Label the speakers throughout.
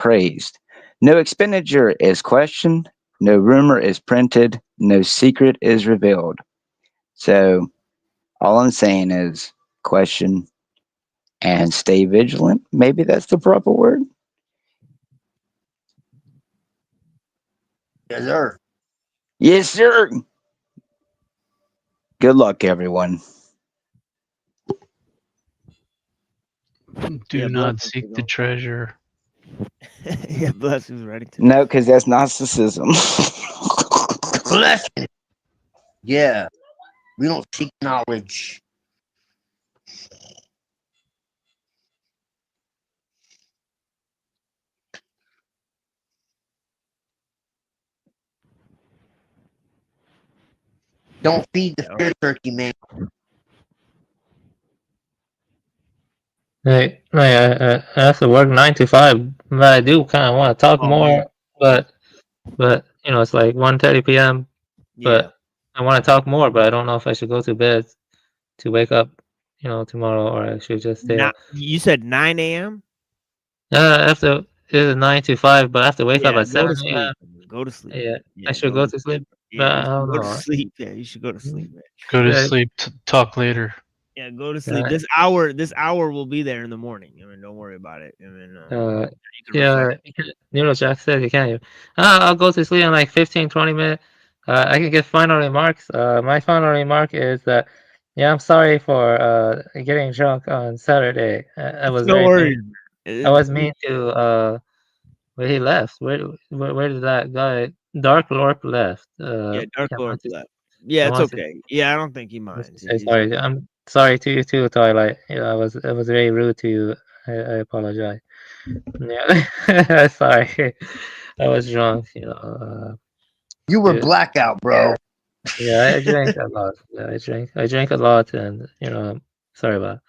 Speaker 1: praised. No expenditure is questioned, no rumor is printed, no secret is revealed. So all I'm saying is question and stay vigilant. Maybe that's the proper word.
Speaker 2: Yes, sir.
Speaker 1: Yes, sir. Good luck, everyone.
Speaker 3: Do
Speaker 4: Yeah,
Speaker 3: not
Speaker 4: blessings,
Speaker 3: seek the
Speaker 4: bro.
Speaker 3: treasure.
Speaker 4: Yeah, blessings, writing to.
Speaker 1: No, because that's narcissism.
Speaker 2: Blessing. Yeah. We don't seek knowledge. Don't feed the
Speaker 4: Yeah.
Speaker 2: fear turkey, man.
Speaker 5: I have to work 9 to 5, but I do kind of want to talk
Speaker 4: Oh man.
Speaker 5: more. But it's like 1:30 p.m.
Speaker 4: Yeah.
Speaker 5: But I want to talk more, but I don't know if I should go to bed to wake up, tomorrow, or I should just stay
Speaker 4: Not.
Speaker 5: up.
Speaker 4: You said 9 a.m.
Speaker 5: After it is 9 to 5, but I have to wake up
Speaker 4: Yeah.
Speaker 5: at
Speaker 4: Go to
Speaker 5: 7
Speaker 4: sleep.
Speaker 5: a.m.
Speaker 4: Go to sleep.
Speaker 5: Yeah, I
Speaker 4: Yeah.
Speaker 5: should
Speaker 4: Go
Speaker 5: go
Speaker 4: to.
Speaker 5: to sleep,
Speaker 4: Yeah.
Speaker 5: but
Speaker 4: You
Speaker 5: I
Speaker 4: should
Speaker 5: don't
Speaker 4: go to
Speaker 5: know.
Speaker 4: sleep. Yeah. You should go to sleep, man.
Speaker 3: Go to
Speaker 5: Yeah,
Speaker 3: sleep. Talk later.
Speaker 4: Yeah. Go to sleep.
Speaker 5: yeah,
Speaker 4: This hour will be there in the morning. I mean, don't worry about it. I mean,
Speaker 5: uh,
Speaker 4: you can
Speaker 5: yeah.
Speaker 4: reflect.
Speaker 5: Jack said you can't. I'll go to sleep in like 15, 20 minutes. I can give final remarks. My final remark is that, yeah, I'm sorry for getting drunk on Saturday. I was
Speaker 4: No
Speaker 5: very mean.
Speaker 4: worries.
Speaker 5: I
Speaker 4: It-
Speaker 5: was mean to where he left. Where did that guy Dark Lord left?
Speaker 4: yeah. Dark
Speaker 5: I
Speaker 4: Lord
Speaker 5: want to
Speaker 4: left. Yeah,
Speaker 5: I
Speaker 4: it's
Speaker 5: want to
Speaker 4: okay. Yeah, I don't think he
Speaker 5: just to
Speaker 4: minds.
Speaker 5: say
Speaker 4: He's
Speaker 5: sorry. I'm sorry to you too, Twilight. I was very rude to you. I apologize. Yeah, sorry. I was drunk.
Speaker 2: You were
Speaker 5: Yeah,
Speaker 2: blackout, bro.
Speaker 5: yeah. I drank a lot. Yeah, I drank a lot, and sorry about.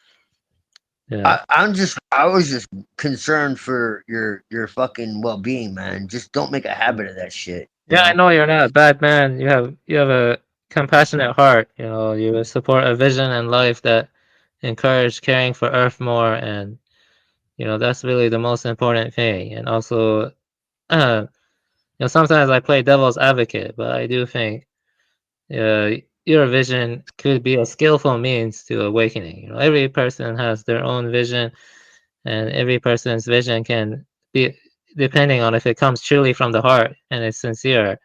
Speaker 5: Yeah,
Speaker 2: I was just concerned for your fucking well being, man. Just don't make a habit of that shit, you
Speaker 5: yeah. I
Speaker 2: know?
Speaker 5: know you're not a bad man. You have a compassionate heart. You support a vision in life that encourage caring for Earth more, and that's really the most important thing. And also, uh, sometimes I play devil's advocate, but I do think uh, your vision could be a skillful means to awakening. Every person has their own vision, and every person's vision can be, depending on if it comes truly from the heart and it's sincere,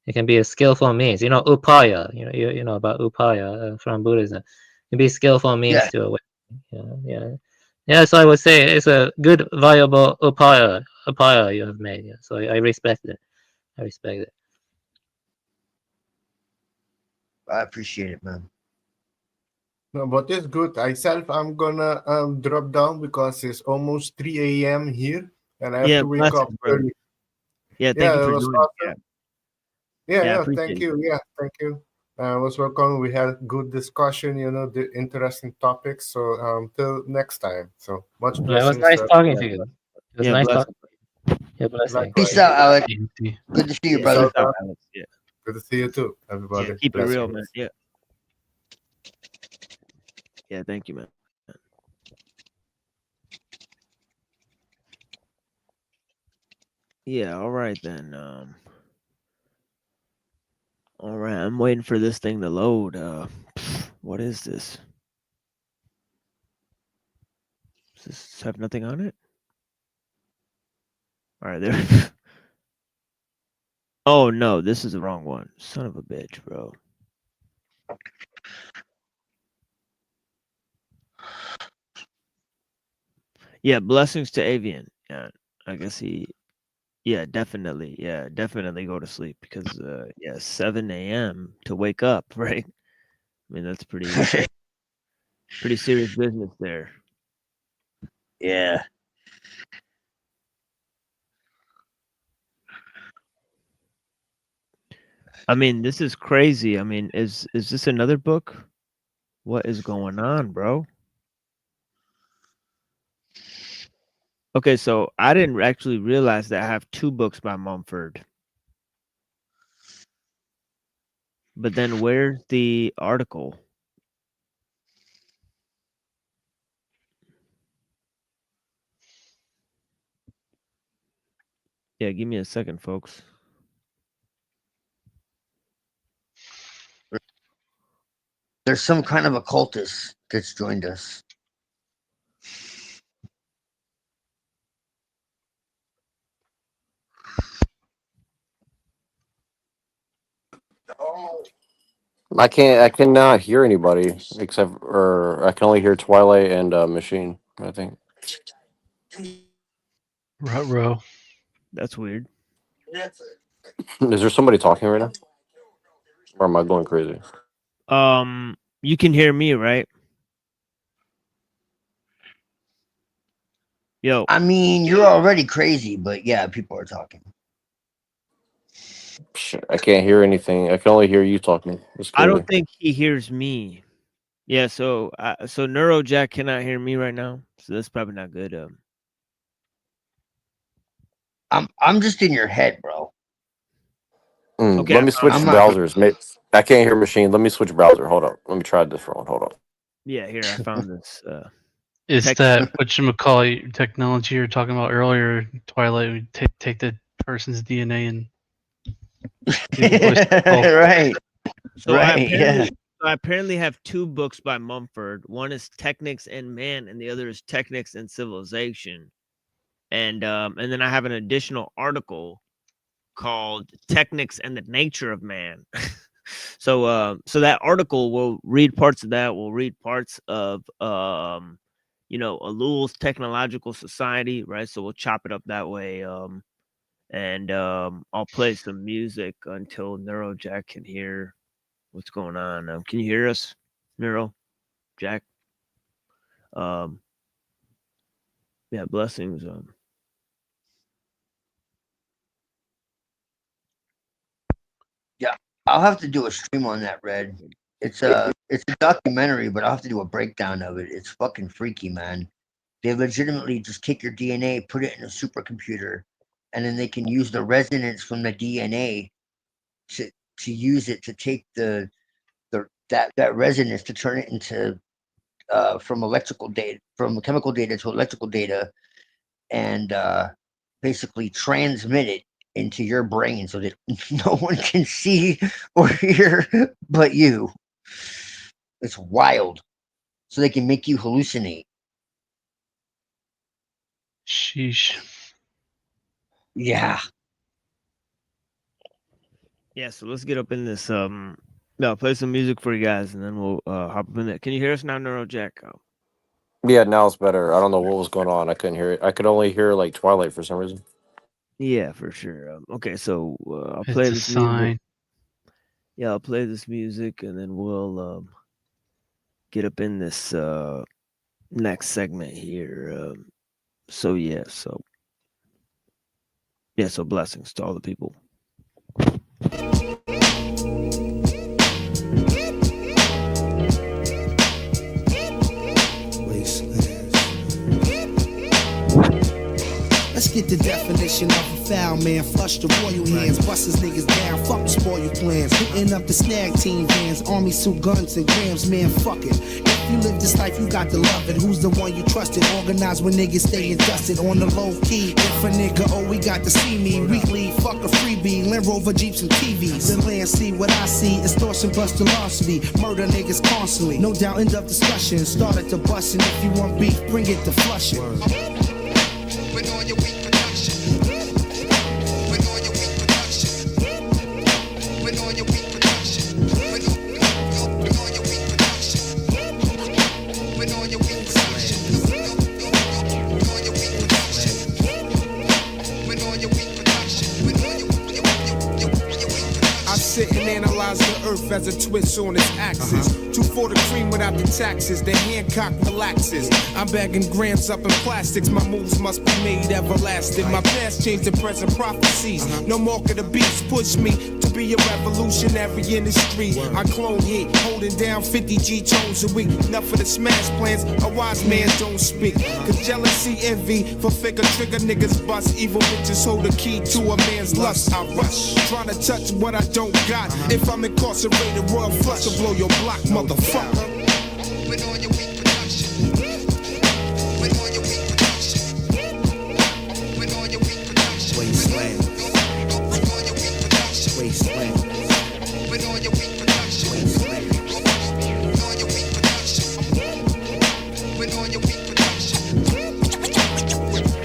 Speaker 5: it can be a skillful means. Upaya. You know about upaya from Buddhism. It can be skillful means
Speaker 2: Yeah.
Speaker 5: to awaken. Yeah. Yeah, so I would say it's a good, viable upaya you have made. Yeah. So I respect it. I respect it.
Speaker 2: I appreciate it, man.
Speaker 6: No, but it's good. I'm gonna drop down because it's almost 3 a.m. here, and I have
Speaker 4: yeah,
Speaker 6: to wake up
Speaker 4: blessings, brother.
Speaker 6: early.
Speaker 4: Yeah, thank
Speaker 6: Yeah,
Speaker 4: you
Speaker 6: it
Speaker 4: for
Speaker 6: was
Speaker 4: joining. Yeah,
Speaker 6: awesome. Yeah,
Speaker 4: yeah, I
Speaker 6: yeah.
Speaker 4: appreciate
Speaker 6: Thank
Speaker 4: it.
Speaker 6: you. Yeah, thank you. Was welcome. We had good discussion. The interesting topics. So till next time. So much
Speaker 5: Yeah, it was
Speaker 6: blessings.
Speaker 5: nice talking
Speaker 4: Yeah,
Speaker 5: to you. It was
Speaker 4: yeah,
Speaker 5: nice
Speaker 4: blessings.
Speaker 5: talking. Yeah, blessing.
Speaker 2: Peace
Speaker 6: Likewise.
Speaker 2: out, Alex.
Speaker 3: Empty.
Speaker 2: Good to see you,
Speaker 4: Yeah,
Speaker 6: Peace
Speaker 4: peace
Speaker 2: brother.
Speaker 6: out,
Speaker 4: out,
Speaker 6: man.
Speaker 4: Alex. Yeah,
Speaker 6: Good to see you too,
Speaker 4: yeah.
Speaker 6: everybody.
Speaker 4: Keep it real, man.
Speaker 6: Blessings.
Speaker 4: Yeah, yeah. Thank you, man. Yeah. All right then. All right. I'm waiting for this thing to load. What is this? Does this have nothing on it? All right, there. Oh no, this is the wrong one. Son of a bitch, bro. Yeah, blessings to Avian. Yeah, I guess he. Yeah, definitely. Yeah, definitely go to sleep because yeah, 7 a.m. to wake up, right? I mean, that's pretty serious business there.
Speaker 2: Yeah.
Speaker 4: I mean, this is crazy. I mean, is this another book? What is going on, bro? Okay, so I didn't actually realize that I have two books by Mumford. But then where's the article? Yeah, give me a second, folks.
Speaker 2: There's some kind of occultist that's joined us.
Speaker 3: I cannot hear anybody except, or I can only hear Twilight and Machine. I think.
Speaker 7: Ruh-roh.
Speaker 4: That's weird.
Speaker 3: Is there somebody talking right now, or am I going crazy?
Speaker 4: You can hear me, right? Yo,
Speaker 2: I mean, you're already crazy, but yeah, people are talking.
Speaker 3: Shit, I can't hear anything. I can only hear you talking. It's
Speaker 4: I
Speaker 3: crazy.
Speaker 4: don't think he hears me. Yeah, so Neurojack cannot hear me right now, so that's probably not good.
Speaker 2: I'm just in your head, bro.
Speaker 4: Okay,
Speaker 3: Let
Speaker 4: I
Speaker 3: me
Speaker 4: found
Speaker 3: switch
Speaker 2: I'm
Speaker 4: it.
Speaker 2: not.
Speaker 3: browsers. I can't hear Machine. Let me switch browser. Hold up. Let me try this one. Hold up.
Speaker 4: Yeah, here I found this.
Speaker 7: Is
Speaker 4: Text.
Speaker 7: that whatchamacallit technology you were talking about earlier, Twilight? We take the person's DNA and do the voice call.
Speaker 2: Right,
Speaker 4: So
Speaker 2: right, yeah.
Speaker 4: I apparently have two books by Mumford. One is Technics and Man, and the other is Technics and Civilization. And then I have an additional article called Technics and the Nature of Man. So that article will read parts of that. We'll read parts of Ellul's Technological Society, right? So we'll chop it up that way. And I'll play some music until Neurojack can hear what's going on. Can you hear us, Neurojack? Yeah, blessings.
Speaker 2: Yeah, I'll have to do a stream on that, Red. It's a documentary, but I'll have to do a breakdown of it. It's fucking freaky, man. They legitimately just take your DNA, put it in a supercomputer, and then they can use the resonance from the DNA to use it to take that resonance to turn it into from electrical data, from chemical data to electrical data, and basically transmit it into your brain so that no one can see or hear but you. It's wild. So they can make you hallucinate.
Speaker 7: Sheesh.
Speaker 2: Yeah.
Speaker 4: Yeah, so let's get up in this. I'll play some music for you guys, and then we'll hop up in there. Can you hear us now, Neurojack?
Speaker 3: Yeah, now it's better. I don't know what was going on. I couldn't hear it. I could only hear like Twilight for some reason.
Speaker 4: Yeah, for sure. Okay, so I'll play
Speaker 7: It's a
Speaker 4: this music.
Speaker 7: sign.
Speaker 4: Yeah, I'll play this music, and then we'll get up in this next segment here. So blessings to all the people.
Speaker 8: Let's get the definition of a foul man. Flush the royal hands, bust his niggas down. Fuck the spoil plans. Hitting up the snag team vans. Army suit guns and grams, man, fuck it. If you live this life, you got to love it. Who's the one you trusted? Organized when niggas stay dusted on the low key. If a nigga, oh, we got to see me. Weekly, fuck a freebie. Land Rover, Jeeps, and TVs. The land see what I see. Extortion, bust, and larceny. Murder niggas constantly. No doubt, end of discussion. Started to bustin'. If you want beef, bring it to Flushing.
Speaker 9: Earth as a twist on its axis. Two for the cream without the taxes. The Hancock relaxes. I'm bagging grams up in plastics. My moves must be made everlasting. My past changed the present prophecies. No mark of the beast push me to be a revolutionary in the street. I clone heat, holding down 50 G tones a week. Enough for the smash plans. A wise man don't speak. Cause jealousy, envy, for figure trigger niggas bust. Evil bitches hold the key to a man's lust. I rush, trying to touch what I don't got. If I'm incarcerated, royal flush will blow your block, motherfucker. With all your weak production. With all your weak production. With all your weak production.
Speaker 8: Wasteland. Wasteland.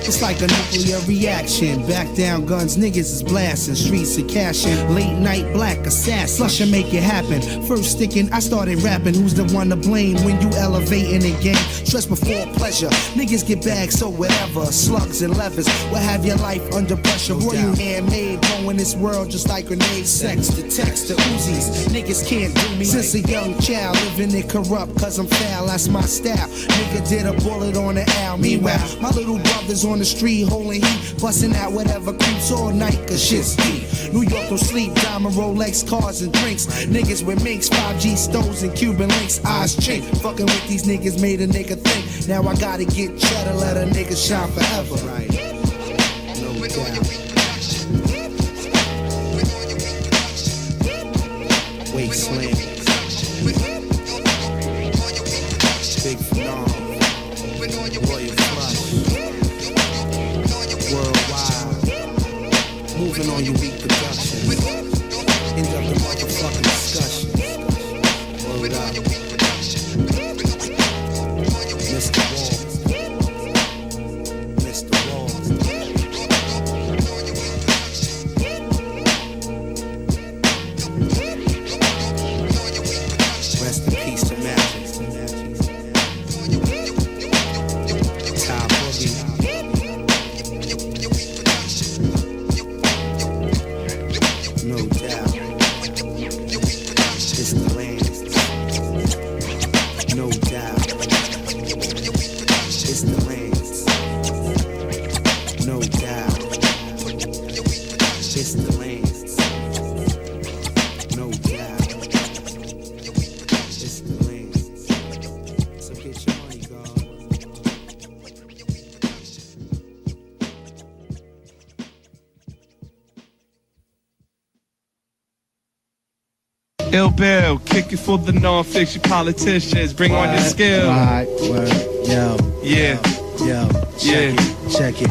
Speaker 8: It's like a nuclear reaction. Back down guns, niggas is blasting. Streets are cashing. Late night black assassin. Slush and make it happen. First sticking, I started rapping. Who's the one to blame when you elevating the game? Stress before pleasure. Niggas get bags, so whatever. Slugs and levers will have your life under pressure. Royal handmade, blowing this world just like grenades. Sex to text to Uzis. Niggas can't do me. Since a young child, living it corrupt, cause I'm foul. That's my style. Nigga did a bullet on the owl. Meanwhile, my little brother's on the street holding heat, busting out whatever creeps all night, cause shit's deep. New York don't sleep, diamond Rolex, cars and drinks. Niggas with minks, 5G stoves and Cuban links. Eyes chink, fucking with these niggas made a nigga think. Now I gotta get cheddar, let a nigga shine forever. Right. No doubt. Wasteland. Big phenomenon. Royal flush. Worldwide. Moving on your weak production. End up the motherfucking discussion. Word up. Mr. Wall. Mr. Wall. Rest in peace to Magic. Ty Boogie. No doubt. It's the land. No doubt. It's the land. No doubt. It's the land. No doubt. It's the land. So get your money, God.
Speaker 10: Ill Bill, kick it for the non-fiction politicians. Bring on your skill.
Speaker 8: Alright, word, yo.
Speaker 10: Yeah.
Speaker 8: Yo, check it.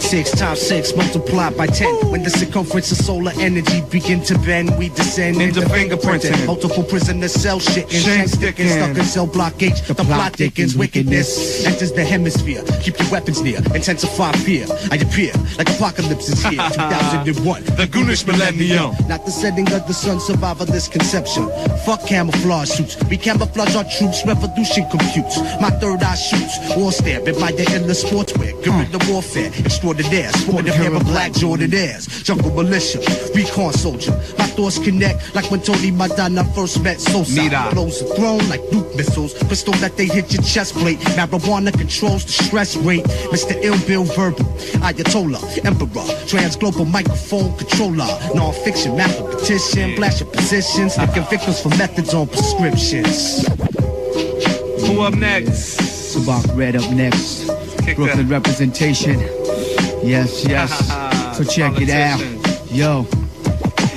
Speaker 8: 6 times 6 multiplied by 10. When the circumference of solar energy begin to bend, we descend into fingerprinting. Multiple prisoner cell shitting, shank sticking, stuck in cell block H. The plot thickens, wickedness enters the hemisphere. Keep your weapons near, intensify fear. I appear like apocalypse is here. 2001,
Speaker 10: the Goonish millennium.
Speaker 8: Not the setting of the sun, survivalist conception. Fuck camouflage suits, we camouflage our troops. Revolution computes, my third eye shoots. War staring by the endless sportswear. Guerrilla warfare, extraordinaire. Sporting a pair of black Jordanaires. Jungle militia, recon soldier. My thoughts connect like when Tony Madonna first met Sosa. Blows the throne like Duke missiles. Pistol that they hit your chest plate. Marijuana controls the stress rate. Mr. Ill Bill Verbal, Ayatollah, Emperor, Transglobal microphone controller. Non-fiction, mathematician, blast your positions. Looking victims for methods on prescriptions.
Speaker 10: Who up next?
Speaker 11: Sabak Red up next. Brooklyn representation. Yes. So check it out. Yo.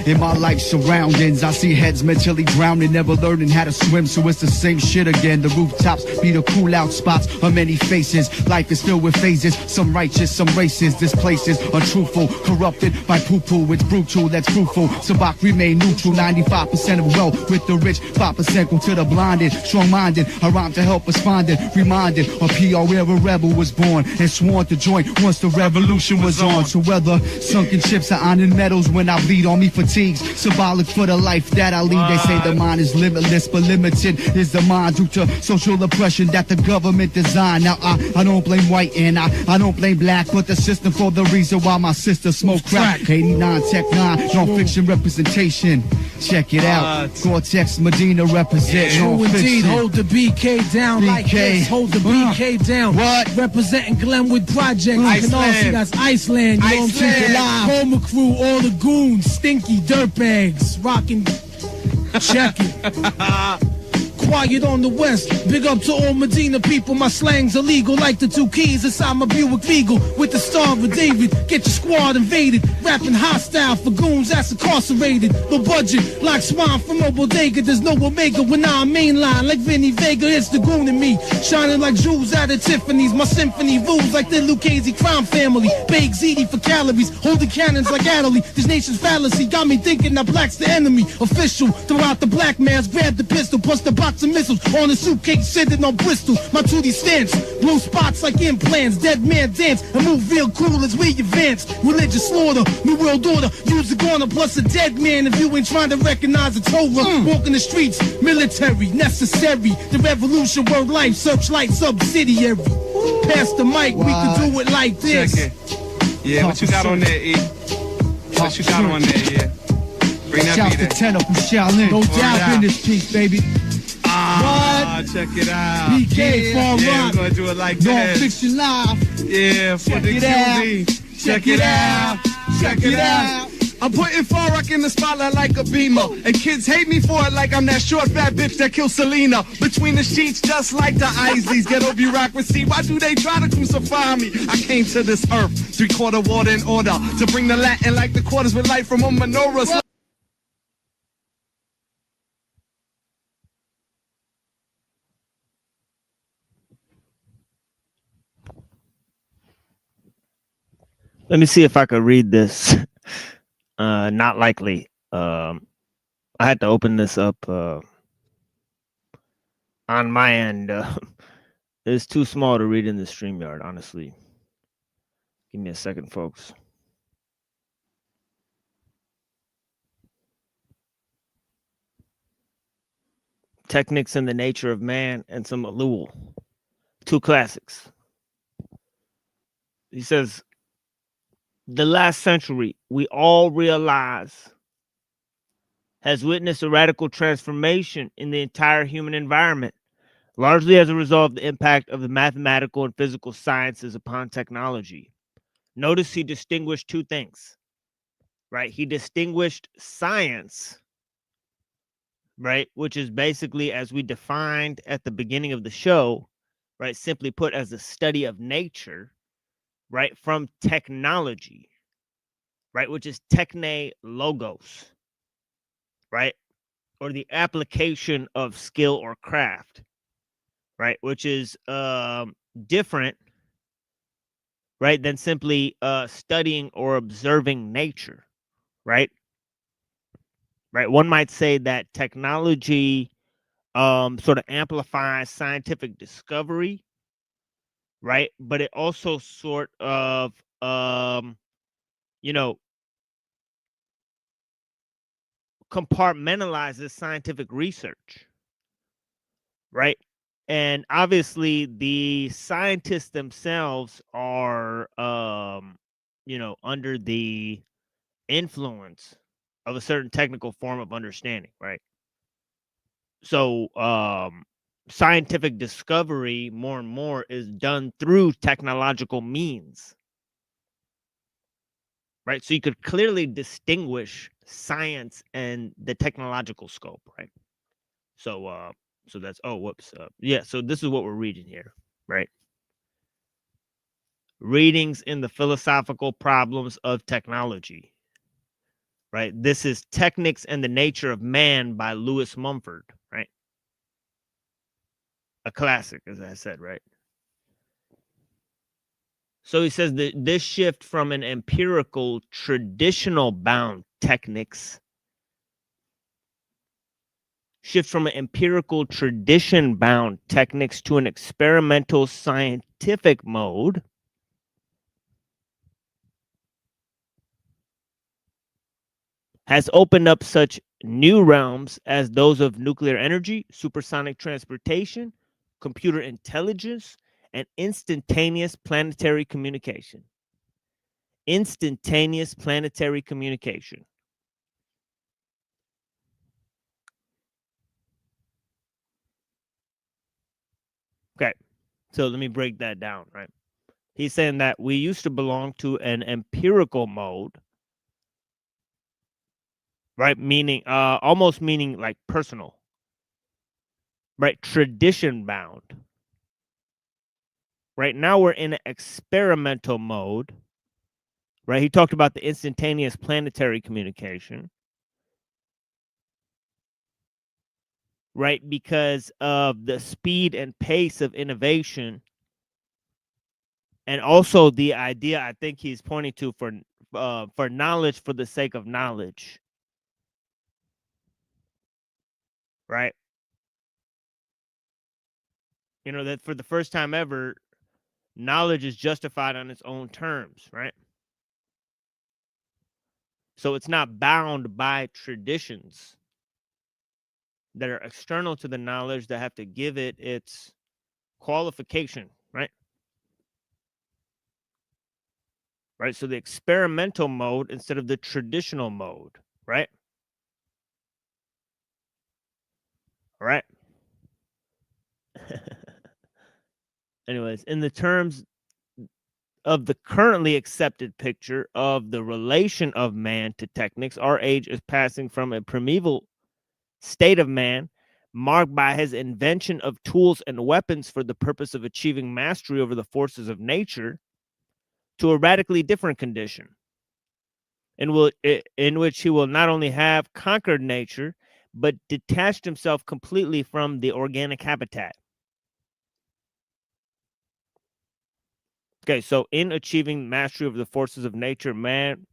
Speaker 11: In my life surroundings, I see heads mentally drowning, never learning how to swim, so it's the same shit again. The rooftops be the cool out spots of many faces. Life is filled with phases, some righteous, some racist. This place is untruthful, corrupted by poo-poo. It's brutal, that's fruitful. Sabak remain neutral, 95% of wealth with the rich, 5% go to the blinded. Strong-minded, I rhyme to help responded, reminded of PR where a rebel was born and sworn to join once the revolution was on. So whether sunken ships or iron medals when I bleed on me fatigues, symbolic for the life that I lead. They say the mind is limitless, but limited is the mind due to social oppression that the government designed. Now I don't blame white and I don't blame black, but the system for the reason why my sister smoke crack. 89 Tech 9, non-fiction representation. Check it out. Cortex Medina represent.
Speaker 9: True indeed, hold the BK down like this. Hold the BK down. What? Representing Glenwood Project.
Speaker 10: Iceland.
Speaker 9: That's Iceland. You know what I'm saying? Homa crew, all the goons, stinky dirtbags, rocking. Check it.
Speaker 8: quiet on the west. Big up to all Medina people, my slang's illegal like the 2 keys inside my Buick Regal. With the Star of David, get your squad invaded. Rapping hostile for goons that's incarcerated. No budget, like swine from a bodega. There's no Omega when I'm mainline. Like Vinny Vega, it's the goon in me. Shining like jewels out of Tiffany's. My symphony rules like the Lucchese crime family. Bake ziti for calories, holding cannons like Adderley. This nation's fallacy got me thinking that black's the enemy. Official, throw out the black man's, grab the pistol, plus the box of missiles on a suitcase sitting on Bristol. My 2D stance, blue spots like implants. Dead man dance and move real cool as we advance. Religious slaughter, new world order. Use the corner plus a dead man if you ain't trying to recognize the Torah. Walking the streets, military, necessary. The revolution, world life, searchlight, subsidiary. Pass the mic, we can do it like this.
Speaker 10: Check it. Yeah, what you got on there, E? What you got on there, yeah? Bring that
Speaker 11: Shouts
Speaker 10: beat
Speaker 11: to
Speaker 10: in.
Speaker 11: Tenno from Shaolin. No
Speaker 10: Word
Speaker 11: doubt
Speaker 10: out.
Speaker 11: in this piece, baby.
Speaker 10: Check it out.
Speaker 11: PK, Far
Speaker 10: Yeah,
Speaker 11: Rock.
Speaker 10: we're gonna do it like
Speaker 11: Non
Speaker 10: this.
Speaker 11: Fiction Live.
Speaker 10: Yeah, for
Speaker 11: Check
Speaker 10: the
Speaker 11: it out.
Speaker 10: QB. Check it out. Check it out. I'm putting Farrakh in the spotlight like a beamer. And kids hate me for it like I'm that short fat bitch that killed Selena. Between the sheets just like the Isleys. Ghetto bureaucracy, why do they try to crucify me? I came to this earth, 3/4 water in order. To bring the Latin like the quarters with light from a menorah.
Speaker 4: Let me see if I could read this. Not likely. I had to open this up on my end. It's too small to read in the StreamYard, honestly. Give me a second, folks. Techniques and the Nature of Man and some ellul. 2 classics. He says, the last century, we all realize, has witnessed a radical transformation in the entire human environment, largely as a result of the impact of the mathematical and physical sciences upon technology. Notice he distinguished 2 things, right? He distinguished science, right, which is basically, as we defined at the beginning of the show, right, simply put, as a study of nature, right, from technology, right, which is techne logos, right, or the application of skill or craft, right, which is different, right, than simply studying or observing nature, right? Right. One might say that technology sort of amplifies scientific discovery, right? But it also sort of you know, compartmentalizes scientific research, right? And obviously the scientists themselves are under the influence of a certain technical form of understanding, right? So scientific discovery more and more is done through technological means, right? So you could clearly distinguish science and the technological scope, right? So so that's yeah, so this is what we're reading here, right? Readings in the Philosophical Problems of Technology, right? This is Techniques and the Nature of Man by Lewis Mumford, right? A classic, as I said, right? So he says that this shift from an empirical, traditional bound techniques, shift from an empirical, tradition bound techniques to an experimental, scientific mode, has opened up such new realms as those of nuclear energy, supersonic transportation, computer intelligence, and instantaneous planetary communication. Instantaneous planetary communication. Okay, so let me break that down, right? He's saying that we used to belong to an empirical mode, right? Meaning, almost meaning like personal, right? Tradition bound. Right now we're in an experimental mode, right? He talked about the instantaneous planetary communication, right? Because of the speed and pace of innovation, and also the idea I think he's pointing to for knowledge for the sake of knowledge, right? You know, that for the first time ever, knowledge is justified on its own terms, right? So it's not bound by traditions that are external to the knowledge that have to give it its qualification, right? Right. So the experimental mode instead of the traditional mode, right? All right. Anyways, in the terms of the currently accepted picture of the relation of man to techniques, our age is passing from a primeval state of man marked by his invention of tools and weapons for the purpose of achieving mastery over the forces of nature to a radically different condition in which he will not only have conquered nature but detached himself completely from the organic habitat. Okay, so in achieving mastery over the forces of nature, man,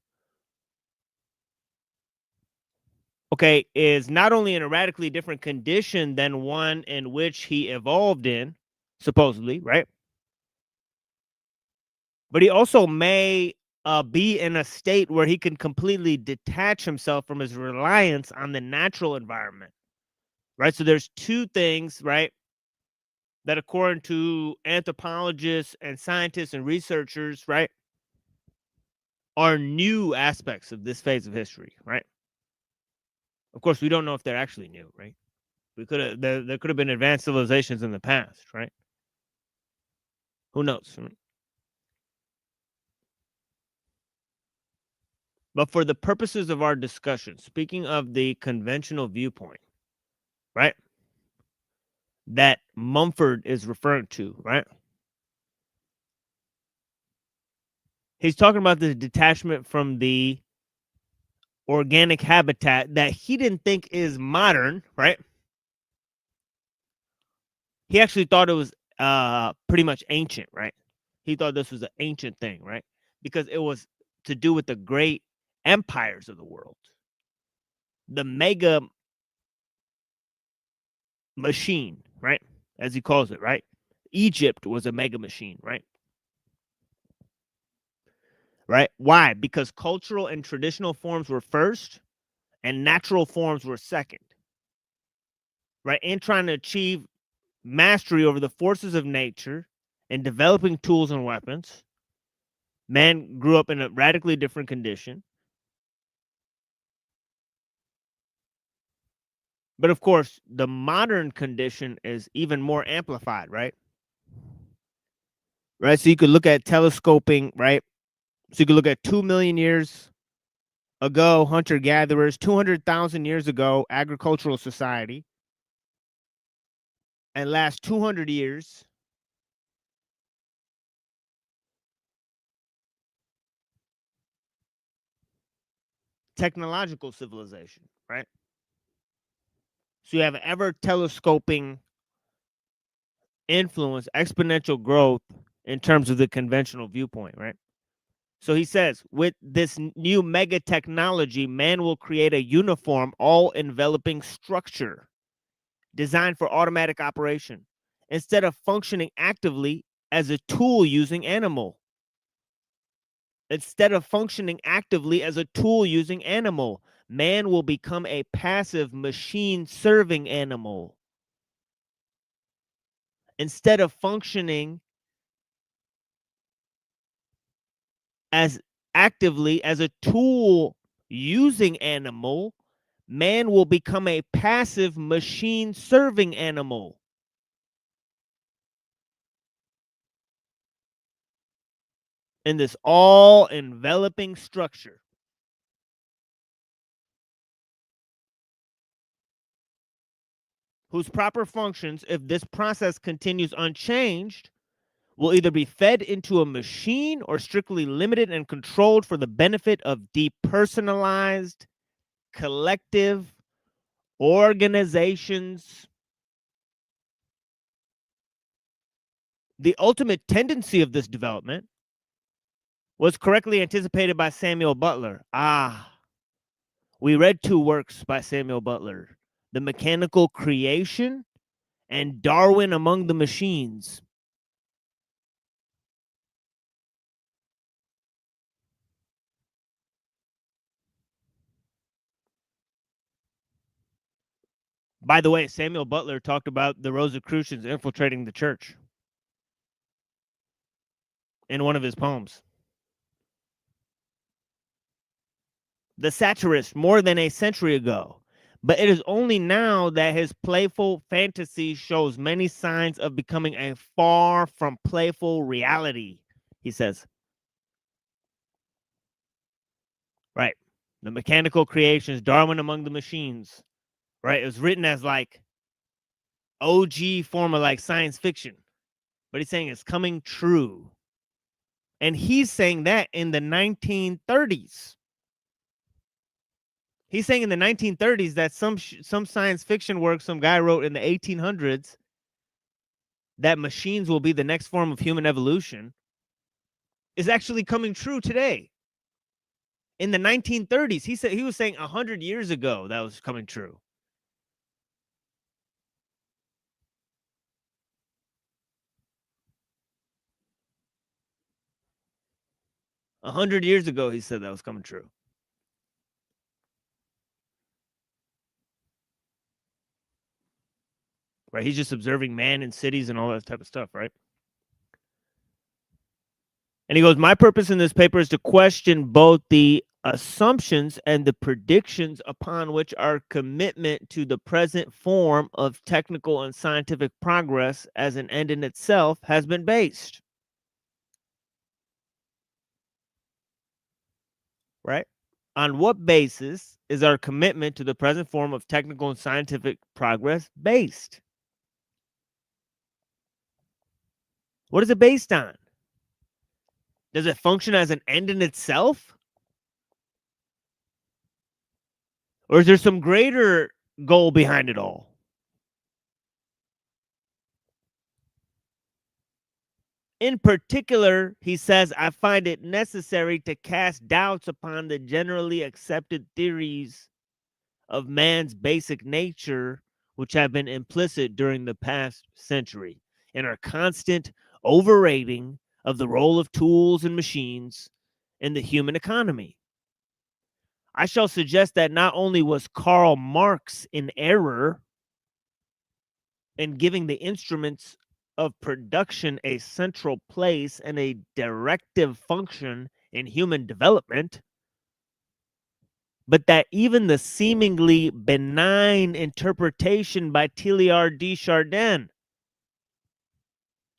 Speaker 4: okay, is not only in a radically different condition than one in which he evolved in, supposedly, right? But he also may be in a state where he can completely detach himself from his reliance on the natural environment, right? So there's two things, right, that according to anthropologists and scientists and researchers, right, are new aspects of this phase of history, right? Of course, we don't know if they're actually new, right? We could have there could have been advanced civilizations in the past, right? Who knows? But for the purposes of our discussion, speaking of the conventional viewpoint, right, that Mumford is referring to, right? He's talking about the detachment from the organic habitat that he didn't think is modern, right? He actually thought it was pretty much ancient, right? He thought this was an ancient thing, right? Because it was to do with the great empires of the world. The mega machine, right? As he calls it, right? Egypt was a mega machine, right? Right? Why? Because cultural and traditional forms were first and natural forms were second. Right? In trying to achieve mastery over the forces of nature and developing tools and weapons, man grew up in a radically different condition. But of course, the modern condition is even more amplified, right? Right? So you could look at telescoping, right? So you could look at 2 million years ago, hunter gatherers, 200,000 years ago, agricultural society, and last 200 years, technological civilization, right? So you have ever telescoping influence, exponential growth in terms of the conventional viewpoint, right? So he says, with this new mega technology, man will create a uniform, all enveloping structure designed for automatic operation instead of functioning actively as a tool using animal. Instead of functioning actively as a tool using animal, man will become a passive machine serving animal. Instead of functioning as actively as a tool using animal, man will become a passive machine serving animal. In this all enveloping structure. whose proper functions, if this process continues unchanged, will either be fed into a machine or strictly limited and controlled for the benefit of depersonalized, collective organizations. The ultimate tendency of this development was correctly anticipated by Samuel Butler. We read two works by Samuel Butler, The Mechanical Creation and Darwin Among the Machines. By the way, Samuel Butler talked about the Rosicrucians infiltrating the church in one of his poems. The satirist more than a century ago, but it is only now that his playful fantasy shows many signs of becoming a far from playful reality, he says. Right. The Mechanical Creations, Darwin Among the Machines. Right. It was written as like OG form of like science fiction, but he's saying it's coming true. And he's saying that in the 1930s. He's saying in the 1930s that some science fiction work some guy wrote in the 1800s that machines will be the next form of human evolution is actually coming true today. In the 1930s, he was saying 100 years ago that was coming true. A 100 years ago, he said that was coming true. Right? He's just observing man in cities and all that type of stuff, right? And he goes, my purpose in this paper is to question both the assumptions and the predictions upon which our commitment to the present form of technical and scientific progress as an end in itself has been based. Right? On what basis is our commitment to the present form of technical and scientific progress based? What is it based on? Does it function as an end in itself? Or is there some greater goal behind it all? In particular, he says, I find it necessary to cast doubts upon the generally accepted theories of man's basic nature, which have been implicit during the past century and are constant overrating of the role of tools and machines in the human economy. I shall suggest that not only was Karl Marx in error in giving the instruments of production a central place and a directive function in human development, but that even the seemingly benign interpretation by Teilhard de Chardin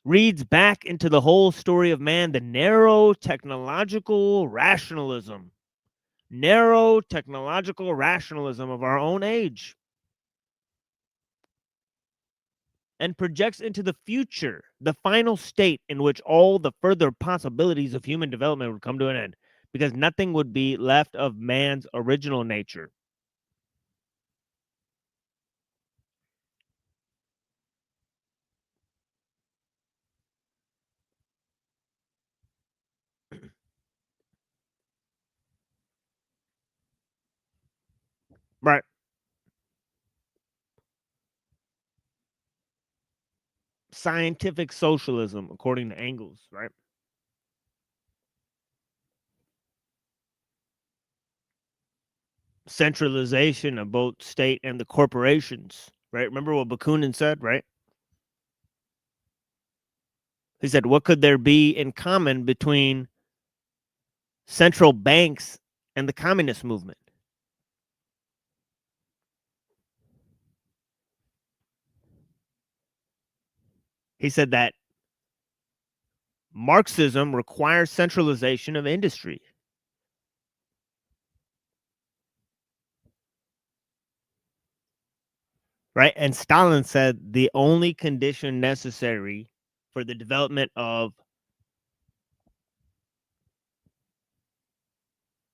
Speaker 4: reads back into the whole story of man the narrow technological rationalism of our own age, and projects into the future the final state in which all the further possibilities of human development would come to an end, because nothing would be left of man's original nature. Right. Scientific socialism, according to Engels, right? Centralization of both state and the corporations, right? Remember what Bakunin said, right? He said, what could there be in common between central banks and the communist movement? He said that Marxism requires centralization of industry. right? And Stalin said the only condition necessary for the development of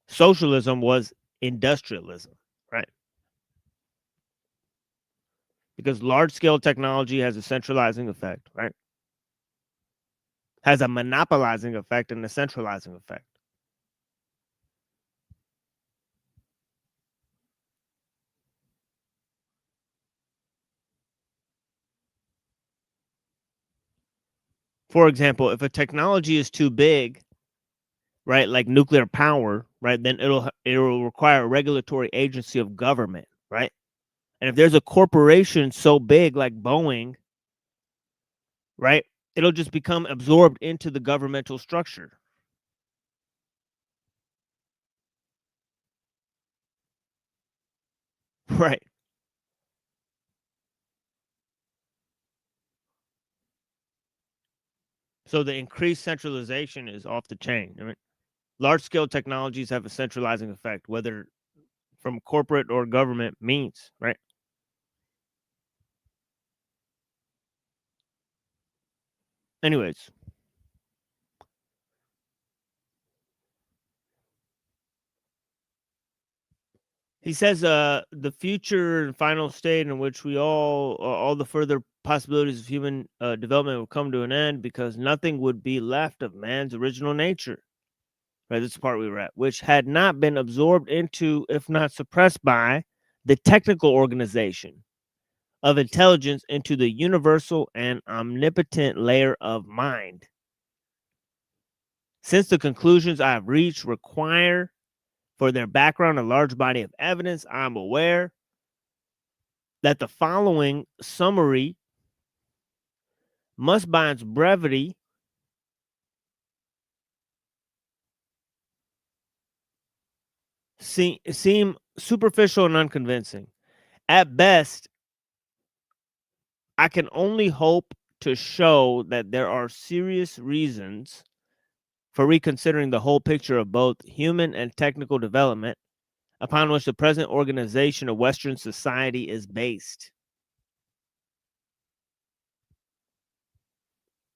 Speaker 4: socialism was industrialism, right? Because large-scale technology has a centralizing effect, right? Has a monopolizing effect and a centralizing effect. For example, if a technology is too big, right, like nuclear power, right, then it'll require a regulatory agency of government, right? And if there's a corporation so big like Boeing, right, it'll just become absorbed into the governmental structure. Right. So the increased centralization is off the chain. I mean, large-scale technologies have a centralizing effect, whether from corporate or government means, right? Anyways. He says the future and final state in which we all the further possibilities of human development will come to an end because nothing would be left of man's original nature. Right, this is the part we were at, which had not been absorbed into, if not suppressed by, the technical organization of intelligence into the universal and omnipotent layer of mind. Since the conclusions I have reached require for their background a large body of evidence, I am aware that the following summary must by its brevity seem superficial and unconvincing. At best, I can only hope to show that there are serious reasons for reconsidering the whole picture of both human and technical development upon which the present organization of Western society is based.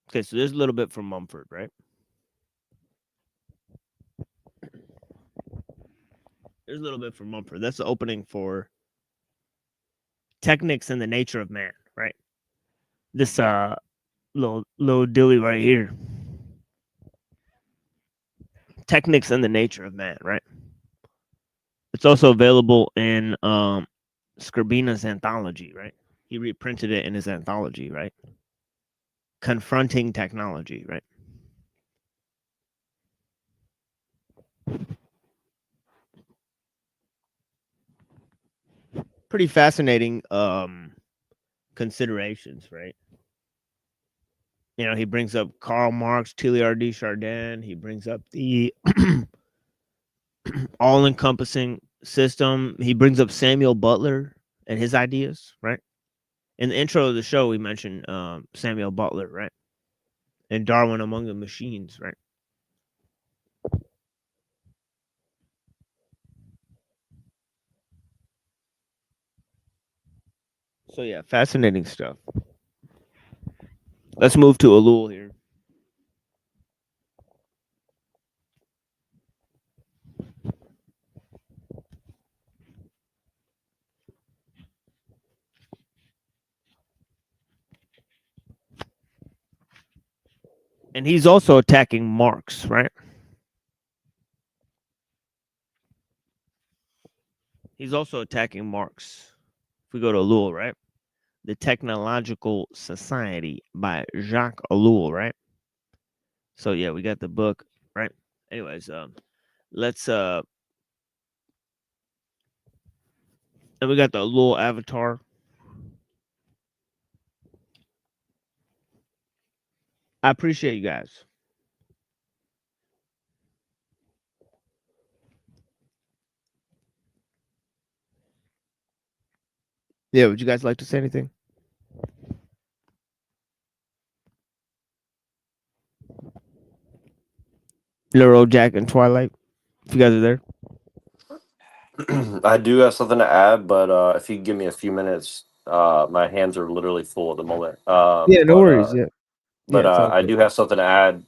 Speaker 4: Okay, so there's a little bit from Mumford, right? There's a little bit from Mumford. That's the opening for Technics and the Nature of Man, right? This little dilly right here. Technics and the Nature of Man, right? It's also available in Scribina's anthology, right? He reprinted it in his anthology, right? Confronting Technology, right? Pretty fascinating considerations, right? You know, he brings up Karl Marx, Teilhard de Chardin. He brings up the all-encompassing system. He brings up Samuel Butler and his ideas, right? In the intro of the show, we mentioned Samuel Butler, right? And Darwin Among the Machines, right? So yeah, fascinating stuff. Let's move to Ellul here. And he's also attacking Marx, right? He's also attacking Marx. If we go to Ellul, right? The Technological Society by Jacques Ellul, right? So yeah, we got the book, right? Anyways, let's and we got the Ellul avatar. I appreciate you guys. Yeah, would you guys like to say anything? Little Jack and Twilight, if you guys are there.
Speaker 3: I do have something to add, but if you give me a few minutes, My hands are literally full at the moment.
Speaker 4: Yeah, no worries. Yeah,
Speaker 3: But
Speaker 4: it's all
Speaker 3: I
Speaker 4: good.
Speaker 3: do have something to add.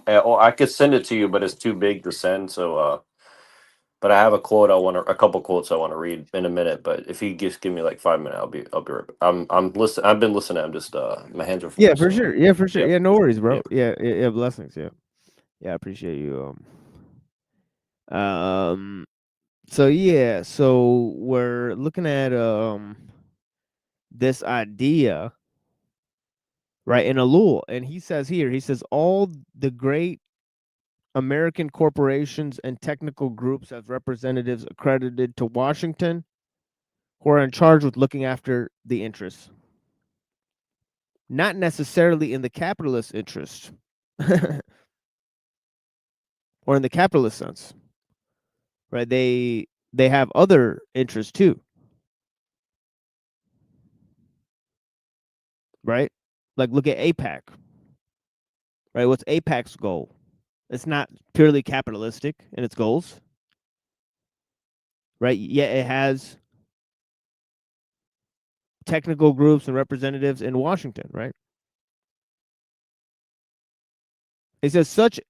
Speaker 3: I could send it to you, but it's too big to send. So, but I have a quote a couple quotes I want to read in a minute. But if you just give me like 5 minutes, I'll be right back. I'm listen. I've been listening. I'm just my hands are full.
Speaker 4: Yeah, for
Speaker 3: So,
Speaker 4: sure. Yeah, for sure.
Speaker 3: yep.
Speaker 4: Yeah, no worries, bro.
Speaker 3: Yep.
Speaker 4: Yeah, blessings. Yeah, I appreciate you. So yeah, so we're looking at this idea, right, in ellul, and he says all the great American corporations and technical groups have representatives accredited to Washington who are in charge with looking after the interests, not necessarily in the capitalist interest or in the capitalist sense, right? They have other interests too, right? Like look at APAC, right? What's APAC's goal? It's not purely capitalistic in its goals, right? Yet it has technical groups and representatives in Washington, right? It says such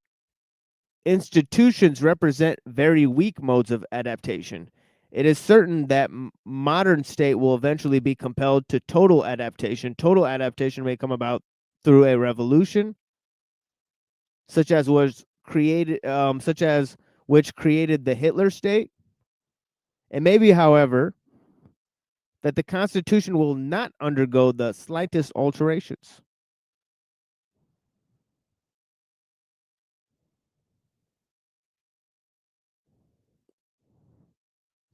Speaker 4: institutions represent very weak modes of adaptation. It is certain that modern state will eventually be compelled to total adaptation. Total adaptation may come about through a revolution, such as which created the Hitler state. It may be, however, that the Constitution will not undergo the slightest alterations.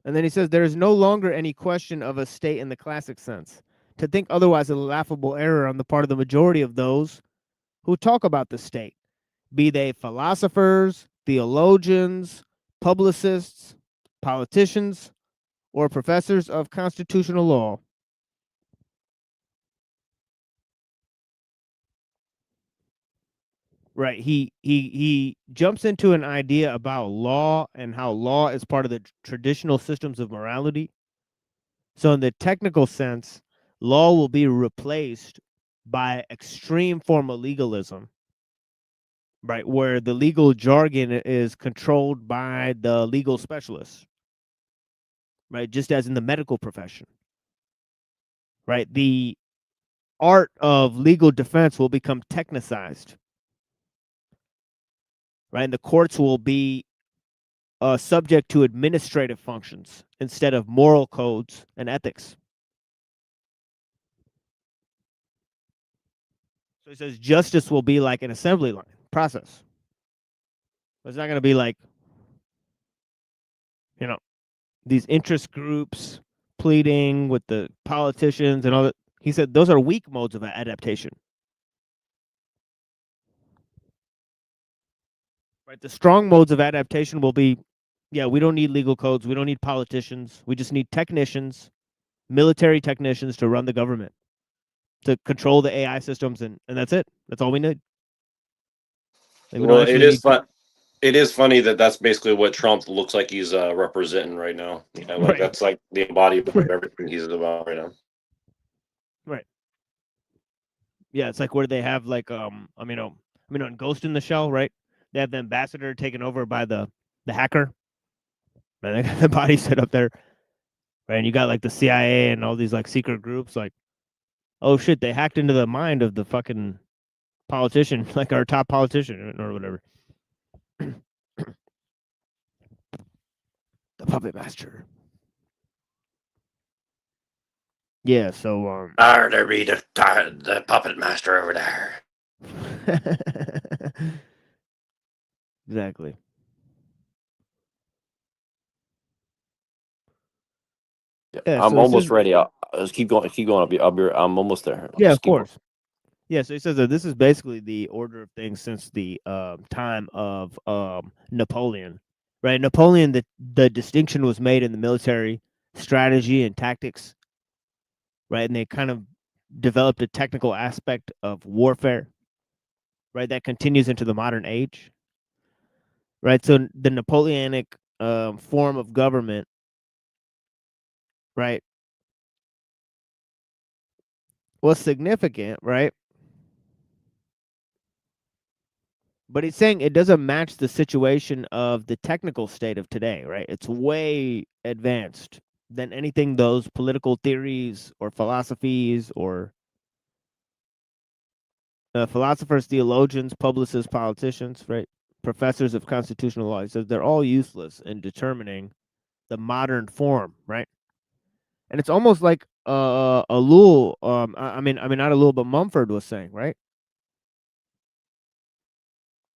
Speaker 4: And then he says, there is no longer any question of a state in the classic sense. To think otherwise is a laughable error on the part of the majority of those who talk about the state, be they philosophers, theologians, publicists, politicians, or professors of constitutional law. Right. He jumps into an idea about law and how law is part of the traditional systems of morality. So in the technical sense, law will be replaced by extreme form of legalism, right? Where the legal jargon is controlled by the legal specialists, right? Just as in the medical profession, right? The art of legal defense will become technicized, right? And the courts will be subject to administrative functions instead of moral codes and ethics. So he says justice will be like an assembly line process. It's not going to be like, these interest groups pleading with the politicians and all that. He said those are weak modes of adaptation. Right? The strong modes of adaptation will be, we don't need legal codes, we don't need politicians, we just need technicians, military technicians to run the government, to control the AI systems, and that's it. That's all we need.
Speaker 3: Like, well, it is fun. It is funny that that's basically what Trump looks like he's representing right now. Like that's like the embodiment of everything he's about right now.
Speaker 4: Right. Yeah, it's like where they have like on Ghost in the Shell, right? They have the ambassador taken over by the hacker. And they got the body set up there. Right? And you got like the CIA and all these like secret groups, like, oh shit, they hacked into the mind of the fucking politician, like our top politician or whatever. The puppet master. Yeah, so
Speaker 3: there be the puppet master over there.
Speaker 4: Exactly.
Speaker 3: Yeah, I'm almost ready. I'll just keep going. Keep going. I'm almost there.
Speaker 4: Yeah, of course. Yeah, so he says that this is basically the order of things since the time of Napoleon, right? Napoleon, the distinction was made in the military strategy and tactics, right? And they kind of developed a technical aspect of warfare, right? That continues into the modern age, right? So the Napoleonic form of government, right, was significant, right? But he's saying it doesn't match the situation of the technical state of today, right? It's way advanced than anything those political theories or philosophies or philosophers, theologians, publicists, politicians, right? Professors of constitutional law. He says they're all useless in determining the modern form, right? And it's almost like Ellul, I mean, not Ellul, but Mumford was saying, right?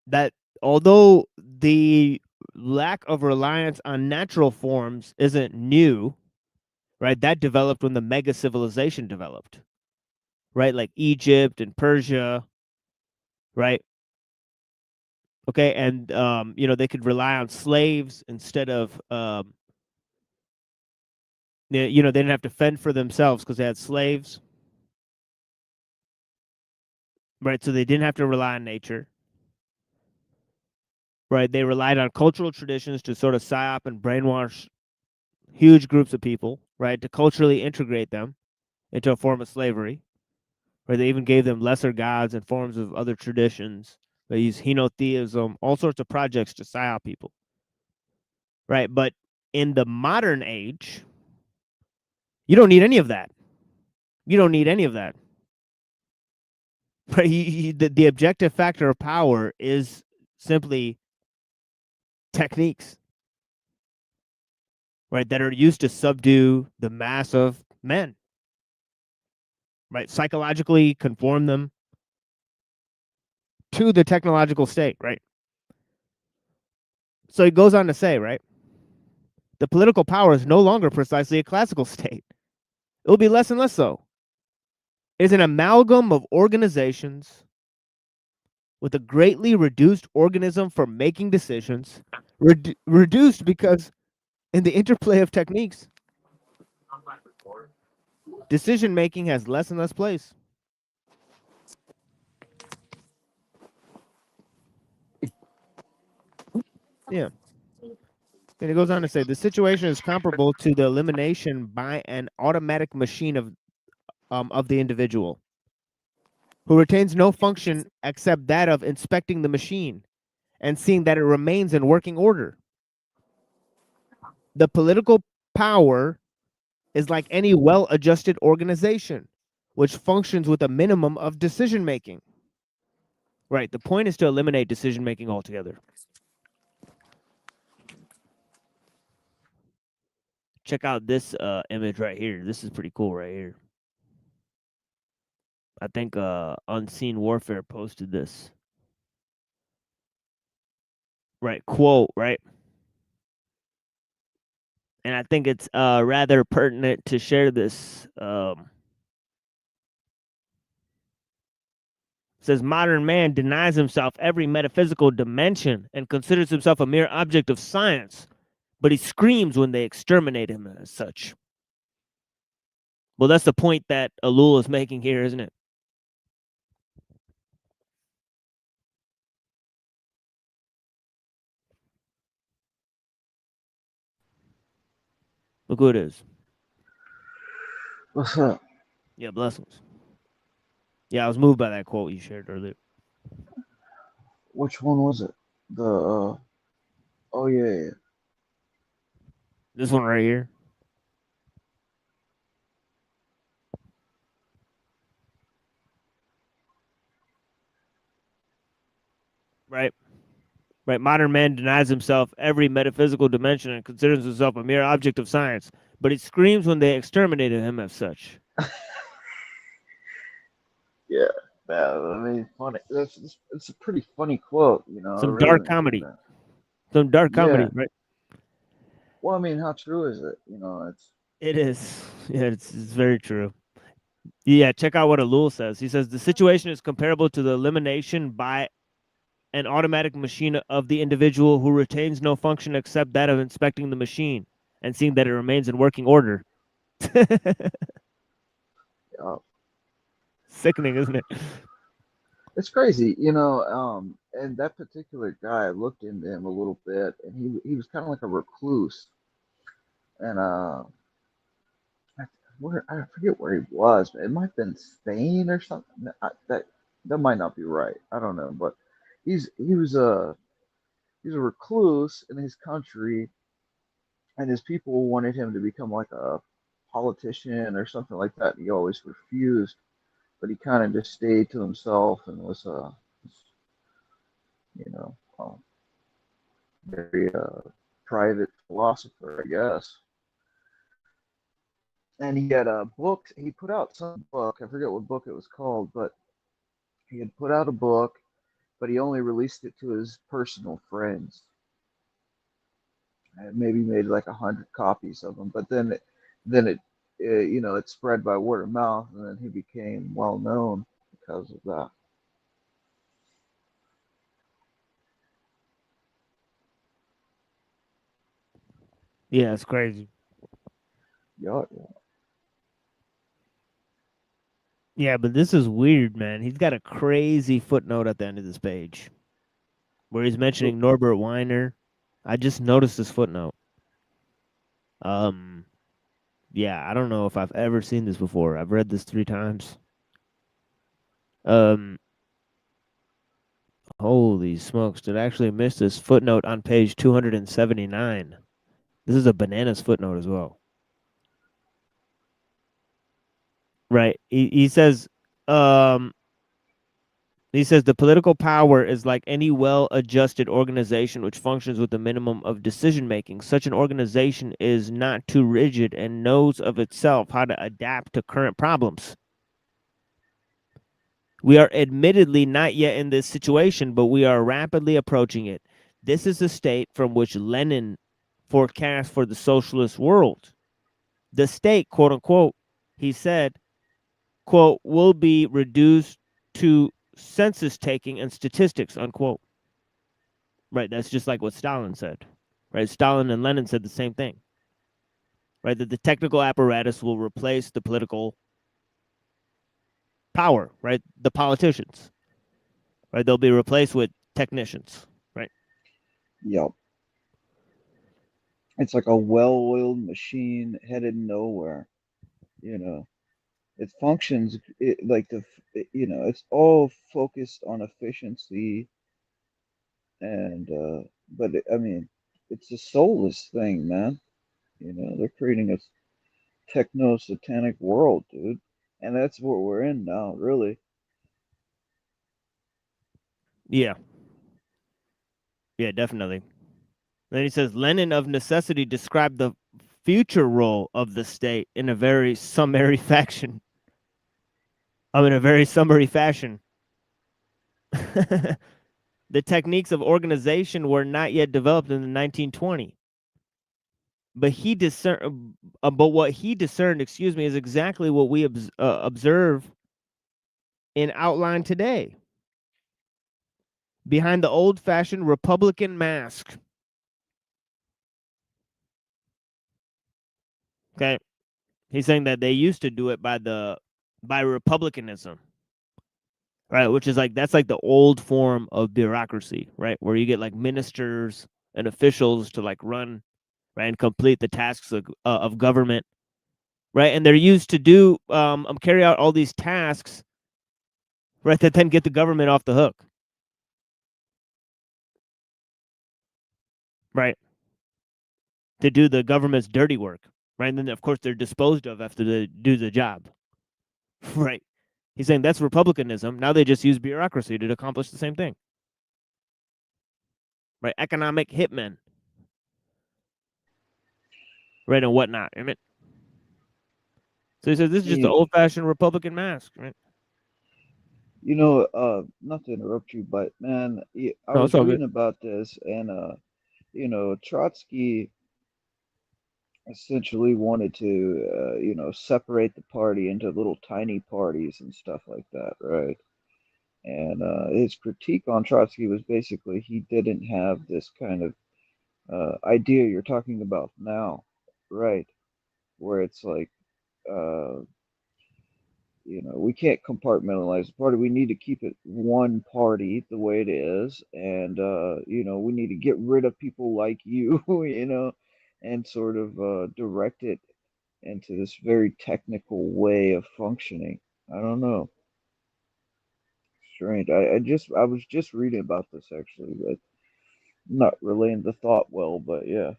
Speaker 4: That although the lack of reliance on natural forms isn't new, right? That developed when the mega civilization developed, right? Like Egypt and Persia, right? Okay, and they could rely on slaves instead of they didn't have to fend for themselves because they had slaves, right? So they didn't have to rely on nature, right? They relied on cultural traditions to sort of psyop and brainwash huge groups of people, right? To culturally integrate them into a form of slavery, where they even gave them lesser gods and forms of other traditions. They use henotheism, all sorts of projects to psyop people, right? But in the modern age, you don't need any of that. You don't need any of that. Right? The objective factor of power is simply techniques, right, that are used to subdue the mass of men, right? Psychologically conform them to the technological state, right? So he goes on to say, right, the political power is no longer precisely a classical state. It will be less and less so. It is an amalgam of organizations with a greatly reduced organism for making decisions, reduced because in the interplay of techniques, decision making has less and less place. Yeah. And it goes on to say the situation is comparable to the elimination by an automatic machine of the individual, who retains no function except that of inspecting the machine and seeing that it remains in working order. The political power is like any well-adjusted organization, which functions with a minimum of decision making. Right. The point is to eliminate decision making altogether. Check out this image right here. This is pretty cool right here. I think Unseen Warfare posted this. Right, quote, right? And I think it's rather pertinent to share this. Says modern man denies himself every metaphysical dimension and considers himself a mere object of science, but he screams when they exterminate him as such. Well, that's the point that Ellul is making here, isn't it? Look who it is.
Speaker 12: What's up?
Speaker 4: Yeah, blessings. Yeah, I was moved by that quote you shared earlier.
Speaker 12: Which one was it? The oh yeah.
Speaker 4: This one right here. Right. Right. Modern man denies himself every metaphysical dimension and considers himself a mere object of science, but he screams when they exterminated him as such.
Speaker 12: Yeah. I mean, funny. It's a pretty funny quote, you know.
Speaker 4: Some
Speaker 12: Really,
Speaker 4: dark comedy. Some dark comedy, right?
Speaker 12: Well, I mean, how true is it? You know,
Speaker 4: It is. Yeah, it's very true. Yeah, check out what Ellul says. He says the situation is comparable to the elimination by an automatic machine of the individual who retains no function except that of inspecting the machine and seeing that it remains in working order. Sickening, isn't it?
Speaker 12: it's crazy, you know. And that particular guy, I looked into him a little bit, and he was kind of like a recluse, and I where I forget where he was. It might have been Spain or something. That might not be right. I don't know, but he's a recluse in his country, and his people wanted him to become like a politician or something like that. And he always refused, but he kind of just stayed to himself and was you know, very private philosopher, I guess. And he had a book. He put out some book. I forget what book it was called, but he had put out a book, but he only released it to his personal friends. And maybe made like 100 copies of them, but then it spread by word of mouth, and then he became well known because of that.
Speaker 4: Yeah, it's crazy.
Speaker 12: Yeah,
Speaker 4: Yeah, but this is weird, man. He's got a crazy footnote at the end of this page where he's mentioning Norbert Weiner. I just noticed this footnote. Um, yeah, I don't know if I've ever seen this before. I've read this 3 times. Um, holy smokes! Did I actually miss this footnote on page 279? This is a bananas footnote as well. Right. He says, um, he says the political power is like any well-adjusted organization which functions with a minimum of decision making. Such an organization is not too rigid and knows of itself how to adapt to current problems. We are admittedly not yet in this situation, but we are rapidly approaching it. This is the state from which Lenin forecast for the socialist world. The state, quote unquote, he said, quote, will be reduced to census taking and statistics, unquote. Right, that's just like what Stalin said. Right, Stalin and Lenin said the same thing. Right, that the technical apparatus will replace the political power, right? The politicians. Right, they'll be replaced with technicians, right?
Speaker 12: yep. It's like a well-oiled machine headed nowhere. You know, it functions like it's all focused on efficiency, and but I mean, it's a soulless thing, man. They're creating a techno satanic world, dude, and that's what we're in now, really.
Speaker 4: Yeah. Yeah, definitely. Then he says Lenin of necessity described the future role of the state in a very summary fashion. In a very summary fashion. The techniques of organization were not yet developed in the 1920s. But what he discerned, excuse me, is exactly what we observe in outline today. Behind the old-fashioned Republican mask. Okay, he's saying that they used to do it by republicanism, right? Which is like that's like the old form of bureaucracy, right? Where you get like ministers and officials to like run, right, and complete the tasks of government, right? And they're used to do carry out all these tasks, right, that then get the government off the hook, right, to do the government's dirty work, right? And then of course they're disposed of after they do the job, right? He's saying that's republicanism. Now they just use bureaucracy to accomplish the same thing, right? Economic hitmen, right, and whatnot. I mean, so he says this is just the old-fashioned Republican mask, right?
Speaker 12: Not to interrupt you, but man, I
Speaker 4: No, it's
Speaker 12: was
Speaker 4: all good.
Speaker 12: reading about this, and Trotsky essentially wanted to, separate the party into little tiny parties and stuff like that, right? And his critique on Trotsky was basically he didn't have this kind of idea you're talking about now, right? Where it's like, uh, we can't compartmentalize the party. We need to keep it one party the way it is, and we need to get rid of people like you, and sort of direct it into this very technical way of functioning. I don't know. Strange. I was just reading about this actually, but not relaying the thought well, but yeah.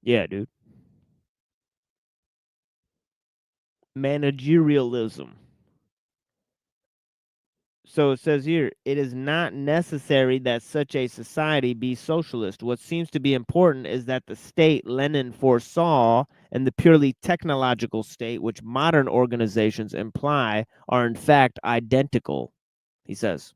Speaker 4: Yeah, dude. Managerialism. So it says here, it is not necessary that such a society be socialist. What seems to be important is that the state Lenin foresaw and the purely technological state which modern organizations imply are in fact identical. He says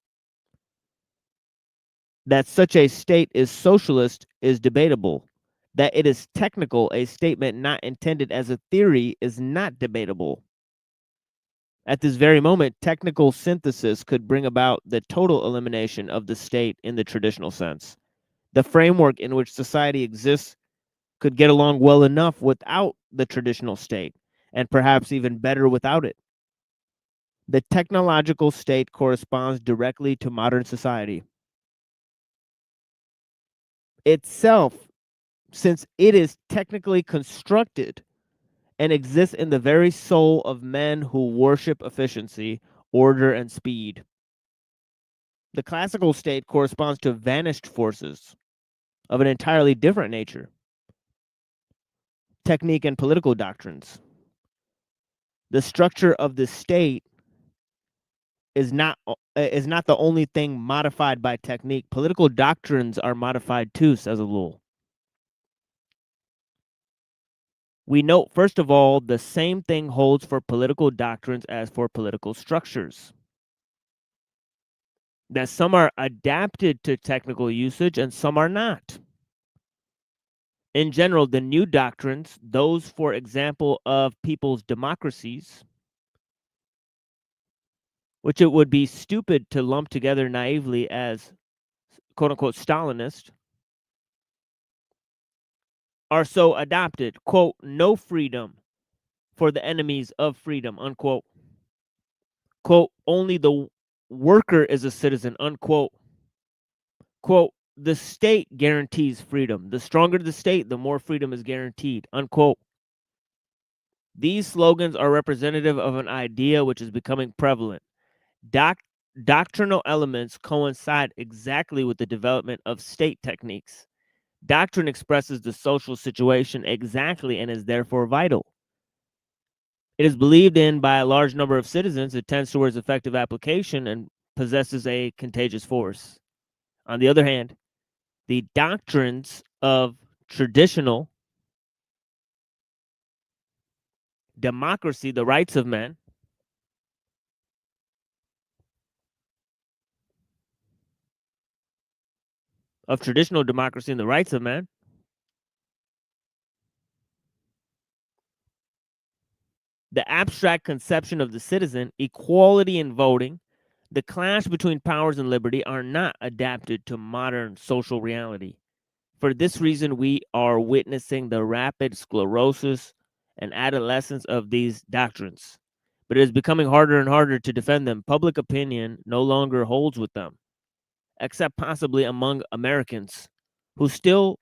Speaker 4: that such a state is socialist is debatable. That it is technical, a statement not intended as a theory, is not debatable. At this very moment, technical synthesis could bring about the total elimination of the state in the traditional sense. The framework in which society exists could get along well enough without the traditional state, and perhaps even better without it. The technological state corresponds directly to modern society itself, since it is technically constructed and exists in the very soul of men who worship efficiency, order, and speed. The classical state corresponds to vanished forces of an entirely different nature, technique and political doctrines. The structure of the state is not the only thing modified by technique. Political doctrines are modified too, says ellul. We note, first of all, the same thing holds for political doctrines as for political structures. That some are adapted to technical usage and some are not. In general, the new doctrines, those, for example, of people's democracies, which it would be stupid to lump together naively as quote unquote Stalinist, are so adopted. Quote, no freedom for the enemies of freedom, unquote. Quote, only the worker is a citizen, unquote. Quote, the state guarantees freedom. The stronger the state, the more freedom is guaranteed, unquote. These slogans are representative of an idea which is becoming prevalent. Doctrinal elements coincide exactly with the development of state techniques. Doctrine expresses the social situation exactly and is therefore vital. It is believed in by a large number of citizens. It tends towards effective application and possesses a contagious force. On the other hand, the doctrines of traditional democracy, the rights of men, of traditional democracy and the rights of men, the abstract conception of the citizen, equality in voting, the clash between powers and liberty are not adapted to modern social reality. For this reason, we are witnessing the rapid sclerosis and adolescence of these doctrines. But it is becoming harder and harder to defend them. Public opinion no longer holds with them, except possibly among Americans who seem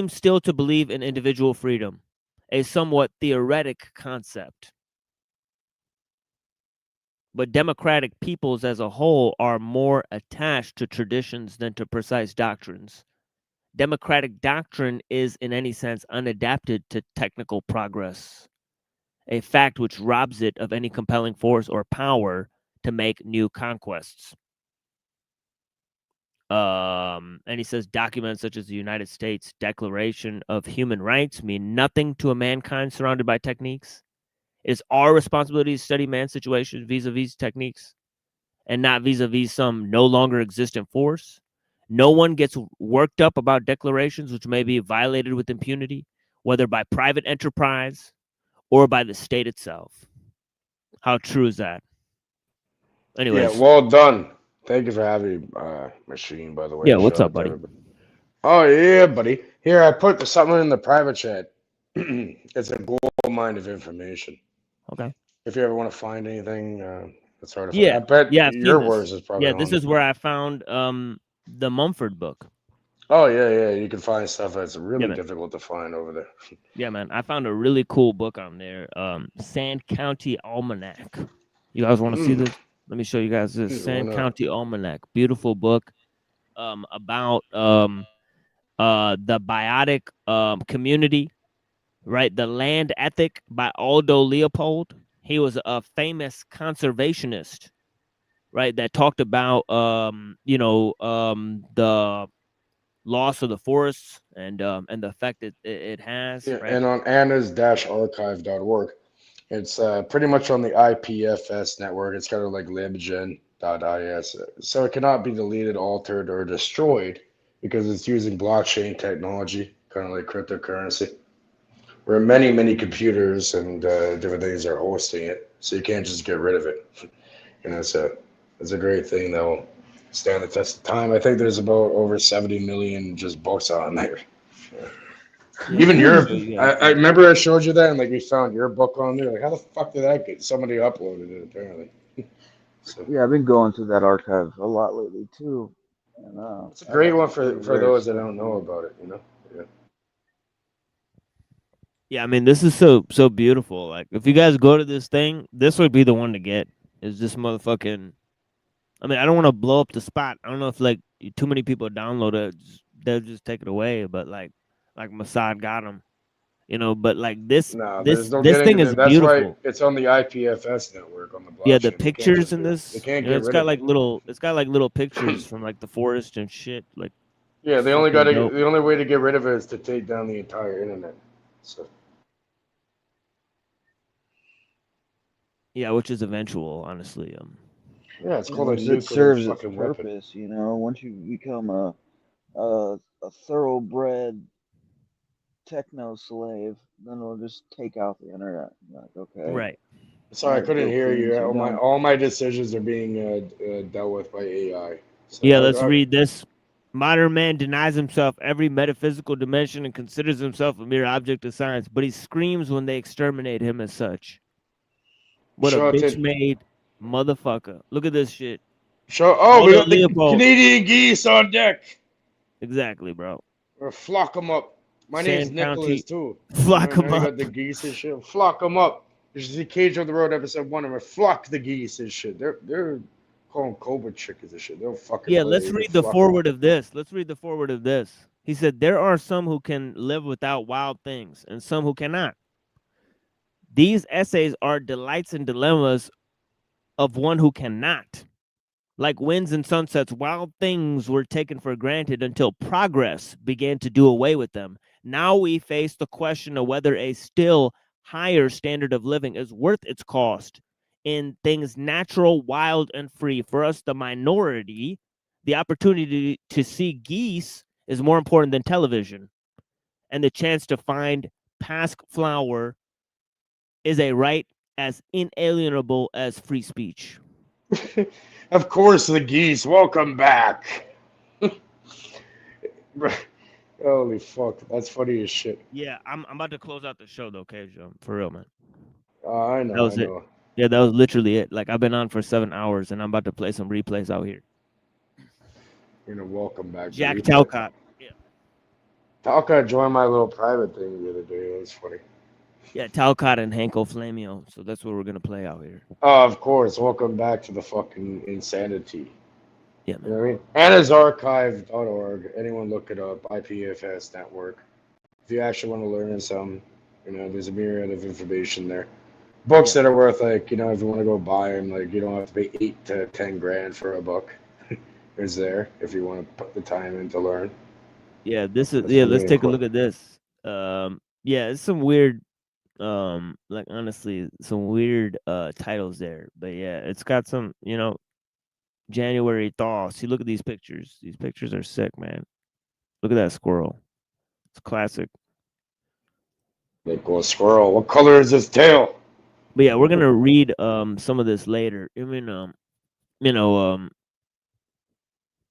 Speaker 4: still to believe in individual freedom, a somewhat theoretic concept. But democratic peoples as a whole are more attached to traditions than to precise doctrines. Democratic doctrine is, in any sense, unadapted to technical progress, a fact which robs it of any compelling force or power to make new conquests. And he says documents such as the United States Declaration of Human Rights mean nothing to a mankind surrounded by techniques. It is our responsibility to study man's situation vis-a-vis techniques and not vis-a-vis some no longer existent force. No one gets worked up about declarations which may be violated with impunity, whether by private enterprise or by the state itself. How true is that? Anyways.
Speaker 13: Yeah, well done. Thank you for having Machine, by the way.
Speaker 4: Yeah, what's
Speaker 13: Shout
Speaker 4: up,
Speaker 13: out to
Speaker 4: buddy?
Speaker 13: everybody. Oh, yeah, buddy. Here, I put something in the private chat. It's a gold mine of information.
Speaker 4: Okay.
Speaker 13: If you ever want to find anything, it's hard to find.
Speaker 4: Yeah.
Speaker 13: I bet
Speaker 4: Yeah, I've seen
Speaker 13: your
Speaker 4: this.
Speaker 13: words is probably
Speaker 4: Yeah,
Speaker 13: on
Speaker 4: this
Speaker 13: the
Speaker 4: is where I found the Mumford book.
Speaker 13: Oh yeah. You can find stuff that's really
Speaker 4: man.
Speaker 13: difficult to find over there.
Speaker 4: Yeah, man. I found a really cool book on there. Sand County Almanac. You guys want to see this? Let me show you guys this
Speaker 13: Why
Speaker 4: Sand
Speaker 13: not?
Speaker 4: County Almanac. Beautiful book. About the biotic community, right? The Land Ethic by Aldo Leopold. He was a famous conservationist, right? That talked about the loss of the forests and the effect it has,
Speaker 13: Yeah,
Speaker 4: right?
Speaker 13: and on annas-archive.org, it's pretty much on the IPFS network. It's kind of like libgen.is. So it cannot be deleted, altered, or destroyed because it's using blockchain technology, kind of like cryptocurrency, where many computers and different things are hosting it. So you can't just get rid of it. It's a great thing that will stand the test of time. I think there's about over 70 million just books on there.
Speaker 4: Yeah,
Speaker 13: Even
Speaker 4: let me
Speaker 13: your,
Speaker 4: show you
Speaker 13: I
Speaker 4: guys this.
Speaker 13: remember I showed you that, and like we found your book on there. Like, how the fuck did that get? Somebody uploaded it apparently. So
Speaker 12: Yeah, I've been going through that archive a lot lately too, and
Speaker 13: it's a
Speaker 12: I
Speaker 13: great
Speaker 12: got
Speaker 13: one
Speaker 12: some pretty
Speaker 13: for
Speaker 12: rare
Speaker 13: those that
Speaker 12: stuff
Speaker 13: don't
Speaker 12: in
Speaker 13: know
Speaker 12: there.
Speaker 13: about it. You know. Yeah.
Speaker 4: Yeah, I mean, this is so beautiful. Like, if you guys go to this thing, this would be the one to get. Is this motherfucking? I mean, I don't want to blow up the spot. I don't know if like too many people download it, they'll just take it away. But like Mossad got them, But like this
Speaker 13: No, there's
Speaker 4: this
Speaker 13: no
Speaker 4: this
Speaker 13: getting
Speaker 4: thing
Speaker 13: it.
Speaker 4: is
Speaker 13: That's why
Speaker 4: beautiful.
Speaker 13: it's on the IPFS network on the
Speaker 4: Yeah, the
Speaker 13: blockchain. They can't
Speaker 4: pictures
Speaker 13: just
Speaker 4: in
Speaker 13: do it. They
Speaker 4: this,
Speaker 13: can't get
Speaker 4: it's
Speaker 13: rid
Speaker 4: got
Speaker 13: of
Speaker 4: like
Speaker 13: it.
Speaker 4: little pictures from like the forest and shit. Like,
Speaker 13: Yeah,
Speaker 4: it's fucking dope.
Speaker 13: the only way to get rid of it is to take down the entire internet. So
Speaker 4: Yeah, which is eventual, honestly.
Speaker 13: yeah, it's
Speaker 12: As
Speaker 13: called
Speaker 12: long
Speaker 13: a
Speaker 12: as it
Speaker 13: nuclear
Speaker 12: serves its
Speaker 13: fucking weapon.
Speaker 12: purpose, once you become a thoroughbred techno slave, then it'll just take out the internet. Like, okay,
Speaker 4: Right.
Speaker 13: Sorry,
Speaker 12: all
Speaker 13: I
Speaker 12: right,
Speaker 13: couldn't
Speaker 12: go
Speaker 13: hear you.
Speaker 12: Queens, you're done.
Speaker 13: All my decisions are being dealt with by AI. So
Speaker 4: Yeah, let's read this. Modern man denies himself every metaphysical dimension and considers himself a mere object of science, but he screams when they exterminate him as such. What a
Speaker 13: show it
Speaker 4: bitch
Speaker 13: to
Speaker 4: made motherfucker. Look at this shit.
Speaker 13: show. Oh, we
Speaker 4: Aldo
Speaker 13: got the
Speaker 4: Leopold.
Speaker 13: Canadian geese on deck.
Speaker 4: Exactly, bro.
Speaker 13: Or flock them up. My name's
Speaker 4: Sand
Speaker 13: Nicholas
Speaker 4: County.
Speaker 13: too.
Speaker 4: Flock
Speaker 13: Now
Speaker 4: him
Speaker 13: you
Speaker 4: up.
Speaker 13: got the geese and shit. Flock them up. There's the Cage on the Road episode 1 of it. Flock the geese and shit. They're calling cobra chickens and shit. They'll fucking
Speaker 4: Yeah,
Speaker 13: lay.
Speaker 4: let's
Speaker 13: You can
Speaker 4: read the
Speaker 13: flock them
Speaker 4: forward
Speaker 13: up.
Speaker 4: of this. Let's read the forward of this. He said, there are some who can live without wild things and some who cannot. These essays are delights and dilemmas of one who cannot. Like winds and sunsets, wild things were taken for granted until progress began to do away with them. Now we face the question of whether a still higher standard of living is worth its cost in things natural, wild, and free. For us, the minority, the opportunity to see geese is more important than television. And the chance to find pasque flower is a right as inalienable as free speech.
Speaker 13: Of course, the geese. Welcome back. Holy fuck, that's funny as shit.
Speaker 4: Yeah, I'm about to close out the show though, okay, Joe? For real, man.
Speaker 13: I
Speaker 4: That
Speaker 13: know, I
Speaker 4: was it.
Speaker 13: know.
Speaker 4: Yeah, that was literally it. Like, I've been on for 7 hours and I'm about to play some replays out here.
Speaker 13: You're gonna welcome back.
Speaker 4: Jack
Speaker 13: the replay.
Speaker 4: Talcott. Yeah.
Speaker 13: Talcott joined my little private thing the other day. It was funny.
Speaker 4: Yeah, Talcott and Hanko Flamio. So that's what we're gonna play out here.
Speaker 13: Oh, of course. Welcome back to the fucking insanity.
Speaker 4: Yeah,
Speaker 13: man. You know what I mean? Annasarchive.org. Anyone look it up. IPFS network. If you actually want to learn some, there's a myriad of information there. Books that are worth if you want to go buy them, you don't have to pay 8 to 10 grand for a book. It's there if you want to put the time in to learn.
Speaker 4: Yeah, this is
Speaker 13: That's
Speaker 4: yeah,
Speaker 13: for
Speaker 4: let's
Speaker 13: me.
Speaker 4: take a look at this. Yeah, it's some weird honestly, some weird titles there. But yeah, it's got some, January thaw. See, look at these pictures. These pictures are sick, man. Look at that squirrel. It's classic.
Speaker 13: They go a squirrel. What color is his tail?
Speaker 4: But yeah, we're gonna read some of this later. I mean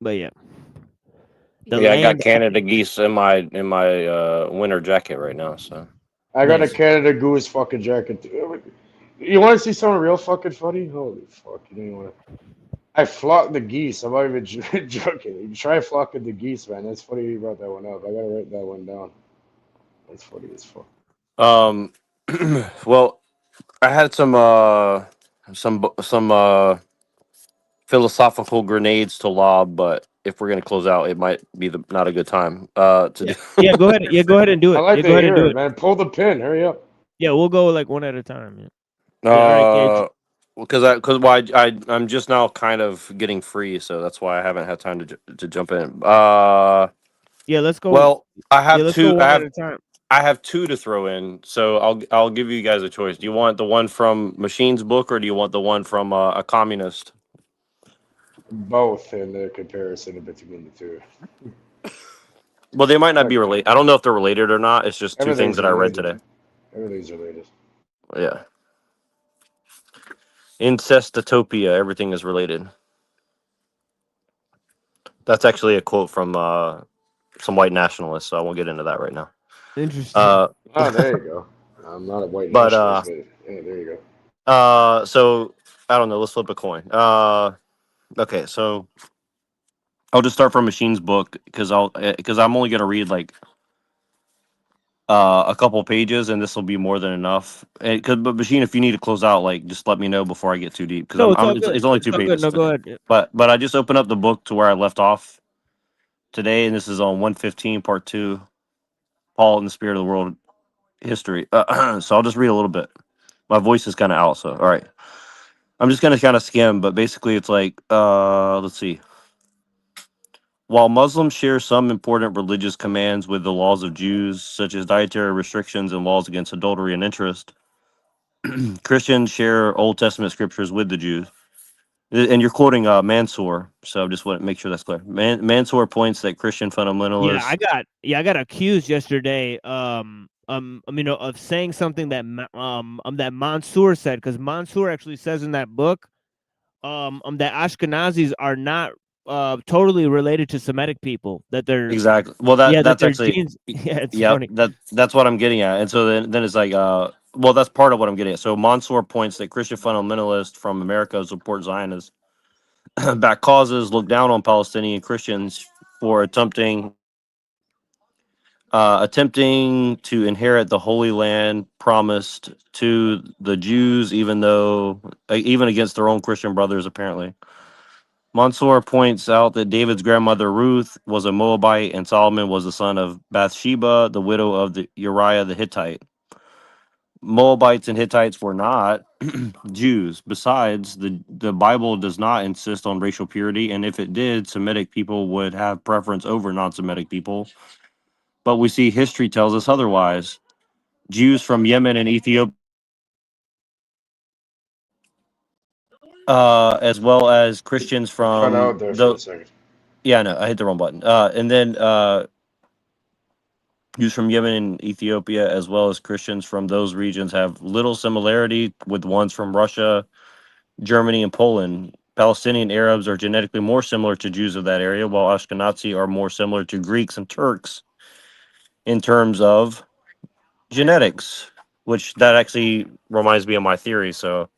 Speaker 4: but yeah.
Speaker 3: I got Canada geese in my winter jacket right now. So
Speaker 13: I got a Canada Goose fucking jacket. You want to see something real fucking funny? Holy fuck! You don't want to. I flock the geese. I'm not even joking. You try flocking the geese, man. That's funny you brought that one up. I gotta write that one down. That's funny as fuck.
Speaker 3: Um, well, I had some philosophical grenades to lob, but if we're gonna close out, it might be not a good time to
Speaker 4: Yeah.
Speaker 3: do.
Speaker 4: Yeah. Go ahead. Yeah. Go ahead and do
Speaker 13: I
Speaker 4: it.
Speaker 13: like
Speaker 4: Yeah.
Speaker 13: to
Speaker 4: Go ahead and
Speaker 13: hear
Speaker 4: do
Speaker 13: it,
Speaker 4: it.
Speaker 13: man. Pull the pin. Hurry up.
Speaker 4: Yeah. We'll go like one at a time. Yeah. All right, Gage.
Speaker 3: Because I'm just now kind of getting free, so that's why I haven't had time to jump in.
Speaker 4: Yeah. Let's go.
Speaker 3: Well, I
Speaker 4: Yeah.
Speaker 3: have
Speaker 4: Let's go
Speaker 3: two.
Speaker 4: one at a time.
Speaker 3: I have two to throw in, so I'll give you guys a choice. Do you want the one from Machine's book, or do you want the one from a communist?
Speaker 13: Both in the comparison between the two.
Speaker 3: Well, they might not
Speaker 13: Fuck.
Speaker 3: be related. I don't know if they're related or not. It's just two things
Speaker 13: Everything's
Speaker 3: that I read today.
Speaker 13: related. Everything's related.
Speaker 3: Yeah, Incestatopia. Everything is related. That's actually a quote from some white nationalists, so I won't get into that right now.
Speaker 4: Interesting.
Speaker 13: Oh, there you go. I'm not a white
Speaker 3: But
Speaker 13: nationalist, but yeah, there you go.
Speaker 3: so I don't know. Let's flip a coin. Okay, so I'll just start from Machine's book because I'm only gonna read like a couple pages, and this will be more than enough. But Machine, if you need to close out, like just let me know before I get too deep because
Speaker 4: No, it's all
Speaker 3: it's,
Speaker 4: good.
Speaker 3: it's only
Speaker 4: It's
Speaker 3: two
Speaker 4: all good.
Speaker 3: pages
Speaker 4: No, go
Speaker 3: today.
Speaker 4: ahead. Yeah.
Speaker 3: But I just opened up the book to where I left off today, and this is on 115 part 2, Paul in the Spirit of the World History. So I'll just read a little bit. My voice is kind of out, so all right. I'm just gonna kind of skim, but basically it's like let's see. While Muslims share some important religious commands with the laws of Jews, such as dietary restrictions and laws against adultery and interest, Christians share Old Testament scriptures with the Jews. And you're quoting Mansour, so I just want to make sure that's clear. Mansour points that Christian fundamentalists.
Speaker 4: I got accused yesterday. Of saying something that that Mansour said, because Mansour actually says in that book, that Ashkenazis are not totally related to Semitic people. That they're
Speaker 3: Exactly. Well,
Speaker 4: that
Speaker 3: that's
Speaker 4: their
Speaker 3: actually
Speaker 4: genes. Yeah, it's
Speaker 3: yeah.
Speaker 4: funny.
Speaker 3: That's what I'm getting at. And so then it's like well, that's part of what I'm getting at. So Mansour points that Christian fundamentalists from America support Zionists back causes, look down on Palestinian Christians for attempting to inherit the Holy Land promised to the Jews, even against their own Christian brothers, apparently. Mansour points out that David's grandmother Ruth was a Moabite, and Solomon was the son of Bathsheba, the widow of Uriah the Hittite. Moabites and Hittites were not Jews. Besides, the Bible does not insist on racial purity, and if it did, Semitic people would have preference over non-Semitic people. But we see history tells us otherwise. Jews from Yemen and Ethiopia, as well as Christians
Speaker 13: Cut
Speaker 3: from
Speaker 13: out there for
Speaker 3: the
Speaker 13: a second.
Speaker 3: yeah, no, I hit the wrong button. And then Jews from Yemen and Ethiopia, as well as Christians from those regions, have little similarity with ones from Russia, Germany, and Poland. Palestinian Arabs are genetically more similar to Jews of that area, while Ashkenazi are more similar to Greeks and Turks in terms of genetics, which that actually reminds me of my theory. So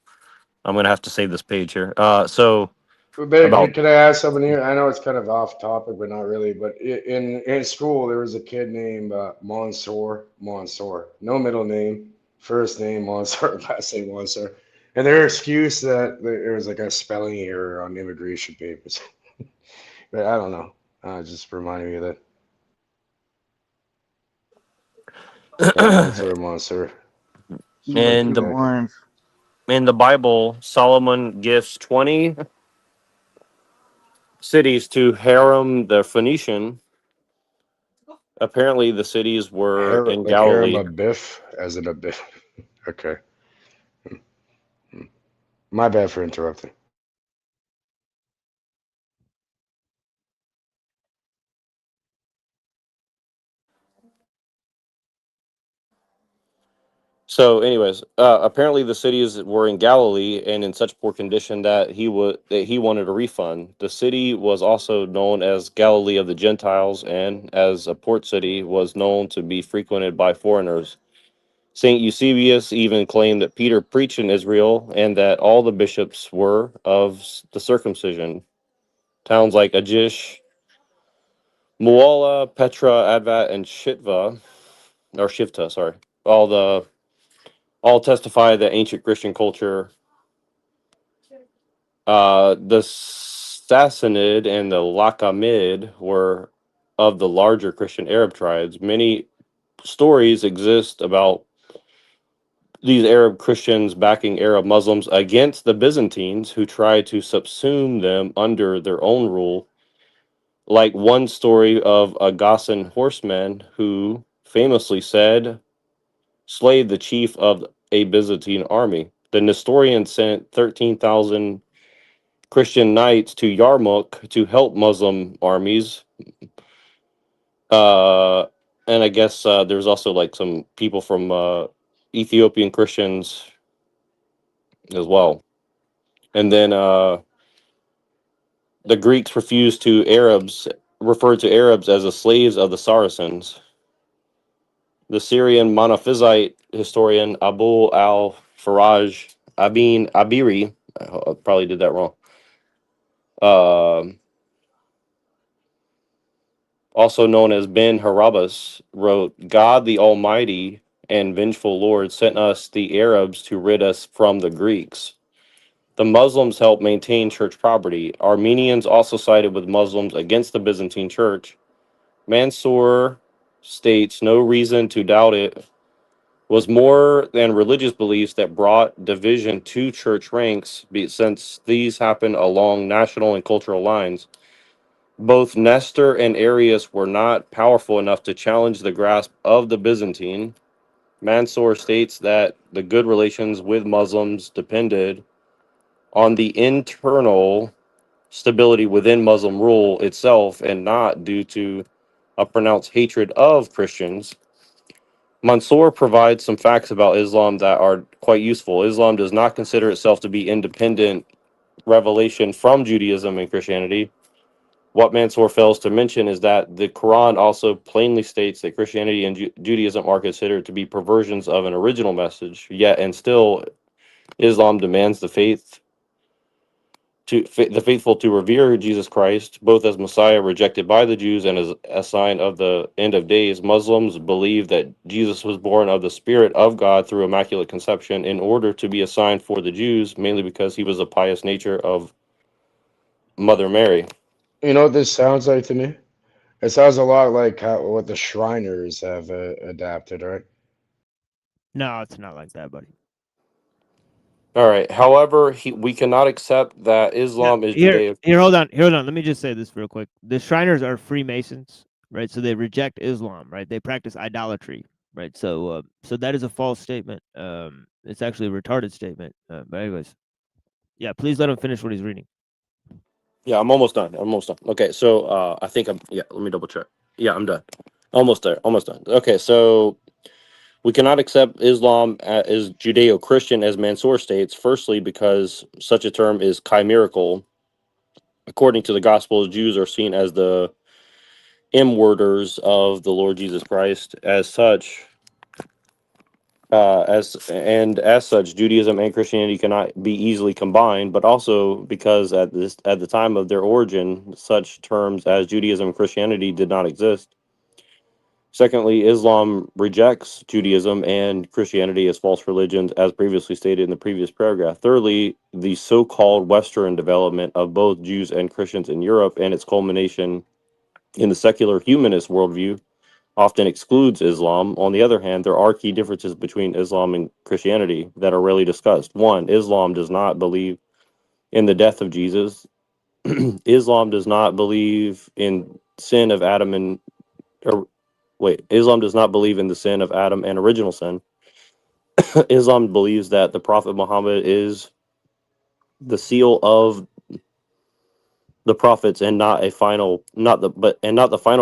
Speaker 3: I'm gonna have to save this page here. So
Speaker 13: But
Speaker 3: about
Speaker 13: can I ask something here? I know it's kind of off topic, but not really. But in school, there was a kid named Mansour. Mansour, no middle name, first name Mansour, last name Mansour, and their excuse that there was like a spelling error on immigration papers. But I don't know. Just reminded me of that. Yeah, Mansour, Mansour. Something
Speaker 3: in
Speaker 12: Smoky
Speaker 13: to
Speaker 3: the
Speaker 13: that.
Speaker 12: orange.
Speaker 3: in the Bible, Solomon gives 20 cities to Hiram the Phoenician. Apparently, the cities were in
Speaker 13: Like harem
Speaker 3: Galilee.
Speaker 13: a biff, as in a biff. Okay. My bad for interrupting.
Speaker 3: So, anyways, apparently the cities were in Galilee and in such poor condition that he wanted a refund. The city was also known as Galilee of the Gentiles, and as a port city, was known to be frequented by foreigners. Saint Eusebius even claimed that Peter preached in Israel and that all the bishops were of the circumcision. Towns like Ajish, Muala, Petra, Advat, and Shivta, sorry, all testify that ancient Christian culture. The Sassanid and the Lakamid were of the larger Christian Arab tribes. Many stories exist about these Arab Christians backing Arab Muslims against the Byzantines who tried to subsume them under their own rule. Like one story of a Ghassan horseman who famously said, slayed the chief of a Byzantine army. The Nestorian sent 13,000 Christian knights to Yarmouk to help Muslim armies. And I guess there's also like some people from Ethiopian Christians as well. And then the Greeks referred to Arabs as the slaves of the Saracens. The Syrian Monophysite historian Abu al-Faraj Abiri, I probably did that wrong, also known as Ben Harabas, wrote, God the Almighty and vengeful Lord sent us the Arabs to rid us from the Greeks. The Muslims helped maintain church property. Armenians also sided with Muslims against the Byzantine church. Mansour states no reason to doubt it was more than religious beliefs that brought division to church ranks, since these happened along national and cultural lines. Both Nestor and Arius were not powerful enough to challenge the grasp of the Byzantine. Mansour states that the good relations with Muslims depended on the internal stability within Muslim rule itself and not due to a pronounced hatred of Christians. Mansour provides some facts about Islam that are quite useful. Islam does not consider itself to be independent revelation from Judaism and Christianity. What Mansour fails to mention is that the Quran also plainly states that Christianity and Judaism are considered to be perversions of an original message, yet and still Islam demands the faithful to revere Jesus Christ, both as Messiah rejected by the Jews and as a sign of the end of days. Muslims believe that Jesus was born of the Spirit of God through Immaculate Conception in order to be a sign for the Jews, mainly because he was a pious nature of Mother Mary.
Speaker 13: You know what this sounds like to me? It sounds a lot like what the Shriners have adapted, right?
Speaker 4: No, it's not like that, buddy.
Speaker 3: All right. However, we cannot accept that Islam is Judeo.
Speaker 4: Here, hold on. Let me just say this real quick. The Shriners are Freemasons, right? So they reject Islam, right? They practice idolatry, right? So that is a false statement. It's actually a retarded statement. But anyways, yeah. Please let him finish what he's reading.
Speaker 3: Yeah, I'm almost done. Okay, so I think let me double check. Yeah, I'm done. Almost there. Almost done. Okay, so we cannot accept Islam as Judeo-Christian, as Mansour states, firstly, because such a term is chimerical. According to the Gospels, Jews are seen as the M-worders of the Lord Jesus Christ. As such, Judaism and Christianity cannot be easily combined, but also because at the time of their origin, such terms as Judaism and Christianity did not exist. Secondly, Islam rejects Judaism and Christianity as false religions, as previously stated in the previous paragraph. Thirdly, the so-called Western development of both Jews and Christians in Europe and its culmination in the secular humanist worldview often excludes Islam. On the other hand, there are key differences between Islam and Christianity that are rarely discussed. One, Islam does not believe in the death of Jesus. Islam does not believe in sin of Adam and Islam does not believe in the sin of Adam and original sin. Islam believes that the Prophet Muhammad is the seal of the prophets and not the final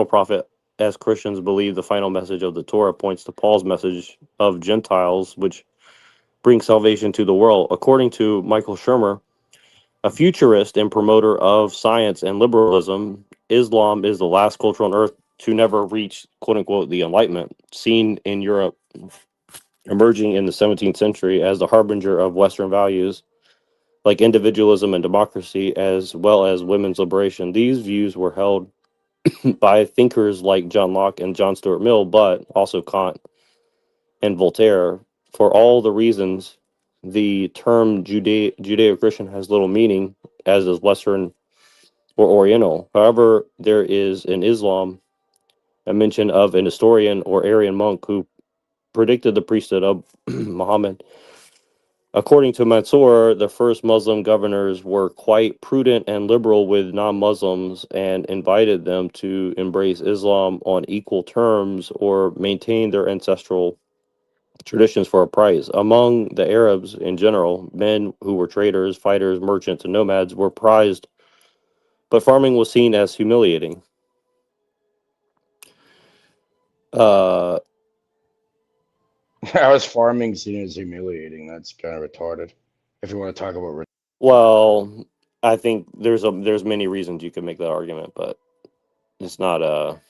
Speaker 3: prophet, as Christians believe the final message of the Torah points to Paul's message of Gentiles, which brings salvation to the world. According to Michael Shermer, a futurist and promoter of science and liberalism, Islam is the last culture on earth to never reach, quote unquote, the Enlightenment. Seen in Europe emerging in the 17th century as the harbinger of Western values like individualism and democracy, as well as women's liberation. These views were held by thinkers like John Locke and John Stuart Mill, but also Kant and Voltaire. For all the reasons, the term Judeo-Christian has little meaning, as is Western or Oriental. However, there is in Islam a mention of an historian or Aryan monk who predicted the priesthood of Muhammad. According to Mansour, the first Muslim governors were quite prudent and liberal with non Muslims and invited them to embrace Islam on equal terms or maintain their ancestral traditions for a price. Among the Arabs in general, men who were traders, fighters, merchants, and nomads were prized, but farming was seen as humiliating. Uh,
Speaker 13: How is farming seen as humiliating? That's kind of retarded. If you want to talk about
Speaker 3: well, I think there's many reasons you could make that argument, but it's not a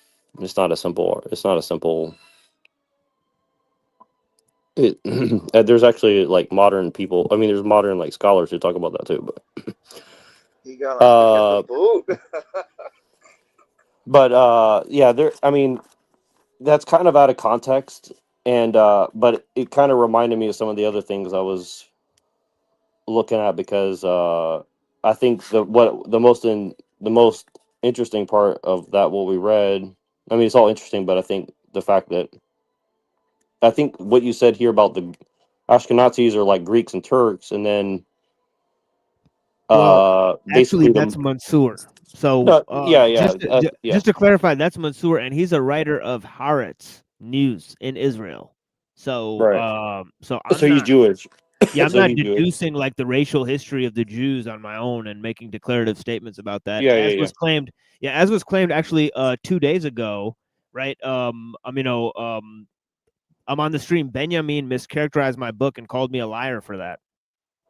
Speaker 3: simple. There's actually like modern people. I mean, there's modern like scholars who talk about that too.
Speaker 12: He got on the boat.
Speaker 3: But yeah, there. I mean, that's kind of out of context, and but it kind of reminded me of some of the other things I was looking at because I think the most interesting part of that what we read. I mean, it's all interesting, but I think the fact that I think what you said here about the Ashkenazis are like Greeks and Turks, and then
Speaker 4: Actually,
Speaker 3: basically
Speaker 4: that's
Speaker 3: the
Speaker 4: Mansour. So,
Speaker 3: no, yeah, yeah,
Speaker 4: just to clarify, that's Mansour, and he's a writer of Haaretz news in Israel. So,
Speaker 3: right.
Speaker 4: so
Speaker 3: So
Speaker 4: I'm
Speaker 3: he's
Speaker 4: not,
Speaker 3: Jewish.
Speaker 4: yeah, I'm
Speaker 3: So
Speaker 4: not
Speaker 3: he's Jewish.
Speaker 4: deducing like the racial history of the Jews on my own and making declarative statements about that,
Speaker 3: Yeah,
Speaker 4: as
Speaker 3: yeah,
Speaker 4: was claimed. Yeah, as was claimed actually 2 days ago, right? I'm on the stream. Benjamin mischaracterized my book and called me a liar for that.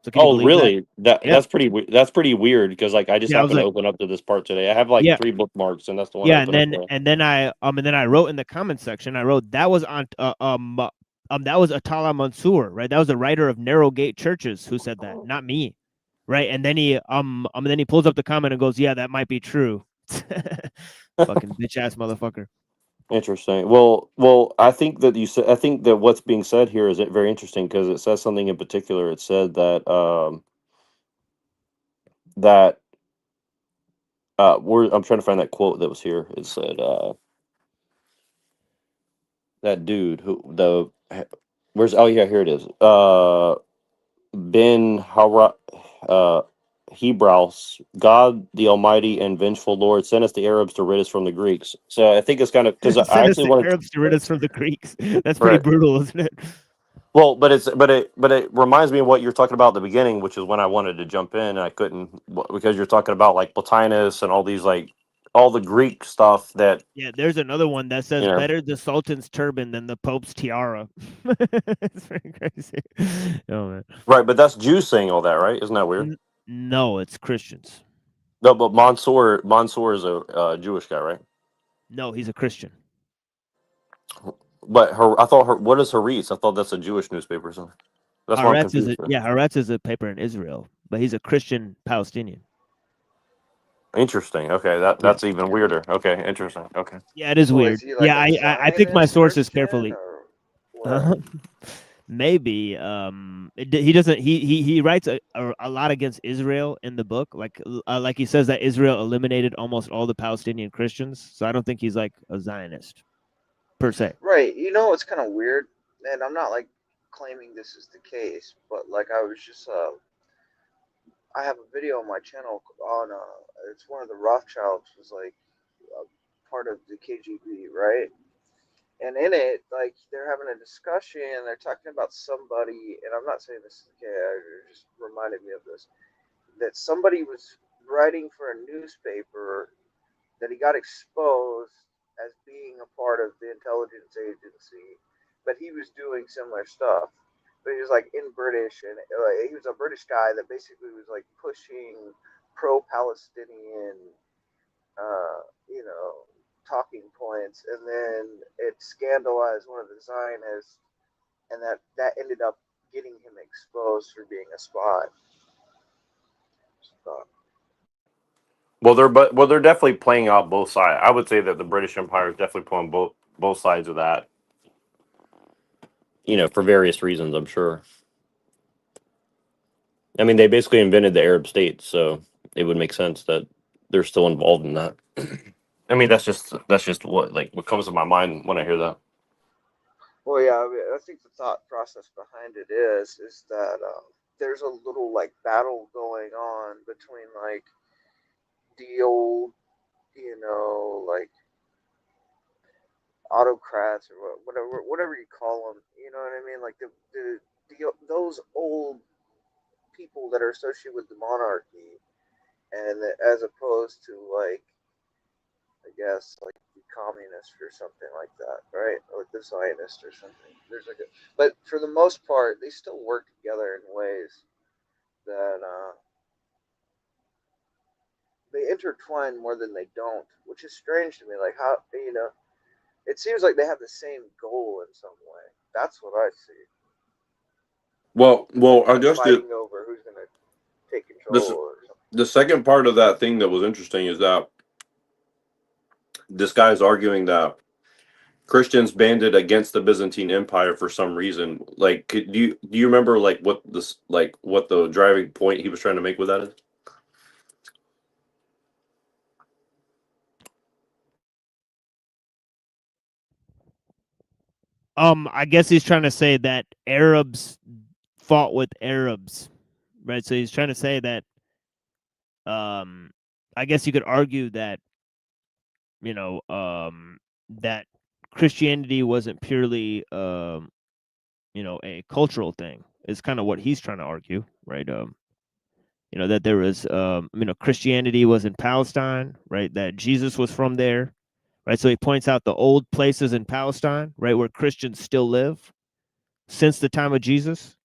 Speaker 4: So can you
Speaker 3: Oh,
Speaker 4: believe that?
Speaker 3: really?
Speaker 4: Yeah.
Speaker 3: That's pretty weird because like I just
Speaker 4: Yeah, I was
Speaker 3: happened to
Speaker 4: like,
Speaker 3: open up to this part today. I have like
Speaker 4: yeah,
Speaker 3: 3 bookmarks, and that's the one I
Speaker 4: yeah,
Speaker 3: opened up today.
Speaker 4: and then I wrote in the comment section. I wrote that was on that was Atala Mansour, right? That was the writer of Narrow Gate Churches who said that, not me, right? And then he pulls up the comment and goes, "Yeah, that might be true." Fucking bitch ass motherfucker.
Speaker 3: Interesting. I think that I think that what's being said here is very interesting because it says something in particular. It said that that I'm trying to find that quote that was here. It said that dude who the where's oh yeah, here it is. Ben Hara Hebraus, God the Almighty and vengeful Lord, sent us the Arabs to rid us from the Greeks. So I think it's kind of because I
Speaker 4: Send us
Speaker 3: actually
Speaker 4: the
Speaker 3: wanted
Speaker 4: Arabs to rid us from the Greeks. That's pretty
Speaker 3: right.
Speaker 4: brutal, isn't it?
Speaker 3: Well, but it reminds me of what you're talking about at the beginning, which is when I wanted to jump in and I couldn't because you're talking about like Plotinus and all these like all the Greek stuff that
Speaker 4: Yeah, there's another one that says
Speaker 3: you know.
Speaker 4: better the Sultan's turban than the Pope's tiara. It's pretty crazy. Oh man.
Speaker 3: Right, but that's Jews saying all that, right? Isn't that weird?
Speaker 4: No, it's Christians.
Speaker 3: No, but Mansour is a Jewish guy, right?
Speaker 4: No, he's a Christian.
Speaker 3: But I thought what is Haaretz? I thought that's a Jewish newspaper or something. That's why I'm confused.
Speaker 4: Haaretz is a paper in Israel, but he's a Christian Palestinian.
Speaker 3: Interesting. Okay, that's even weirder. Okay, interesting. Okay.
Speaker 4: Yeah, it is
Speaker 12: So
Speaker 4: weird.
Speaker 12: is he like
Speaker 4: Yeah,
Speaker 12: a
Speaker 4: I think my
Speaker 12: Zionist
Speaker 4: sources
Speaker 12: Christian
Speaker 4: carefully.
Speaker 12: or what?
Speaker 4: Maybe he doesn't he writes a lot against Israel in the book, like he says that Israel eliminated almost all the Palestinian Christians, so I don't think he's like a Zionist per se.
Speaker 12: Right. You know, it's kind of weird, and I'm not like claiming this is the case, but like I was just I have a video on my channel on it's one of the Rothschilds was like part of the KGB, right? And in it, like they're having a discussion, and they're talking about somebody, and I'm not saying this is the case. It just reminded me of this that somebody was writing for a newspaper that he got exposed as being a part of the intelligence agency, but he was doing similar stuff. But he was like in British, and he was a British guy that basically was like pushing pro-Palestinian, you know, talking points, and then it scandalized one of the Zionists
Speaker 14: and that ended up getting him exposed for being a spy. So,
Speaker 3: They're definitely playing out both sides. I would say that the British Empire is definitely playing both sides of that. For various reasons, I'm sure. I mean, they basically invented the Arab states, so it would make sense that they're still involved in that. I mean, that's just what comes to my mind when I hear that.
Speaker 14: well, yeah, I think the thought process behind it is that there's a little like battle going on between like the old, like autocrats or whatever you call them. You know what I mean? Like those old people that are associated with the monarchy, and as opposed to like, I guess like the communist or something like that, right? Or the Zionist or something. But for the most part, they still work together in ways that they intertwine more than they don't, which is strange to me. Like how it seems like they have the same goal in some way. That's what I see.
Speaker 3: Well, I guess
Speaker 14: fighting over who's going to take control or something.
Speaker 3: The second part of that thing that was interesting is that this guy is arguing that Christians banded against the Byzantine Empire for some reason. Like, do you remember like what the driving point he was trying to make with that is?
Speaker 4: I guess he's trying to say that Arabs fought with Arabs, right? So he's trying to say that, I guess you could argue that, that Christianity wasn't purely, a cultural thing. Is kind of what he's trying to argue, right? That there was, Christianity was in Palestine, right? That Jesus was from there, right? So he points out the old places in Palestine, right, where Christians still live since the time of Jesus,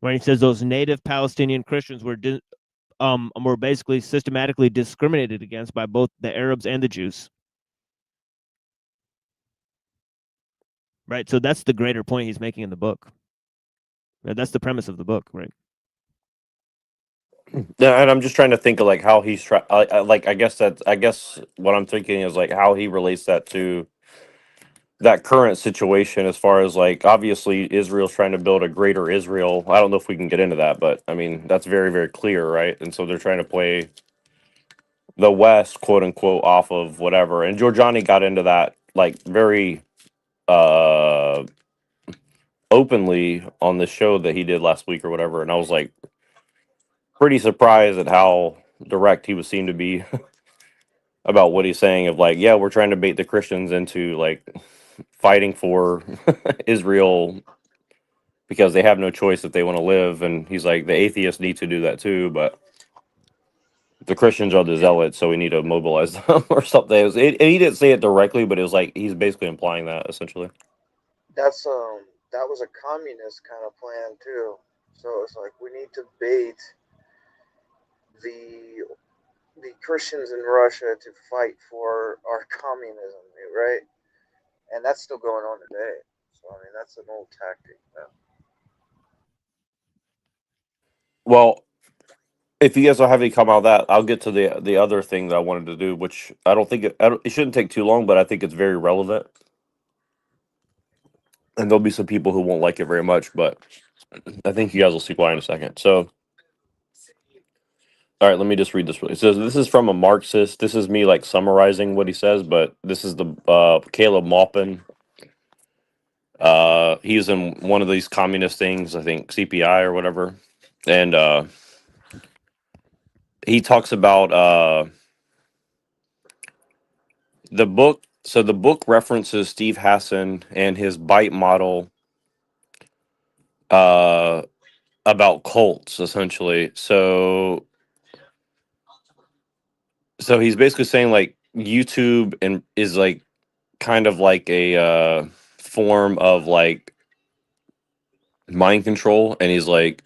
Speaker 4: right? He says those native Palestinian Christians were basically systematically discriminated against by both the Arabs and the Jews, right? So that's the greater point he's making in the book. That's the premise of the book, right?
Speaker 3: Yeah, and I'm just trying to think of like how he's trying. I guess what I'm thinking is like how he relates that to that current situation, as far as like obviously Israel's trying to build a greater Israel. I don't know if we can get into that, but I mean that's very, very clear, right? And so they're trying to play the West, quote unquote, off of whatever. And Giorgiani got into that like very uh openly on the show that he did last week or whatever, and I was like pretty surprised at how direct he would seem to be about what he's saying of like, yeah, we're trying to bait the Christians into like fighting for Israel because they have no choice if they want to live. And he's like, the atheists need to do that too, but the Christians are the zealots, so we need to mobilize them or something. He didn't say it directly, but it was like he's basically implying that essentially.
Speaker 14: That's that was a communist kind of plan too. So it's like we need to bait the Christians in Russia to fight for our communism, right? And that's still going on today. So I mean, that's an old tactic.
Speaker 3: Well, if you guys don't have any come out of that, I'll get to the other thing that I wanted to do, which I don't think it shouldn't take too long, but I think it's very relevant. And there'll be some people who won't like it very much, but I think you guys will see why in a second. So, all right, let me just read this. It says this is from a Marxist. This is me like summarizing what he says, but this is the Caleb Maupin. He's in one of these communist things, I think CPI or whatever, and he talks about the book. So the book references Steve Hassan and his bite model about cults, essentially. So he's basically saying like YouTube and is like kind of like a form of like mind control, and he's like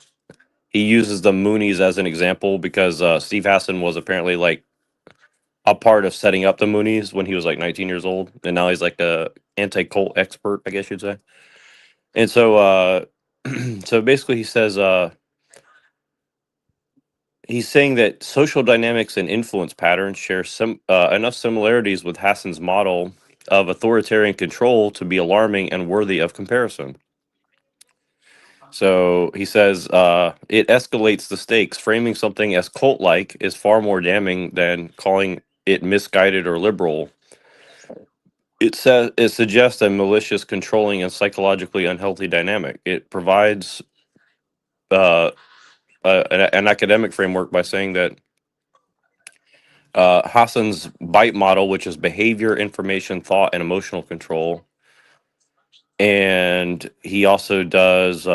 Speaker 3: he uses the Moonies as an example because Steve Hassan was apparently like a part of setting up the Moonies when he was like 19 years old, and now he's like a anti-cult expert, I guess you'd say. And so so basically he says he's saying that social dynamics and influence patterns share some enough similarities with Hassan's model of authoritarian control to be alarming and worthy of comparison. So he says it escalates the stakes. Framing something as cult like is far more damning than calling it misguided or liberal. It suggests a malicious, controlling, and psychologically unhealthy dynamic. It provides uh, an academic framework by saying that Hassan's bite model, which is behavior, information, thought, and emotional control, and he also does.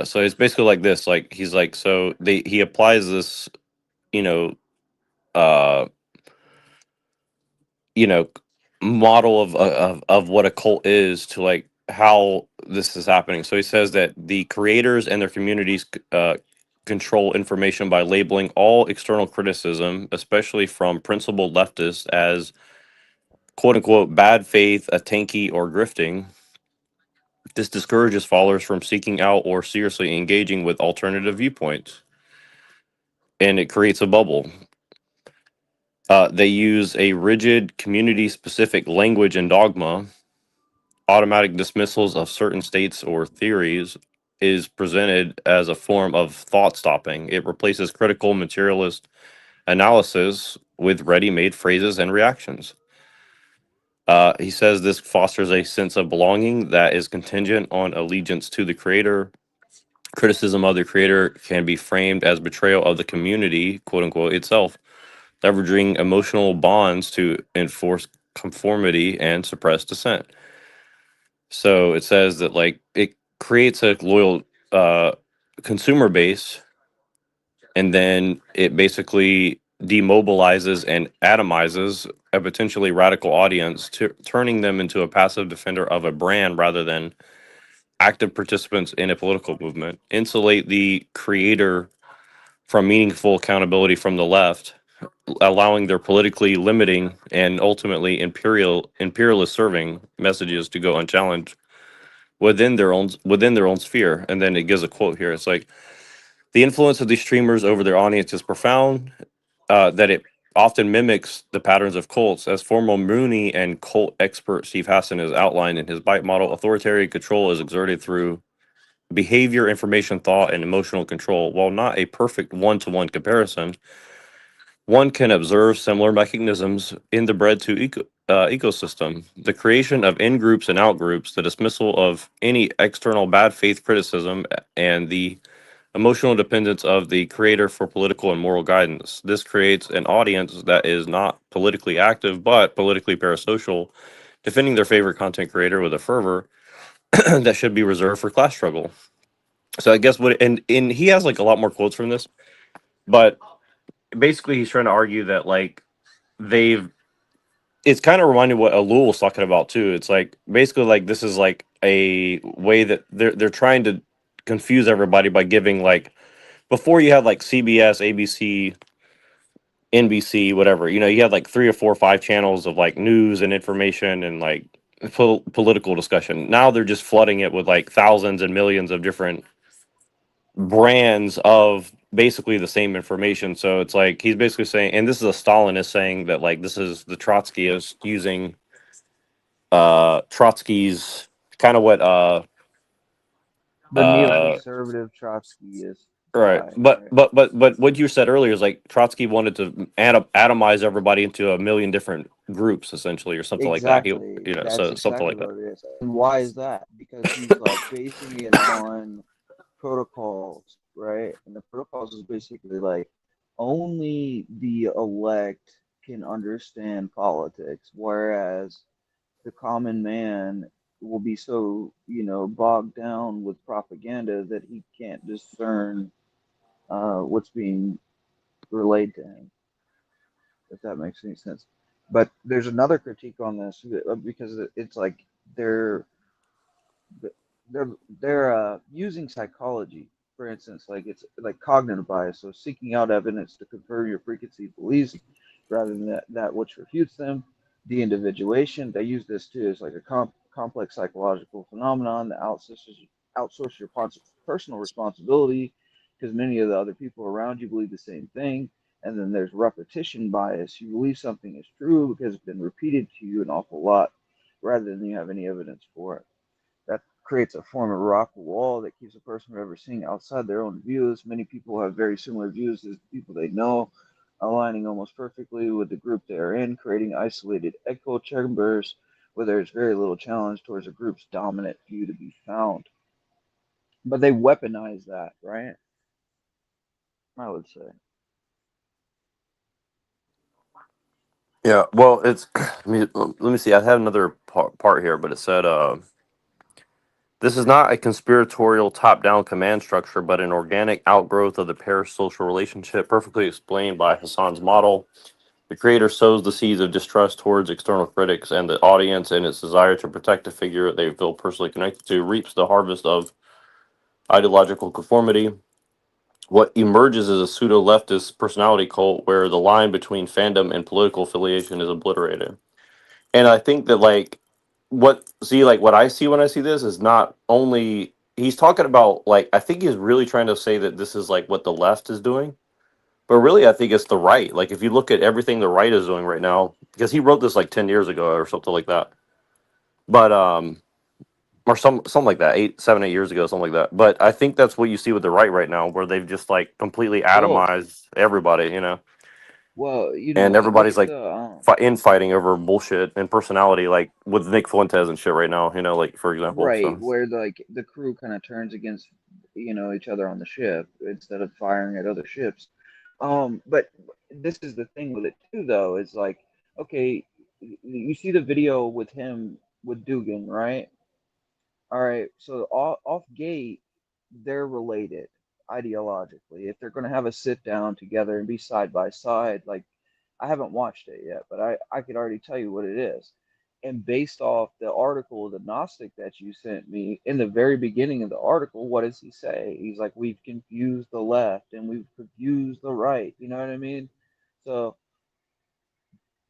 Speaker 3: So it's basically like this. Like he's like, so he applies this, you know, uh, you know, model of what a cult is to like how this is happening. So he says that the creators and their communities control information by labeling all external criticism, especially from principled leftists, as quote unquote bad faith, a tanky, or grifting. This discourages followers from seeking out or seriously engaging with alternative viewpoints, and it creates a bubble. They use a rigid, community specific language and dogma. Automatic dismissals of certain states or theories is presented as a form of thought stopping. It replaces critical materialist analysis with ready made phrases and reactions. He says this fosters a sense of belonging that is contingent on allegiance to the creator. Criticism of the creator can be framed as betrayal of the community, quote unquote, itself, leveraging emotional bonds to enforce conformity and suppress dissent. So it says that like it creates a loyal uh, consumer base, and then it basically demobilizes and atomizes a potentially radical audience, turning them into a passive defender of a brand rather than active participants in a political movement. Insulate the creator from meaningful accountability from the left, allowing their politically limiting and ultimately imperialist serving messages to go unchallenged within their own sphere. And then it gives a quote here. It's like the influence of these streamers over their audience is profound, that it often mimics the patterns of cults. As former Mooney and cult expert Steve Hassan has outlined in his bite model, authoritarian control is exerted through behavior, information, thought, and emotional control. While not a perfect one-to-one comparison, one can observe similar mechanisms in the bread to ecosystem. The creation of in groups and out groups, the dismissal of any external bad faith criticism, and the emotional dependence of the creator for political and moral guidance. This creates an audience that is not politically active but politically parasocial, defending their favorite content creator with a fervor that should be reserved for class struggle. So I guess and he has like a lot more quotes from this, but basically he's trying to argue that like they've it's kind of reminded what Ellul was talking about too. It's like basically like this is like a way that they're trying to confuse everybody by giving like before you had like CBS, ABC, NBC, whatever. You had like 3 or 4 or 5 channels of like news and information and like political discussion. Now they're just flooding it with like thousands and millions of different brands of basically the same information. So it's like he's basically saying, and this is a Stalinist saying that like this is the Trotskyist using Trotsky's kind of what
Speaker 12: The
Speaker 3: uh
Speaker 12: neoconservative Trotskyist
Speaker 3: right.
Speaker 12: guy,
Speaker 3: But
Speaker 12: right?
Speaker 3: but but but what you said earlier is like Trotsky wanted to atomize everybody into a million different groups essentially or something like that. He
Speaker 12: Exactly. That's
Speaker 3: so something
Speaker 12: exactly
Speaker 3: like that.
Speaker 12: what it is. And why is that? Because he's like basing it on protocols, right? And the protocols is basically like only the elect can understand politics, whereas the common man will be so, bogged down with propaganda that he can't discern what's being relayed to him, if that makes any sense. But there's another critique on this because it's like they're they're using psychology, for instance, like it's like cognitive bias, so seeking out evidence to confirm your preconceived beliefs rather than that which refutes them. the individuation. They use this too as like a complex psychological phenomenon that outsource your personal responsibility because many of the other people around you believe the same thing. And then there's repetition bias. You believe something is true because it's been repeated to you an awful lot rather than you have any evidence for it. That creates a form of rock wall that keeps a person from ever seeing outside their own views. Many people have very similar views as the people they know, aligning almost perfectly with the group they are in, creating isolated echo chambers where there's very little challenge towards a group's dominant view to be found. But they weaponize that, right? I would say.
Speaker 3: Yeah, well, it's. Let me see. I had another part here, but it said, "This is not a conspiratorial top-down command structure, but an organic outgrowth of the parasocial relationship, perfectly explained by Hassan's model. The creator sows the seeds of distrust towards external critics, and the audience, in its desire to protect a figure they feel personally connected to, reaps the harvest of ideological conformity. What emerges is a pseudo leftist personality cult where the line between fandom and political affiliation is obliterated." And I think that, like, what I see when I see this is not only he's talking about, like, I think he's really trying to say that this is like what the left is doing, but really I think it's the right. Like, if you look at everything the right is doing right now, because he wrote this like 10 years ago or something like that. But or something like that, 8 7 8 years ago, something like that. But I think that's what you see with the right now, where they've just like completely
Speaker 12: Well,
Speaker 3: atomized everybody, you know,
Speaker 12: well,
Speaker 3: and
Speaker 12: with
Speaker 3: everybody's like
Speaker 12: the
Speaker 3: infighting over bullshit and personality, like with Nick Fuentes and shit right now, you know, like for example.
Speaker 12: right
Speaker 3: So
Speaker 12: where the crew kind of turns against each other on the ship instead of firing at other ships. But this is the thing with it too, though, is like, okay, you see the video with him with Dugan, right? All right, so off gate, they're related ideologically. If they're going to have a sit down together and be side by side, like I haven't watched it yet, but I could already tell you what it is. And based off the article, the Gnostic that you sent me, in the very beginning of the article, what does he say? He's like, we've confused the left and we've confused the right. You know what I mean? So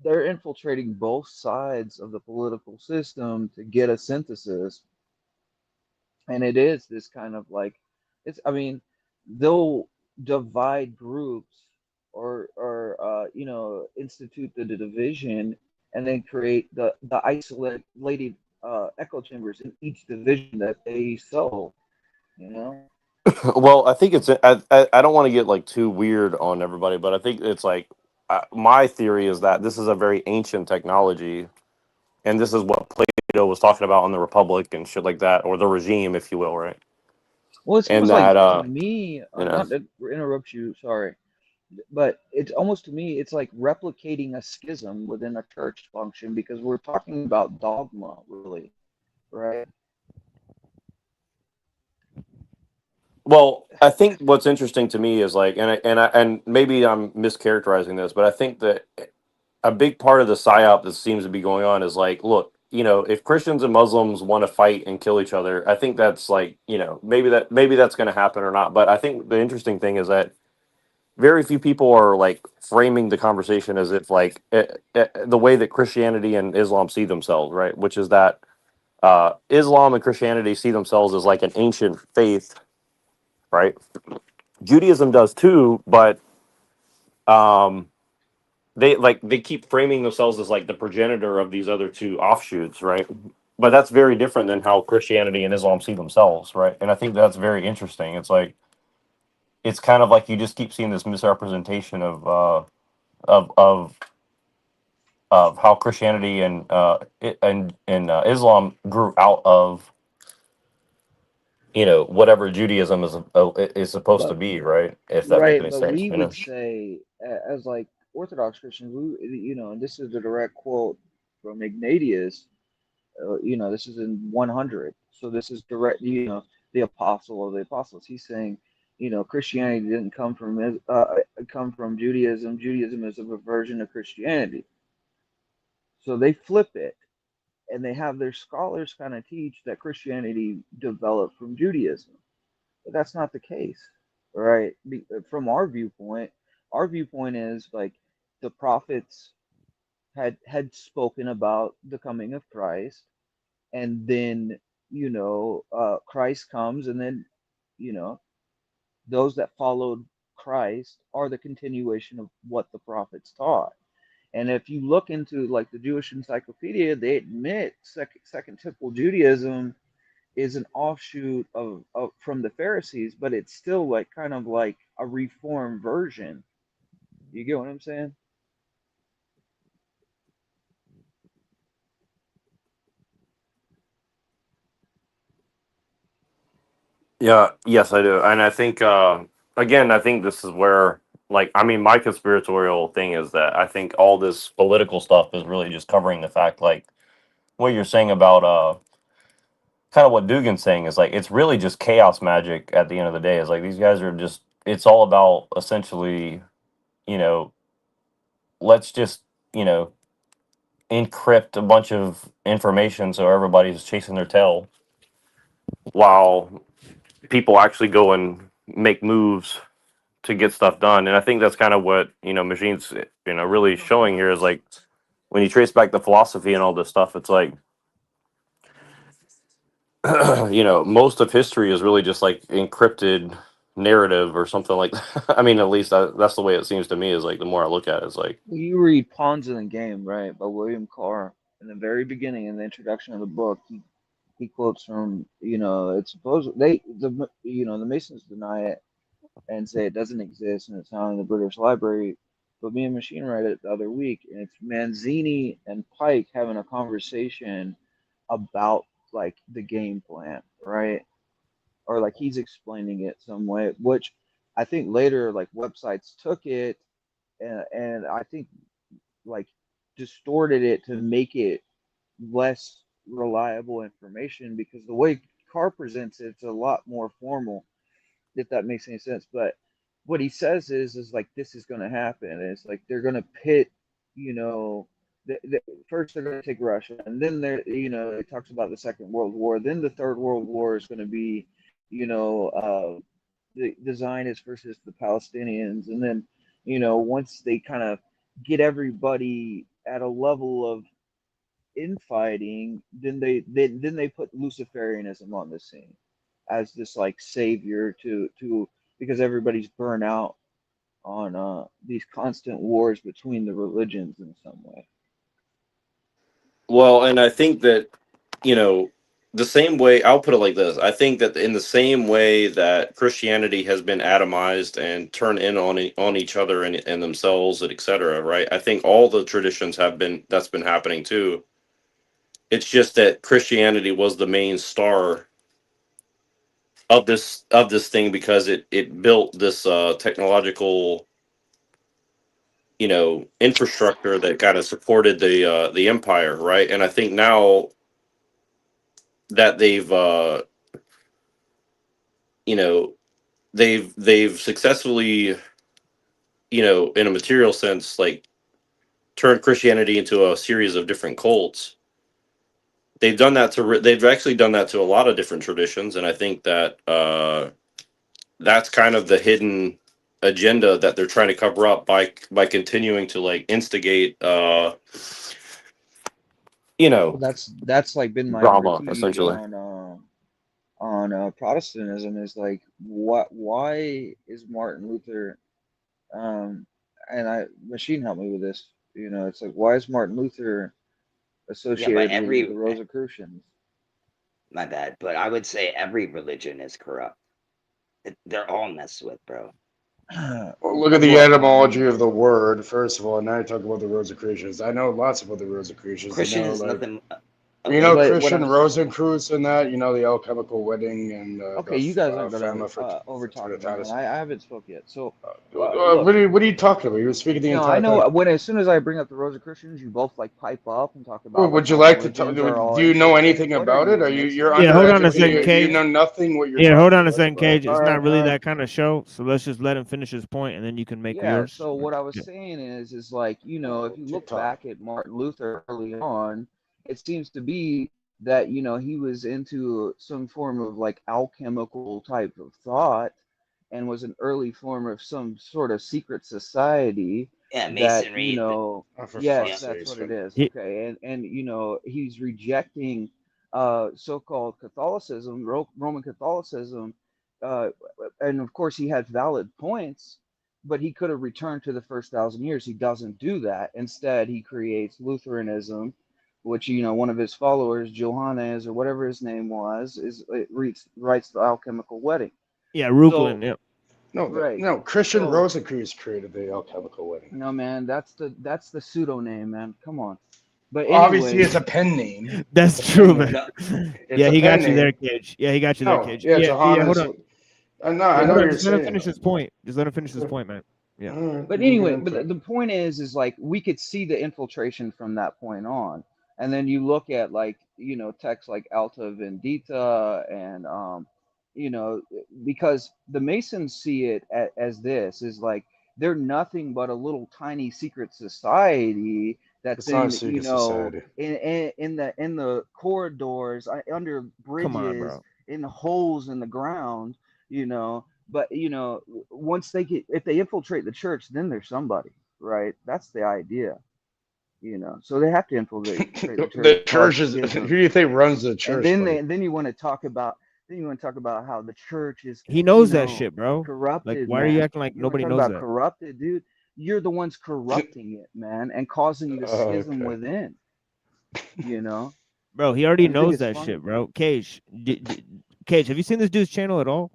Speaker 12: they're infiltrating both sides of the political system to get a synthesis. And it is this kind of like, I mean, they'll divide groups or institute the division and then create the isolated echo chambers in each division that they sow, you know.
Speaker 3: well, I think it's I don't want to get like too weird on everybody, but I think it's like my theory is that this is a very ancient technology, and this is what Plato was talking about in the Republic and shit like that, or the regime, if you will, right?
Speaker 12: Well, it's
Speaker 3: And
Speaker 12: almost like
Speaker 3: that
Speaker 12: to me,
Speaker 3: you know,
Speaker 12: not to interrupt you, sorry, but it's almost to me, it's like replicating a schism within a church function because we're talking about dogma, really, right?
Speaker 3: well, I think what's interesting to me is like, and maybe I'm mischaracterizing this, but I think that a big part of the psyop that seems to be going on is like, look, you know, if Christians and Muslims want to fight and kill each other, I think that's like, you know, maybe that's going to happen or not. But I think the interesting thing is that very few people are like framing the conversation as if like the way that Christianity and Islam see themselves, right? Which is that Islam and Christianity see themselves as like an ancient faith, right? Judaism does too, but um, they keep framing themselves as like the progenitor of these other two offshoots, right? But that's very different than how Christianity and Islam see themselves, right? And I think that's very interesting. It's like it's kind of like you just keep seeing this misrepresentation of of of how Christianity and Islam grew out of, you know, whatever Judaism is supposed to
Speaker 12: But
Speaker 3: be, right? If that makes
Speaker 12: right,
Speaker 3: any
Speaker 12: but
Speaker 3: sense,
Speaker 12: we
Speaker 3: you know.
Speaker 12: would say as like Orthodox Christians, and this is a direct quote from Ignatius. This is in 100. So this is direct, the apostle of the apostles. He's saying, Christianity didn't come from Judaism. Judaism is a version of Christianity. So they flip it, and they have their scholars kind of teach that Christianity developed from Judaism. But that's not the case, right? From our viewpoint is like the prophets had spoken about the coming of Christ, and then Christ comes, and then you know those that followed Christ are the continuation of what the prophets taught. And if you look into like the Jewish Encyclopedia, they admit Second Temple Judaism is an offshoot of from the Pharisees, but it's still like kind of like a reformed version. You get what I'm saying?
Speaker 3: Yeah, yes, I do. And I think again, I think this is where like I mean my conspiratorial thing is that I think all this political stuff is really just covering the fact like what you're saying about kind of what Dugan's saying is like it's really just chaos magic at the end of the day. Is like these guys are just it's all about essentially, you know, let's just, you know, encrypt a bunch of information so everybody's chasing their tail while people actually go and make moves to get stuff done. And I think that's kind of what, you know, machines, you know, really showing here is like when you trace back the philosophy and all this stuff, it's like, you know, most of history is really just like encrypted narrative or something like that. I mean, at least that's the way it seems to me is like the more I look at it, it's like,
Speaker 12: You read Pawns in the Game, right, by William Carr. In the very beginning, in the introduction of the book, he quotes from, it's supposed the Masons deny it and say it doesn't exist and it's found in the British Library. But me and Machine read it the other week, and it's Manzini and Pike having a conversation about like the game plan, right? Or like he's explaining it some way, which I think later like websites took it, and I think like distorted it to make it less reliable information, because the way Carr presents it's a lot more formal, if that makes any sense. But what he says is like this is going to happen. And it's like they're going to pit, you know, first they're going to take Russia, and then it talks about the Second World War. Then the Third World War is going to be, you know, the Zionists versus the Palestinians, and then once they kind of get everybody at a level of infighting, then they put Luciferianism on the scene as this like savior to because everybody's burnt out on these constant wars between the religions in some way.
Speaker 3: well, and I think that, you know, the same way I'll put it like this. I think that in the same way that Christianity has been atomized and turned in on each other and themselves and etc. Right. I think all the traditions have been that's been happening too. It's just that Christianity was the main star of this thing because it built this technological, you know, infrastructure that kind of supported the empire, right? And I think now that they've you know they've successfully, you know, in a material sense, like turned Christianity into a series of different cults. They've done that they've actually done that to a lot of different traditions, and I think that that's kind of the hidden agenda that they're trying to cover up by continuing to like instigate you
Speaker 12: Well,
Speaker 3: know,
Speaker 12: that's like been my
Speaker 3: drama
Speaker 12: critique
Speaker 3: essentially.
Speaker 12: on Protestantism, is like why is Martin Luther, um and I Machine helped me with this, it's like why is Martin Luther
Speaker 15: Yeah, but
Speaker 12: associated with the
Speaker 15: every
Speaker 12: Rosicrucians?
Speaker 15: my bad, but I would say every religion is corrupt. They're all messed with, bro.
Speaker 13: Well, look at the
Speaker 12: Well,
Speaker 13: etymology of the word, first of all. Now you talk about the Rosicrucians. I know lots about the Rosicrucians.
Speaker 15: Christian is nothing. Okay,
Speaker 12: but what
Speaker 13: Christian
Speaker 12: I'm
Speaker 13: Rosencreutz and that, the alchemical wedding and
Speaker 12: okay, you guys aren't gonna
Speaker 13: Fama
Speaker 12: over talk me, man.
Speaker 13: Fraternitatis.
Speaker 12: I haven't spoke yet. So, look,
Speaker 13: What are you talking about? You were speaking the
Speaker 12: no, I
Speaker 13: entire
Speaker 12: know
Speaker 13: time.
Speaker 12: when as soon as I bring up the Rosicrucians, you both like pipe up and talk about like
Speaker 13: Would you
Speaker 12: how the
Speaker 13: like to talk?
Speaker 12: religions are all
Speaker 13: Do you know
Speaker 12: intersected.
Speaker 13: anything
Speaker 12: What are
Speaker 13: about it?
Speaker 12: you,
Speaker 13: Are
Speaker 12: a
Speaker 13: you
Speaker 12: mixed
Speaker 13: you're
Speaker 4: Yeah, hold on a
Speaker 13: uneducated?
Speaker 4: second,
Speaker 13: You
Speaker 4: Cage.
Speaker 13: know nothing what you're
Speaker 4: Yeah, hold
Speaker 13: talking
Speaker 4: on a
Speaker 13: about.
Speaker 4: second, Cage. It's
Speaker 12: all
Speaker 4: not
Speaker 12: right,
Speaker 4: really that kind of show, so let's just let him finish his point, and then you can make
Speaker 12: yeah.
Speaker 4: yours.
Speaker 12: So what I was
Speaker 4: Yeah.
Speaker 12: saying is like if you look
Speaker 13: TikTok.
Speaker 12: back at Martin Luther early on, it seems to be that he was into some form of like alchemical type of thought, and was an early form of some sort of secret society
Speaker 15: Yeah,
Speaker 12: that
Speaker 15: masonry.
Speaker 13: Oh, for
Speaker 12: yes,
Speaker 13: fuck's
Speaker 12: that's
Speaker 13: sakes,
Speaker 12: what it
Speaker 13: man.
Speaker 12: is. Okay, and he's rejecting so-called Catholicism, Roman Catholicism, uh, and of course he had valid points, but he could have returned to the first 1,000 years. He doesn't do that. Instead, he creates Lutheranism, which one of his followers, Johannes or whatever his name was, writes the Alchemical Wedding.
Speaker 4: Yeah,
Speaker 12: So
Speaker 4: Reuchlin. Yeah.
Speaker 12: right.
Speaker 13: No, Christian
Speaker 12: So
Speaker 13: Rosicrucius created the alchemical wedding.
Speaker 12: no, man, that's the pseudo name, man. Come on. But
Speaker 13: Obviously,
Speaker 12: anyways,
Speaker 13: it's a pen name.
Speaker 4: That's
Speaker 13: It's a
Speaker 4: true,
Speaker 13: pen
Speaker 4: man.
Speaker 13: name.
Speaker 15: No,
Speaker 13: It's
Speaker 4: Yeah,
Speaker 13: a
Speaker 4: he
Speaker 13: pen
Speaker 4: got you there,
Speaker 13: name.
Speaker 4: Cage. Yeah, he got you there,
Speaker 13: No,
Speaker 4: Cage.
Speaker 13: yeah,
Speaker 4: Yeah, hold
Speaker 13: Johannes.
Speaker 4: on.
Speaker 13: No,
Speaker 4: Yeah,
Speaker 13: I know
Speaker 4: hold
Speaker 13: what
Speaker 4: on.
Speaker 13: you're
Speaker 4: Just let him
Speaker 13: saying.
Speaker 4: finish his point. Just let him finish his point, man. Yeah.
Speaker 13: All right,
Speaker 12: but
Speaker 13: we'll get
Speaker 12: anyway,
Speaker 13: into
Speaker 12: but
Speaker 13: it.
Speaker 12: the point is like we could see the infiltration from that point on, and then you look at like texts like Alta Vendita and because the Masons see it as this is like they're nothing but a little tiny secret society that's
Speaker 13: It's not a
Speaker 12: in
Speaker 13: secret society.
Speaker 12: in the corridors, under
Speaker 4: Come on,
Speaker 12: bridges,
Speaker 4: bro.
Speaker 12: in holes in the ground, but once if they infiltrate the church, then they're somebody, right? That's the idea. So they have to infiltrate the church,
Speaker 13: The
Speaker 12: cause
Speaker 13: church is. Who
Speaker 12: schism,
Speaker 13: do you think runs the
Speaker 12: and
Speaker 13: church, buddy?
Speaker 12: then you want to talk about how the church is
Speaker 4: He knows that shit, bro. Like,
Speaker 12: corrupted,
Speaker 4: why are you
Speaker 12: man.
Speaker 4: acting like
Speaker 12: You want to
Speaker 4: nobody
Speaker 12: talk
Speaker 4: knows
Speaker 12: about
Speaker 4: that?
Speaker 12: corrupted, dude? You're the ones corrupting it, man, and causing the
Speaker 13: Oh,
Speaker 12: schism
Speaker 13: okay.
Speaker 12: within. You know,
Speaker 4: Bro, he already
Speaker 12: and I think
Speaker 4: knows
Speaker 12: it's
Speaker 4: that
Speaker 12: funny.
Speaker 4: shit, bro. Cage, Cage, have you seen this dude's channel at all?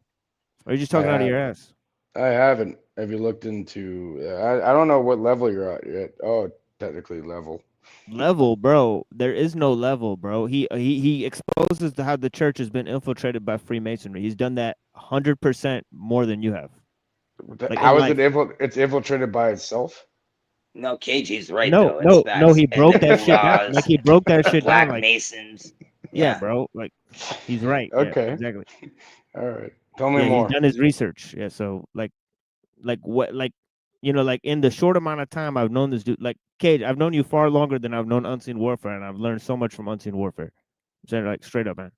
Speaker 4: Or are you just talking out of your ass?
Speaker 13: I haven't. Have you looked into? I don't know what level you're at yet. Oh, technically level.
Speaker 4: Level, bro. There is no level, bro. He exposes how the church has been infiltrated by Freemasonry. He's done that 100% more than you have. Like in
Speaker 13: How is
Speaker 4: life.
Speaker 13: It's infiltrated by itself?
Speaker 15: no, KG's right
Speaker 4: No,
Speaker 15: though. It's
Speaker 4: no, no.
Speaker 15: facts.
Speaker 4: He
Speaker 15: And
Speaker 4: broke
Speaker 15: the
Speaker 4: that shit down.
Speaker 15: mullahs,
Speaker 4: Like he broke that
Speaker 15: the
Speaker 4: shit down.
Speaker 15: Black
Speaker 4: Like,
Speaker 15: Masons.
Speaker 4: yeah,
Speaker 15: Yeah.
Speaker 4: bro. Like, he's right. Yeah,
Speaker 13: Okay.
Speaker 4: exactly.
Speaker 13: All right. Tell me
Speaker 4: Yeah, he's
Speaker 13: more.
Speaker 4: done his research. Yeah, so like what, like like in the short amount of time I've known this dude, like Cage, I've known you far longer than I've known Unseen Warfare, and I've learned so much from Unseen Warfare. I'm saying, like, straight up, man.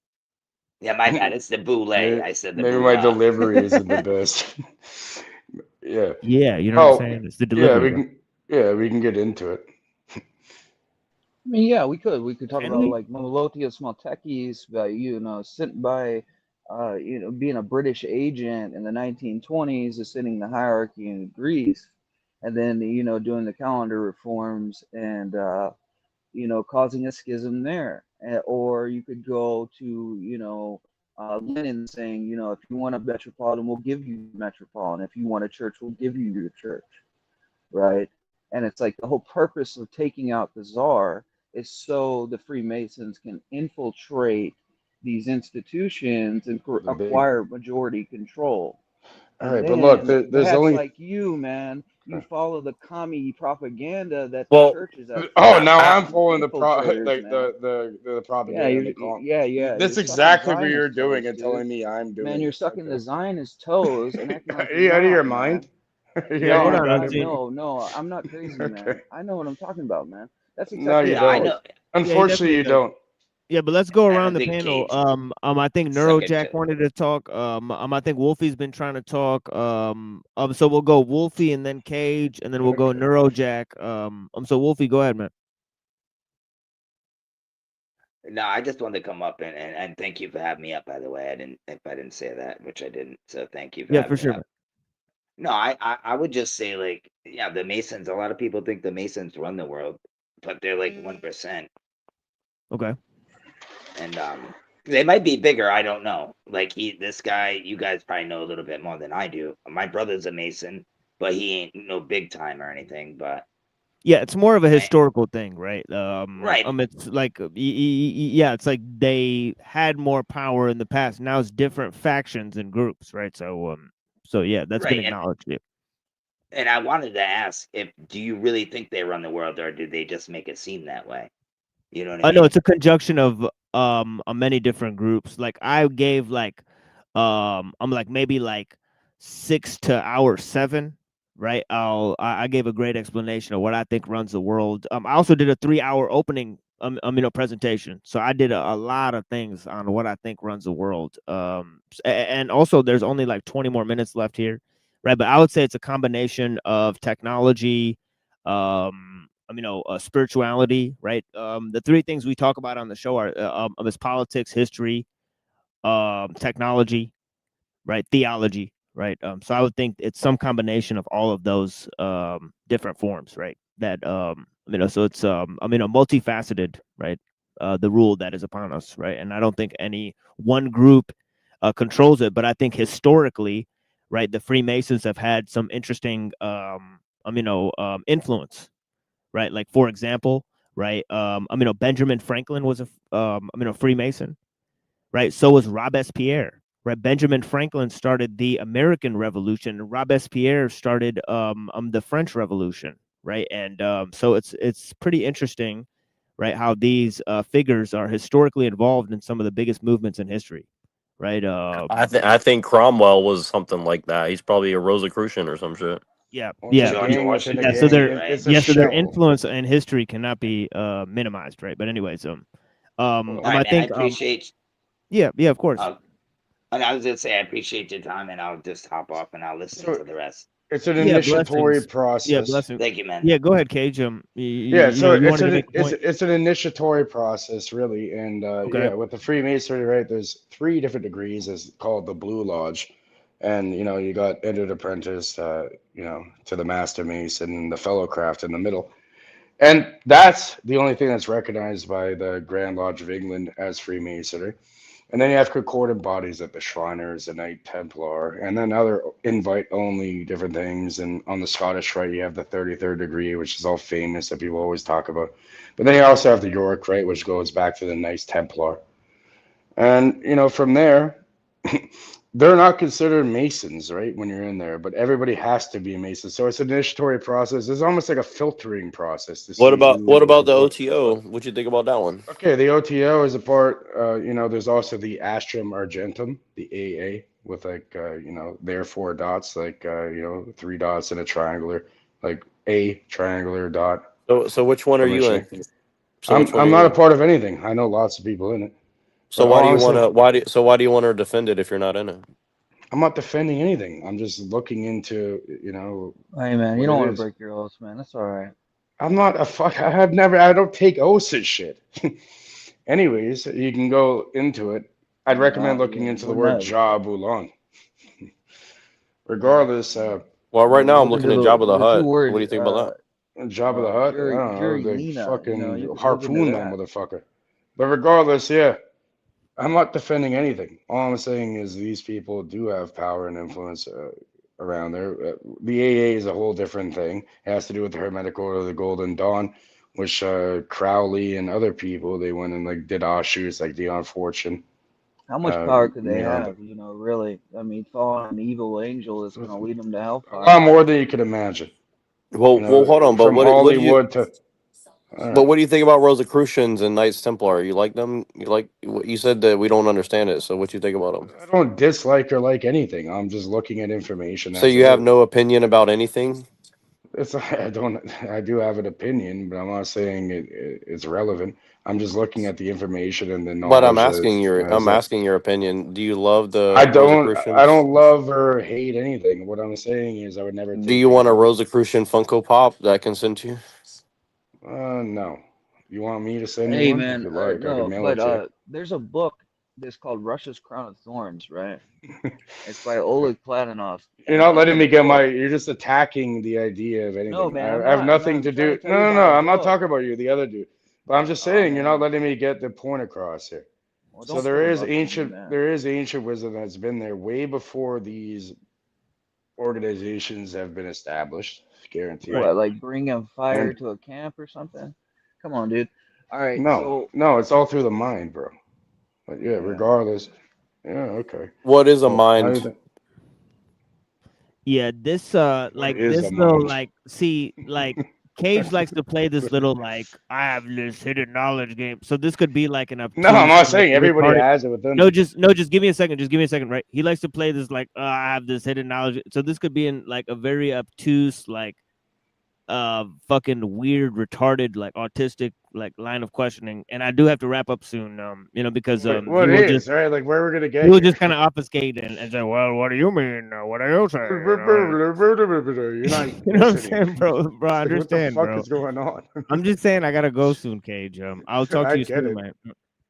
Speaker 15: Yeah, my bad. It's the boule. I said the
Speaker 13: Maybe my
Speaker 15: boulah.
Speaker 13: delivery isn't the best. Yeah.
Speaker 4: Yeah, you know what I'm saying? It's the
Speaker 13: yeah,
Speaker 4: delivery, bro.
Speaker 13: we can get into it.
Speaker 12: I mean, yeah, we could talk
Speaker 4: Can
Speaker 12: about
Speaker 4: we?
Speaker 12: like Molotius Maltekis, sent by being a British agent in the 1920s, ascending the hierarchy in Greece, and then doing the calendar reforms and causing a schism there. Or you could go to Lenin saying, if you want a metropolitan, we'll give you metropolitan. If you want a church, we'll give you your church, right? And it's like the whole purpose of taking out the czar is so the Freemasons can infiltrate these institutions and
Speaker 13: The big.
Speaker 12: acquire majority control.
Speaker 13: All
Speaker 12: And
Speaker 13: right, but look,
Speaker 12: then
Speaker 13: there's
Speaker 12: perhaps
Speaker 13: only.
Speaker 12: like you, man, you follow the commie propaganda that the
Speaker 3: Well,
Speaker 12: churches have
Speaker 13: Oh,
Speaker 12: fed
Speaker 13: now
Speaker 12: to
Speaker 13: I'm
Speaker 12: these
Speaker 13: following the
Speaker 12: infiltrators, man.
Speaker 13: the
Speaker 12: Yeah,
Speaker 13: propaganda. That's
Speaker 12: you're sucking
Speaker 13: exactly what you're
Speaker 12: Zionist
Speaker 13: doing
Speaker 12: toes,
Speaker 13: and
Speaker 12: dude.
Speaker 13: telling me I'm
Speaker 12: Man,
Speaker 13: doing
Speaker 12: you're
Speaker 13: it.
Speaker 12: sucking the
Speaker 13: Okay.
Speaker 12: Zionist toes and acting like
Speaker 13: Are
Speaker 12: you're
Speaker 13: you out of your
Speaker 12: not,
Speaker 13: mind?
Speaker 12: man.
Speaker 13: Are you
Speaker 4: Yeah,
Speaker 13: out of
Speaker 4: hold
Speaker 13: your
Speaker 4: on,
Speaker 12: God,
Speaker 13: goddamn
Speaker 4: Unseen.
Speaker 13: mind?
Speaker 12: no, I'm not crazy,
Speaker 13: Okay.
Speaker 12: man. I know what I'm talking about, man. That's
Speaker 13: No,
Speaker 12: exactly
Speaker 13: you
Speaker 15: Yeah,
Speaker 12: what
Speaker 15: I
Speaker 12: it
Speaker 13: don't.
Speaker 12: is.
Speaker 15: know.
Speaker 4: Yeah, he
Speaker 13: Unfortunately,
Speaker 4: definitely
Speaker 13: you
Speaker 4: does.
Speaker 13: don't.
Speaker 4: Yeah, but let's go
Speaker 15: I
Speaker 4: around
Speaker 15: don't
Speaker 4: the
Speaker 15: think
Speaker 4: panel.
Speaker 15: Cage
Speaker 4: I think
Speaker 15: suck it
Speaker 4: Neurojack
Speaker 15: too.
Speaker 4: wanted to talk. I think Wolfie's been trying to talk. So we'll go Wolfie and then Cage, and then we'll go
Speaker 13: Okay.
Speaker 4: Neurojack. So Wolfie, go ahead, man.
Speaker 15: No, I just wanted to come up and thank you for having me up. By the way, if I didn't say that, which I didn't, so thank you for
Speaker 4: Yeah, for
Speaker 15: having me
Speaker 4: sure,
Speaker 15: up.
Speaker 4: man.
Speaker 15: No, I would just say like yeah, the Masons. A lot of people think the Masons run the world, but they're like 1%,
Speaker 4: Okay.
Speaker 15: and they might be bigger. I don't know. Like this guy, you guys probably know a little bit more than I do. My brother's a Mason, but he ain't no big time or anything. But
Speaker 4: Yeah, it's more of a
Speaker 15: eh,
Speaker 4: historical thing, right?
Speaker 15: right,
Speaker 4: It's like, yeah, it's like they had more power in the past. Now it's different factions and groups, right? So yeah, that's been
Speaker 15: right,
Speaker 4: acknowledged. Yeah.
Speaker 15: and I wanted to ask if do you really think they run the world, or do they just make it seem that way? You know what I
Speaker 4: I know
Speaker 15: mean?
Speaker 4: it's a conjunction of many different groups. Like I gave like I'm like maybe like 6 to hour 7, right? I gave a great explanation of what I think runs the world. I also did a 3-hour opening presentation. So I did a lot of things on what I think runs the world. And also there's only like 20 more minutes left here, right? But I would say it's a combination of technology, spirituality, right? The three things we talk about on the show are is politics, history, technology, right? Theology, right? So I would think it's some combination of all of those different forms, right? That so it's multifaceted, right? The rule that is upon us, right? And I don't think any one group controls it, but I think historically, right, the Freemasons have had some interesting influence, right? Like for example, right, Benjamin Franklin was a Freemason, right? So was Robespierre, right? Benjamin Franklin started the American Revolution, and Robespierre started the French Revolution, right? And so it's pretty interesting, right, how these figures are historically involved in some of the biggest movements in history, right?
Speaker 3: I think Cromwell was something like that. He's probably a Rosicrucian or some shit.
Speaker 4: Yeah,
Speaker 13: Well, it's
Speaker 4: yeah,
Speaker 13: a
Speaker 15: George
Speaker 13: gang within a
Speaker 4: yeah.
Speaker 15: Washington
Speaker 4: So
Speaker 13: gang.
Speaker 15: too,
Speaker 4: their
Speaker 15: right?
Speaker 13: It's a
Speaker 4: so their
Speaker 13: shell.
Speaker 4: influence in history cannot be minimized, right? But anyways,
Speaker 15: All
Speaker 4: I
Speaker 15: right, man. I
Speaker 4: think
Speaker 15: appreciate.
Speaker 4: yeah, of course.
Speaker 15: And I was gonna say I appreciate your time, and I'll just hop off and I'll listen
Speaker 13: So
Speaker 15: to the rest.
Speaker 13: it's an
Speaker 4: Yeah,
Speaker 13: initiatory
Speaker 4: blessings. Yeah,
Speaker 13: process.
Speaker 4: blessings.
Speaker 15: Thank you, man.
Speaker 4: Yeah, go ahead, Cage.
Speaker 13: Yeah, so
Speaker 4: You
Speaker 13: it's
Speaker 4: wanted to
Speaker 13: an
Speaker 4: make a point.
Speaker 13: it's an initiatory process, really, and
Speaker 4: Okay.
Speaker 13: yeah, with the Freemasonry, right? There's 3 different degrees, as called the Blue Lodge, and you got entered apprentice, to the Master Mason, and the Fellow Craft in the middle, and that's the only thing that's recognized by the Grand Lodge of England as Freemasonry. And then you have concordant bodies like the Shriners, the Knight Templar, and then other invite only different things. And on the Scottish Rite, you have the 33rd degree, which is all famous that people always talk about. But then you also have the York Rite, which goes back to the Knights Templar. And, from there, they're not considered Masons, right, when you're in there, but everybody has to be a Mason. So it's an initiatory process. It's almost like a filtering process to
Speaker 3: What
Speaker 13: see
Speaker 3: about
Speaker 13: who
Speaker 3: the
Speaker 13: is what.
Speaker 3: OTO? What you think about that one?
Speaker 13: Okay, the OTO is a part. There's also the Astrum Argentum, the AA, with their 4 dots, 3 dots and a triangular, like a triangular dot
Speaker 3: So which one are you
Speaker 13: commissioning.
Speaker 3: in? So which one are
Speaker 13: I'm
Speaker 3: you
Speaker 13: not a
Speaker 3: in?
Speaker 13: part of anything. I know lots of people in it,
Speaker 3: So
Speaker 13: but
Speaker 3: why do you
Speaker 13: honestly,
Speaker 3: want to defend it if you're not in it?
Speaker 13: I'm not defending anything. I'm just looking into
Speaker 12: Hey man, you
Speaker 13: what
Speaker 12: don't
Speaker 13: it
Speaker 12: want to
Speaker 13: is.
Speaker 12: break your oaths, man. That's all right.
Speaker 13: I'm not a fuck. I don't take oaths and shit. Anyways, you can go into it. I'd recommend looking
Speaker 12: Yeah,
Speaker 13: into the
Speaker 12: go
Speaker 13: word
Speaker 12: nuts.
Speaker 13: Ja Bulan.
Speaker 12: Yeah.
Speaker 13: Regardless,
Speaker 3: Well, right now I'm
Speaker 12: Look
Speaker 3: looking
Speaker 12: into
Speaker 3: at Jabba the
Speaker 12: the 2
Speaker 3: Hutt. What
Speaker 12: words,
Speaker 3: do you think about
Speaker 13: Jabba the Hutt, I don't know, they
Speaker 12: Jurina.
Speaker 13: fucking
Speaker 12: You can look into
Speaker 13: harpoon that
Speaker 12: that.
Speaker 13: motherfucker. But regardless, yeah, I'm not defending anything. All I'm saying is these people do have power and influence around there. The AA is a whole different thing. It has to do with the Hermetic Order of the Golden Dawn, which Crowley and other people, they went and did offshoots like Dion Fortune.
Speaker 12: How much power could they
Speaker 13: But
Speaker 12: have? Really? I mean, following an evil angel is going to lead them to
Speaker 13: a
Speaker 12: hellfire.
Speaker 13: lot more than you could imagine.
Speaker 3: Well, hold on, but
Speaker 13: From
Speaker 3: what do you?
Speaker 13: Hollywood to. All
Speaker 3: But
Speaker 13: right.
Speaker 3: what do you think about Rosicrucians and Knights Templar? You like them? You said that we don't understand it. So what you think about them?
Speaker 13: I don't dislike or like anything. I'm just looking at information
Speaker 3: So
Speaker 13: as
Speaker 3: you
Speaker 13: it
Speaker 3: have
Speaker 13: is.
Speaker 3: no opinion about anything?
Speaker 13: I do have an opinion, but I'm not saying it's relevant. I'm just looking at the information and the
Speaker 3: But
Speaker 13: knowledge as
Speaker 3: I'm
Speaker 13: it.
Speaker 3: asking your opinion. Do you love the
Speaker 13: I
Speaker 3: Rosicrucians?
Speaker 13: don't love or hate anything. What I'm saying is I would never
Speaker 3: Do
Speaker 13: take
Speaker 3: you want
Speaker 13: things.
Speaker 3: a Rosicrucian Funko Pop that I can send to you?
Speaker 13: No. You want me to send you
Speaker 12: Hey
Speaker 13: one? If
Speaker 12: man,
Speaker 13: you like, I can
Speaker 12: no,
Speaker 13: mail
Speaker 12: but
Speaker 13: it to you.
Speaker 12: there's a book that's called Russia's Crown of Thorns, right? It's by Oleg Platonov,
Speaker 13: You're
Speaker 12: and
Speaker 13: not letting
Speaker 12: in the
Speaker 13: me get
Speaker 12: book.
Speaker 13: you're just attacking the idea of
Speaker 12: No,
Speaker 13: anything.
Speaker 12: man,
Speaker 13: I have
Speaker 12: I'm not.
Speaker 13: nothing
Speaker 12: I'm
Speaker 13: to
Speaker 12: trying
Speaker 13: do.
Speaker 12: to tell
Speaker 13: No,
Speaker 12: you
Speaker 13: no,
Speaker 12: about
Speaker 13: no.
Speaker 12: a
Speaker 13: I'm not
Speaker 12: book.
Speaker 13: talking about you, the other dude. But I'm just
Speaker 12: Oh
Speaker 13: saying you're not
Speaker 12: man.
Speaker 13: letting me get the point across here.
Speaker 12: Well,
Speaker 13: So
Speaker 12: don't put it up to me, man.
Speaker 13: there is ancient wisdom that's been there way before these organizations have been established, guaranteed.
Speaker 12: What, like bringing fire
Speaker 13: And
Speaker 12: to a camp or something? Come on, dude. All right,
Speaker 13: no,
Speaker 12: so
Speaker 13: no, it's all through the mind, bro. But yeah,
Speaker 12: yeah.
Speaker 13: regardless. Yeah, okay.
Speaker 3: What is a
Speaker 13: So how do you
Speaker 3: mind?
Speaker 13: think?
Speaker 4: Yeah, this
Speaker 13: What
Speaker 4: like
Speaker 13: is
Speaker 4: this
Speaker 13: a
Speaker 4: little
Speaker 13: mind?
Speaker 4: Cage likes to play this little I have this hidden knowledge game. So this could be like an
Speaker 13: No, I'm
Speaker 4: obtuse,
Speaker 13: not
Speaker 4: like
Speaker 13: saying everybody
Speaker 4: retarded.
Speaker 13: has it within
Speaker 4: No,
Speaker 13: them.
Speaker 4: just give me a second. Just give me a second, right? He likes to play this I have this hidden knowledge. So this could be in like a very obtuse, fucking weird, retarded, like autistic, like line of questioning, and I do have to wrap up soon. Because
Speaker 13: What
Speaker 4: he will just
Speaker 13: right? Like, where are we gonna
Speaker 4: he
Speaker 13: get
Speaker 4: will
Speaker 13: here?
Speaker 4: just kind of obfuscate and say, well, what do you mean? What are you saying?
Speaker 13: You're not
Speaker 4: You know what I'm
Speaker 13: listening.
Speaker 4: saying, bro? Bro, I
Speaker 13: It's like, what the
Speaker 4: understand,
Speaker 13: fuck
Speaker 4: bro.
Speaker 13: is going on?
Speaker 4: I'm just saying I gotta go soon, Cage. I'll talk to
Speaker 13: I
Speaker 4: you
Speaker 13: get
Speaker 4: soon,
Speaker 13: it.
Speaker 4: man.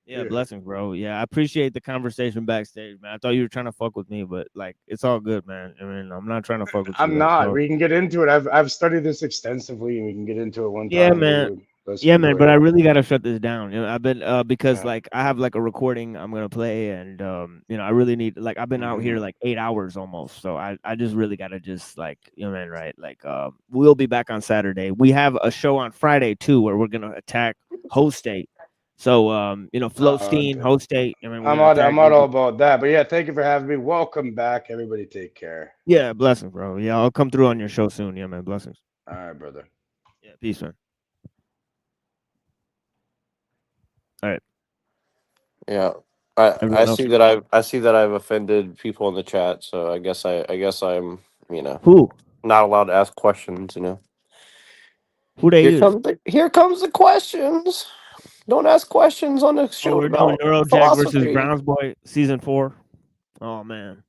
Speaker 4: Yeah,
Speaker 13: Yeah.
Speaker 4: blessings, bro. Yeah, I appreciate the conversation backstage, man. I thought you were trying to fuck with me, but like it's all good, man. I mean, I'm not trying to fuck with you.
Speaker 13: I'm
Speaker 4: Like,
Speaker 13: not.
Speaker 4: bro.
Speaker 13: We can get into it. I've studied this extensively, and we can get into it one
Speaker 4: Yeah,
Speaker 13: time,
Speaker 4: man.
Speaker 13: dude. Let's
Speaker 4: Yeah,
Speaker 13: do
Speaker 4: man. But
Speaker 13: it.
Speaker 4: I really gotta shut this down. I've been because
Speaker 13: Yeah.
Speaker 4: like I have like a recording I'm gonna play, and I really need like I've been out here
Speaker 13: Mhm.
Speaker 4: like 8 hours almost, so I just really gotta just like man, right? Like we'll be back on Saturday. We have a show on Friday too where we're gonna attack host state. So Flowstein,
Speaker 13: Okay.
Speaker 4: host state. I mean, we're
Speaker 13: I'm
Speaker 4: gonna
Speaker 13: not.
Speaker 4: attack.
Speaker 13: I'm not all about that. But yeah, thank you for having me. Welcome back, everybody. Take care.
Speaker 4: Yeah, blessings, bro. Yeah, I'll come through on your show soon. Yeah, man, blessings.
Speaker 13: All right, brother.
Speaker 4: Yeah, peace, man. All right.
Speaker 3: Yeah. I
Speaker 4: Everyone else.
Speaker 3: see that I've offended people in the chat, so I guess I'm
Speaker 4: Who?
Speaker 3: not allowed to ask questions.
Speaker 4: Who they use?
Speaker 3: Here comes the questions. Don't ask questions on the
Speaker 4: Oh,
Speaker 3: show
Speaker 4: we're doing
Speaker 3: about
Speaker 4: Neurojack versus
Speaker 3: philosophy.
Speaker 4: Browns Boy season 4. Oh man.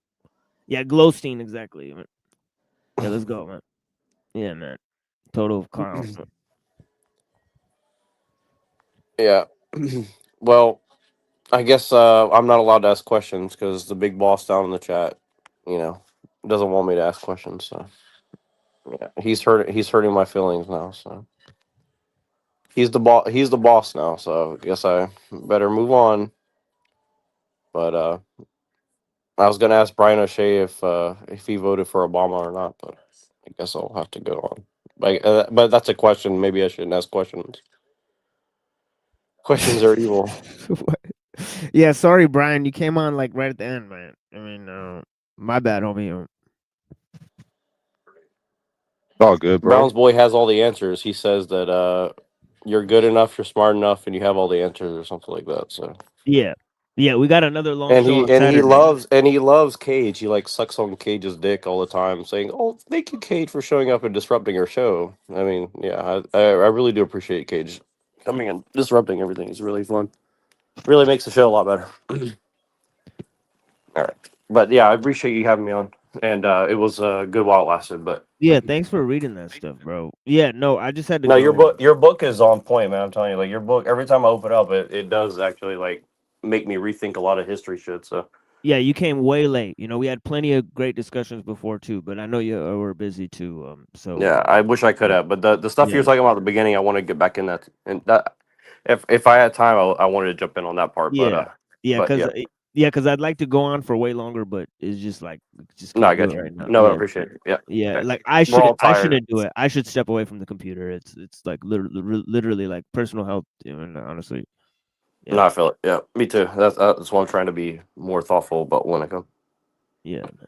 Speaker 4: Yeah, Glowstein exactly. Man. Yeah, let's go, man. Yeah, man. Total clown.
Speaker 3: Yeah. Well, I guess I'm not allowed to ask questions because the big boss down in the chat, doesn't want me to ask questions. So yeah, he's hurting my feelings now. So he's the boss. He's the boss now. So I guess I better move on. But I was gonna ask Brian O'Shea if he voted for Obama or not, but I guess I'll have to go on. But that's a question. Maybe I shouldn't ask questions. Questions are evil.
Speaker 4: Yeah, sorry, Brian. You came on like right at the end, man. I mean, my bad, homie.
Speaker 16: All good, bro.
Speaker 3: Brown's boy has all the answers. He says that you're good enough, you're smart enough, and you have all the answers, or something like that. So
Speaker 4: Yeah. Yeah, we got another long
Speaker 3: and
Speaker 4: show on
Speaker 3: he
Speaker 4: Saturday.
Speaker 3: loves Cage. He like sucks on Cage's dick all the time, saying, "Oh, thank you, Cage, for showing up and disrupting our show." I mean, yeah, I really do appreciate Cage coming and disrupting everything. It's really fun. Really makes the show a lot better. All right, but yeah, I appreciate you having me on, and it was a good while it lasted. But
Speaker 4: Yeah, thanks for reading that stuff, bro. Yeah, no, I just had to
Speaker 3: no,
Speaker 4: go.
Speaker 3: your book is on point, man. I'm telling you, like your book. Every time I open up, it does actually like make me rethink a lot of history shit. So
Speaker 4: Yeah, you came way late. We had plenty of great discussions before too, but I know you were busy too.
Speaker 3: yeah, I wish I could
Speaker 4: yeah,
Speaker 3: have. But the stuff you
Speaker 4: yeah,
Speaker 3: were talking about at the beginning, I want to get back in that. And that, if I had time, I wanted to jump in on that part.
Speaker 4: yeah, yeah,
Speaker 3: But
Speaker 4: because
Speaker 3: yeah,
Speaker 4: I'd like to go on for way longer, but it's just like just
Speaker 3: no, I
Speaker 4: can't do
Speaker 3: got
Speaker 4: it
Speaker 3: you.
Speaker 4: right now.
Speaker 3: No, I
Speaker 4: Yeah,
Speaker 3: appreciate it. Yeah,
Speaker 4: yeah,
Speaker 3: okay.
Speaker 4: like
Speaker 3: We're all
Speaker 4: I
Speaker 3: tired.
Speaker 4: shouldn't do it. I should step away from the computer. It's like literally like personal health. Honestly,
Speaker 3: No,
Speaker 4: yeah,
Speaker 3: I feel it. Yeah, me too. That's why I'm trying to be more thoughtful about when I come.
Speaker 4: yeah, man. Yeah,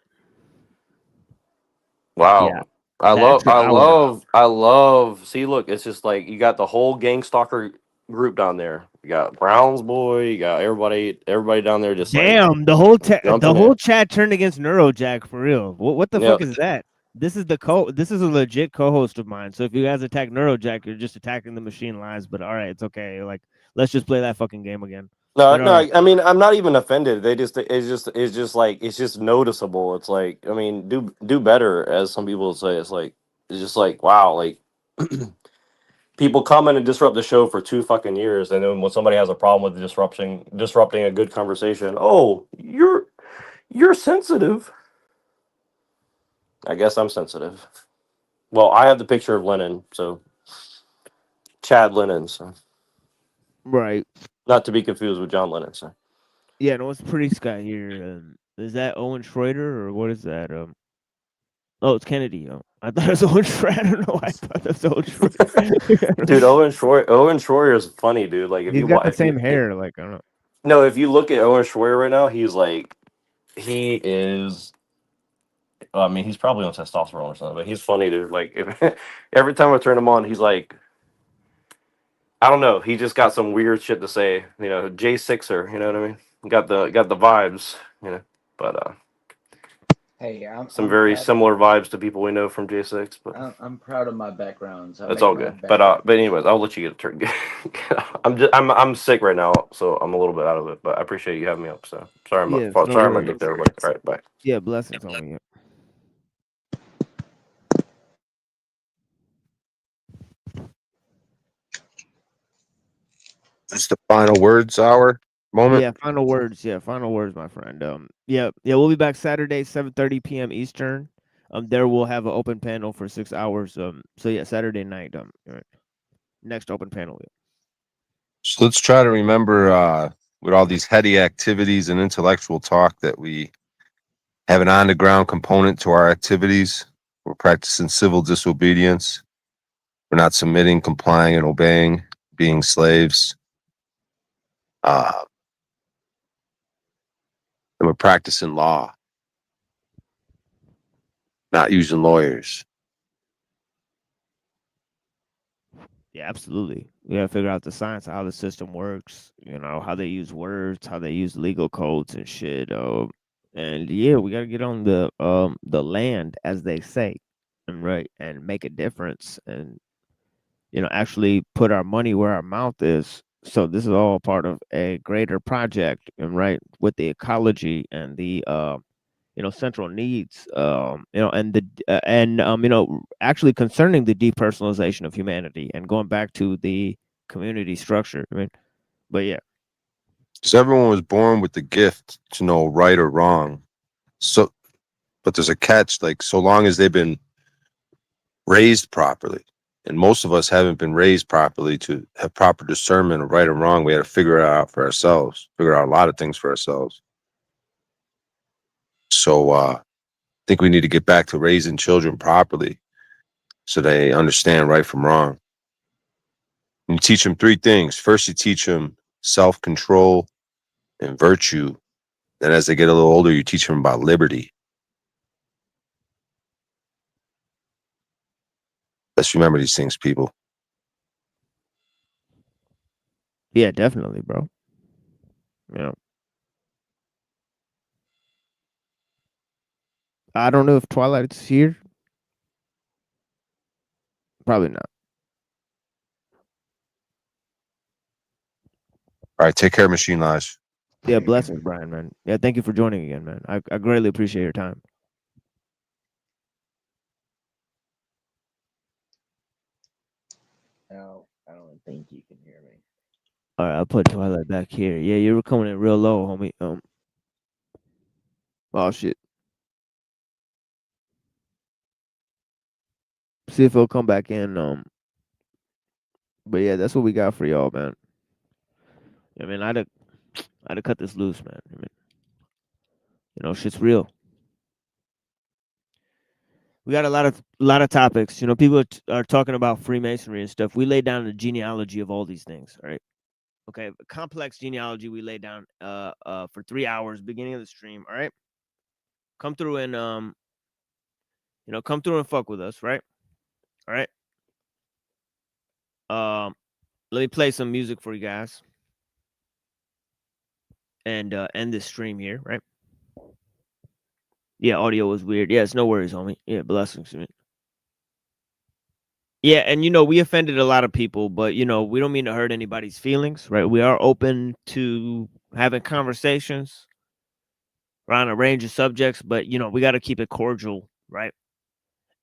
Speaker 3: Wow.
Speaker 4: the extra hour.
Speaker 3: I love. See, look, it's just like you got the whole gang stalker group down there. You got Browns boy. You got everybody down there just like
Speaker 4: Damn, the
Speaker 3: jumping
Speaker 4: whole
Speaker 3: in.
Speaker 4: chat turned against Neurojack for real. What the
Speaker 3: Yeah.
Speaker 4: fuck is that? This is a legit co-host of mine. So if you guys attack Neurojack, you're just attacking the machine lines. But all right, it's okay. Like let's just play that fucking game again.
Speaker 3: No,
Speaker 4: But all right.
Speaker 3: I mean, I'm not even offended. It's just like it's just noticeable. It's like, I mean, do better, as some people say. It's just like, wow, like people come in and disrupt the show for 2 fucking years, and then when somebody has a problem with disrupting a good conversation, oh, you're sensitive. I guess I'm sensitive. Well, I have the picture of Lennon, so Chad Lennon, so
Speaker 4: Right.
Speaker 3: not to be confused with John Lennon. So
Speaker 4: Yeah, no, it's Pretty Sky here. Is that Owen Schrader or what is that? Oh, it's Kennedy. I thought it was Owen Schrader. I don't know why I thought that was Owen Schrader.
Speaker 3: dude, Owen Schroyer is funny, dude. Like
Speaker 4: He's got the same hair. Like I don't know.
Speaker 3: no, if you look at Owen Schroyer right now, he is. Well, I mean, he's probably on testosterone or something, but he's funny, dude. Like every time I turn him on, he's like, I don't know. He just got some weird shit to say. Jay Sixer. You know what I mean? Got the vibes. But
Speaker 1: Hey,
Speaker 3: some very similar vibes to people we know from J6, but
Speaker 1: I'm proud of my backgrounds.
Speaker 3: that's all good. But anyways, I'll let you get a turn. I'm sick right now, so I'm a little bit out of it. But I appreciate you having me up. So sorry,
Speaker 4: Yeah, no
Speaker 3: sorry, I'm a
Speaker 4: worries.
Speaker 3: dick to everybody. All right, bye.
Speaker 4: Yeah, blessings on me.
Speaker 16: It's the final words hour moment.
Speaker 4: Yeah, final words. Yeah, final words, my friend. Yeah, we'll be back Saturday, 7:30 p.m. Eastern. There we'll have an open panel for 6 hours. So yeah, Saturday night. Right. Next open panel. Yeah.
Speaker 16: So let's try to remember with all these heady activities and intellectual talk that we have an on the ground component to our activities. We're practicing civil disobedience. We're not submitting, complying, and obeying, being slaves. And we're practicing law, not using lawyers.
Speaker 4: Yeah, absolutely. We gotta figure out the science of how the system works. How they use words, how they use legal codes and shit. And yeah, we gotta get on the land, as they say, and right, and make a difference, and actually put our money where our mouth is. So this is all part of a greater project, and right, with the ecology and the central needs, and actually concerning the depersonalization of humanity and going back to the community structure. But yeah.
Speaker 16: Because everyone was born with the gift to know right or wrong. So, but there's a catch. Like, so long as they've been raised properly, and most of us haven't been raised properly to have proper discernment of right or wrong. We had to figure it out for ourselves, figure out a lot of things for ourselves. So I think we need to get back to raising children properly so they understand right from wrong. And you teach them three things. First, you teach them self-control and virtue. Then as they get a little older, you teach them about liberty. Let's remember these things, people.
Speaker 4: Yeah, definitely, bro. Yeah. I don't know if Twilight's here. Probably not.
Speaker 16: All right, take care, Machine Lies.
Speaker 4: Yeah, blessings, Brian, man. Yeah, thank you for joining again, man. I greatly appreciate your time.
Speaker 1: No, I don't think you can hear me.
Speaker 4: All right, I'll put Twilight back here. Yeah, you were coming in real low, homie. Oh shit. See if he'll come back in. But yeah, that's what we got for y'all, man. I mean, I'd have cut this loose, man. I mean, shit's real. We got a lot of topics. People are talking about Freemasonry and stuff. We lay down the genealogy of all these things, all right? Okay, complex genealogy we laid down for 3 hours beginning of the stream, all right? Come through and come through and fuck with us, right? All right. Let me play some music for you guys and end this stream here, right? Yeah, audio was weird. Yeah, it's no worries, homie. Yeah, blessings, man. Yeah, and we offended a lot of people, but we don't mean to hurt anybody's feelings, right? We are open to having conversations around a range of subjects, but we got to keep it cordial, right?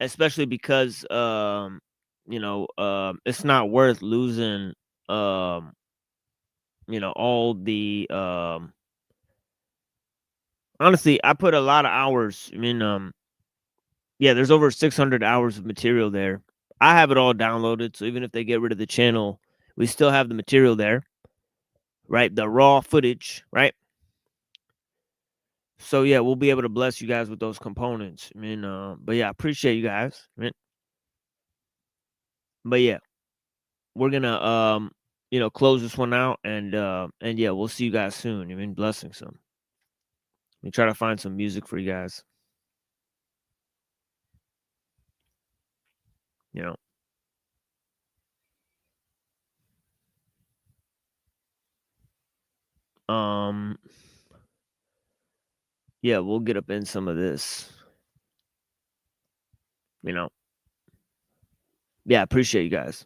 Speaker 4: Especially because it's not worth losing all the honestly, I put a lot of hours. I mean, yeah, there's over 600 hours of material there. I have it all downloaded, so even if they get rid of the channel, we still have the material there, right? The raw footage, right? So yeah, we'll be able to bless you guys with those components. I mean, but yeah, I appreciate you guys. I mean, but yeah, we're gonna close this one out, and yeah, we'll see you guys soon. I mean, blessings. Let me try to find some music for you guys. You know. Yeah, we'll get up in some of this. you know. Yeah, appreciate you guys.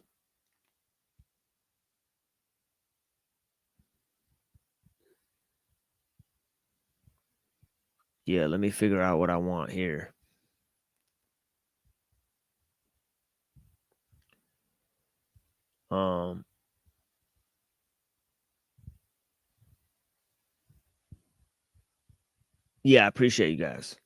Speaker 4: Yeah, let me figure out what I want here. Yeah, I appreciate you guys.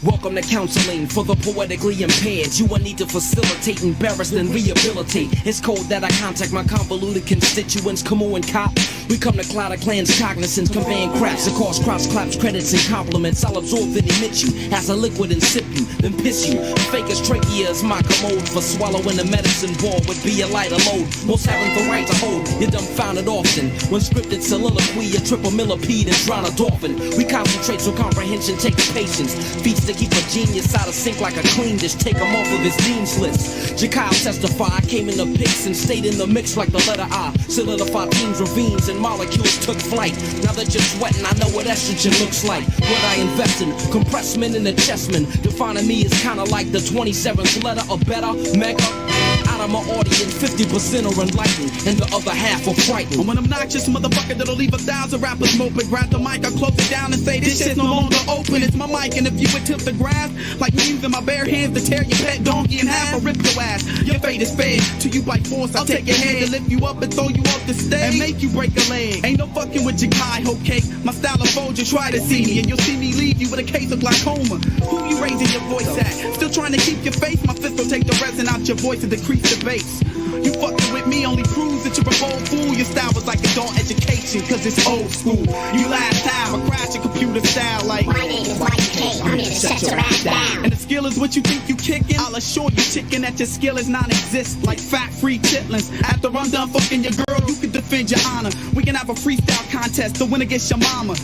Speaker 17: Welcome to counseling for the poetically impaired. You will need to facilitate, embarrass, and rehabilitate. It's code that I contact my convoluted constituents. Come on, cop. We come to cloud a clan's cognizance, conveying cracks across crops, claps, credits, and compliments. I'll absorb and emit you as a liquid and sip you, then piss you. Fake as trachea is my commode for swallowing a medicine ball would be a lighter load. Most haven't the right to hold. You're dumbfounded often when scripted soliloquy, a triple millipede and drown a dolphin. We concentrate so comprehension takes patience. Feats to keep a genius out of sync like a clean dish. Take him off of his dean's list. Jakyle testify, I came in the pics and stayed in the mix like the letter I. Solidified teams, ravines, and molecules took flight. Now that you're sweating, I know what estrogen looks like. What I invest in, compressment and adjustment. Defining me is kinda like the 27th letter or better, mega. Out of my audience, 50% are enlightened, and the other half are frightened.
Speaker 10: I'm an obnoxious motherfucker that'll leave 1,000 rappers moping. Grab the mic, I'll close it down and say this shit's no longer open. It's my mic, and if you attempt to grasp, like me using my bare hands to tear your pet donkey in half or rip your ass. Your fate is fed to you by force. I'll take your head and lift you up and throw you off the stage and make you break a leg. Ain't no fucking with your guy, hoe cake. My style of fold, you try to see me, and you'll see me leave you with a case of glaucoma. Who you raising your voice at? Still trying to keep your face? My fist will take the resin out your voice and decrease the bass. You fucking with me only proves that you're a bold fool. Your style was like adult education, cause it's old school. You last time, I crashed your computer style like my name is Mike K, I'm here to shut your ass down. And the skill is what you think you kicking? I'll assure you chicken that your skill is non-exist. Like fat-free chitlins. After I'm done fucking your girl, you can defend your honor. We can have a freestyle contest to win against your mama.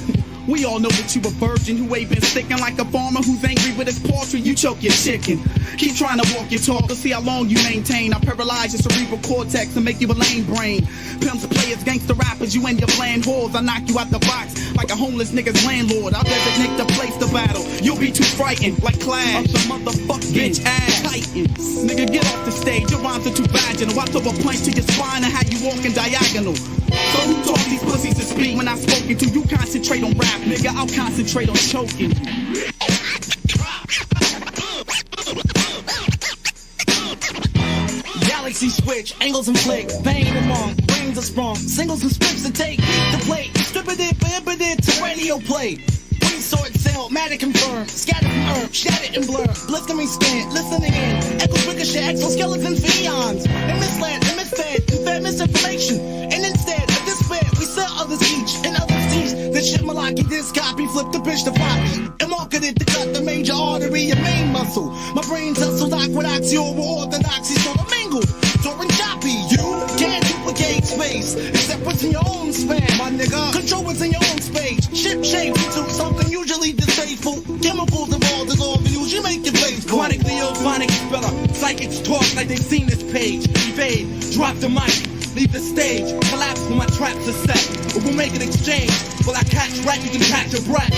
Speaker 10: We all know that you a virgin who ain't been sticking like a farmer who's angry with his poultry. You choke your chicken. Keep trying to walk your talk, let's see how long you maintain. I paralyze your cerebral cortex and make you a lame brain. Pimps, players, gangster rappers, you and your bland whores. I knock you out the box like a homeless nigga's landlord. I'll designate the place to battle. You'll be too frightened like Clash. I'm some motherfucking bitch ass Titans. Nigga, get off the stage, your rhymes are too vaginal. I throw a punch to your spine and have you walking diagonal. So who taught these pussies to speak when I spoken to? You concentrate on rap, nigga, I'll concentrate on choking.
Speaker 17: Galaxy switch, angles and flick, bang among, brains are sprung, singles and strips to take, beat the plate, distributed, prohibited to radio play. Sword sail, matter confirmed, scattered from earth, shattered and blurred, blistering skin, listening in, echoes ricochet, exoskeletons for eons, and misled, and misfed, and fed misinformation, and instead of despair, we sell others each, and others teach, this shit malaki, this copy, flip the pitch to floppy, and marketed to cut the major artery and main muscle, my brain's hustled aqueducts, your orthodoxy, sort of mingled, soaring choppy, you can't duplicate space, except what's in your own span, my nigga, control what's in your own space, ship shape into something usually distasteful, chemicals involved dissolve and usually make your face cold. Chronic Leophonic speller, psychics talk like they've seen this page, evade, drop the mic, leave the stage, collapse when my traps are set, or we'll make an exchange, will I catch rat, you can catch a breath,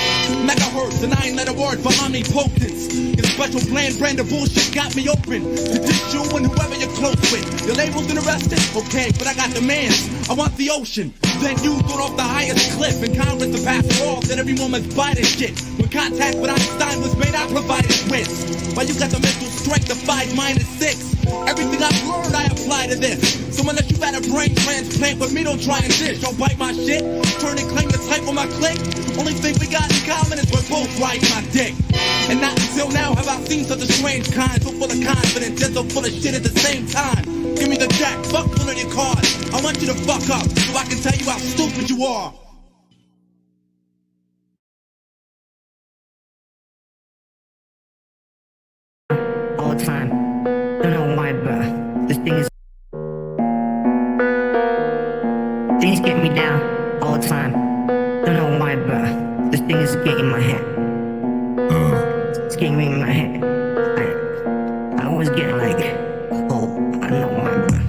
Speaker 17: megahertz, a 9-letter word for omnipotence, your special brand of bullshit got me open, to dish you and whoever you're close with, your label's interested, okay, but I got demands, I want the ocean, then you throw off the highest cliff, in Congress to pass laws that every woman's biting shit, when contact with Einstein was made, I provided wins, while you got the mental strength of 5 minus 6, everything I've learned I apply to this, so unless you've had a brain transplant with me, don't try and dish, don't bite my shit, turn and claim the type on my click, only thing we got in common is we're both riding my dick, and not until now have I seen such a strange kind, so full of confidence and so full of shit at the same time, give me the jack, fuck pulling your card, I want you to fuck up, so I can tell you how stupid you are.
Speaker 18: All the time, don't know why, but this thing is. Things get me down all the time. Don't know why, but this thing is getting in my head. It's getting me in my head. I always get like, oh, I don't know why, but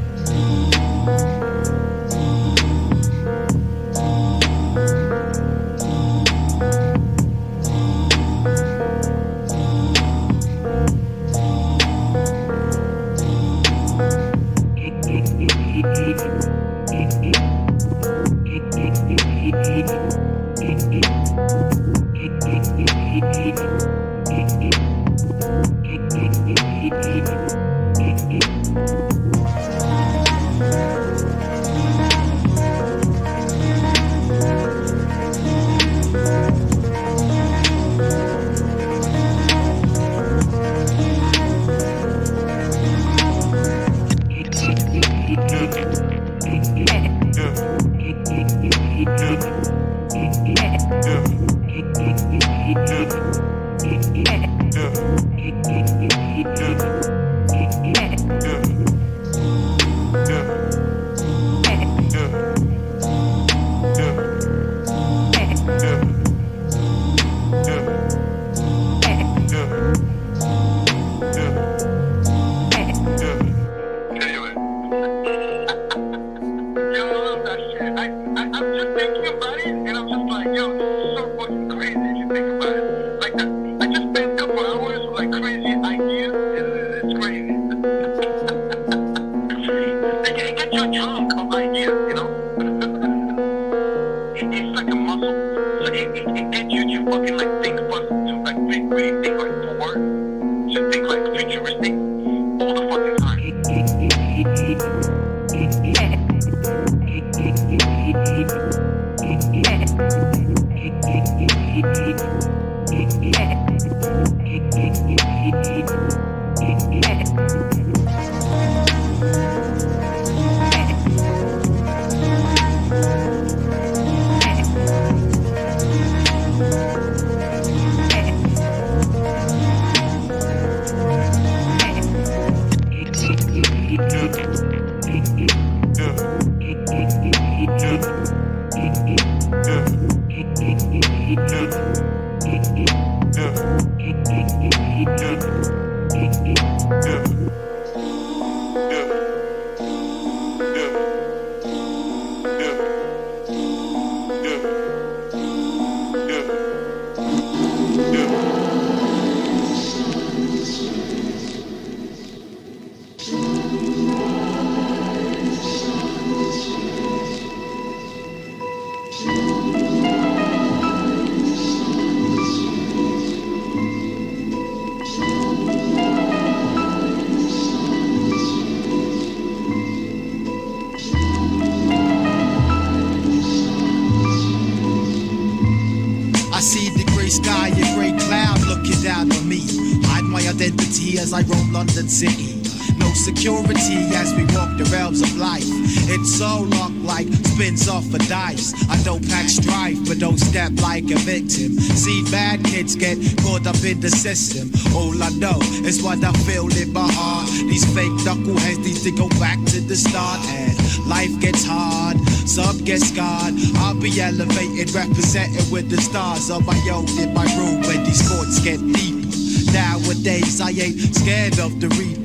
Speaker 17: I see the grey sky, a grey cloud looking down on me. Hide my identity as I roam London City. No security as we walk the realms of life. It's so locked like spins off a dice. I don't pack strife, but don't step like a victim. See bad kids get caught up in the system. All I know is what I feel in my heart. These fake knuckleheads need to go back to the start. And life gets hard, some get scarred. I'll be elevated, representing with the stars on my own in my room when these thoughts get deeper. Nowadays I ain't scared of the reaper.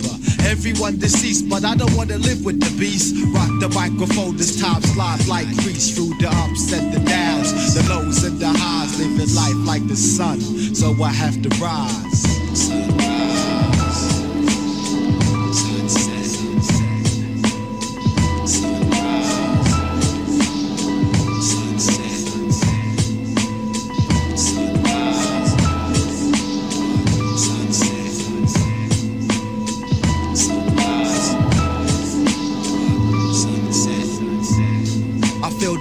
Speaker 17: Everyone deceased, but I don't wanna live with the beast. Rock the microphone as time slides like grease through the ups and the downs, the lows and the highs. Living life like the sun, so I have to rise.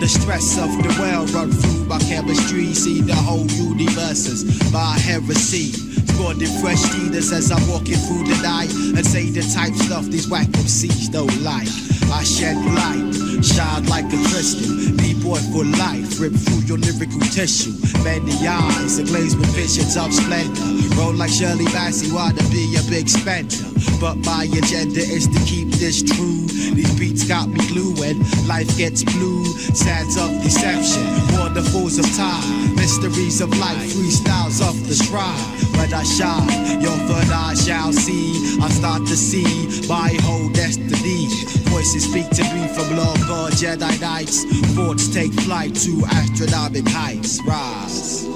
Speaker 17: The stress of the world run through my chemistry. See the whole universe as my heresy. Scored in fresh leaders as I'm walking through the night, and say the type stuff these whack MCs don't like. I shed light, shine like a crystal. B-boy for life, rip through your lyrical tissue. Many eyes ablaze with visions of splendor. Roll like Shirley Bassey, wanna be a big spender. But my agenda is to keep this true. These beats got me glued when life gets blue. Sands of deception, waterfalls of time, mysteries of life, freestyles off the stride. When I shine, your third eye shall see. I start to see my whole destiny. Voices speak to me from long gone Jedi nights. Thoughts take flight to astronomic heights. Rise.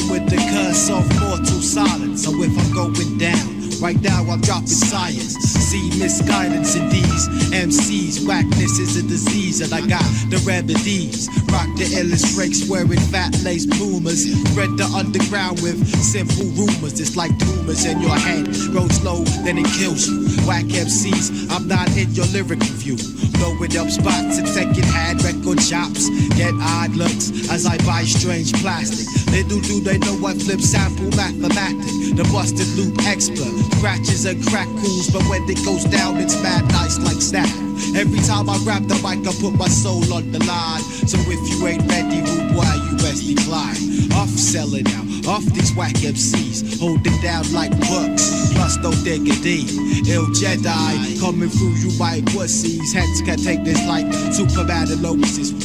Speaker 17: With the curse of mortal silence. So if I'm going down, right now I'm dropping science. See misguidance in these MCs. Whackness is a disease, and I got the remedies. Rock the illest breaks wearing fat lace boomers. Spread the underground with simple rumors. It's like tumors in your head. Grow slow, then it kills you. Whack MCs, I'm not in your lyrical view. Blowing up spots and taking hand record chops. Get odd looks as I buy strange plastic. Little do they know I flip sample mathematic. The busted loop expert. Scratches and crackles, but when it goes down, it's mad nice like snap. Every time I grab the mic, I put my soul on the line. So if you ain't ready, rude boy, you best decline. Off selling out, off these whack MCs. Hold it down like books, plus no diggity. Ill Jedi, coming through you my pussies. Heads can take this like Superman and Lois.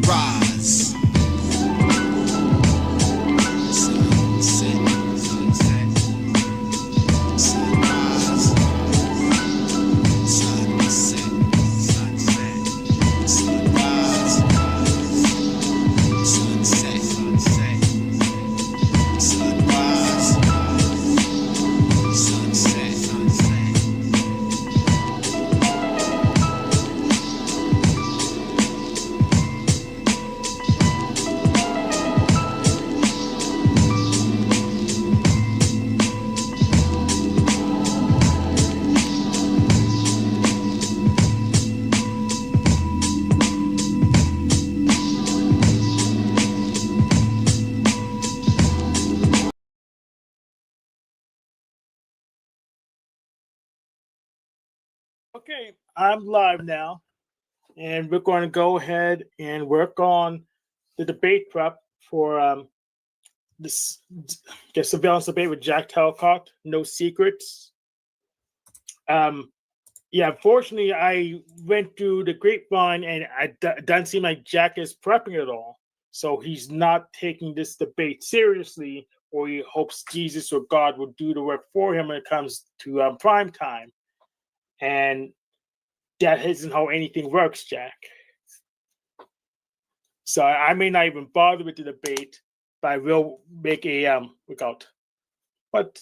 Speaker 17: Rise.
Speaker 19: Okay, I'm live now, and we're going to go ahead and work on the debate prep for this the surveillance debate with Jack Telcock. No secrets. Yeah, unfortunately, I went through the grapevine, and it doesn't seem like Jack is prepping at all. So he's not taking this debate seriously, or he hopes Jesus or God will do the work for him when it comes to prime time. And that isn't how anything works, Jack. So I may not even bother with the debate, but I will make a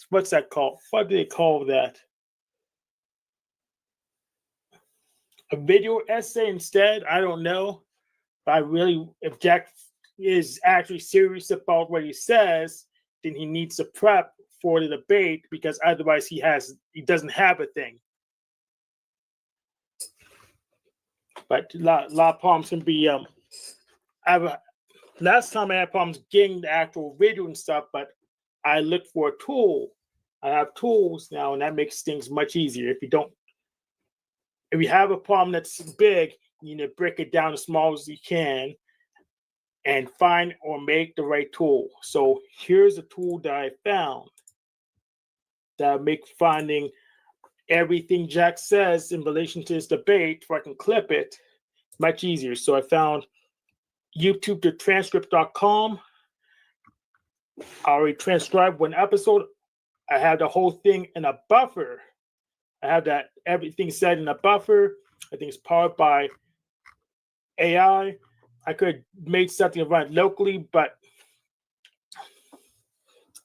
Speaker 19: what's that called? What do they call that? A video essay instead? I don't know. But I really, if Jack is actually serious about what he says, then he needs to prep for the debate, because otherwise he doesn't have a thing. But a lot of problems can be last time I had problems getting the actual video and stuff, but I looked for a tool. I have tools now, and that makes things much easier. If you have a problem that's big, you need to break it down as small as you can and find or make the right tool. So here's a tool that I found that make finding everything Jack says in relation to this debate, where I can clip it, much easier. So I found YouTube.transcript.com. I already transcribed one episode. I have the whole thing in a buffer. I have that everything said in a buffer. I think it's powered by AI. I could have made something run locally, but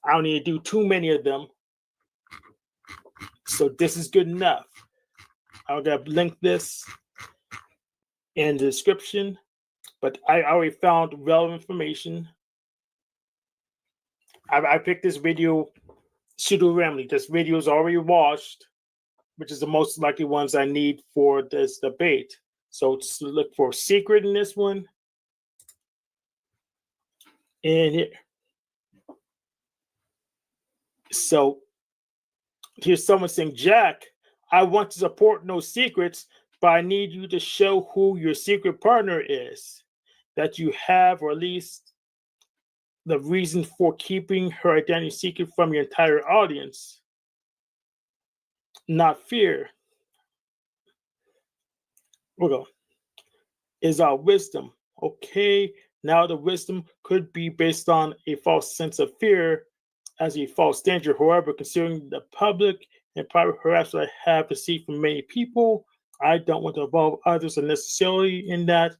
Speaker 19: I don't need to do too many of them. So this is good enough. I'll link this in the description, but I already found relevant information. I picked this video pseudo-randomly. This video is already watched, which is the most likely ones I need for this debate. So just look for secret in this one. And here. So here's someone saying, Jack, I want to support No Secrets, but I need you to show who your secret partner is, that you have, or at least the reason for keeping her identity secret from your entire audience. Not fear. We'll go. Is our wisdom. Okay, now the wisdom could be based on a false sense of fear as a false danger. However, considering the public and private harassment I have received from many people, I don't want to involve others unnecessarily in that.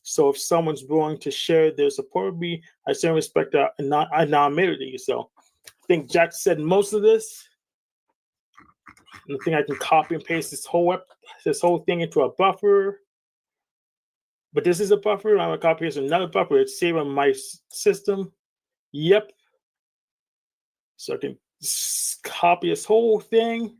Speaker 19: So if someone's willing to share their support with me, I certainly respect that anonymity. So I think Jack said most of this. And I think I can copy and paste this whole thing into a buffer. But this is a buffer. I'm going to copy this another buffer. It's saved on my system. Yep. So I can copy this whole thing.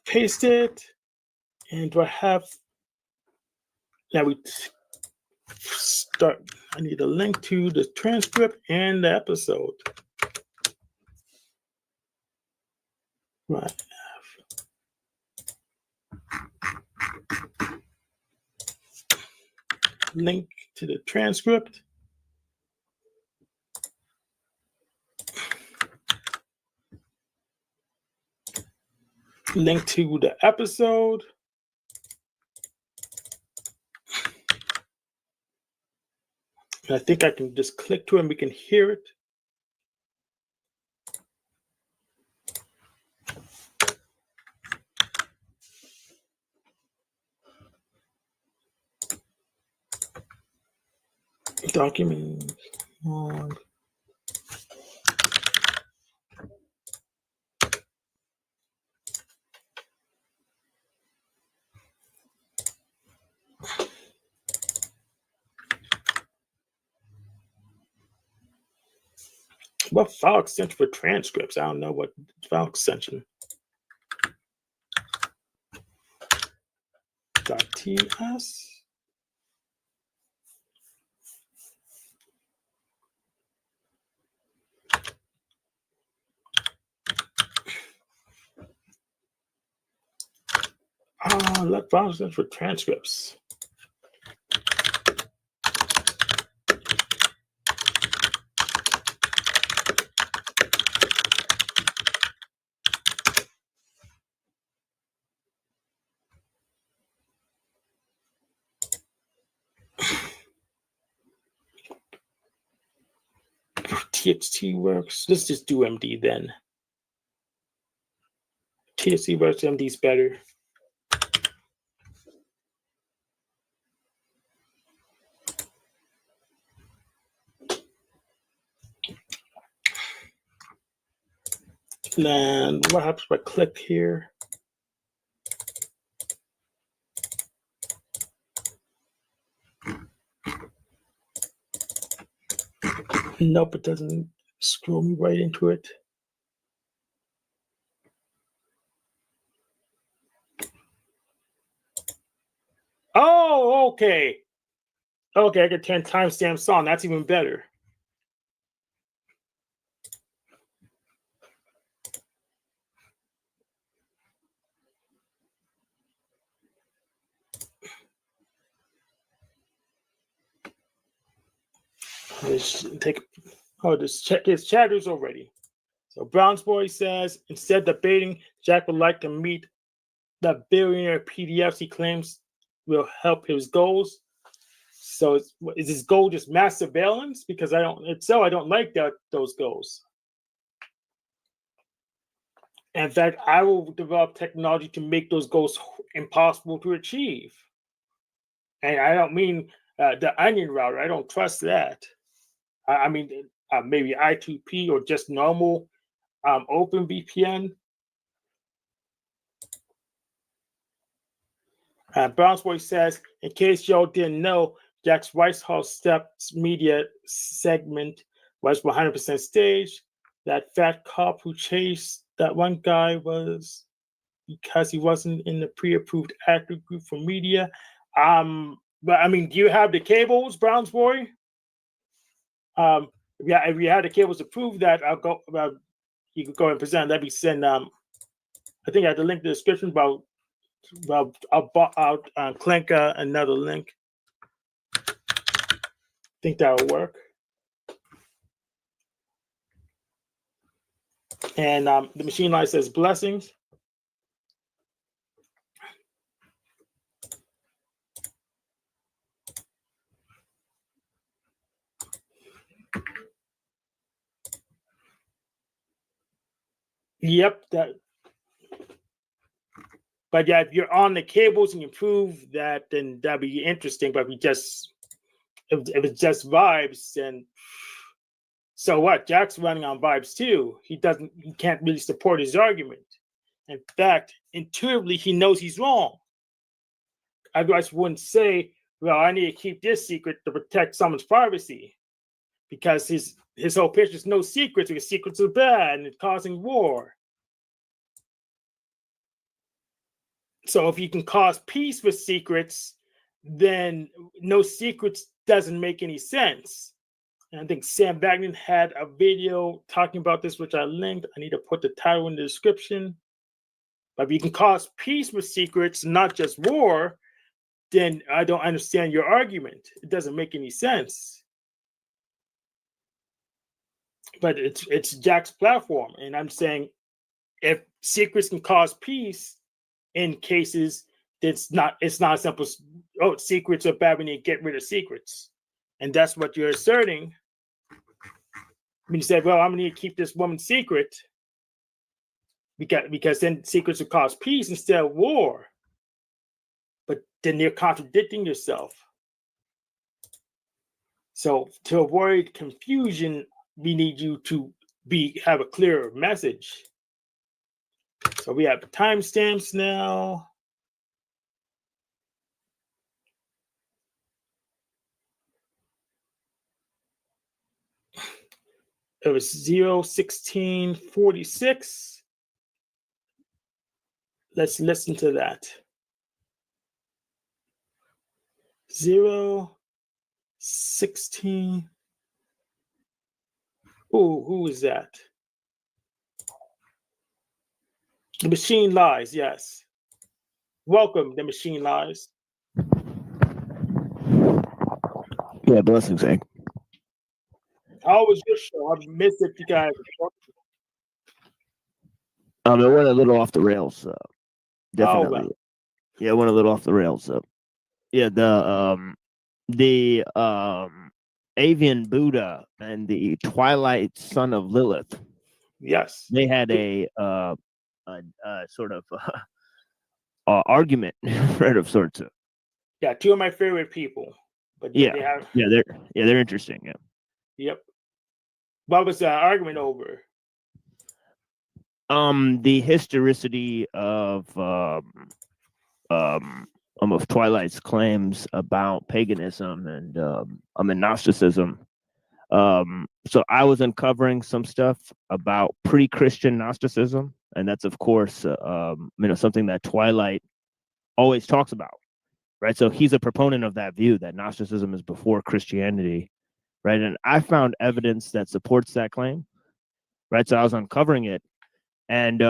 Speaker 19: Paste it. And do I have... Now we start. I need a link to the transcript and the episode. Right. Link to the transcript. Link to the episode. And I think I can just click to it and we can hear it. Documents. What file extension for transcripts? I don't know what file extension. TS. Let browsers for transcripts. TXT works. Let's just do MD then. TXT works, MD's better. And what happens if I click here? Nope, it doesn't scroll me right into it. Oh, okay. Okay, I can turn timestamps on. That's even better. Let's take. Oh, this check his chatters already. So Brown's Boy says, instead debating, Jack would like to meet the billionaire PDFs he claims will help his goals. So is his goal just mass surveillance? Because I don't like those goals. In fact, I will develop technology to make those goals impossible to achieve. And I don't mean the onion router. I don't trust that. I mean, maybe I2P or just normal open VPN. Brown's Boy says, in case y'all didn't know, Jack's White House Steps media segment was 100% staged. That fat cop who chased that one guy was because he wasn't in the pre-approved actor group for media. But I mean, do you have the cables, Brown's Boy? If you had the cables to prove that, I'll go. You could go and present. Let me send. I think I have the link in the description. I'll click another link. I think that'll work. And the machine line says blessings. Yep, but yeah, if you're on the cables and you prove that, then that'd be interesting. But if it's just vibes, then so what? Jack's running on vibes too. He can't really support his argument. In fact, intuitively, he knows he's wrong. Otherwise, wouldn't say, "Well, I need to keep this secret to protect someone's privacy," because his whole pitch is no secrets because secrets are bad and it's causing war. So if you can cause peace with secrets, then no secrets doesn't make any sense. And I think Sam Bagnan had a video talking about this, which I linked. I need to put the title in the description. But if you can cause peace with secrets, not just war, then I don't understand your argument. It doesn't make any sense. But it's Jack's platform, and I'm saying if secrets can cause peace in cases, it's not as simple as, oh, secrets are bad, we need to get rid of secrets. And that's what you're asserting. When you said, well, I'm going to need to keep this woman secret because then secrets will cause peace instead of war. But then you're contradicting yourself. So to avoid confusion, we need you to have a clearer message. So we have timestamps now. It was 0:16:46. Let's listen to that. 016. Who is that? The Machine Lies, yes. Welcome, The Machine Lies.
Speaker 4: Yeah, blessings, Hank.
Speaker 19: How was your show? I missed it, you guys.
Speaker 4: It went a little off the rails. Definitely.
Speaker 19: well.
Speaker 4: Yeah, it went a little off the rails. Yeah, the Avian Buddha and the Twilight Son of Lilith.
Speaker 19: Yes.
Speaker 4: They had a sort of argument, right, of sorts.
Speaker 19: Yeah, two of my favorite people. But they have,
Speaker 4: they're interesting. Yeah.
Speaker 19: Yep. What was the argument over?
Speaker 4: The historicity of Twilight's claims about paganism and Gnosticism. So I was uncovering some stuff about pre-Christian Gnosticism, and that's of course something that Twilight always talks about, right? So he's a proponent of that view that Gnosticism is before Christianity, right? And I found evidence that supports that claim, right? So I was uncovering it. And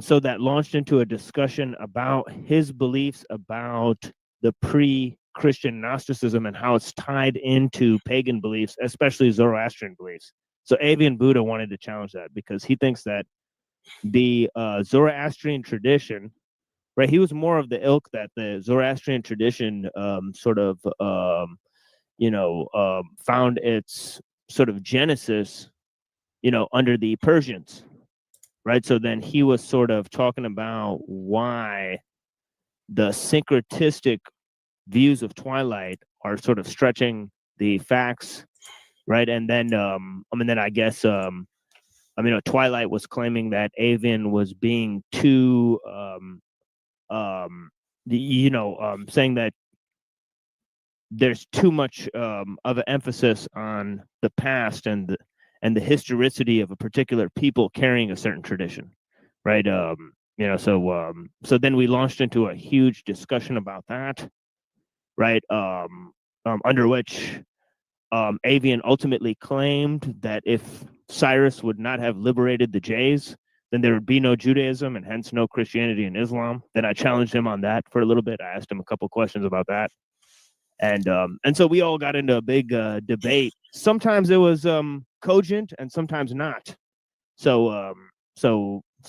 Speaker 4: so that launched into a discussion about his beliefs about the pre-Christian Gnosticism and how it's tied into pagan beliefs, especially Zoroastrian beliefs. So Avian Buddha wanted to challenge that because he thinks that the Zoroastrian tradition, right? He was more of the ilk that the Zoroastrian tradition found its sort of genesis, under the Persians. Right. So then he was sort of talking about why the syncretistic views of Twilight are sort of stretching the facts. Right. And then I guess Twilight was claiming that Avian was being too saying that there's too much of an emphasis on the past and the historicity of a particular people carrying a certain tradition, right? So then we launched into a huge discussion about that, right? Under which Avian ultimately claimed that if Cyrus would not have liberated the Jays, then there would be no Judaism and hence no Christianity and Islam. Then I challenged him on that for a little bit. I asked him a couple questions about that. And so we all got into a big debate. Sometimes it was cogent and sometimes not. So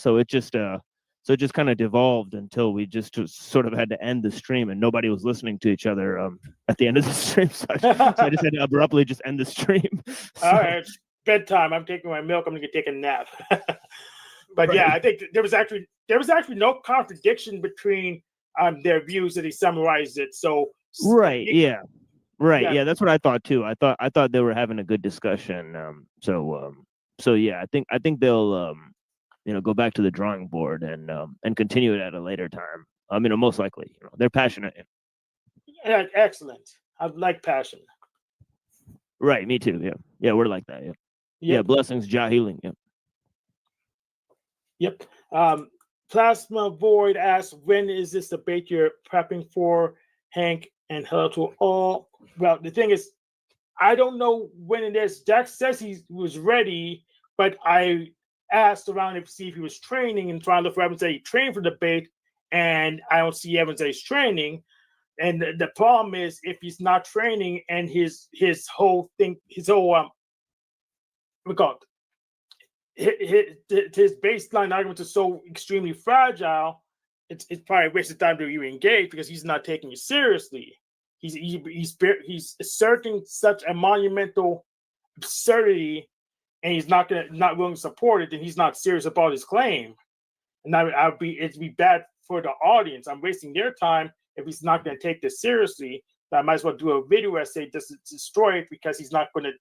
Speaker 4: it just kind of devolved until we just sort of had to end the stream and nobody was listening to each other at the end of the stream. So I just had to abruptly just end the stream.
Speaker 19: All right, it's bedtime. I'm taking my milk. I'm going to take a nap. But yeah, I think there was actually no contradiction between their views that he summarized it. So
Speaker 4: right, yeah. Yeah, that's what I thought too. I thought they were having a good discussion. So yeah, I think they'll go back to the drawing board and continue it at a later time. Most likely, they're passionate.
Speaker 19: Yeah, excellent. I like passion.
Speaker 4: Right, me too. Yeah, we're like that. Yeah. Blessings, Jah healing.
Speaker 19: Yep. Plasma Void asks, when is this debate you're prepping for, Hank? And hello to all. Well, the thing is, I don't know when it is. Jack says he was ready, but I asked around to see if he was training and trying to look for evidence that he trained for the debate, and I don't see evidence that he's training. And the problem is, if he's not training and his whole baseline arguments are so extremely fragile, it's probably a waste of time to even engage because he's not taking it seriously. He's asserting such a monumental absurdity, and he's not willing to support it. Then he's not serious about his claim, and it'd be bad for the audience. I'm wasting their time if he's not going to take this seriously. I might as well do a video essay just to destroy it because he's not going to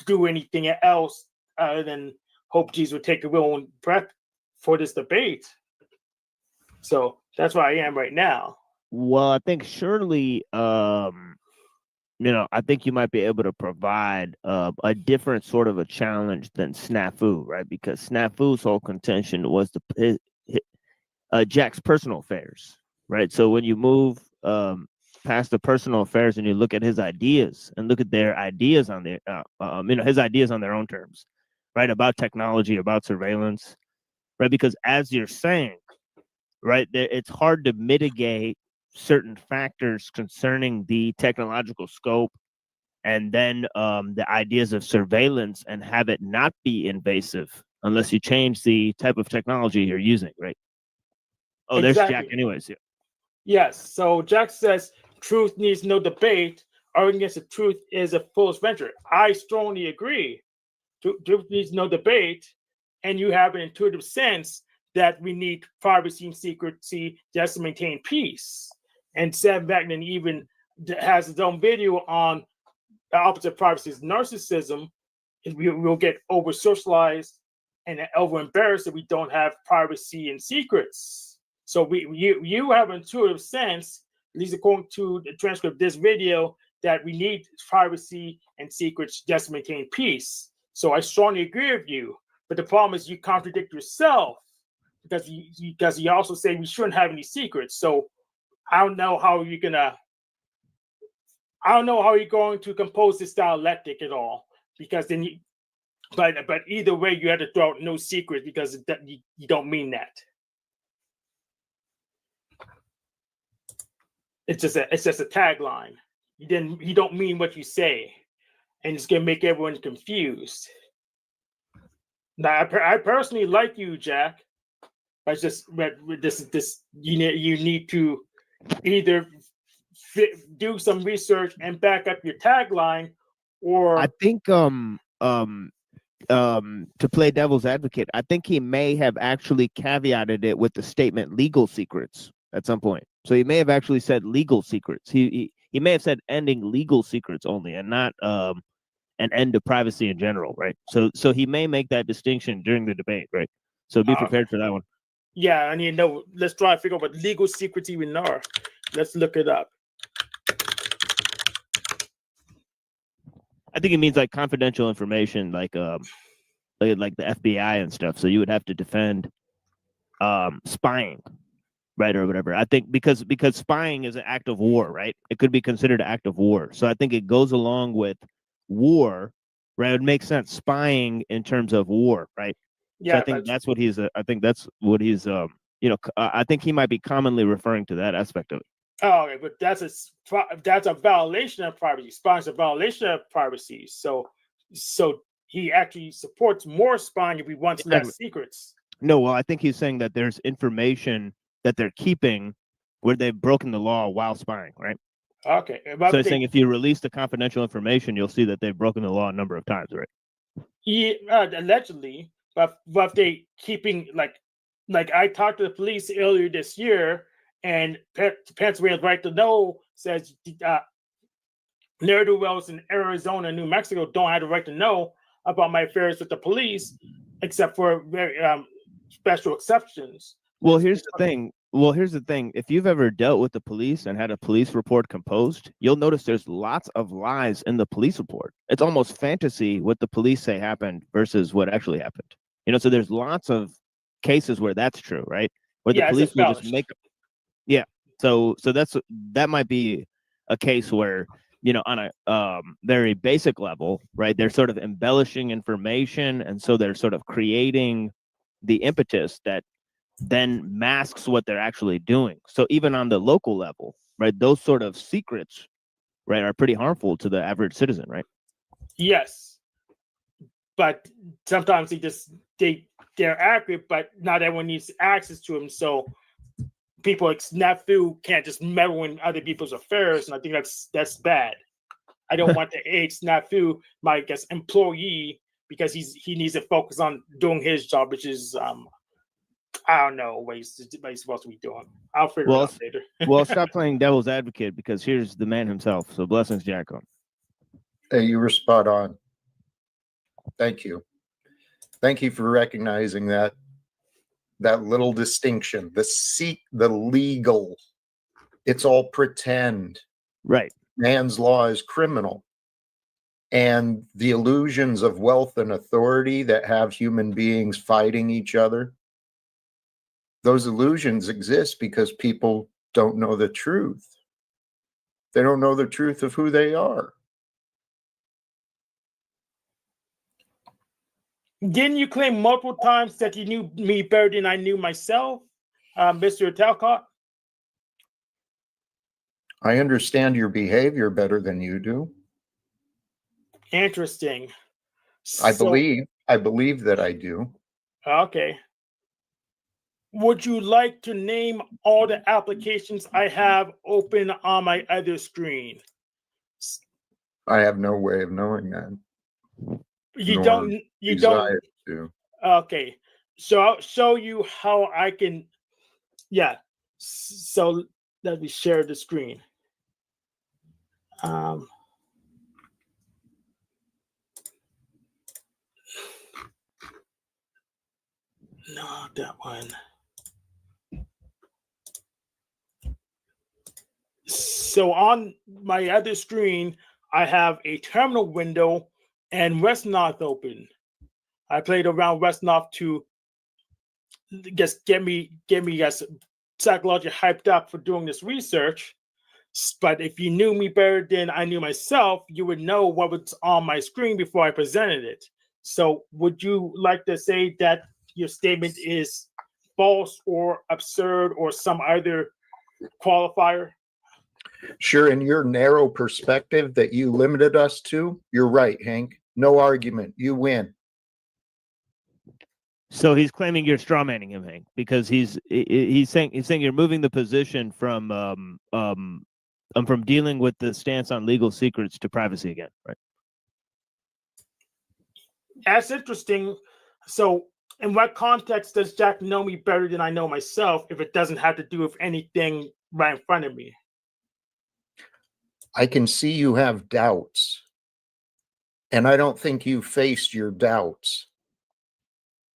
Speaker 19: do anything else other than hope Jesus would take a willing breath for this debate. So that's where I am right now.
Speaker 4: Well, I think surely, I think you might be able to provide a different sort of a challenge than Snafu, right? Because Snafu's whole contention was Jack's personal affairs, right? So when you move past the personal affairs and you look at his ideas and look at their ideas on their, his ideas on their own terms, right? About technology, about surveillance, right? Because as you're saying, right, it's hard to mitigate certain factors concerning the technological scope and then the ideas of surveillance and have it not be invasive unless you change the type of technology you're using, right? Oh, there's Jack anyways. Yeah.
Speaker 19: Yes. So Jack says truth needs no debate. Arguing against the truth is a fool's venture. I strongly agree. Truth needs no debate. And you have an intuitive sense that we need privacy and secrecy just to maintain peace. And Sam Beckman even has his own video on the opposite of privacy is narcissism. We'll get over socialized and over embarrassed if we don't have privacy and secrets. So you have an intuitive sense, at least according to the transcript of this video, that we need privacy and secrets just to maintain peace. So I strongly agree with you. But the problem is you contradict yourself because you also say we shouldn't have any secrets. So I don't know how you're going to compose this dialectic at all, because then but either way you have to throw out no secrets because you don't mean that. It's just a tagline. You don't mean what you say, and it's gonna make everyone confused. Now, I personally like you, Jack. But this you need to either do some research and back up your tagline, or
Speaker 4: I think to play devil's advocate, I think he may have actually caveated it with the statement legal secrets at some point. So he may have actually said legal secrets. He may have said ending legal secrets only and not an end to privacy in general, right? So he may make that distinction during the debate, right? So be prepared for that one.
Speaker 19: Yeah, I need to know. Let's try to figure out what legal secrets even are. Let's look it up.
Speaker 4: I think it means like confidential information, like the FBI and stuff. So you would have to defend spying, right, or whatever. I think because spying is an act of war, right? It could be considered an act of war. So I think it goes along with war, right? It would make sense. Spying in terms of war, right?
Speaker 19: Yeah,
Speaker 4: so I think that's what he's. I think that's what he's. I think he might be commonly referring to that aspect of it.
Speaker 19: Oh, okay, but that's a violation of privacy. Spying is a violation of privacy. So he actually supports more spying if he wants less secrets.
Speaker 4: No, well, I think he's saying that there's information that they're keeping where they've broken the law while spying, right?
Speaker 19: Okay.
Speaker 4: So he's saying if you release the confidential information, you'll see that they've broken the law a number of times, right?
Speaker 19: Yeah, allegedly, but if they keeping like I talked to the police earlier this year, and Pennsylvania's Right to Know says ne'er-do-wells in Arizona and New Mexico don't have the right to know about my affairs with the police, except for very special exceptions.
Speaker 4: Well, here's the thing. If you've ever dealt with the police and had a police report composed, you'll notice there's lots of lies in the police report. It's almost fantasy what the police say happened versus what actually happened. So there's lots of cases where that's true, right? Where the police will just make. Yeah. So that might be a case where, on a very basic level, right? They're sort of embellishing information, and so they're sort of creating the impetus that then masks what they're actually doing. So even on the local level, right, those sort of secrets, right, are pretty harmful to the average citizen, right?
Speaker 19: Yes, but sometimes they're accurate, but not everyone needs access to them. So people like Snafu can't just meddle in other people's affairs, and I think that's bad. I don't want to aid Snafu, my employee, because he needs to focus on doing his job, which is I don't know what he's supposed to be doing. I'll figure it out later.
Speaker 4: Well, stop playing devil's advocate, because here's the man himself. So blessings, Jacko.
Speaker 20: Hey, you were spot on. Thank you. Thank you for recognizing that little distinction. The legal, it's all pretend.
Speaker 4: Right.
Speaker 20: Man's law is criminal. And the illusions of wealth and authority that have human beings fighting each other, those illusions exist because people don't know the truth. They don't know the truth of who they are.
Speaker 19: Didn't you claim multiple times that you knew me better than I knew myself, Mr. Talcott?
Speaker 20: I understand your behavior better than you do.
Speaker 19: Interesting.
Speaker 20: I believe that I do.
Speaker 19: Okay. Would you like to name all the applications I have open on my other screen?
Speaker 20: I have no way of knowing that.
Speaker 19: You
Speaker 20: nor
Speaker 19: don't. You don't.
Speaker 20: desire to.
Speaker 19: Okay. So I'll show you how I can. Yeah. So let me share the screen. No, that one. So on my other screen, I have a terminal window and Westnorth open. I played around Westnorth to just get me guys psychologically hyped up for doing this research. But if you knew me better than I knew myself, you would know what was on my screen before I presented it. So would you like to say that your statement is false or absurd or some other qualifier?
Speaker 20: Sure, in your narrow perspective that you limited us to, you're right, Hank. No argument. You win.
Speaker 4: So he's claiming you're strawmanning him, Hank, because he's saying you're moving the position from dealing with the stance on legal secrets to privacy again, right?
Speaker 19: That's interesting. So in what context does Jack know me better than I know myself if it doesn't have to do with anything right in front of me?
Speaker 20: I can see you have doubts. And I don't think you faced your doubts.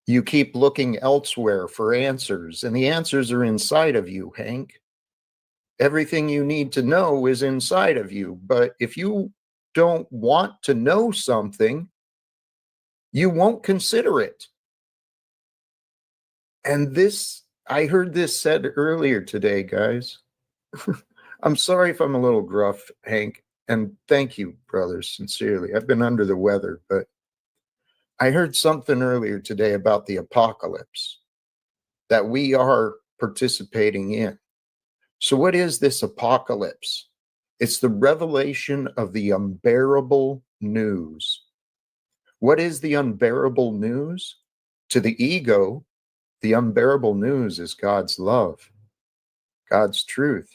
Speaker 20: You keep looking elsewhere for answers, and the answers are inside of you, Hank. Everything you need to know is inside of you. But if you don't want to know something, you won't consider it. And this, I heard this said earlier today, guys. I'm sorry if I'm a little gruff, Hank, and thank you, brothers, sincerely. I've been under the weather, but I heard something earlier today about the apocalypse that we are participating in. So what is this apocalypse? It's the revelation of the unbearable news. What is the unbearable news? To the ego, the unbearable news is God's love, God's truth.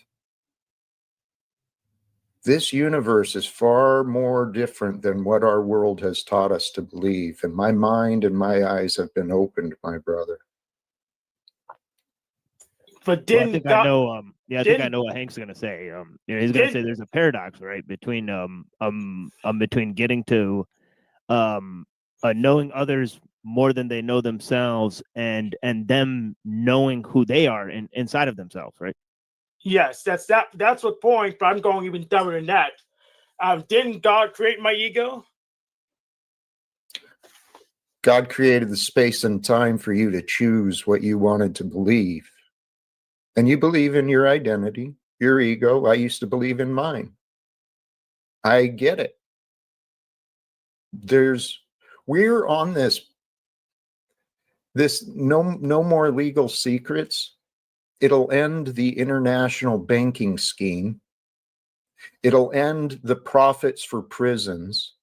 Speaker 20: This universe is far more different than what our world has taught us to believe, and my mind and my eyes have been opened, my brother.
Speaker 19: But
Speaker 4: I think I know. I think I know what Hank's going to say. He's going to say there's a paradox, right, between getting to knowing others more than they know themselves, and them knowing who they are inside of themselves, right?
Speaker 19: Yes, that's what point, but I'm going even dumber than that. Didn't God create my ego?
Speaker 20: God created the space and time for you to choose what you wanted to believe. And you believe in your identity, your ego. I used to believe in mine. I get it. We're on this no more legal secrets. It'll end the international banking scheme. It'll end the profits for prisons.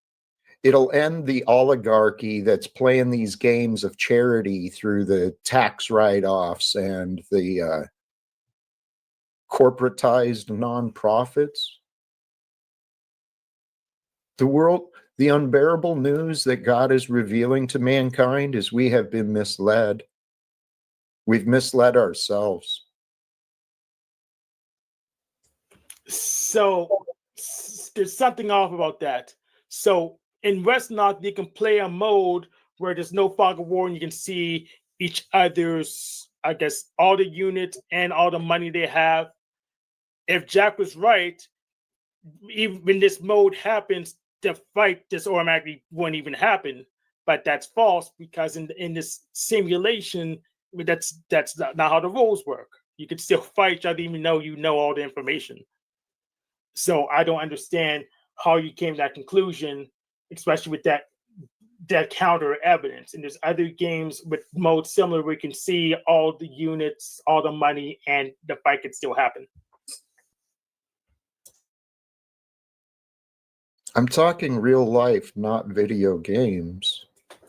Speaker 20: It'll end the oligarchy that's playing these games of charity through the tax write-offs and the corporatized nonprofits. The unbearable news that God is revealing to mankind is we have been misled. We've misled ourselves.
Speaker 19: So there's something off about that. So in Westnorth, you can play a mode where there's no fog of war and you can see each other's, I guess, all the units and all the money they have. If Jack was right, even when this mode happens, the fight just automatically won't even happen. But that's false because in this simulation, that's not how the rules work. You can still fight each other even though you know all the information. So I don't understand how you came to that conclusion, especially with that counter evidence. And there's other games with modes similar where you can see all the units, all the money, and the fight can still happen.
Speaker 20: I'm talking real life, not video games.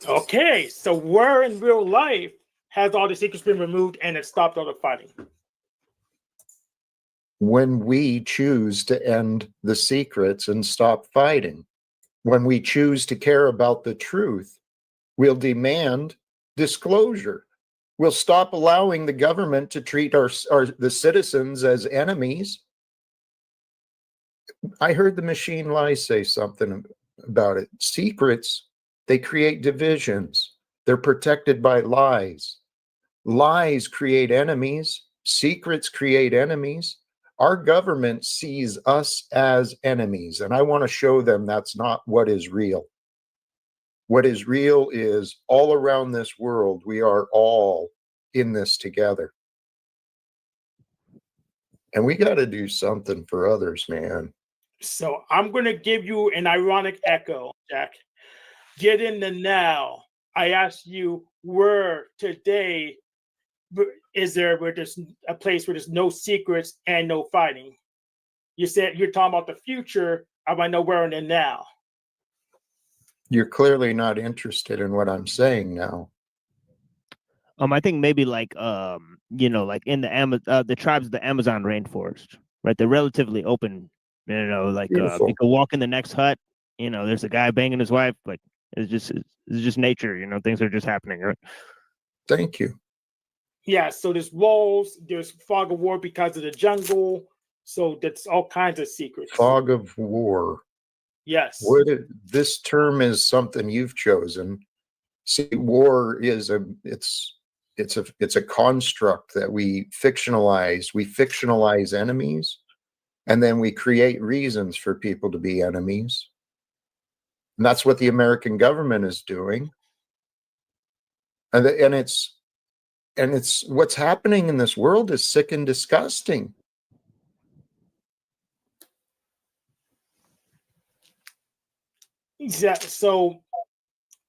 Speaker 19: Okay, so where in real life has all the secrets been removed and it stopped all the fighting?
Speaker 20: When we choose to end the secrets and stop fighting, when we choose to care about the truth, we'll demand disclosure. We'll stop allowing the government to treat the citizens as enemies. I heard the machine lie say something about it. Secrets, they create divisions. They're protected by lies. Lies create enemies. Secrets create enemies. Our government sees us as enemies, and I want to show them that's not what is real. What is real is all around this world, we are all in this together. And we got to do something for others, man.
Speaker 19: So I'm going to give you an ironic echo, Jack. Get in the now. I asked you where today is there where there's a place where there's no secrets and no fighting. You said you're talking about the future. I want to know where in the now.
Speaker 20: You're clearly not interested in what I'm saying now.
Speaker 4: I think maybe like like in the tribes of the Amazon rainforest, right? They're relatively open. Like you can walk in the next hut. There's a guy banging his wife. Like it's just nature. Things are just happening. Right?
Speaker 20: Thank you.
Speaker 19: Yeah. So there's wolves. There's fog of war because of the jungle. So that's all kinds of secrets.
Speaker 20: Fog of war.
Speaker 19: Yes.
Speaker 20: This term is something you've chosen. See, war is it's a construct that we fictionalize. We fictionalize enemies, and then we create reasons for people to be enemies. And that's what the American government is doing. And it's what's happening in this world is sick and disgusting.
Speaker 19: Exactly. So,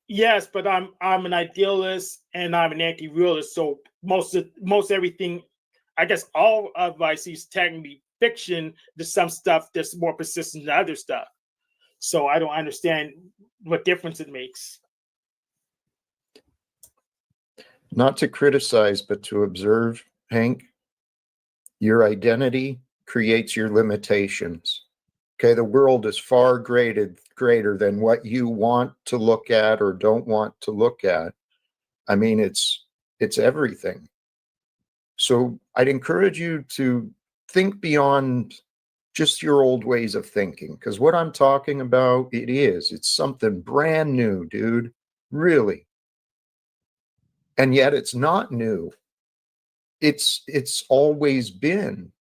Speaker 19: yes, but I'm an idealist and I'm an anti-realist. So most everything, I guess, all of I see is technically fiction. There's some stuff that's more persistent than other stuff. So I don't understand what difference it makes.
Speaker 20: Not to criticize, but to observe, Hank. Your identity creates your limitations. Okay, the world is far greater than what you want to look at or don't want to look at. I mean, it's everything. So I'd encourage you to think beyond just your old ways of thinking, because what I'm talking about, it's something brand new, dude. Really. And yet it's not new. It's always been.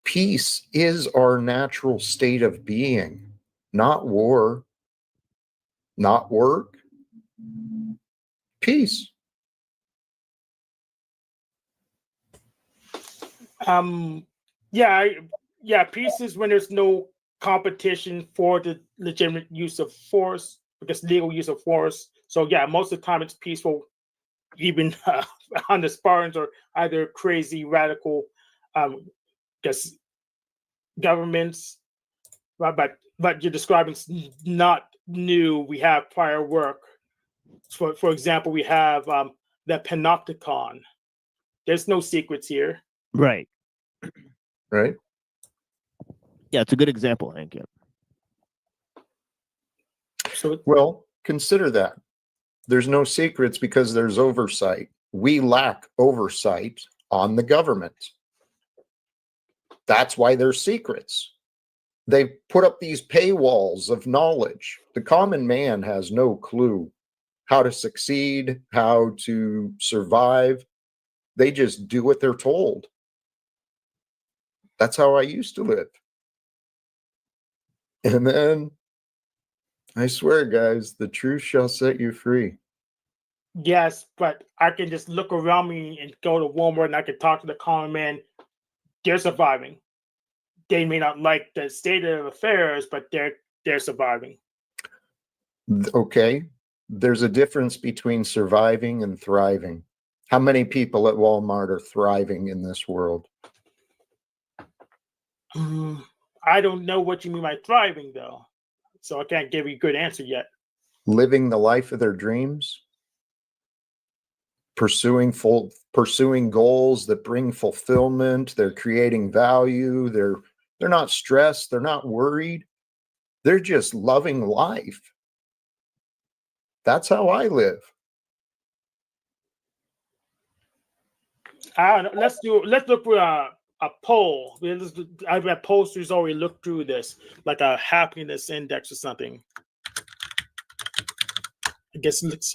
Speaker 20: Peace is our natural state of being, not war, not work. Peace.
Speaker 19: Peace is when there's no competition for the legitimate use of force, because legal use of force. So yeah, most of the time it's peaceful, even on the Spartans or either crazy radical governments. But you're describing not new. We have prior work. For example, we have the Panopticon. There's no secrets here.
Speaker 4: Right.
Speaker 20: Right.
Speaker 4: Yeah, it's a good example, Hank. Yeah.
Speaker 20: Well, consider that. There's no secrets because there's oversight. We lack oversight on the government. That's why there's secrets. They put up these paywalls of knowledge. The common man has no clue how to succeed, how to survive. They just do what they're told. That's how I used to live. And then, I swear, guys, the truth shall set you free.
Speaker 19: Yes, but I can just look around me and go to Walmart and I can talk to the common man. They're surviving. they may not like the state of affairs, but they're surviving.
Speaker 20: Okay, there's a difference between surviving and thriving. How many people at Walmart are thriving in this world?
Speaker 19: I don't know what you mean by thriving, though, so I can't give you a good answer yet.
Speaker 20: Living the life of their dreams, pursuing goals that bring fulfillment. They're creating value. They're not stressed. They're not worried. They're just loving life. That's how I live.
Speaker 19: I don't know. Let's look for a poll. I've had posters already looked through this, like a happiness index or something. I guess it's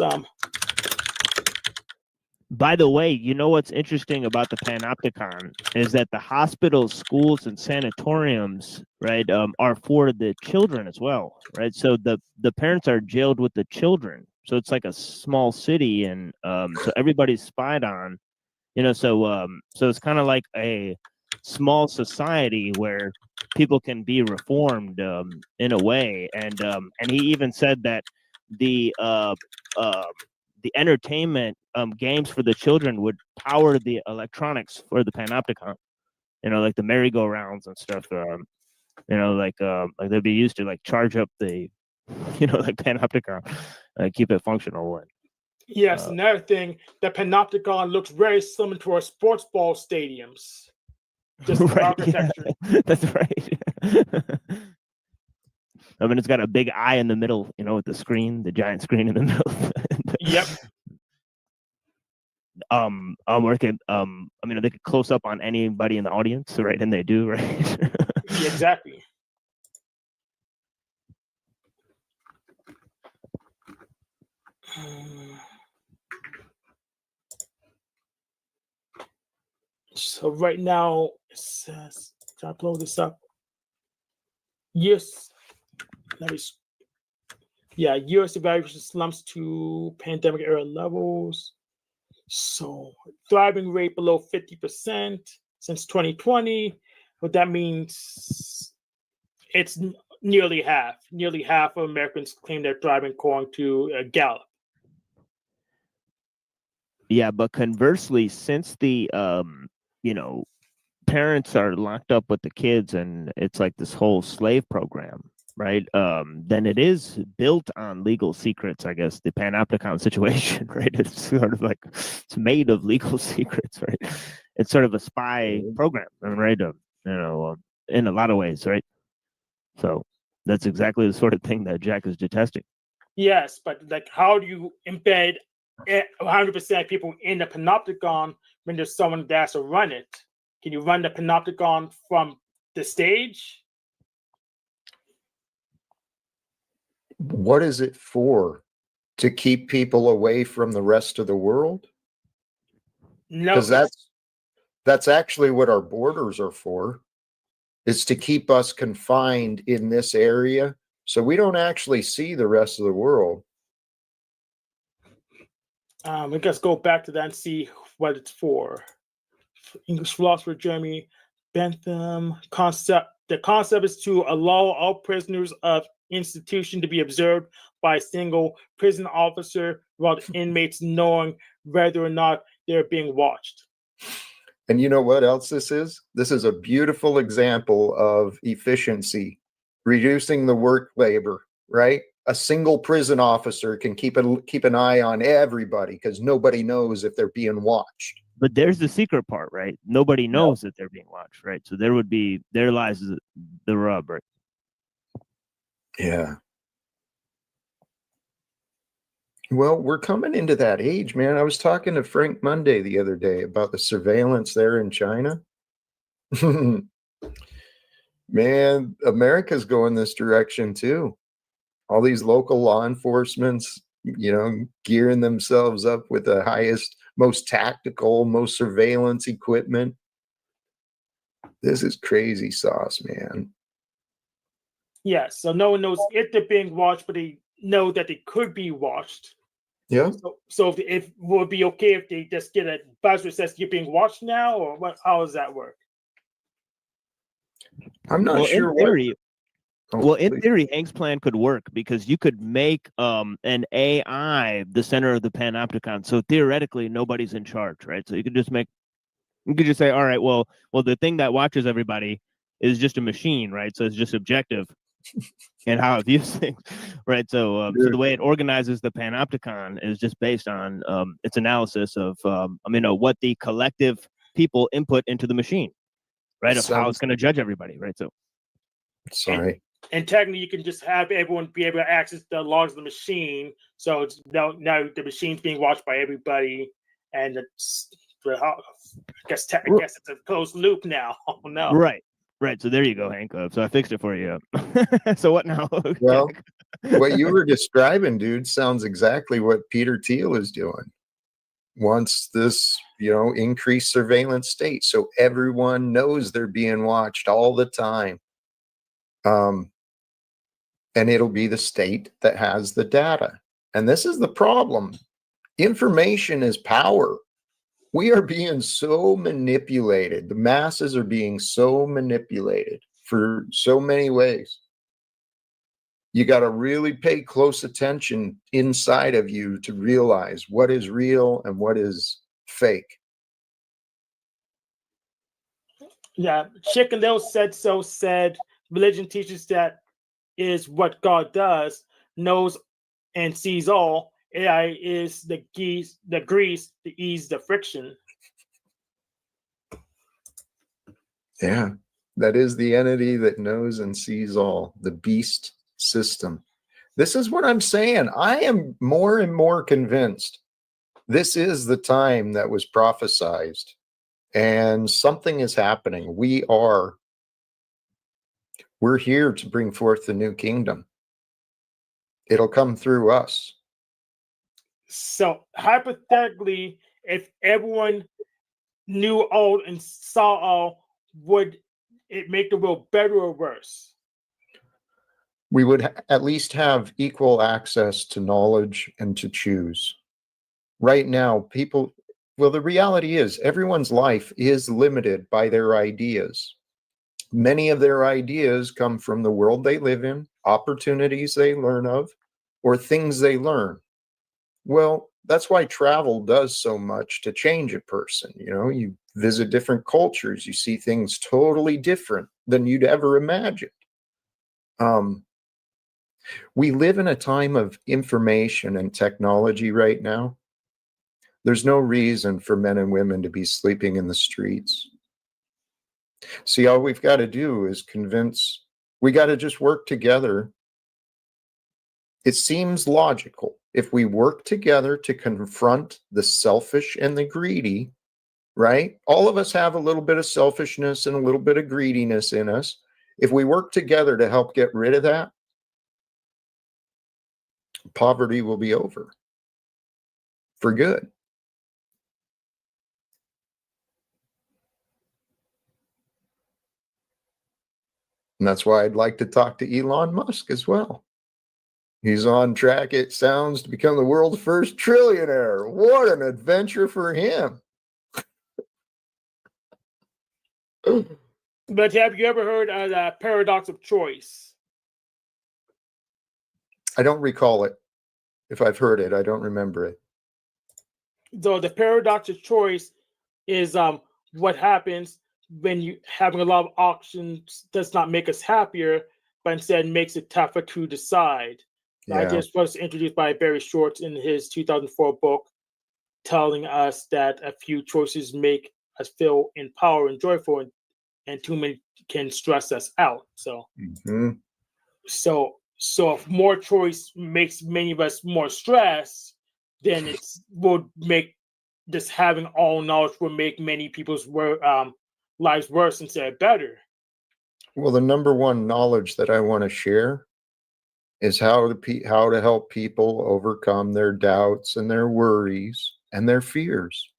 Speaker 4: By the way, you know what's interesting about the Panopticon is that the hospitals, schools, and sanatoriums, right, are for the children as well, right? So the parents are jailed with the children. So it's like a small city, and so everybody's spied on, you know. So it's kind of like a small society where people can be reformed in a way, and he even said that the entertainment games for the children would power the electronics for the Panopticon, you know, like the merry-go-rounds and stuff. You know, like they'd be used to like charge up the, you know, like Panopticon, keep it functional. And
Speaker 19: yes, another thing, the Panopticon looks very similar to our sports ball stadiums. Just the
Speaker 4: right,
Speaker 19: architecture.
Speaker 4: yeah, that's right. I mean, it's got a big eye in the middle, you know, with the screen, the giant screen in the middle.
Speaker 19: Yep.
Speaker 4: Or I mean, they could close up on anybody in the audience, right? And they do, right?
Speaker 19: Yeah, exactly. So right now it says, try to blow this up. Yes, U.S. evaluation slumps to pandemic era levels. So thriving rate below 50% since 2020. What that means, it's nearly half. Nearly half of Americans claim they're thriving, according to Gallup.
Speaker 4: Yeah, but conversely, since the you know, parents are locked up with the kids and it's like this whole slave program, right? Then it is built on legal secrets, I guess, the Panopticon situation, right? It's sort of like it's made of legal secrets, right? It's sort of a spy program, right? You know, in a lot of ways, right? So that's exactly the sort of thing that Jack is detesting.
Speaker 19: Yes, but like, how do you embed 100% of people in the Panopticon when there's someone that has to run it? Can you run the Panopticon from the stage?
Speaker 20: What is it for? To keep people away from the rest of the world?
Speaker 19: No,
Speaker 20: because that's actually what our borders are for. Is to keep us confined in this area so we don't actually see the rest of the world.
Speaker 19: We just go back to that and see what it's for. English philosopher Jeremy Bentham. The concept is to allow all prisoners of institution to be observed by a single prison officer while the inmates knowing whether or not they're being watched.
Speaker 20: And you know what else this is? This is a beautiful example of efficiency, reducing the work labor, right? A single prison officer can keep an eye on everybody because nobody knows if they're being watched.
Speaker 4: But there's the secret part, right? Nobody knows that they're being watched, right? So there lies the rub, right?
Speaker 20: Yeah. Well, we're coming into that age, man. I was talking to Frank Monday the other day about the surveillance there in China. Man, America's going this direction too. All these local law enforcements, you know, gearing themselves up with the highest, most tactical, most surveillance equipment. This is crazy sauce, man.
Speaker 19: Yes, so no one knows if they're being watched, but they know that they could be watched.
Speaker 20: Yeah.
Speaker 19: So if would it be okay if they just get a buzzer that says you're being watched now, or what? How does that work?
Speaker 20: I'm not
Speaker 4: Well,
Speaker 20: sure
Speaker 4: in theory,
Speaker 20: what.
Speaker 4: in theory, Hank's plan could work because you could make an AI the center of the panopticon. So theoretically, nobody's in charge, right? So you could just say, all right, well, the thing that watches everybody is just a machine, right? So it's just objective and how it views things, right? So the way it organizes the panopticon is just based on its analysis of what the collective people input into the machine, right? Of how it's going to judge everybody, right? So
Speaker 20: sorry.
Speaker 19: And technically, you can just have everyone be able to access the logs of the machine. So it's now the machine's being watched by everybody, and I guess it's a closed loop now. Oh no!
Speaker 4: Right. So there you go, Hank. So I fixed it for you. So what now?
Speaker 20: Well, what you were describing, dude, sounds exactly what Peter Thiel is doing. Wants this, increased surveillance state, so everyone knows they're being watched all the time. And it'll be the state that has the data. And this is the problem. Information is power. We are being so manipulated. The masses are being so manipulated for so many ways. You got to really pay close attention inside of you to realize what is real and what is fake.
Speaker 19: Yeah, Chicken Little said religion teaches that is what God does, knows and sees all. AI is the grease, the ease, the friction.
Speaker 20: Yeah, that is the entity that knows and sees all, the beast system. This is what I'm saying. I am more and more convinced this is the time that was prophesized, and something is happening. We're here to bring forth the new kingdom. It'll come through us.
Speaker 19: So hypothetically, if everyone knew all and saw all, would it make the world better or worse?
Speaker 20: We would at least have equal access to knowledge and to choose. Right now, the reality is everyone's life is limited by their ideas. Many of their ideas come from the world they live in, opportunities they learn of, or things they learn. Well, that's why travel does so much to change a person. You visit different cultures, you see things totally different than you'd ever imagined. We live in a time of information and technology right now. There's no reason for men and women to be sleeping in the streets. See, all we've got to do is we got to just work together. It seems logical. If we work together to confront the selfish and the greedy, right? All of us have a little bit of selfishness and a little bit of greediness in us. If we work together to help get rid of that, poverty will be over for good. And that's why I'd like to talk to Elon Musk as well. He's on track, it sounds, to become the world's first trillionaire. What an adventure for him.
Speaker 19: But have you ever heard of the paradox of choice?
Speaker 20: I don't recall it. If I've heard it, I don't remember it.
Speaker 19: So the paradox of choice is what happens when you having a lot of options does not make us happier, but instead makes it tougher to decide.
Speaker 20: Yeah.
Speaker 19: I just was introduced by Barry Schwartz in his 2004 book, telling us that a few choices make us feel empowered and joyful, and too many can stress us out. So, so if more choice makes many of us more stressed, then it will make just having all knowledge will make many people's lives worse instead of better.
Speaker 20: Well, the number one knowledge that I want to share is how to help people overcome their doubts and their worries and their fears.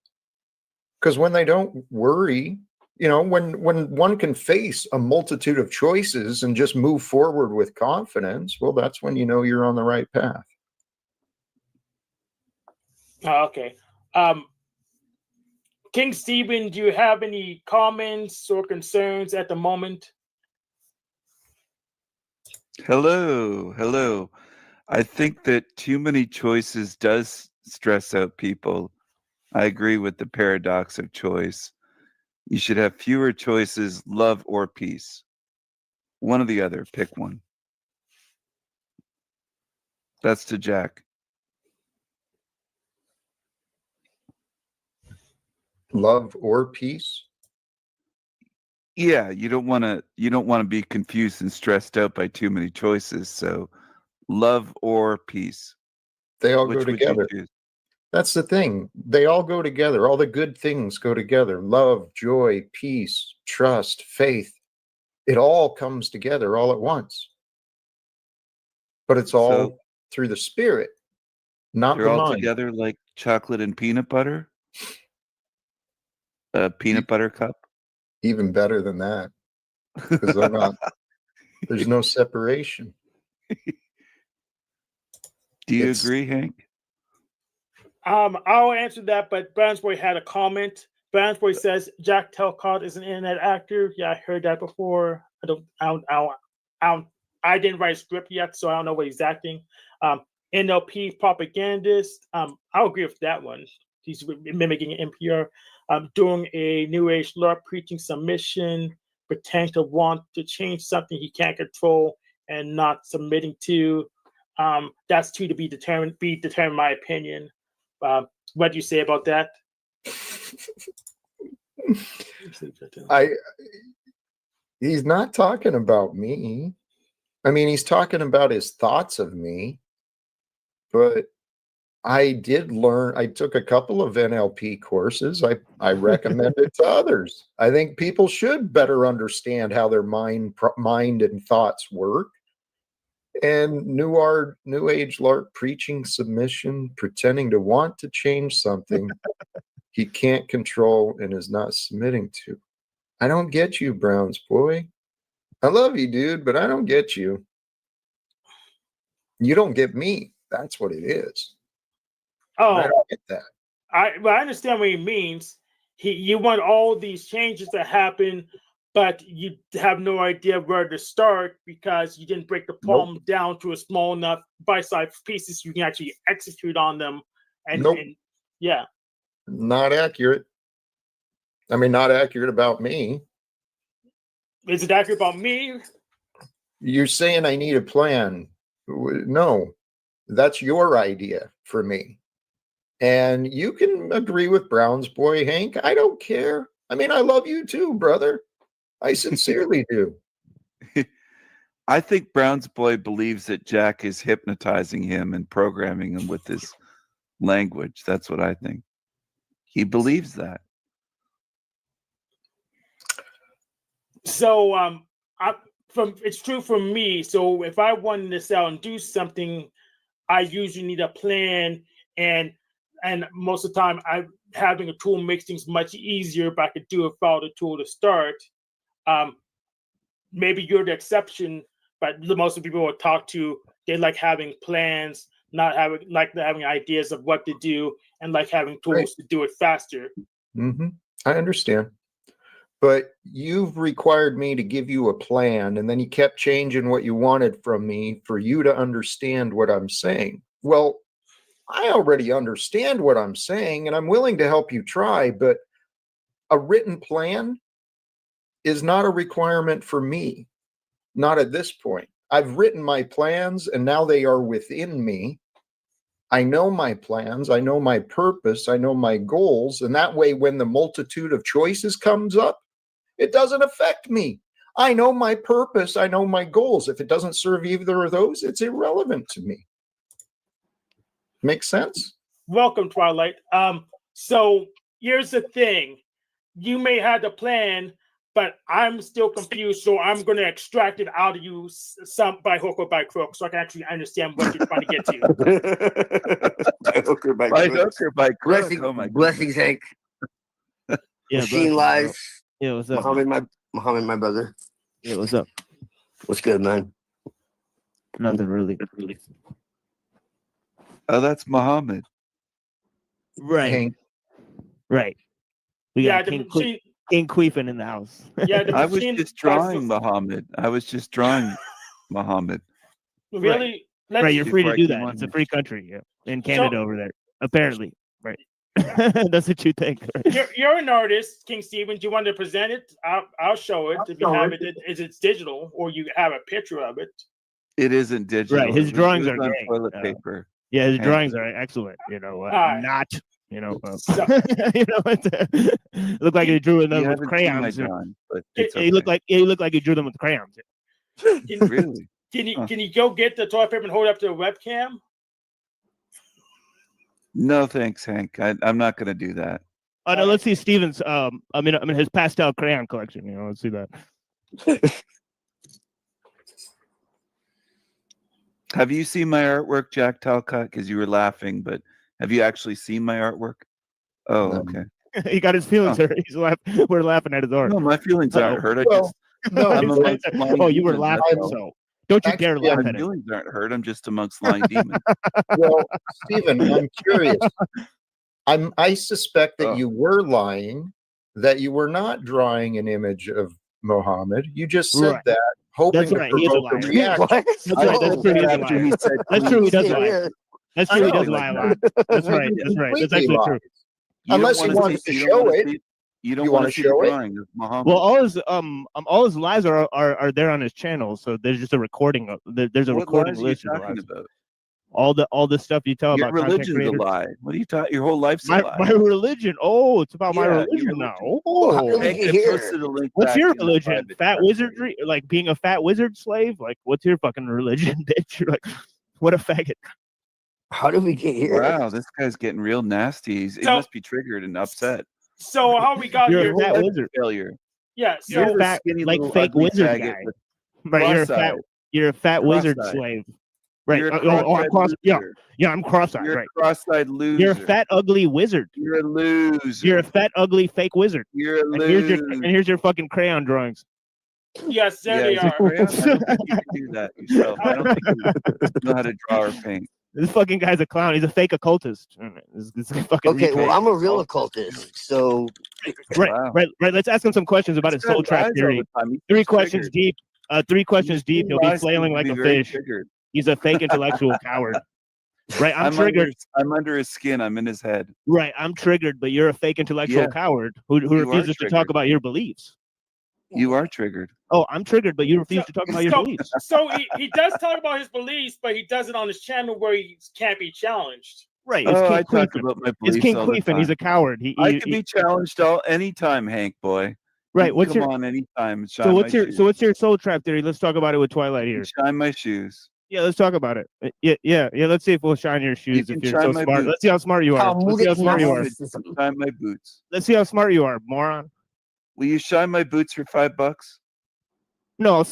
Speaker 20: Because when they don't worry, when one can face a multitude of choices and just move forward with confidence, well, that's when you're on the right path.
Speaker 19: Okay. King Stephen, do you have any comments or concerns at the moment?
Speaker 2: Hello. I think that too many choices does stress out people. I agree with the paradox of choice. You should have fewer choices, love or peace. One or the other. Pick one. That's to Jack.
Speaker 20: Love or peace?
Speaker 2: Yeah, you don't want to be confused and stressed out by too many choices. So, love or peace.
Speaker 20: They all
Speaker 2: Which
Speaker 20: go
Speaker 2: would you
Speaker 20: together.
Speaker 2: choose?
Speaker 20: That's the thing. They all go together. All the good things go together. Love, joy, peace, trust, faith. It all comes together all at once. But it's all
Speaker 2: So
Speaker 20: through the spirit, not
Speaker 2: they're
Speaker 20: the
Speaker 2: all
Speaker 20: mind.
Speaker 2: together like chocolate and peanut butter? A peanut butter cup?
Speaker 20: Even better than that. Because they're not, there's no separation.
Speaker 2: Do you agree, Hank?
Speaker 19: I'll answer that, but Bransboy had a comment. Bransboy says Jack Telcott is an internet actor. Yeah, I heard that before. I didn't write a script yet, so I don't know what he's acting. NLP propagandist. I'll agree with that one. He's mimicking NPR. Doing a New Age LARP preaching submission, pretending to want to change something he can't control and not submitting to. That's to be determined. My opinion. What do you say about that?
Speaker 20: He's not talking about me. I mean, he's talking about his thoughts of me, but I did learn, I took a couple of NLP courses. I recommend it to others. I think people should better understand how their mind and thoughts work. And new age LARP preaching submission, pretending to want to change something he can't control and is not submitting to. I don't get you, Browns boy. I love you, dude, but I don't get you. You don't get me. That's what it is.
Speaker 19: Oh,
Speaker 20: I don't get that.
Speaker 19: I understand what he means. You want all these changes to happen, but you have no idea where to start because you didn't break the problem down to a small enough bite-sized pieces you can actually execute on them. And yeah,
Speaker 20: not accurate. I mean, not accurate about me.
Speaker 19: Is it accurate about me?
Speaker 20: You're saying I need a plan. No, that's your idea for me. And you can agree with Brown's boy, Hank. I don't care. I mean, I love you too, brother. I sincerely do.
Speaker 2: I think Brown's boy believes that Jack is hypnotizing him and programming him with his language. That's what I think. He believes that.
Speaker 19: So it's true for me. So if I wanted to sell and do something, I usually need a plan, and most of the time, having a tool makes things much easier. But I could do it without a tool to start. Maybe you're the exception, but most of the people I talk to, they like having plans, not having ideas of what to do, and like having tools to do it faster.
Speaker 20: Mm-hmm. I understand. But you've required me to give you a plan, and then you kept changing what you wanted from me for you to understand what I'm saying. Well, I already understand what I'm saying, and I'm willing to help you try, but a written plan is not a requirement for me. Not at this point. I've written my plans, and now they are within me. I know my plans, I know my purpose, I know my goals, and that way when the multitude of choices comes up, it doesn't affect me. I know my purpose, I know my goals. If it doesn't serve either of those, it's irrelevant to me. Makes sense?
Speaker 19: Welcome, Twilight. So here's the thing. You may have the plan, but I'm still confused, so I'm going to extract it out of you some by hook or by crook, so I can actually understand what you're trying to get to.
Speaker 2: By hook or by crook. Oh my
Speaker 21: blessings, Hank.
Speaker 4: Yeah,
Speaker 21: Machine
Speaker 4: blessings,
Speaker 21: Lies.
Speaker 4: Yeah, what's up?
Speaker 21: Muhammad, my brother.
Speaker 4: Yeah, what's up?
Speaker 21: What's good, man?
Speaker 4: Nothing really.
Speaker 2: Oh, that's Muhammad.
Speaker 4: Right.
Speaker 20: Hank.
Speaker 4: Right. We
Speaker 19: Yeah,
Speaker 4: got
Speaker 19: the
Speaker 4: King Queefing in the house.
Speaker 19: Yeah,
Speaker 2: I was just drawing Muhammad. I was just drawing
Speaker 5: Muhammad.
Speaker 19: Really?
Speaker 4: Right, you're free to
Speaker 5: Before I
Speaker 4: do
Speaker 5: came
Speaker 4: that.
Speaker 5: on
Speaker 4: It's a
Speaker 5: here.
Speaker 4: free country, yeah, in Canada over there. Apparently, right? That's what you think. Right?
Speaker 19: You're an artist, King Stephen. Do you want to present it? I'll show it if you have it. It's digital, or you have a picture of it.
Speaker 5: It isn't digital.
Speaker 4: Right, his
Speaker 5: It
Speaker 4: drawings
Speaker 5: was
Speaker 4: are
Speaker 5: on
Speaker 4: great.
Speaker 5: toilet paper.
Speaker 4: Yeah, his
Speaker 5: Hank.
Speaker 4: drawings are excellent. You know,
Speaker 19: right.
Speaker 4: not. You know, you know, look like he drew them
Speaker 5: You
Speaker 4: with
Speaker 5: haven't seen my
Speaker 4: crayons.
Speaker 5: drawing, but it's
Speaker 19: He
Speaker 5: okay.
Speaker 4: looked like he drew them with crayons.
Speaker 5: Really?
Speaker 19: Can you go get the toilet paper and hold it up to the webcam?
Speaker 5: No, thanks, Hank. I'm not going to do that.
Speaker 4: Oh no, let's see Steven's. I mean, his pastel crayon collection. You know, let's see that.
Speaker 5: Have you seen my artwork, Jack Talcott? Because you were laughing, but have you actually seen my artwork? Oh, okay.
Speaker 4: He got his feelings hurt. We're laughing at his art.
Speaker 5: No, my feelings aren't hurt. I'm
Speaker 4: He's
Speaker 5: amongst
Speaker 4: like,
Speaker 5: lying
Speaker 4: oh, you were
Speaker 5: demons,
Speaker 4: laughing,
Speaker 5: that's all.
Speaker 4: so don't you dare laugh
Speaker 5: My
Speaker 4: at it.
Speaker 5: feelings aren't hurt. I'm just amongst lying demons.
Speaker 20: Well, Stephen, I'm curious. I suspect that you were lying, that you were not drawing an image of Muhammad. You just said
Speaker 4: Right.
Speaker 20: that, hoping
Speaker 4: That's
Speaker 20: to
Speaker 4: right. He is a
Speaker 20: provoke a
Speaker 4: liar.
Speaker 20: reaction.
Speaker 4: That's right. That's true. He's a liar. That's true. He does lie. That's true. He does lie a lot. That's right. That's right. That's actually true.
Speaker 20: Unless he wanted to show it.
Speaker 5: You don't
Speaker 20: You
Speaker 5: want
Speaker 20: wanna
Speaker 5: to see
Speaker 20: show
Speaker 5: the
Speaker 20: it?
Speaker 5: drawing of Muhammad.
Speaker 4: Well, all his lies are there on his channel. So there's just a recording of there's a
Speaker 5: What
Speaker 4: recording
Speaker 5: lies are you
Speaker 4: list of the
Speaker 5: talking
Speaker 4: lies.
Speaker 5: about?
Speaker 4: All the stuff you tell
Speaker 5: Your
Speaker 4: about content
Speaker 5: religion's a
Speaker 4: creators.
Speaker 5: lie. What are you talking? Your whole life's a
Speaker 4: My
Speaker 5: lie.
Speaker 4: religion. Oh, it's about my
Speaker 5: Yeah, your
Speaker 4: religion now.
Speaker 5: Well,
Speaker 4: Oh,
Speaker 5: Hank, I posted a link
Speaker 4: what's
Speaker 5: back
Speaker 4: your
Speaker 5: in the
Speaker 4: religion?
Speaker 5: private
Speaker 4: Fat
Speaker 5: chat.
Speaker 4: wizardry? Like being a fat wizard slave? Like what's your fucking religion, bitch? You're like, what a faggot.
Speaker 21: How did we get here?
Speaker 5: Wow, this guy's getting real nasty. He must be triggered and upset.
Speaker 19: So how we got
Speaker 4: You're
Speaker 19: here?
Speaker 4: a fat wizard.
Speaker 5: Failure.
Speaker 19: Yeah.
Speaker 4: You're
Speaker 19: So
Speaker 4: a fat,
Speaker 5: skinny
Speaker 4: like
Speaker 5: little
Speaker 4: fake
Speaker 5: ugly
Speaker 4: wizard
Speaker 5: faggot
Speaker 4: guy.
Speaker 5: with
Speaker 4: Right, you're a fat wizard
Speaker 5: Cross-eyed.
Speaker 4: slave. Right.
Speaker 5: You're a
Speaker 4: I'm
Speaker 5: cross-eyed
Speaker 4: yeah,
Speaker 5: loser.
Speaker 4: yeah, I'm cross-eyed.
Speaker 5: You're
Speaker 4: Right.
Speaker 5: a cross-eyed loser.
Speaker 4: You're a fat, ugly wizard.
Speaker 5: You're a loser.
Speaker 4: You're a fat, ugly, fake wizard.
Speaker 5: You're a
Speaker 4: And
Speaker 5: loser.
Speaker 4: here's your fucking crayon drawings.
Speaker 19: yes, there
Speaker 5: Yeah,
Speaker 19: they
Speaker 5: is it
Speaker 19: are.
Speaker 5: crayon? I don't think you can do that yourself. I don't think you know how to draw or paint.
Speaker 4: This fucking guy's a clown. He's a fake occultist. This fucking
Speaker 21: Okay, well,
Speaker 4: retard.
Speaker 21: I'm a real occultist, so
Speaker 4: Right,
Speaker 5: Wow.
Speaker 4: right. Let's ask him some questions about his
Speaker 5: This guy
Speaker 4: soul trap
Speaker 5: lies all
Speaker 4: theory.
Speaker 5: the time. He
Speaker 4: Three
Speaker 5: gets
Speaker 4: questions
Speaker 5: triggered.
Speaker 4: deep. 3 questions deep. He'll be
Speaker 5: Lies
Speaker 4: flailing
Speaker 5: seem
Speaker 4: like
Speaker 5: to
Speaker 4: a
Speaker 5: be very
Speaker 4: fish.
Speaker 5: triggered.
Speaker 4: He's a fake intellectual coward. Right, I'm
Speaker 5: I'm
Speaker 4: triggered.
Speaker 5: under his skin. I'm in his head.
Speaker 4: Right, I'm triggered, but you're a fake intellectual
Speaker 5: Yeah.
Speaker 4: coward who
Speaker 5: You are
Speaker 4: refuses to talk
Speaker 5: triggered.
Speaker 4: about your beliefs.
Speaker 5: You are triggered.
Speaker 4: Oh, I'm triggered, but you refuse to talk about your beliefs.
Speaker 19: So he does talk about his beliefs, but he does it on his channel where he can't be challenged.
Speaker 4: Right, it's
Speaker 5: Oh,
Speaker 4: King
Speaker 5: I talk
Speaker 4: Queefin.
Speaker 5: about my
Speaker 4: It's
Speaker 5: beliefs
Speaker 4: King
Speaker 5: all the
Speaker 4: Queefin. He's
Speaker 5: time.
Speaker 4: a coward.
Speaker 5: I can be challenged anytime, Hank boy.
Speaker 4: Right,
Speaker 5: You
Speaker 4: what's
Speaker 5: come
Speaker 4: your
Speaker 5: on anytime and shine
Speaker 4: so what's
Speaker 5: my
Speaker 4: your
Speaker 5: shoes.
Speaker 4: so what's your soul trap theory? Let's talk about it with Twilight here.
Speaker 5: Shine my shoes.
Speaker 4: Yeah, let's talk about it. Yeah. Let's see if we'll shine your shoes
Speaker 5: can
Speaker 4: if you're
Speaker 5: shine
Speaker 4: so
Speaker 5: my
Speaker 4: smart.
Speaker 5: boots.
Speaker 4: Let's see how smart you are. Let's see how smart you are.
Speaker 5: Shine my boots.
Speaker 4: Let's see how smart you are, moron.
Speaker 5: Will you shine my boots for $5?
Speaker 4: No,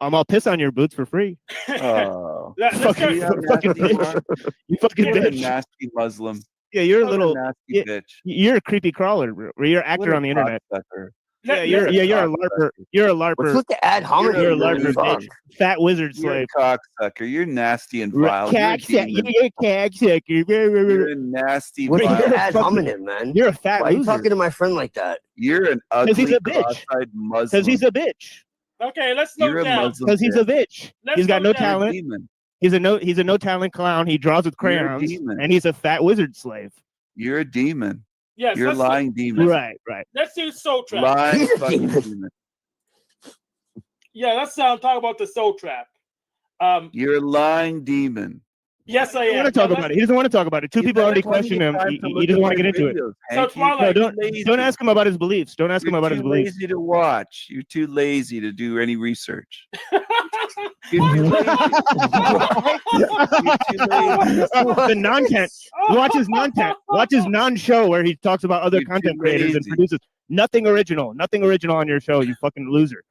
Speaker 4: I'll piss on your boots for free.
Speaker 5: Oh,
Speaker 4: Fucking
Speaker 5: See how
Speaker 4: fucking
Speaker 5: nasty you
Speaker 4: bitch.
Speaker 5: are?
Speaker 4: You fucking
Speaker 5: You're a
Speaker 4: bitch.
Speaker 5: nasty Muslim.
Speaker 4: Yeah, you're a
Speaker 5: What
Speaker 4: little
Speaker 5: nasty
Speaker 4: yeah,
Speaker 5: bitch.
Speaker 4: You're a creepy crawler, bro. You're an actor
Speaker 5: What a
Speaker 4: on the internet.
Speaker 5: cocksucker.
Speaker 4: Yeah, you're a LARPer. You're a LARPer.
Speaker 21: what's with the ad hominem?
Speaker 4: You're a
Speaker 21: really
Speaker 4: LARPer,
Speaker 21: fun?
Speaker 4: bitch. Fat wizard
Speaker 5: You're a
Speaker 4: slave.
Speaker 5: cocksucker. You're nasty and vile. You're a demon.
Speaker 4: You're a cocksucker.
Speaker 5: You're a nasty,
Speaker 21: What's with
Speaker 5: vile.
Speaker 21: the ad
Speaker 4: fucking-
Speaker 21: hominem, man?
Speaker 4: You're a fat
Speaker 21: Why are you
Speaker 4: loser.
Speaker 21: talking to my friend like that?
Speaker 5: You're an
Speaker 4: 'Cause
Speaker 5: ugly,
Speaker 4: he's a bitch.
Speaker 5: cross-eyed Muslim.
Speaker 4: Because he's a bitch.
Speaker 19: Okay, let's slow
Speaker 5: You're a
Speaker 19: down.
Speaker 5: Muslim.
Speaker 4: Because he's a bitch.
Speaker 19: Let's
Speaker 4: He's got
Speaker 19: slow
Speaker 4: no
Speaker 19: down.
Speaker 5: You're a
Speaker 4: talent.
Speaker 5: demon.
Speaker 4: He's a no talent clown. He draws with
Speaker 5: You're a
Speaker 4: crayons,
Speaker 5: demon.
Speaker 4: and he's a fat wizard slave.
Speaker 5: You're a demon.
Speaker 19: Yes,
Speaker 5: You're a
Speaker 19: let's
Speaker 5: lying demon.
Speaker 4: Right.
Speaker 19: Let's do soul trap.
Speaker 5: Lying fucking demon.
Speaker 19: Yeah, let's talk about the soul trap.
Speaker 5: You're a lying demon.
Speaker 19: Yes, I
Speaker 4: He doesn't
Speaker 19: am.
Speaker 4: want to talk about it. He doesn't want to talk about it. Two
Speaker 5: You
Speaker 4: people already
Speaker 5: don't wanna
Speaker 4: questioned
Speaker 5: get
Speaker 4: him.
Speaker 5: time
Speaker 4: He
Speaker 5: to look
Speaker 4: doesn't
Speaker 5: at
Speaker 4: want to
Speaker 5: my
Speaker 4: get into it.
Speaker 5: videos,
Speaker 19: So
Speaker 5: Hank.
Speaker 19: Twilight,
Speaker 4: No,
Speaker 5: You're
Speaker 4: don't
Speaker 5: lazy.
Speaker 4: ask him about his beliefs. Don't ask him
Speaker 5: You're
Speaker 4: about his
Speaker 5: too
Speaker 4: beliefs.
Speaker 5: lazy to watch. You're too lazy to do any research. You're too lazy. You're too lazy.
Speaker 4: The non-tent. Watch his non-tent. Watch his non-show where he talks about other
Speaker 5: You're
Speaker 4: content
Speaker 5: too
Speaker 4: creators and
Speaker 5: lazy.
Speaker 4: produces. Nothing original. Nothing original on your show, you fucking loser.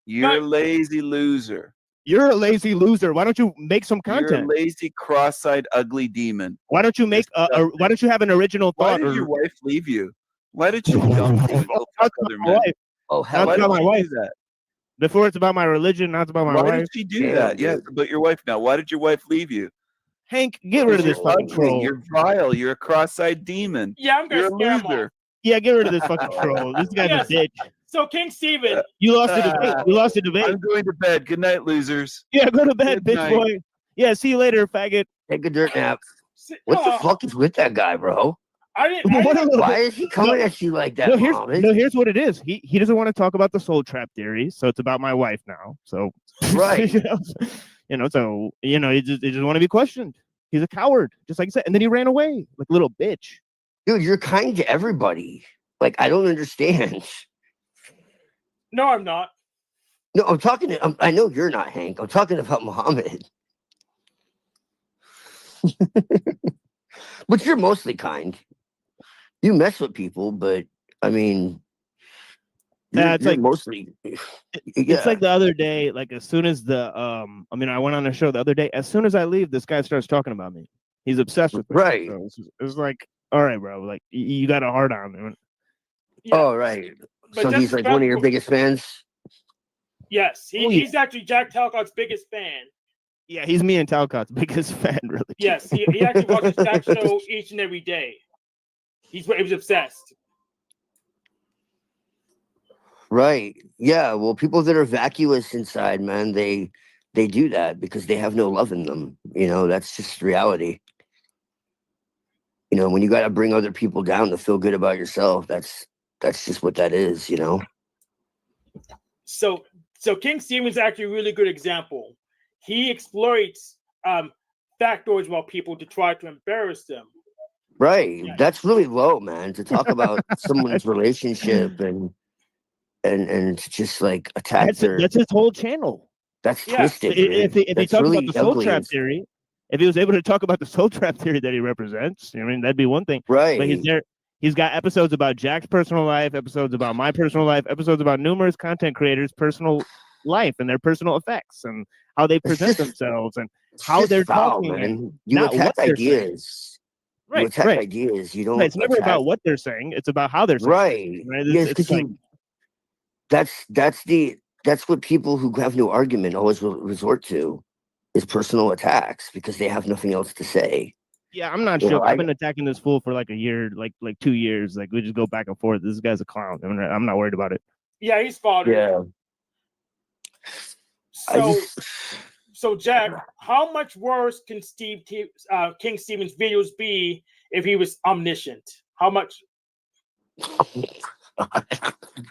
Speaker 5: You're a lazy loser.
Speaker 4: You're a lazy loser. Why don't you make some
Speaker 5: You're a
Speaker 4: content?
Speaker 5: lazy, cross-eyed, ugly demon.
Speaker 4: Why don't you make why don't you have an original
Speaker 5: Why
Speaker 4: thought?
Speaker 5: did your wife leave you? Why did you dump you and go fuck other
Speaker 4: my
Speaker 5: men?
Speaker 4: wife.
Speaker 21: Oh,
Speaker 4: Now
Speaker 21: hell
Speaker 4: it's
Speaker 5: Why
Speaker 4: about
Speaker 5: did
Speaker 4: my
Speaker 5: she
Speaker 4: wife.
Speaker 5: do that?
Speaker 4: Before it's about my religion, now it's about my
Speaker 5: Why
Speaker 4: wife.
Speaker 5: did she do
Speaker 21: Damn,
Speaker 5: that? Yes,
Speaker 21: dude.
Speaker 5: but your wife now. Why did your wife leave you?
Speaker 4: Hank, get rid of this
Speaker 5: You're
Speaker 4: fucking
Speaker 5: ugly.
Speaker 4: troll.
Speaker 5: You're vile. You're a cross-eyed demon.
Speaker 19: Yeah, I'm
Speaker 5: You're
Speaker 19: gonna
Speaker 5: a
Speaker 19: scare him off.
Speaker 5: loser.
Speaker 4: Yeah, get rid of this fucking troll. This guy's
Speaker 19: Yes.
Speaker 4: a bitch.
Speaker 19: So King Steven,
Speaker 4: you lost the debate. You lost the debate.
Speaker 5: I'm going to bed. Good night, losers.
Speaker 4: Yeah, go to bed,
Speaker 5: Good
Speaker 4: bitch
Speaker 5: night.
Speaker 4: boy. Yeah, see you later, faggot.
Speaker 21: Take a dirt nap. What the fuck is with that guy, bro? Why is he coming at you like that, Muhammad?
Speaker 4: Here's what it is. He doesn't want to talk about the soul trap theory, so it's about my wife now. So
Speaker 21: Right.
Speaker 4: you know, he just want to be questioned. He's a coward, just like you said, and then he ran away like a little bitch.
Speaker 21: Dude, you're kind to everybody. Like, I don't understand.
Speaker 19: No, I'm not.
Speaker 21: No, I'm talking to. I know you're not, Hank. I'm talking about Muhammad. But you're mostly kind. You mess with people, but I mean,
Speaker 4: It's
Speaker 21: you're
Speaker 4: like
Speaker 21: mostly.
Speaker 4: It's like the other day, like as soon as I went on a show the other day. As soon as I leave, this guy starts talking about me. He's obsessed with me.
Speaker 21: Right.
Speaker 4: So it's like, all right, bro. Like you got a hard on.
Speaker 21: Oh, right.
Speaker 19: But
Speaker 21: So
Speaker 19: just
Speaker 21: he's like one of your biggest fans.
Speaker 19: Yes, he's actually Jack Talcott's biggest fan.
Speaker 4: Yeah, he's me and Talcott's biggest fan, really.
Speaker 19: Yes, he actually watches Jack's show each and every day. He was obsessed.
Speaker 21: Right. Yeah. Well, people that are vacuous inside, man, they do that because they have no love in them. That's just reality. When you got to bring other people down to feel good about yourself, that's just what that is.
Speaker 19: So King Steven's actually a really good example. He exploits factoids about people to try to embarrass them.
Speaker 21: Right. That's really low, man. To talk about someone's relationship and to just like attack
Speaker 4: That's his whole channel.
Speaker 21: That's twisted.
Speaker 4: If he
Speaker 21: That's
Speaker 4: talked
Speaker 21: really
Speaker 4: about the soul
Speaker 21: ugly.
Speaker 4: trap theory, if he was able to talk about the soul trap theory that he represents, that'd be one thing.
Speaker 21: Right.
Speaker 4: But he's got episodes about Jack's personal life, episodes about my personal life, episodes about numerous content creators' personal life and their personal effects and how they present themselves and how they're
Speaker 21: foul,
Speaker 4: talking.
Speaker 21: man.
Speaker 4: And
Speaker 21: You
Speaker 4: not
Speaker 21: attack
Speaker 4: what they're saying.
Speaker 21: ideas.
Speaker 4: Right.
Speaker 21: You attack
Speaker 4: right.
Speaker 21: ideas. You don't.
Speaker 4: Right, it's never
Speaker 21: attack-
Speaker 4: about what they're saying. It's about how they're saying.
Speaker 21: Right.
Speaker 4: It, right?
Speaker 21: Yes,
Speaker 4: It's like,
Speaker 21: that's what people who have no argument always resort to is personal attacks because they have nothing else to say.
Speaker 4: yeah, I'm not sure. I've been attacking this fool for like a year, like 2 years. Like we just go back and forth. This guy's a clown. I'm not worried about it.
Speaker 19: Yeah, he's fodder.
Speaker 21: Yeah.
Speaker 19: So Jack, how much worse can King Steven's videos be if he was omniscient? How much?
Speaker 21: Here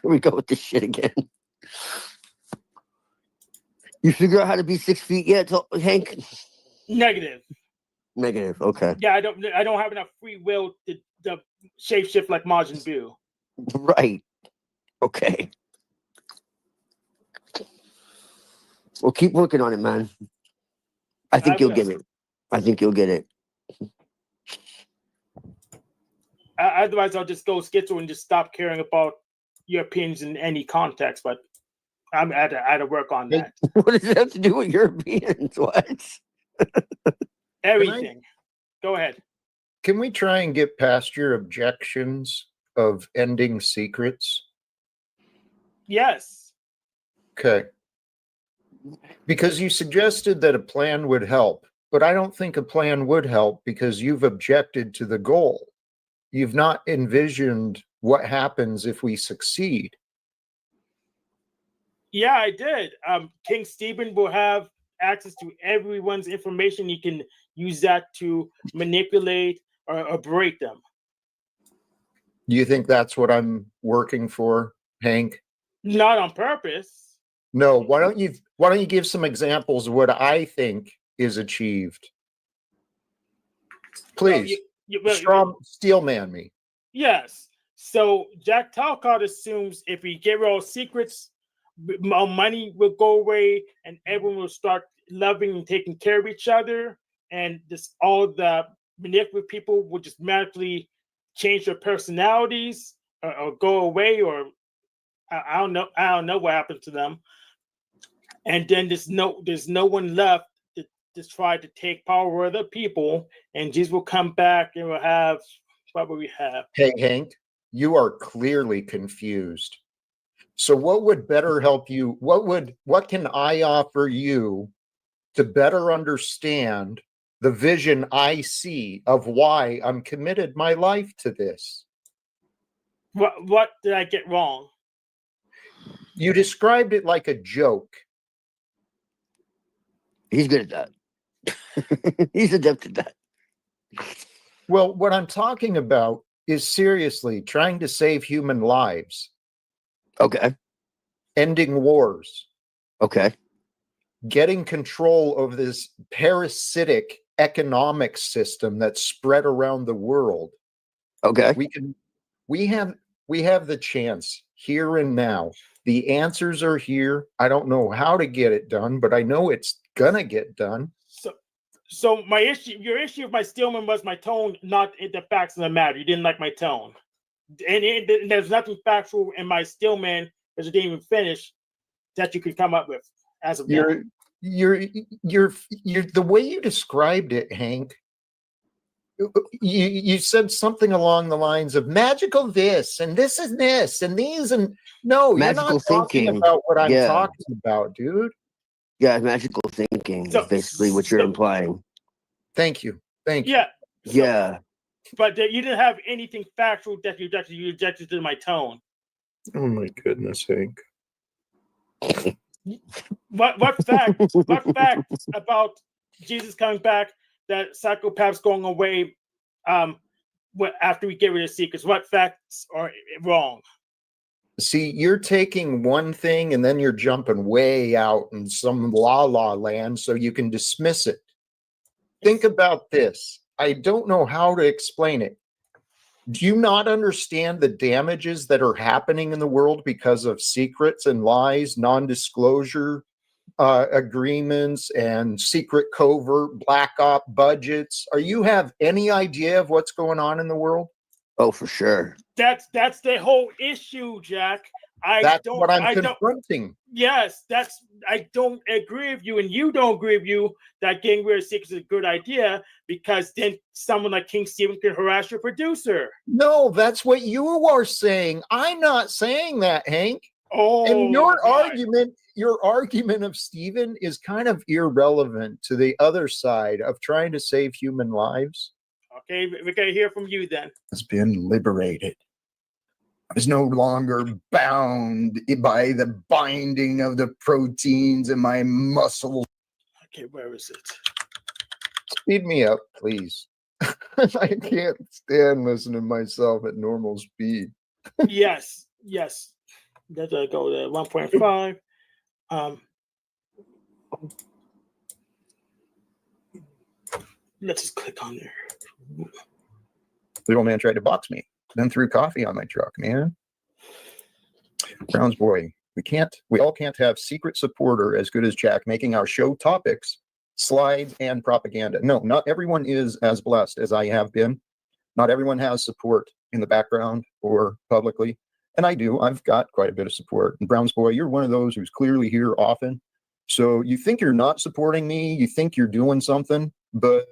Speaker 21: we go with this shit again. You figure out how to be 6 feet yet, Hank?
Speaker 19: Negative.
Speaker 21: Negative. Okay.
Speaker 19: Yeah, I don't have enough free will to shapeshift like Majin Buu.
Speaker 21: Right. Okay. Well, keep working on it, man. I think you'll get it. I think you'll get it.
Speaker 19: Otherwise, I'll just go schizo and just stop caring about your opinions in any context. But I had to work on that.
Speaker 21: What does it have to do with Europeans? What?
Speaker 19: Everything. Go ahead.
Speaker 20: Can we try and get past your objections of ending secrets?
Speaker 19: Yes.
Speaker 20: Okay. Because you suggested that a plan would help, but I don't think a plan would help because you've objected to the goal. You've not envisioned what happens if we succeed.
Speaker 19: Yeah, I did. King Stephen will have access to everyone's information. He can use that to manipulate or break them.
Speaker 20: Do you think that's what I'm working for, Hank?
Speaker 19: Not on purpose.
Speaker 20: No. Why don't you give some examples of what I think is achieved? Please. Steel man me.
Speaker 19: Yes. So Jack Talcott assumes if we get rid of secrets, money will go away and everyone will start loving and taking care of each other, and this all the manipulative people will just magically change their personalities or go away, or I don't know what happened to them, and then there's no one left to try to take power over other people, and Jesus will come back and we'll have what will we have?
Speaker 20: Hey Hank, you are clearly confused. So what would better help you? What can I offer you to better understand the vision I see of why I'm committed my life to this?
Speaker 19: What did I get wrong?
Speaker 20: You described it like a joke.
Speaker 21: He's good at that. He's adept at that.
Speaker 20: Well, what I'm talking about is seriously trying to save human lives.
Speaker 21: Okay.
Speaker 20: Ending wars.
Speaker 21: Okay.
Speaker 20: Getting control of this parasitic economic system that's spread around the world.
Speaker 21: Okay.
Speaker 20: We have the chance here and now. The answers are here. I don't know how to get it done, but I know it's gonna get done.
Speaker 19: So your issue with my Stillman was my tone, not the facts of the matter. You didn't like my tone, and there's nothing factual in my Stillman that you didn't even finish that you could come up with as of now.
Speaker 20: You're the way you described it, Hank. You said something along the lines of magical this and this and this and these and no,
Speaker 21: magical
Speaker 20: you're not talking
Speaker 21: thinking
Speaker 20: about what I'm
Speaker 21: yeah.
Speaker 20: talking about, dude.
Speaker 21: Yeah, magical thinking is basically what you're implying.
Speaker 20: Thank you.
Speaker 19: Yeah.
Speaker 21: Yeah.
Speaker 19: But you didn't have anything factual that you rejected to my tone.
Speaker 20: Oh my goodness, Hank.
Speaker 19: What fact about Jesus coming back, that psychopaths going away after we get rid of secrets? What facts are wrong?
Speaker 20: See, you're taking one thing and then you're jumping way out in some la land so you can dismiss it. Think about this. I don't know how to explain it. Do you not understand the damages that are happening in the world because of secrets and lies, non-disclosure agreements, and secret covert black op budgets? Are you have any idea of what's going on in the world?
Speaker 21: Oh, for sure.
Speaker 19: That's the whole issue, Jack.
Speaker 20: That's what I'm confronting.
Speaker 19: Yes, I don't agree with you, and you don't agree with you that getting rid of secrets is a good idea, because then someone like King Stephen can harass your producer.
Speaker 20: No, that's what you are saying. I'm not saying that, Hank.
Speaker 19: Oh,
Speaker 20: and your argument of Stephen is kind of irrelevant to the other side of trying to save human lives.
Speaker 19: Okay, we're gonna hear from you then.
Speaker 20: Has been liberated. I was no longer bound by the binding of the proteins in my muscles.
Speaker 19: Okay, where is it?
Speaker 20: Speed me up, please. I can't stand listening to myself at normal speed.
Speaker 19: yes. Let's go to 1.5. Let's just click on there.
Speaker 20: The old man tried to box me, then threw coffee on my truck, man. Brown's boy, we all can't have secret supporter as good as Jack making our show topics, slides, and propaganda. No, not everyone is as blessed as I have been. Not everyone has support in the background or publicly. And I do. I've got quite a bit of support. And Brown's boy, you're one of those who's clearly here often. So you think you're not supporting me. You think you're doing something, but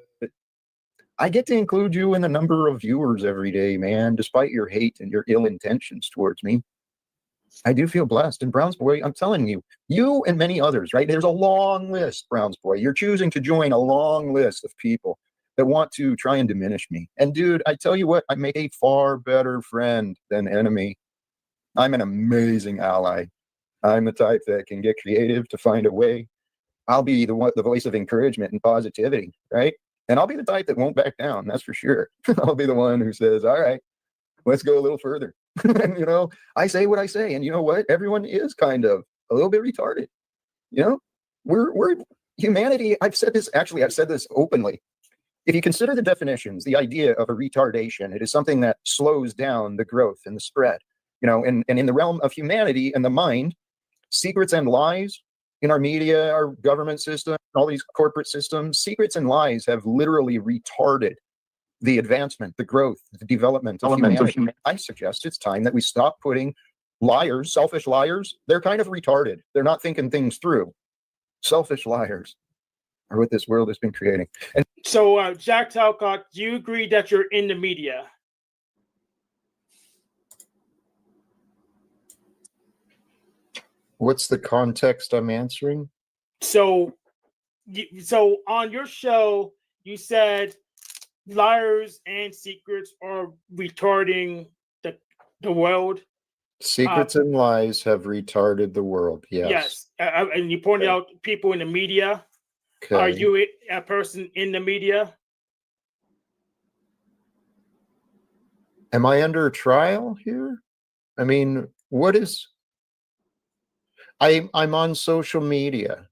Speaker 20: I get to include you in the number of viewers every day, man, despite your hate and your ill intentions towards me. I do feel blessed. And Brown's boy, I'm telling you, you and many others, right? There's a long list, Brown's boy. You're choosing to join a long list of people that want to try and diminish me. And dude, I tell you what, I make a far better friend than enemy. I'm an amazing ally. I'm the type that can get creative to find a way. I'll be the voice of encouragement and positivity, right? And I'll be the type that won't back down, that's for sure. I'll be the one who says, all right, let's go a little further. And, I say what I say. And you know what? Everyone is kind of a little bit retarded. We're humanity. I've said this openly. If you consider the definitions, the idea of a retardation, it is something that slows down the growth and the spread. And in the realm of humanity and the mind, secrets and lies in our media, our government system, all these corporate systems, secrets and lies have literally retarded the advancement, the growth, the development of humanity. I suggest it's time that we stop putting liars, selfish liars. They're kind of retarded. They're not thinking things through. Selfish liars are what this world has been creating. And
Speaker 19: so, Jack Talcott, do you agree that you're in the media?
Speaker 20: What's the context I'm answering?
Speaker 19: So on your show, you said liars and secrets are retarding the world.
Speaker 20: Secrets and lies have retarded the world. Yes.
Speaker 19: And you pointed out people in the media.
Speaker 20: Okay.
Speaker 19: Are you a person in the media?
Speaker 20: Am I under trial here? I mean, what is... I'm on social media.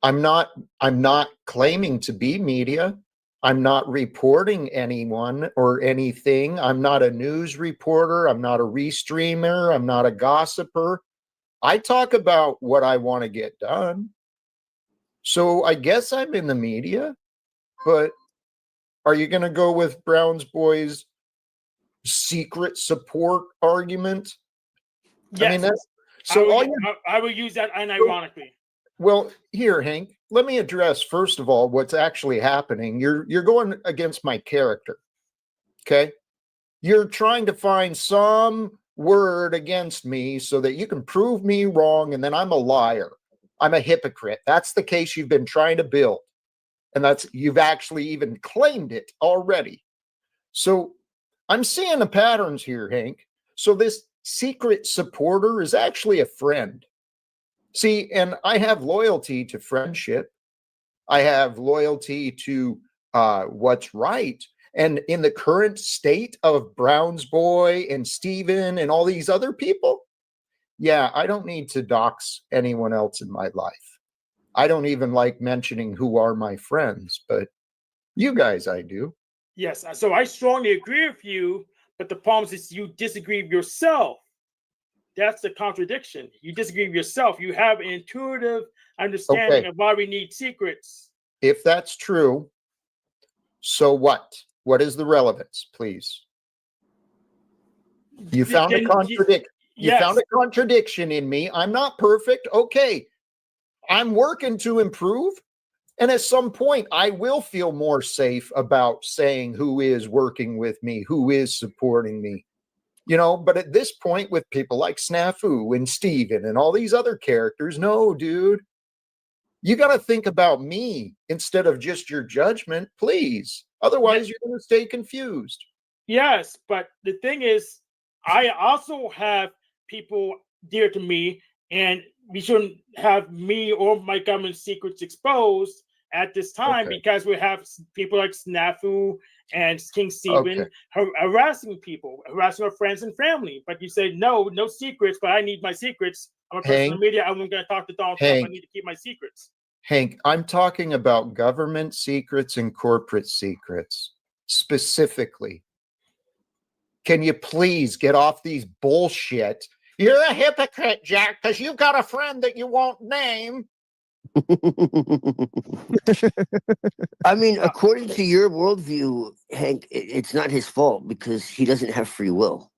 Speaker 20: I'm not claiming to be media. I'm not reporting anyone or anything. I'm not a news reporter. I'm not a restreamer. I'm not a gossiper. I talk about what I want to get done. So I guess I'm in the media, but are you going to go with Brown's Boys' secret support argument?
Speaker 19: Yes.
Speaker 20: I mean, that's so.
Speaker 19: I will use that unironically.
Speaker 20: Well, here, Hank, let me address first of all what's actually happening. You're going against my character. Okay? You're trying to find some word against me so that you can prove me wrong, and then I'm a liar. I'm a hypocrite. That's the case you've been trying to build. And you've actually even claimed it already. So I'm seeing the patterns here, Hank. So this secret supporter is actually a friend. See, and I have loyalty to friendship. I have loyalty to what's right. And in the current state of Brown's Boy and Steven and all these other people, yeah, I don't need to dox anyone else in my life. I don't even like mentioning who are my friends, but you guys, I do.
Speaker 19: Yes, so I strongly agree with you, but the problem is you disagree with yourself. That's the contradiction. You disagree with yourself. You have an intuitive understanding of why we need secrets.
Speaker 20: If that's true, so what? What is the relevance, please? You found a contradiction. You found a contradiction in me. I'm not perfect. Okay. I'm working to improve. And at some point, I will feel more safe about saying who is working with me, who is supporting me. You know, but at this point, with people like Snafu and Steven and all these other characters, no, dude. You got to think about me instead of just your judgment, please. Otherwise, you're going to stay confused.
Speaker 19: Yes, but the thing is, I also have people dear to me, and we shouldn't have me or my government secrets exposed at this time because we have people like Snafu and King Stephen harassing people, harassing our friends and family. But you say, no secrets, but I need my secrets. I'm a person in the media. I'm going to talk to Donald Trump. I need to keep my secrets.
Speaker 20: Hank, I'm talking about government secrets and corporate secrets specifically. Can you please get off these bullshit? You're a hypocrite, Jack, because you've got a friend that you won't name.
Speaker 21: I mean, according to your worldview, Hank, it's not his fault because he doesn't have free will.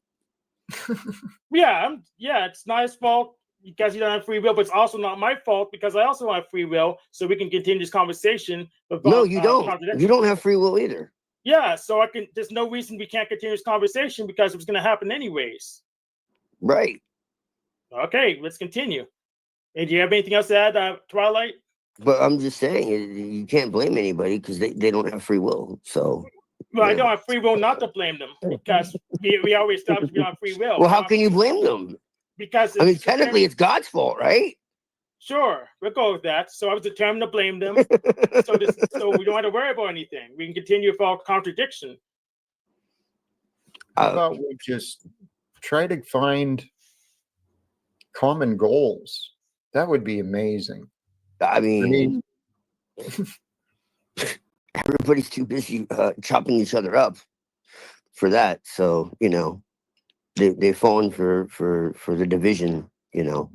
Speaker 19: Yeah, it's not his fault because he doesn't have free will, but it's also not my fault because I also have free will, so we can continue this conversation.
Speaker 21: No, you don't. You don't have free will either.
Speaker 19: Yeah, so there's no reason we can't continue this conversation because it was going to happen anyways.
Speaker 21: Right.
Speaker 19: Okay, let's continue. Hey, do you have anything else to add, Twilight?
Speaker 21: But I'm just saying, you can't blame anybody because they don't have free will. So.
Speaker 19: Well, I don't have free will not to blame them because we always established we don't have free will.
Speaker 21: Well, how can you blame them?
Speaker 19: Because
Speaker 21: I mean, technically, it's God's fault, right?
Speaker 19: Sure, we'll go with that. So I was determined to blame them. so we don't have to worry about anything. We can continue without contradiction.
Speaker 20: How about we just try to find common goals? That would be amazing.
Speaker 21: I mean everybody's too busy chopping each other up for that. So, you know, they've fallen for the division, you know.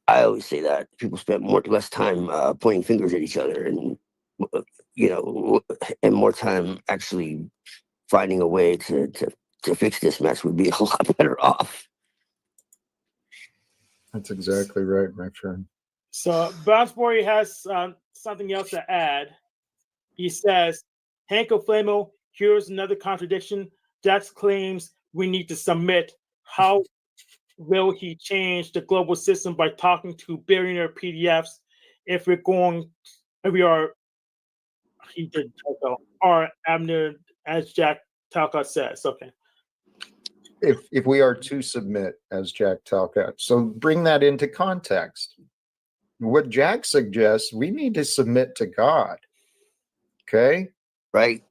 Speaker 21: I always say that people spend less time pointing fingers at each other and, you know, and more time actually finding a way to fix this mess would be a lot better off.
Speaker 20: That's exactly right, my friend.
Speaker 19: So Brown's Boy has something else to add. He says, Hank O'Flamo, here's another contradiction. Jax claims we need to submit. How will he change the global system by talking to billionaire PDFs if we are Abner, as Jack Talcott says. Okay.
Speaker 20: if we are to submit as Jack Talcott. So bring that into context. What Jack suggests, we need to submit to God. Okay?
Speaker 21: Right.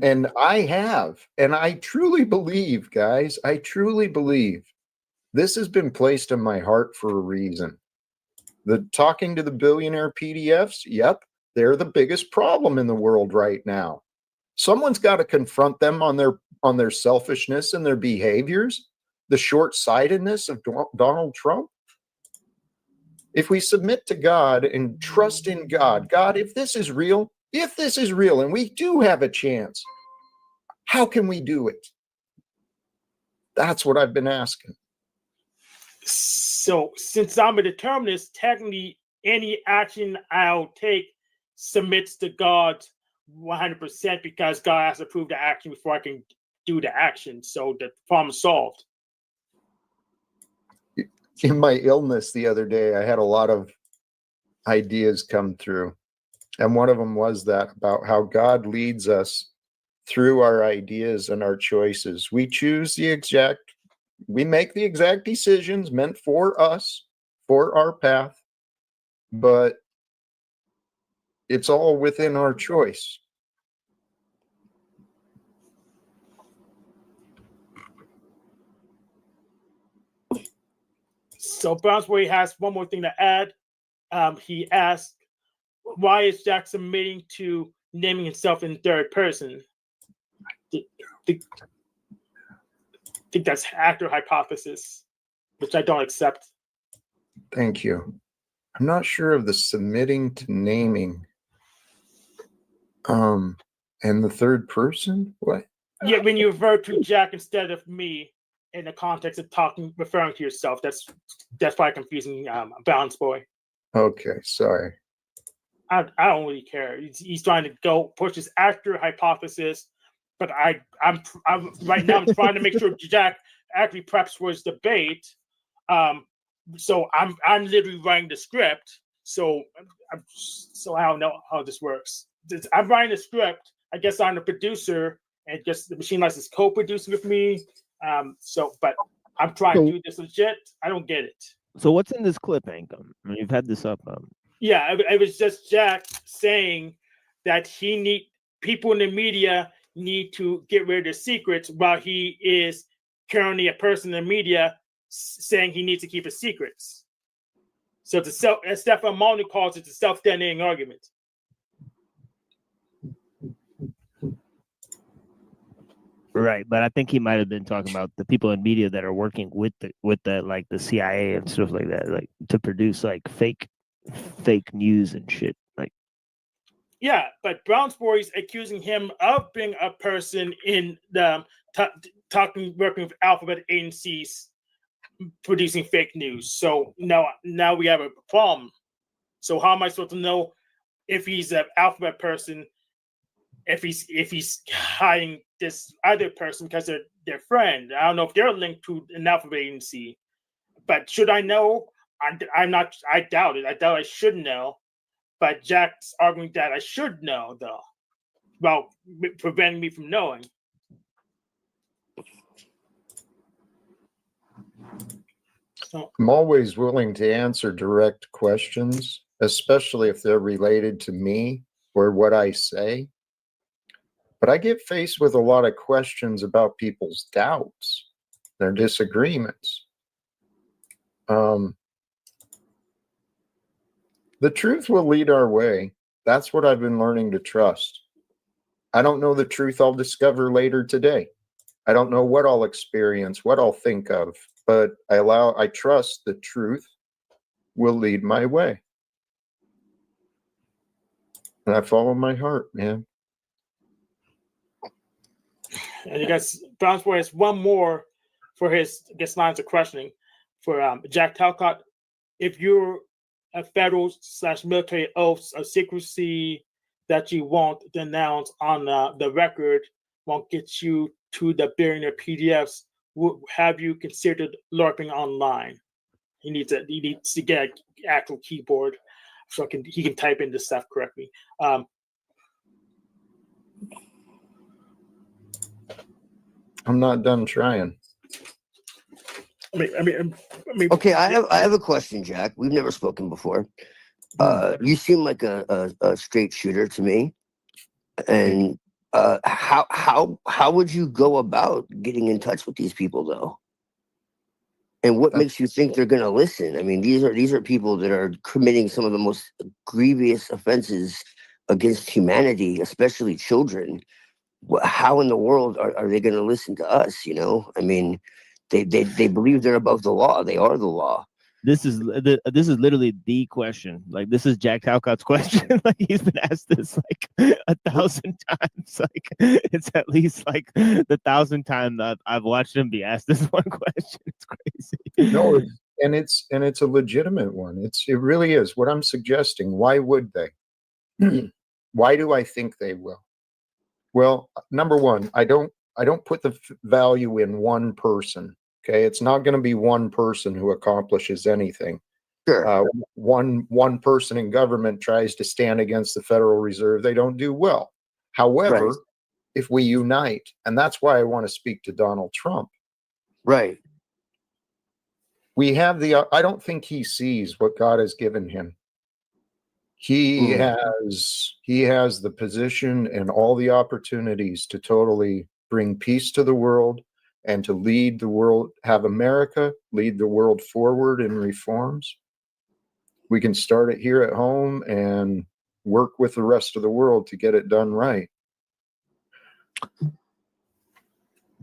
Speaker 20: And I have, and I truly believe, guys, I truly believe this has been placed in my heart for a reason. The talking to the billionaire PDFs, yep, they're the biggest problem in the world right now. Someone's got to confront them on their selfishness and their behaviors, the short-sightedness of Donald Trump. If we submit to God and trust in God, God, if this is real, and we do have a chance, how can we do it? That's what I've been asking.
Speaker 19: So since I'm a determinist, technically any action I'll take submits to God 100% because God has to approve the action before I can do the action. So the problem is solved.
Speaker 20: In my illness the other day, I had a lot of ideas come through. And one of them was that about how God leads us through our ideas and our choices. We make the exact decisions meant for us, for our path, but it's all within our choice.
Speaker 19: So Brownsbury has one more thing to add. He asked, why is Jack submitting to naming himself in third person? I think that's accurate hypothesis, which I don't accept.
Speaker 20: Thank you. I'm not sure of the submitting to naming. And the third person? What?
Speaker 19: Yeah, when you refer to Jack instead of me in the context of referring to yourself, that's probably confusing Balance Boy.
Speaker 20: Okay, sorry.
Speaker 19: I don't really care. He's trying to go push his accurate hypothesis, but I'm right now I'm trying to make sure Jack actually preps for his debate. So I'm literally writing the script. So I don't know how this works. I'm writing the script. I guess I'm the producer, and I guess the Machine License is co-producing with me. But I'm trying to do this legit. I don't get it.
Speaker 4: So what's in this clip, Hank? You've had this up.
Speaker 19: Yeah, it was just Jack saying that people in the media need to get rid of their secrets, while he is currently a person in the media saying he needs to keep his secrets. So as Stefan Molyneux calls it, the self-detonating argument.
Speaker 4: Right, but I think he might have been talking about the people in media that are working with the like the CIA and stuff like that, like to produce like fake news and shit. Like,
Speaker 19: yeah, but Brownsbury's accusing him of being a person in the working with alphabet agencies producing fake news. So now we have a problem. So how am I supposed to know if he's an alphabet person, if he's hiding this other person because they're their friend? I don't know if they're linked to an alphabet agency, but should I know? I'm not. I doubt it. I doubt I should know. But Jack's arguing that I should know, though, about preventing me from knowing. So,
Speaker 20: I'm always willing to answer direct questions, especially if they're related to me or what I say. But I get faced with a lot of questions about people's doubts, their disagreements. The truth will lead our way. That's what I've been learning to trust. I don't know the truth I'll discover later today. I don't know what I'll experience, what I'll think of, but I trust the truth will lead my way. And I follow my heart, man.
Speaker 19: and you guys, Brownsboy has one more for his lines of questioning for Jack Talcott. If you're a federal/military oath of secrecy that you won't denounce on the record won't get you to the billionaire PDFs, have you considered LARPing online? He needs to get an actual keyboard so he can type in this stuff correctly.
Speaker 20: I'm not done trying.
Speaker 21: Okay, I have a question, Jack. We've never spoken before. You seem like a straight shooter to me, and how would you go about getting in touch with these people, though? And what makes you think they're going to listen? I mean, these are people that are committing some of the most grievous offenses against humanity, especially children. How in the world are they going to listen to us? You know, I mean, they believe they're above the law. They are the law.
Speaker 4: This is literally the question. Like, this is Jack Talcott's question. Like, he's been asked this like 1,000 times. Like, it's at least like the 1,000th time that I've watched him be asked this one question. It's crazy.
Speaker 20: No, it's a legitimate one. It really is. What I'm suggesting, why would they? Why do I think they will? Well, number one, I don't put the value in one person. Okay, it's not going to be one person who accomplishes anything.
Speaker 21: Sure.
Speaker 20: One person in government tries to stand against the Federal Reserve, they don't do well. However,
Speaker 21: Right.
Speaker 20: if we unite, and that's why I want to speak to Donald Trump.
Speaker 21: Right.
Speaker 20: We have I don't think he sees what God has given him. He has the position and all the opportunities to totally bring peace to the world and to lead the world, have America lead the world forward in reforms. We can start it here at home and work with the rest of the world to get it done right.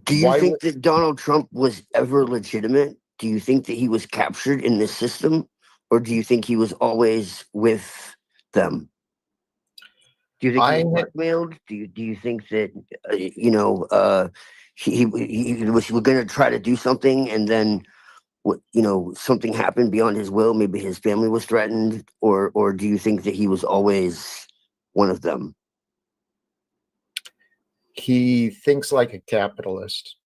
Speaker 21: Do you think that Donald Trump was ever legitimate? Do you think that he was captured in this system, or do you think he was always with them? Do you think he was blackmailed? Do you think that he was going to try to do something, and then something happened beyond his will? Maybe his family was threatened, or do you think that he was always one of them?
Speaker 20: He thinks like a capitalist.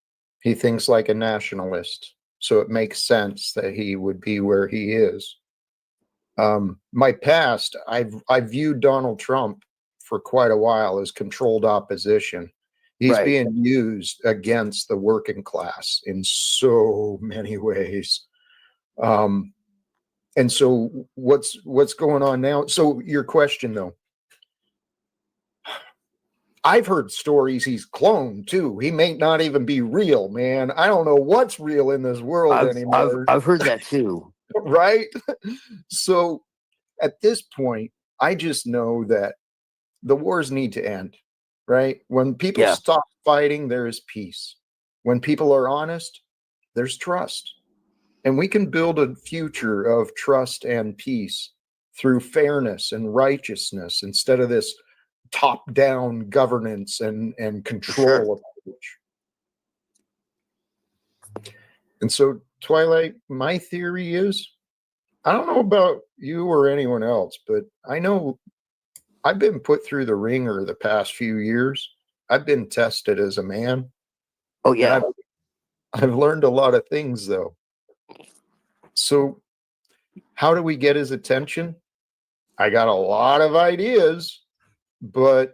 Speaker 20: He thinks like a nationalist. So it makes sense that he would be where he is. My past, I've viewed Donald Trump for quite a while as controlled opposition. He's being used against the working class in so many ways. And so what's going on now? So your question though, I've heard stories he's cloned too. He may not even be real, man. I don't know what's real in this world anymore.
Speaker 21: I've heard that too.
Speaker 20: Right? So at this point, I just know that the wars need to end, right? When people stop fighting, there is peace. When people are honest, there's trust. And we can build a future of trust and peace through fairness and righteousness instead of this top-down governance and control approach. And so, Twilight, my theory is, I don't know about you or anyone else, but I know I've been put through the ringer the past few years. I've been tested as a man.
Speaker 21: Oh, yeah.
Speaker 20: I've learned a lot of things, though. So how do we get his attention? I got a lot of ideas, but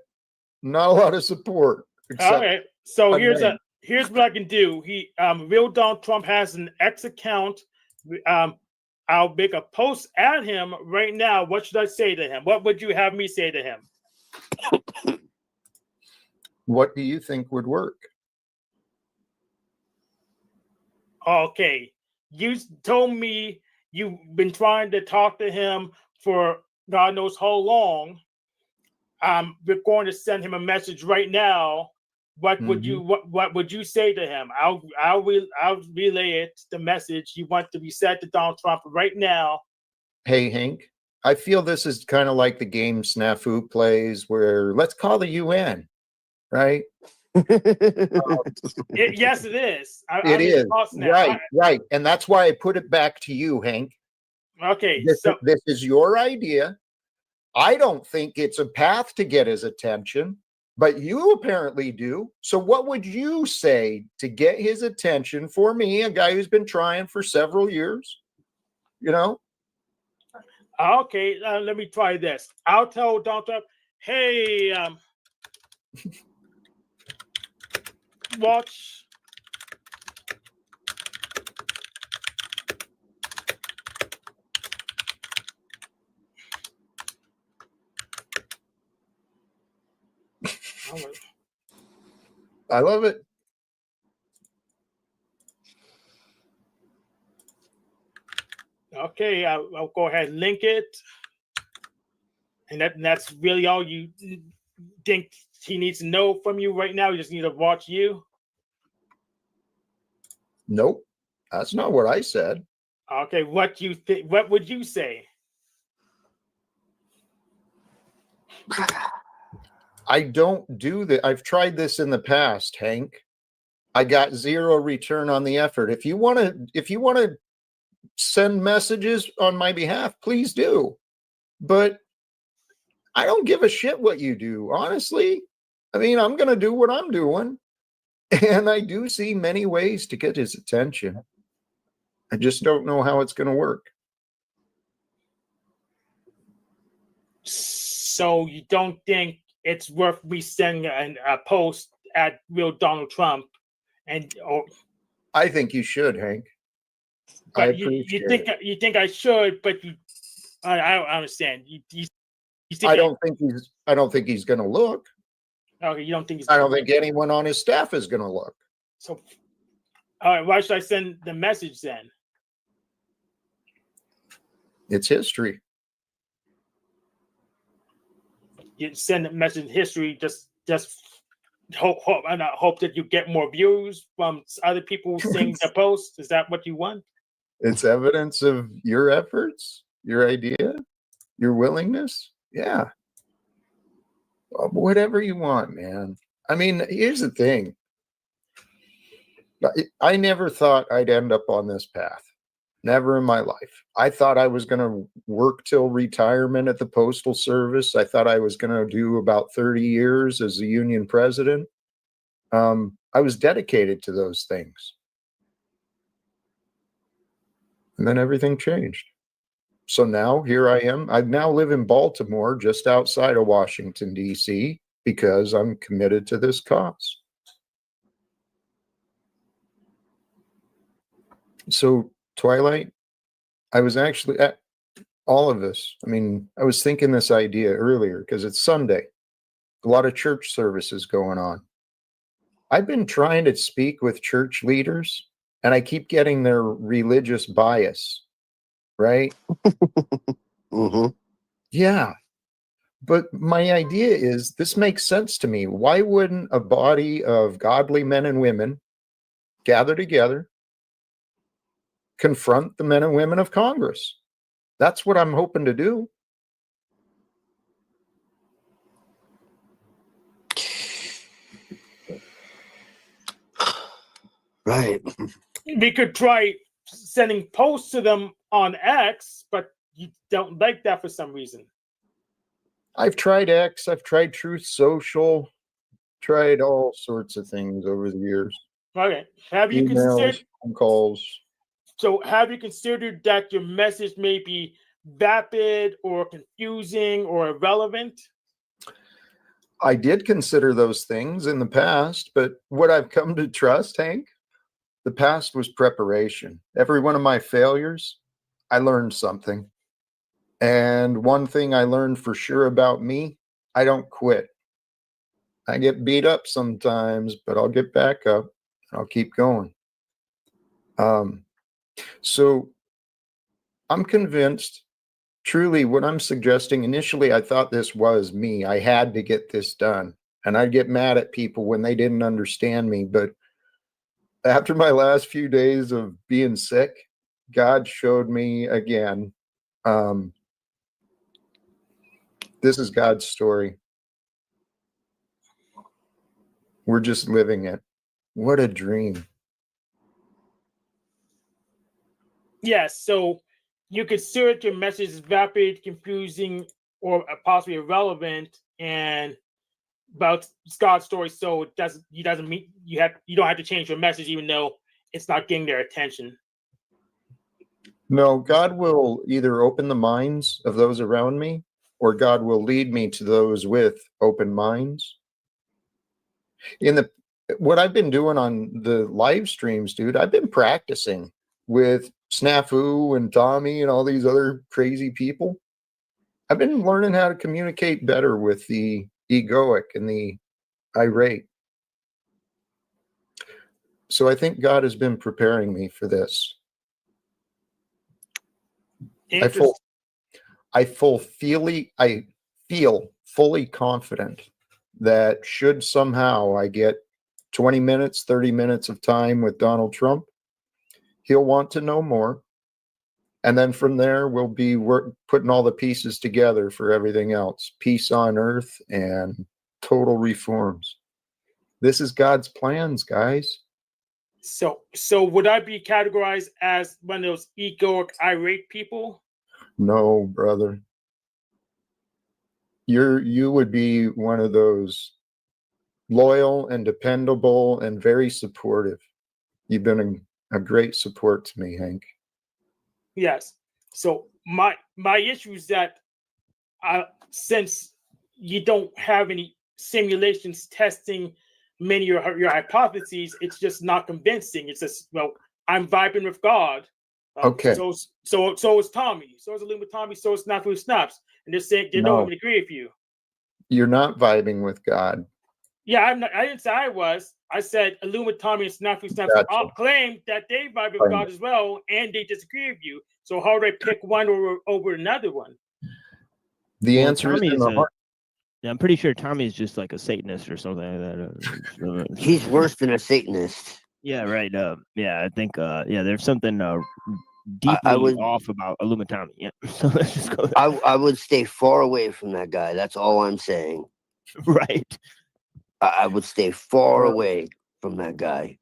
Speaker 20: not a lot of support.
Speaker 19: Okay, so here's what I can do. Real Donald Trump has an X account. I'll make a post at him right now. What should I say to him? What would you have me say to him?
Speaker 20: What do you think would work?
Speaker 19: Okay, you told me you've been trying to talk to him for God knows how long. We're going to send him a message right now. What would you say to him? I'll relay the message you want to be said to Donald Trump right now.
Speaker 20: Hey, Hank, I feel this is kind of like the game Snafu plays where let's call the UN, right?
Speaker 19: Yes, it is.
Speaker 20: It is. Right. And that's why I put it back to you, Hank.
Speaker 19: Okay.
Speaker 20: This is your idea. I don't think it's a path to get his attention, but you apparently do. So what would you say to get his attention for me, a guy who's been trying for several years? You know?
Speaker 19: Okay, let me try this. I'll tell Donald Trump, hey, watch
Speaker 20: I love it.
Speaker 19: Okay, I'll go ahead and link it. And that's really all you think he needs to know from you right now? You just need to watch you?
Speaker 20: Nope. That's not what I said.
Speaker 19: Okay, what you think? What would you say?
Speaker 20: I don't do that. I've tried this in the past, Hank. I got zero return on the effort. If you want to send messages on my behalf, please do. But I don't give a shit what you do, honestly. I mean, I'm going to do what I'm doing. And I do see many ways to get his attention. I just don't know how it's going to work.
Speaker 19: So you don't think it's worth me sending a post at real Donald Trump?
Speaker 20: I think you should, Hank.
Speaker 19: But you think I should, but I don't understand. You think
Speaker 20: I don't think he's going to look.
Speaker 19: Okay, you don't think he's?
Speaker 20: I don't think anyone on his staff is going to look.
Speaker 19: So, all right, why should I send the message then?
Speaker 20: It's history.
Speaker 19: You send a message in history, just hope that you get more views from other people seeing the post. Is that what you want?
Speaker 20: It's evidence of your efforts, your idea, your willingness. Yeah. Whatever you want, man. I mean, here's the thing. I never thought I'd end up on this path. Never in my life. I thought I was going to work till retirement at the Postal Service. I thought I was going to do about 30 years as a union president. I was dedicated to those things. And then everything changed. So now here I am. I now live in Baltimore, just outside of Washington, D.C., because I'm committed to this cause. So, Twilight, I was actually at all of this. I mean, I was thinking this idea earlier because it's Sunday. A lot of church services going on. I've been trying to speak with church leaders, and I keep getting their religious bias, right?
Speaker 21: Mm-hmm.
Speaker 20: Yeah. But my idea is this makes sense to me. Why wouldn't a body of godly men and women gather together, confront the men and women of Congress? That's what I'm hoping to do.
Speaker 21: Right.
Speaker 19: We could try sending posts to them on X, but you don't like that for some reason.
Speaker 20: I've tried X, I've tried Truth Social, tried all sorts of things over the years.
Speaker 19: Okay. Have you
Speaker 20: Emails,
Speaker 19: considered
Speaker 20: phone calls.
Speaker 19: So have you considered that your message may be vapid or confusing or irrelevant?
Speaker 20: I did consider those things in the past, but what I've come to trust, Hank, the past was preparation. Every one of my failures, I learned something. And one thing I learned for sure about me, I don't quit. I get beat up sometimes, but I'll get back up and I'll keep going. So I'm convinced, truly, what I'm suggesting, initially I thought this was me. I had to get this done. And I'd get mad at people when they didn't understand me. But after my last few days of being sick, God showed me again, this is God's story. We're just living it. What a dream.
Speaker 19: Yes, so you consider your message is vapid, confusing, or possibly irrelevant, and about God's story. So it doesn't mean you don't have to change your message, even though it's not getting their attention.
Speaker 20: No, God will either open the minds of those around me, or God will lead me to those with open minds. What I've been doing on the live streams, dude, I've been practicing with Snafu and Tommy and all these other crazy people. I've been learning how to communicate better with the egoic and the irate. So I think God has been preparing me for this. I feel fully confident that should somehow I get 20 minutes, 30 minutes of time with Donald Trump, he'll want to know more. And then from there, we'll be putting all the pieces together for everything else. Peace on earth and total reforms. This is God's plans, guys.
Speaker 19: So would I be categorized as one of those egoic, irate people?
Speaker 20: No, brother. You would be one of those loyal and dependable and very supportive. You've been a great support to me, Hank.
Speaker 19: Yes. So my issue is that since you don't have any simulations testing many of your hypotheses, it's just not convincing. It's just, well, I'm vibing with God.
Speaker 20: Okay.
Speaker 19: So is Tommy. So is Illum with Tommy. So is Snafu Snaps. And they're saying they don't even agree with you.
Speaker 20: You're not vibing with God.
Speaker 19: Yeah, I didn't say I was. I said Illum, Tommy, and Snafu Snaps
Speaker 20: Gotcha.
Speaker 19: claim that they vibe with God as well, and they disagree with you. So how do I pick one over another one?
Speaker 20: The answer is in the heart.
Speaker 4: Yeah, I'm pretty sure Tommy's just like a Satanist or something like that.
Speaker 21: He's worse than a Satanist.
Speaker 4: Yeah, right. Yeah, I think there's something deeply off about Illumitami. Yeah. So let's just go.
Speaker 21: I would stay far away from that guy. That's all I'm saying.
Speaker 4: Right.
Speaker 21: I would stay far away from that guy.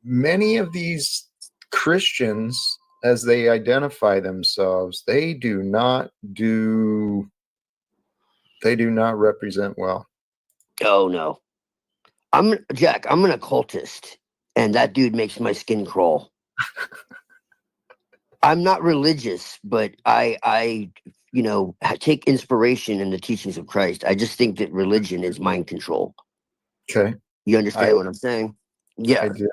Speaker 20: Many of these Christians, as they identify themselves, they do not represent well.
Speaker 21: Oh no. I'm an occultist, and that dude makes my skin crawl. I'm not religious, but I take inspiration in the teachings of Christ. I just think that religion is mind control.
Speaker 20: Okay.
Speaker 21: You understand what I'm saying? Yeah.
Speaker 20: I do.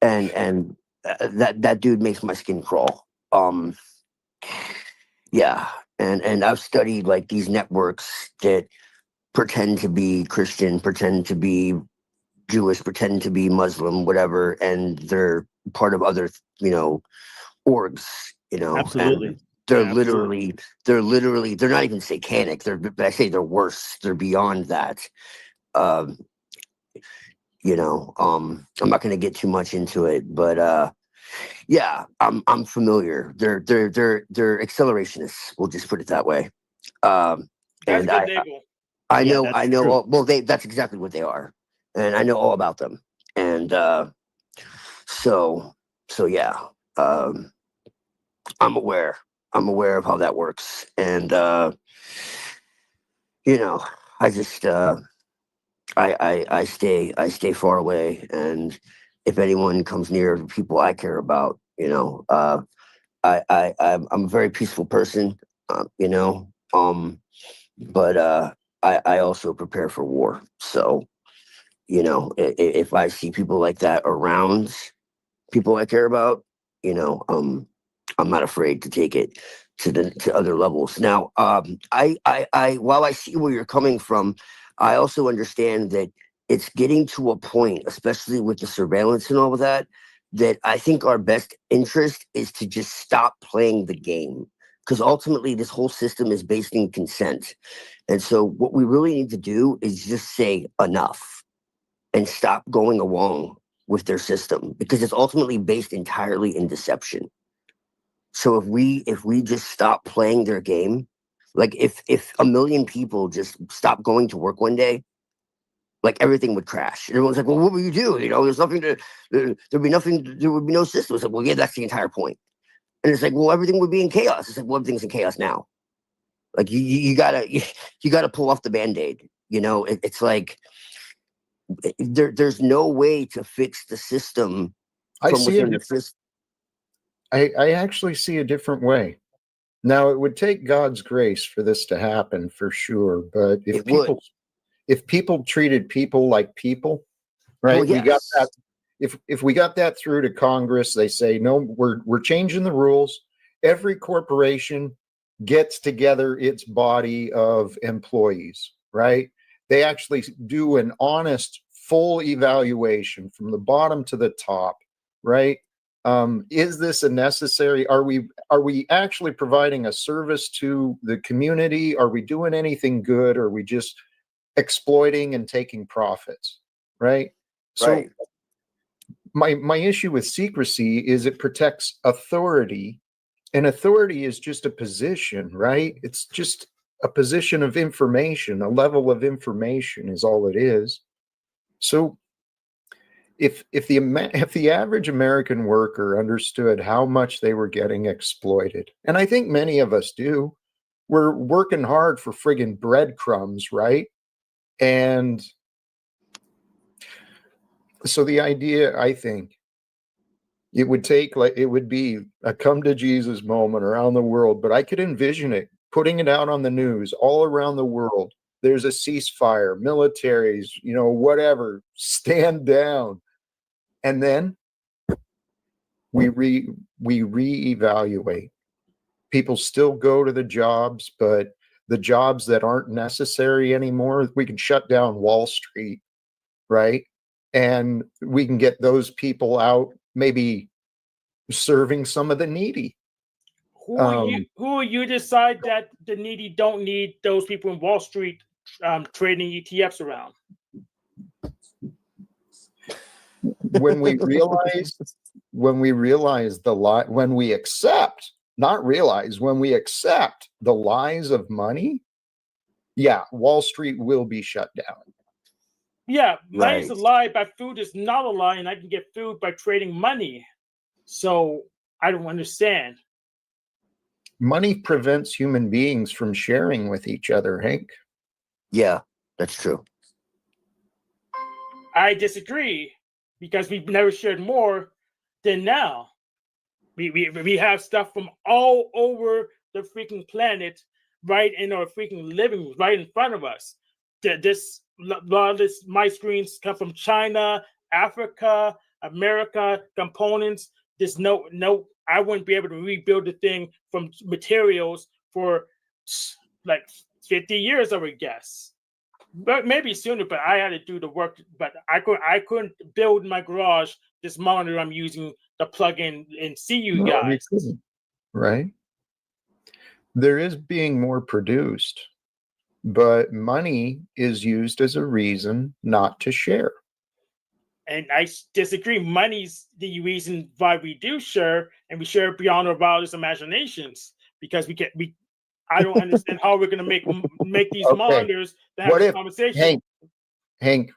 Speaker 21: And that dude makes my skin crawl. Yeah. And I've studied like these networks that pretend to be Christian, pretend to be Jewish, pretend to be Muslim, whatever, and they're part of other, orgs,
Speaker 4: Absolutely.
Speaker 21: and they're literally, they're not even satanic. I say they're worse. They're beyond that. I'm not going to get too much into it, but yeah, I'm familiar. They're accelerationists. We'll just put it that way.
Speaker 19: That's
Speaker 21: and
Speaker 19: a good label.
Speaker 21: I
Speaker 19: Yeah,
Speaker 21: know. That's exactly what they are, and I know all about them. And so yeah, I'm aware of how that works, and I just I stay far away, and if anyone comes near the people I care about, I'm a very peaceful person, but I also prepare for war. So, if I see people like that around people I care about, I'm not afraid to take it to other levels. Now, while I see where you're coming from, I also understand that it's getting to a point, especially with the surveillance and all of that, that I think our best interest is to just stop playing the game. Because ultimately, this whole system is based in consent. And so what we really need to do is just say enough and stop going along with their system, because it's ultimately based entirely in deception. So if we just stop playing their game, like if 1 million people just stop going to work one day, like everything would crash. Everyone's like, well, what will you do? There's nothing there would be no system. It's like, well, yeah, that's the entire point. And it's like, well, everything would be in chaos. It's like, well, everything's in chaos now. Like you gotta pull off the Band-Aid. It's like there's no way to fix the system from within the system.
Speaker 20: I actually see a different way. Now, it would take God's grace for this to happen, for sure. But if people treated people like people, right?
Speaker 21: Well, yes.
Speaker 20: We got that. If we got that through to Congress, they say, no, we're changing the rules. Every corporation gets together its body of employees, right? They actually do an honest, full evaluation from the bottom to the top, right? Is this a necessary? Are we actually providing a service to the community? Are we doing anything good? Or are we just exploiting and taking profits, right? So my issue with secrecy is it protects authority, and authority is just a position, right? It's just a position of information, a level of information is all it is. So if the average American worker understood how much they were getting exploited, and I think many of us do, we're working hard for friggin' breadcrumbs, right? And so the idea, I think, it would be a come to Jesus moment around the world, but I could envision it, putting it out on the news all around the world. There's a ceasefire, militaries, whatever, stand down. And then we reevaluate. People still go to the jobs, but the jobs that aren't necessary anymore, we can shut down Wall Street, right? And we can get those people out, maybe serving some of the needy.
Speaker 19: Who will you decide that the needy don't need those people in Wall Street trading ETFs around?
Speaker 20: When we accept the lies of money, yeah, Wall Street will be shut down.
Speaker 19: Yeah, money's a lie, but food is not a lie, and I can get food by trading money. So I don't understand.
Speaker 20: Money prevents human beings from sharing with each other, Hank.
Speaker 21: Yeah, that's true.
Speaker 19: I disagree, because we've never shared more than now. We have stuff from all over the freaking planet right in our freaking living room, right in front of us. My screens come from China, Africa, America, components. I wouldn't be able to rebuild the thing from materials for like 50 years, I would guess. But maybe sooner, but I had to do the work. But I couldn't build in my garage this monitor I'm using to plug in and see you guys.
Speaker 20: Right? There is being more produced, but money is used as a reason not to share.
Speaker 19: And I disagree. Money's the reason why we do share, and we share beyond our wildest imaginations, because I don't understand how we're going to make these monitors to have this conversation.
Speaker 20: Hank,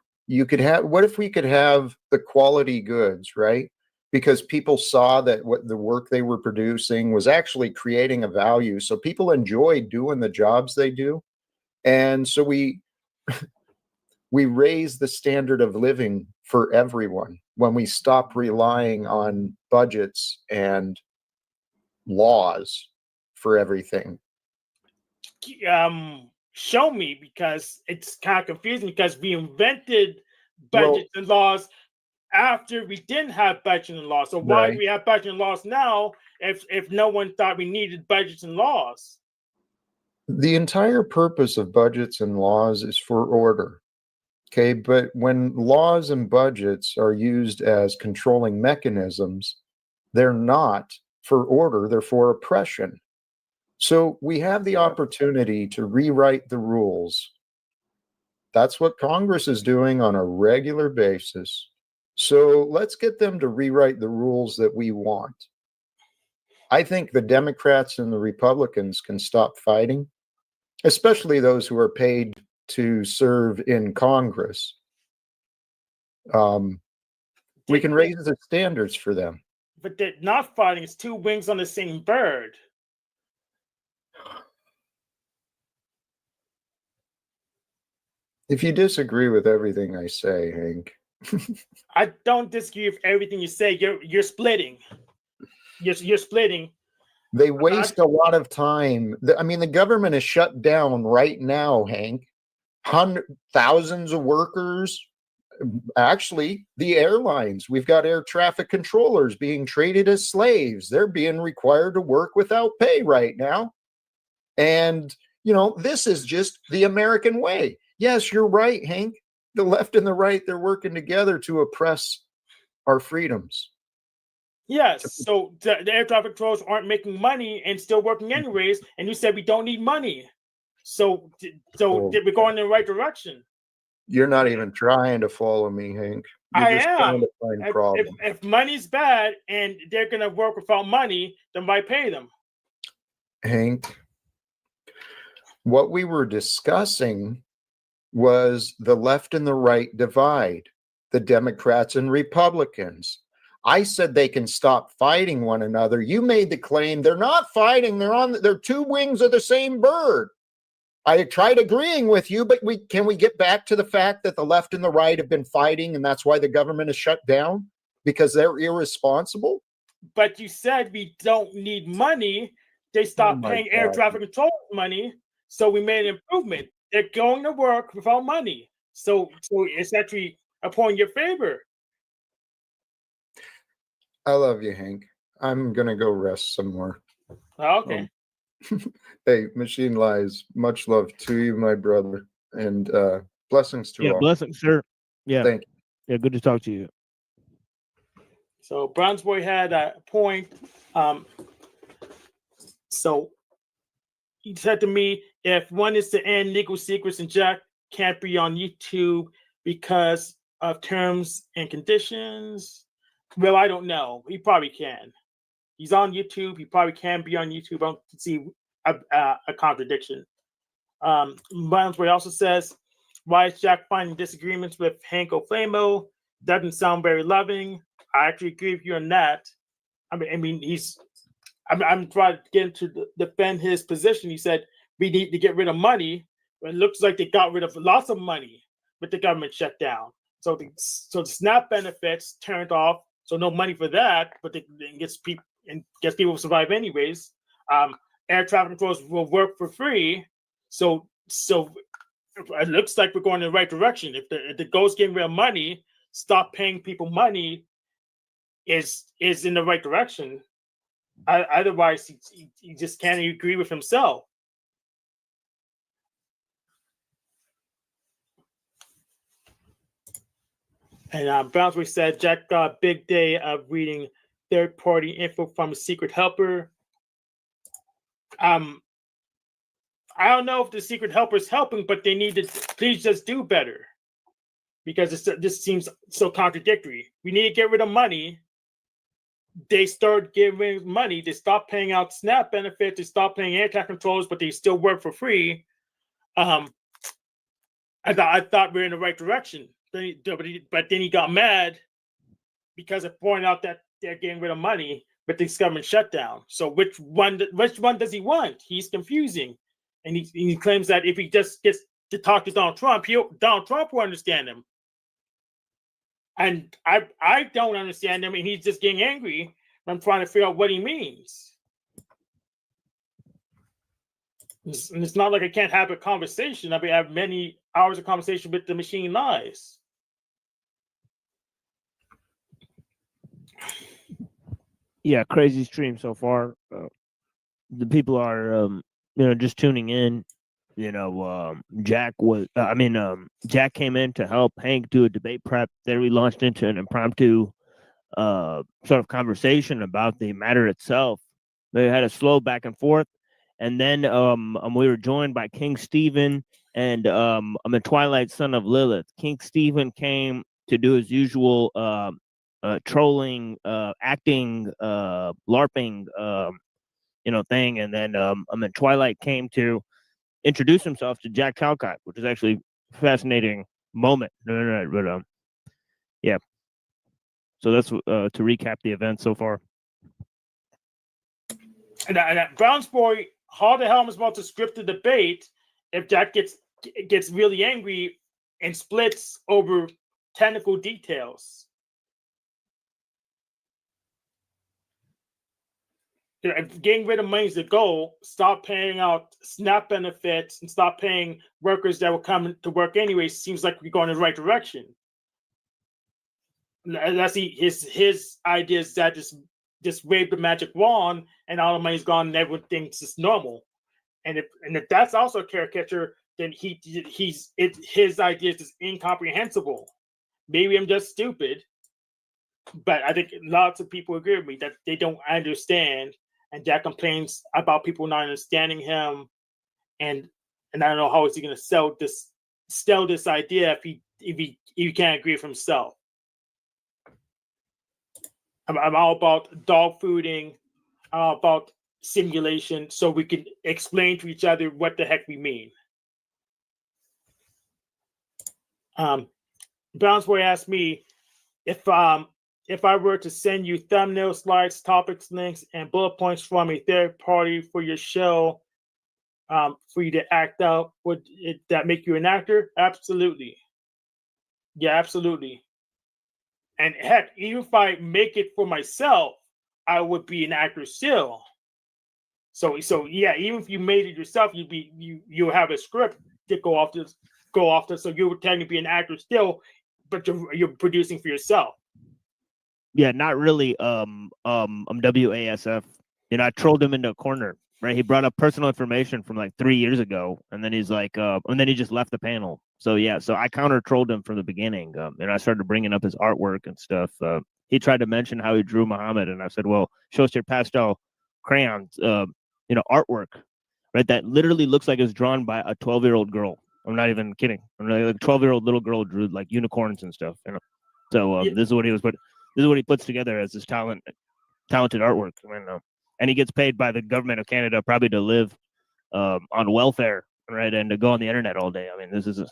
Speaker 20: what if we could have the quality goods, right? Because people saw that what the work they were producing was actually creating a value. So people enjoy doing the jobs they do. And so we raise the standard of living for everyone when we stop relying on budgets and laws for everything.
Speaker 19: Show me, because it's kind of confusing, because we invented budgets and laws after we didn't have budgets and laws. So why do we have budgets and laws now if no one thought we needed budgets and laws?
Speaker 20: The entire purpose of budgets and laws is for order. Okay, but when laws and budgets are used as controlling mechanisms, they're not for order, they're for oppression. So we have the opportunity to rewrite the rules. That's what Congress is doing on a regular basis. So let's get them to rewrite the rules that we want. I think the Democrats and the Republicans can stop fighting, especially those who are paid to serve in Congress. We can raise the standards for them.
Speaker 19: But they're not fighting. It's two wings on the same bird.
Speaker 20: If you disagree with everything I say, Hank.
Speaker 19: I don't disagree with everything you say. You're splitting. You're splitting.
Speaker 20: They waste a lot of time. The government is shut down right now, Hank. Thousands of workers. Actually, the airlines. We've got air traffic controllers being traded as slaves. They're being required to work without pay right now. And, this is just the American way. Yes, you're right, Hank. The left and the right, they're working together to oppress our freedoms.
Speaker 19: Yes, so the air traffic controllers aren't making money and still working anyways, and you said we don't need money. So we're going in the right direction.
Speaker 20: You're not even trying to follow me, Hank. You're
Speaker 19: I
Speaker 20: just
Speaker 19: am.
Speaker 20: trying to find problems.
Speaker 19: If money's bad and they're going to work without money, then why pay them?
Speaker 20: Hank, what we were discussing was the left and the right divide, the Democrats and Republicans. I said they can stop fighting one another. You made the claim they're not fighting. They're two wings of the same bird. I tried agreeing with you, but can we get back to the fact that the left and the right have been fighting, and that's why the government is shut down? Because they're irresponsible?
Speaker 19: But you said we don't need money. They stopped paying air traffic control money, so we made an improvement. They're going to work without money. So it's actually a point in your favor.
Speaker 20: I love you, Hank. I'm going to go rest some more.
Speaker 19: Okay.
Speaker 20: Hey, Machine Lies, much love to you, my brother, and blessings to all.
Speaker 4: Blessings, sir. Yeah.
Speaker 20: Thank you.
Speaker 4: Yeah, good to talk to you.
Speaker 19: So Bronze Boy had a point. So he said to me, if one is to end Legal Secrets and Jack can't be on YouTube because of terms and conditions. Well, I don't know. He probably can. He's on YouTube. He probably can be on YouTube. I don't see a contradiction. Bronze Boy also says, why is Jack finding disagreements with Hank O'Flamo? Doesn't sound very loving. I actually agree with you on that. I mean, I'm trying to get him to defend his position. He said we need to get rid of money. But it looks like they got rid of lots of money, but the government shut down. So the SNAP benefits turned off. So no money for that, but it gets people to survive anyways. Air traffic controllers will work for free. So it looks like we're going in the right direction. If the goal's getting rid of money, stop paying people money is in the right direction. Otherwise, he just can't agree with himself. And Brownsbury said Jack got a big day of reading third-party info from a secret helper. I don't know if the secret helper is helping, but they need to please just do better, because this seems so contradictory. We need to get rid of money. They start giving money. They stop paying out SNAP benefits. They stop paying air traffic controllers, but they still work for free. I thought we were in the right direction. But then he got mad because it pointed out that they're getting rid of money, but this government shutdown. So which one does he want? He's confusing, and he claims that if he just gets to talk to Donald Trump, Donald Trump will understand him. And I don't understand him, and he's just getting angry. I'm trying to figure out what he means. And it's not like I can't have a conversation. I have many hours of conversation with the Machine Lies.
Speaker 4: Yeah, crazy stream so far. The people are, just tuning in. Jack Jack came in to help Hank do a debate prep. Then we launched into an impromptu sort of conversation about the matter itself. They had a slow back and forth, and then we were joined by King Stephen and I'm a Twilight son of Lilith. King Stephen came to do his usual trolling, acting, LARPing, thing, and then Twilight came to introduce himself to Jack Talcott, which is actually a fascinating moment. But yeah. So that's to recap the event so far.
Speaker 19: And Brown's Boy, how the hell am I supposed to script the debate if Jack gets really angry and splits over technical details? If getting rid of money is the goal, stop paying out SNAP benefits and stop paying workers that will come to work anyway. Seems like we're going in the right direction. That's his idea is that just wave the magic wand and all the money's gone and everything's just normal. And if that's also a caricature, then his idea is just incomprehensible. Maybe I'm just stupid, but I think lots of people agree with me that they don't understand, and Jack complains about people not understanding him, and I don't know how is he going to sell this idea if he can't agree with himself. I'm all about dog fooding, I'm all about simulation, so we can explain to each other what the heck we mean. Bounce Boy asked me if I were to send you thumbnail slides, topics, links, and bullet points from a third party for your show, for you to act out, would that make you an actor? Absolutely. Yeah, absolutely. And heck, even if I make it for myself, I would be an actor still. So yeah, even if you made it yourself, you'll have a script to go off this. So you would technically be an actor still, but you're producing for yourself.
Speaker 4: Yeah, not really. I'm WASF. I trolled him into a corner. Right, he brought up personal information from like 3 years ago, and then he's like, and then he just left the panel. So yeah, so I counter trolled him from the beginning, and I started bringing up his artwork and stuff. He tried to mention how he drew Muhammad, and I said, well, show us your pastel crayons, artwork, right? That literally looks like it's drawn by a 12-year-old girl. I'm not even kidding. I'm like a 12-year-old little girl drew like unicorns and stuff. So this is what he was This is what he puts together as his talented artwork. And he gets paid by the government of Canada probably to live on welfare, right, and to go on the internet all day. I mean, this is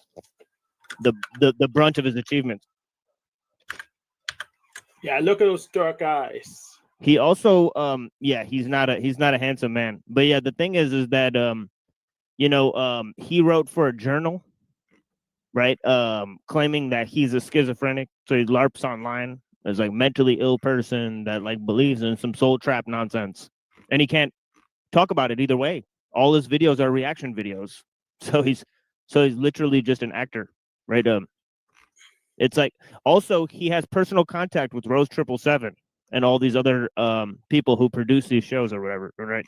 Speaker 4: the brunt of his achievements.
Speaker 19: Yeah, look at those dark eyes.
Speaker 4: He also, he's not a handsome man. But yeah, the thing is that he wrote for a journal, right, claiming that he's a schizophrenic, so he LARPs online as like mentally ill person that like believes in some soul trap nonsense. And he can't talk about it either way. All his videos are reaction videos. So he's literally just an actor, right? It's like also he has personal contact with Rose 777 and all these other people who produce these shows or whatever, right?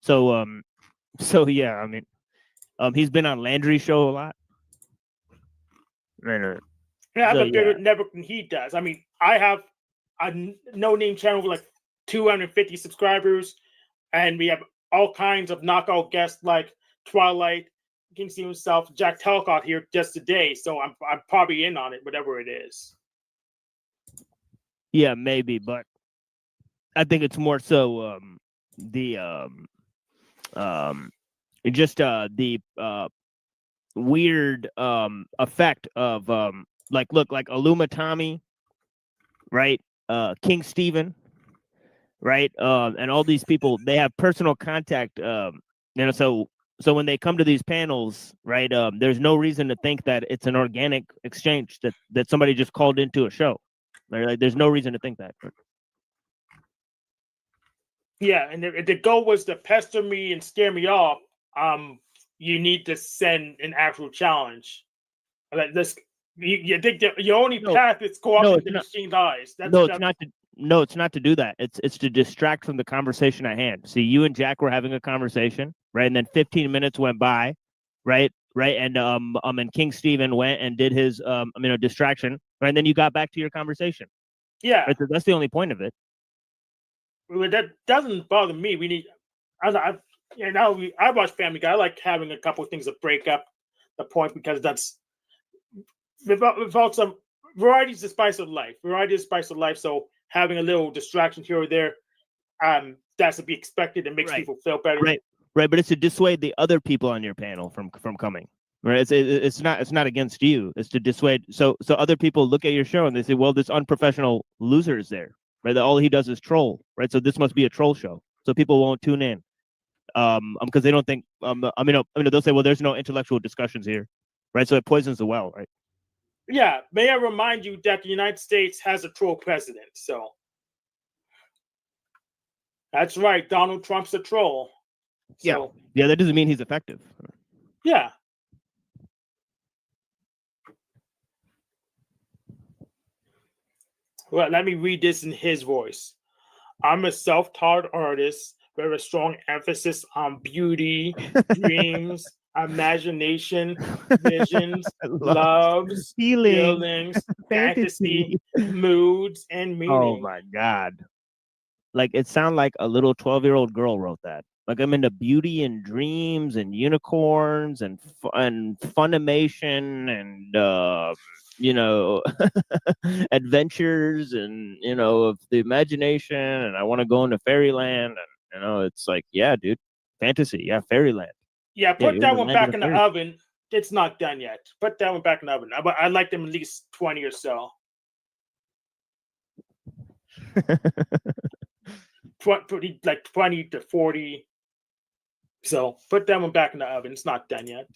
Speaker 4: So yeah, I mean, he's been on Landry's show a lot. Right.
Speaker 19: Yeah, I have a bigger network than he does. I mean, I have a no-name channel with like 250 subscribers, and we have all kinds of knockout guests like Twilight, Kingsley himself, Jack Talcott here just today. So I'm probably in on it, whatever it is.
Speaker 4: Yeah, maybe, but I think it's more so the weird effect of like Aluma Tommy, right? King Steven, right? And all these people, they have personal contact. So when they come to these panels, right? There's no reason to think that it's an organic exchange that somebody just called into a show. Right? Like, there's no reason to think that.
Speaker 19: Yeah, and if the goal was to pester me and scare me off, you need to send an actual challenge. Like this, you think your only path is go up into the machine's eyes.
Speaker 4: It's not to do that. It's to distract from the conversation at hand. See, you and Jack were having a conversation, right? And then 15 minutes went by, right? And King Steven went and did his distraction, right? And then you got back to your conversation.
Speaker 19: Yeah.
Speaker 4: Right? So that's the only point of it.
Speaker 19: Well, that doesn't bother me. We need. I watch Family Guy. I like having a couple of things to break up the point because that's without some variety is the spice of life. Variety is the spice of life. So having a little distraction here or there, that's to be expected and makes people feel better.
Speaker 4: Right. But it's to dissuade the other people on your panel from coming. Right. It's not against you. It's to dissuade. So other people look at your show and they say, well, this unprofessional loser is there. Right. All he does is troll. Right. So this must be a troll show. So people won't tune in. Because they don't think. They'll say, well, there's no intellectual discussions here. Right. So it poisons the well. Right.
Speaker 19: Yeah. May I remind you that the United States has a troll president. So that's right. Donald Trump's a troll. So,
Speaker 4: yeah. That doesn't mean he's effective.
Speaker 19: Yeah. Well, let me read this in his voice. I'm a self-taught artist with a strong emphasis on beauty, dreams, imagination, visions,
Speaker 4: Loves,
Speaker 19: loves,
Speaker 4: feelings,
Speaker 19: feelings,
Speaker 4: fantasy.
Speaker 19: fantasy, moods, and
Speaker 4: Oh
Speaker 19: meaning.
Speaker 4: my god! Like it sounded like a little 12-year-old girl wrote that. Like I'm into beauty and dreams and unicorns and Funimation and adventures and of the imagination, and I want to go into fairyland, and it's like, yeah, dude, fantasy, yeah, fairyland.
Speaker 19: Yeah, put
Speaker 4: you're
Speaker 19: that
Speaker 4: in the
Speaker 19: one
Speaker 4: land of
Speaker 19: back
Speaker 4: the
Speaker 19: in the
Speaker 4: fairies.
Speaker 19: oven. It's not done yet. Put that one back in the oven. I'd like them at least 20 or so. 20 to 40. So put that one back in the oven. It's not done yet.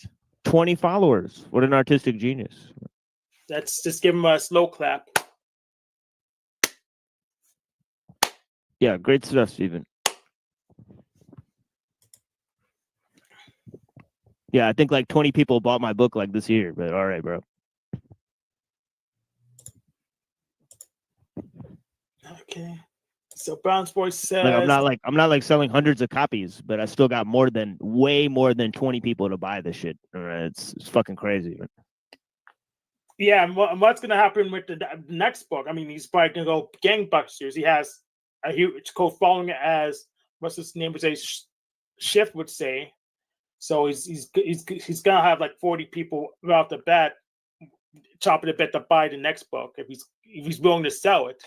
Speaker 4: 20 followers. What an artistic genius.
Speaker 19: Let's just give him a slow clap.
Speaker 4: Yeah, great stuff, Steven. Yeah, I think like 20 people bought my book like this year, but all right, bro.
Speaker 19: Okay. So Bounce Boy says,
Speaker 4: Like I'm not like selling hundreds of copies, but I still got way more than 20 people to buy this shit. All right, it's fucking crazy, man.
Speaker 19: yeah, and what's gonna happen with the next book? I mean, he's probably gonna go gangbusters. He has a huge cult following, as what's his name would say, Shift would say. So he's gonna have like 40 people right off the bat chopping a bit to buy the next book if he's willing to sell it.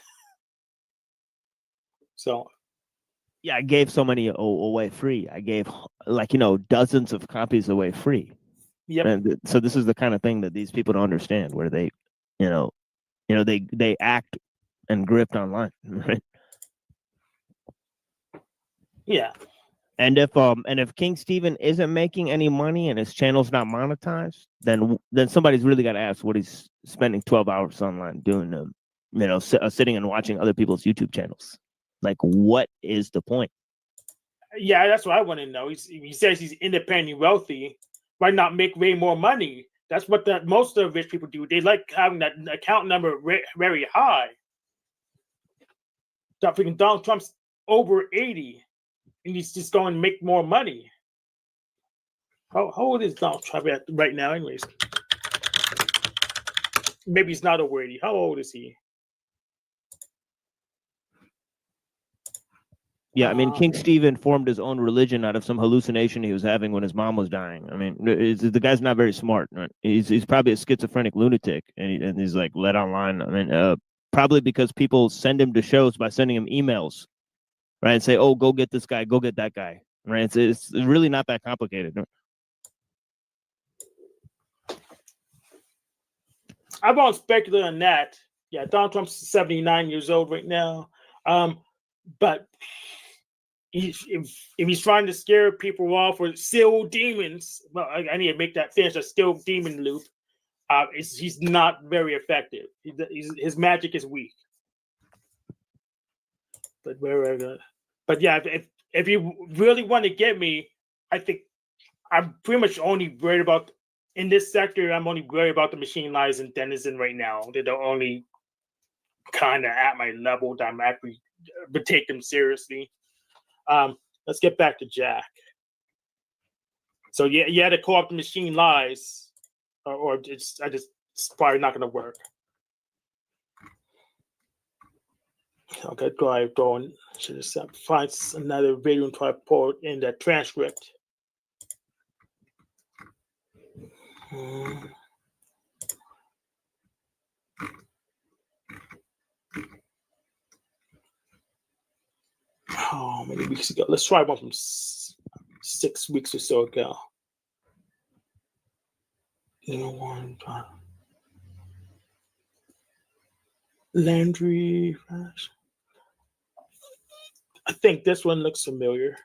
Speaker 19: So
Speaker 4: yeah, I gave so many away free. I gave dozens of copies away free.
Speaker 19: Yep.
Speaker 4: And so this is the kind of thing that these people don't understand, where they, they act and grift online, right?
Speaker 19: Yeah.
Speaker 4: And if King Steven isn't making any money and his channel's not monetized, then somebody's really got to ask what he's spending 12 hours online doing, sitting and watching other people's YouTube channels. Like, what is the point?
Speaker 19: Yeah, that's what I want to know. He says he's independently wealthy. Why not make way more money? That's what most of the rich people do. They like having that account number very high. Freaking Donald Trump's over 80, and he's just going to make more money. How old is Donald Trump right now, anyways? Maybe he's not over 80. How old is he?
Speaker 4: Yeah, I mean, King Stephen formed his own religion out of some hallucination he was having when his mom was dying. I mean, the guy's not very smart. Right? He's probably a schizophrenic lunatic, and he's like led online. I mean, probably because people send him to shows by sending him emails, right? And say, "Oh, go get this guy, go get that guy." Right? It's really not that complicated. Right?
Speaker 19: I won't speculate on that. Yeah, Donald Trump's 79 years old right now. But if he's trying to scare people off with still demons, well, I need to make that finish a still demon loop. He's not very effective. His magic is weak. But yeah, if you really want to get me, I think I'm pretty much only worried about in this sector. I'm only worried about the Machine Lies and Denizen right now. They're the only kind of at my level that I'm actually would take them seriously. Let's get back to Jack. So yeah, you had to call up the Machine Lies, or it's probably not going to work. Okay, go on. Should have find another video and try to pull it in the transcript. Oh, many weeks ago. Let's try one from 6 weeks or so ago. Landry Flash. I think this one looks familiar.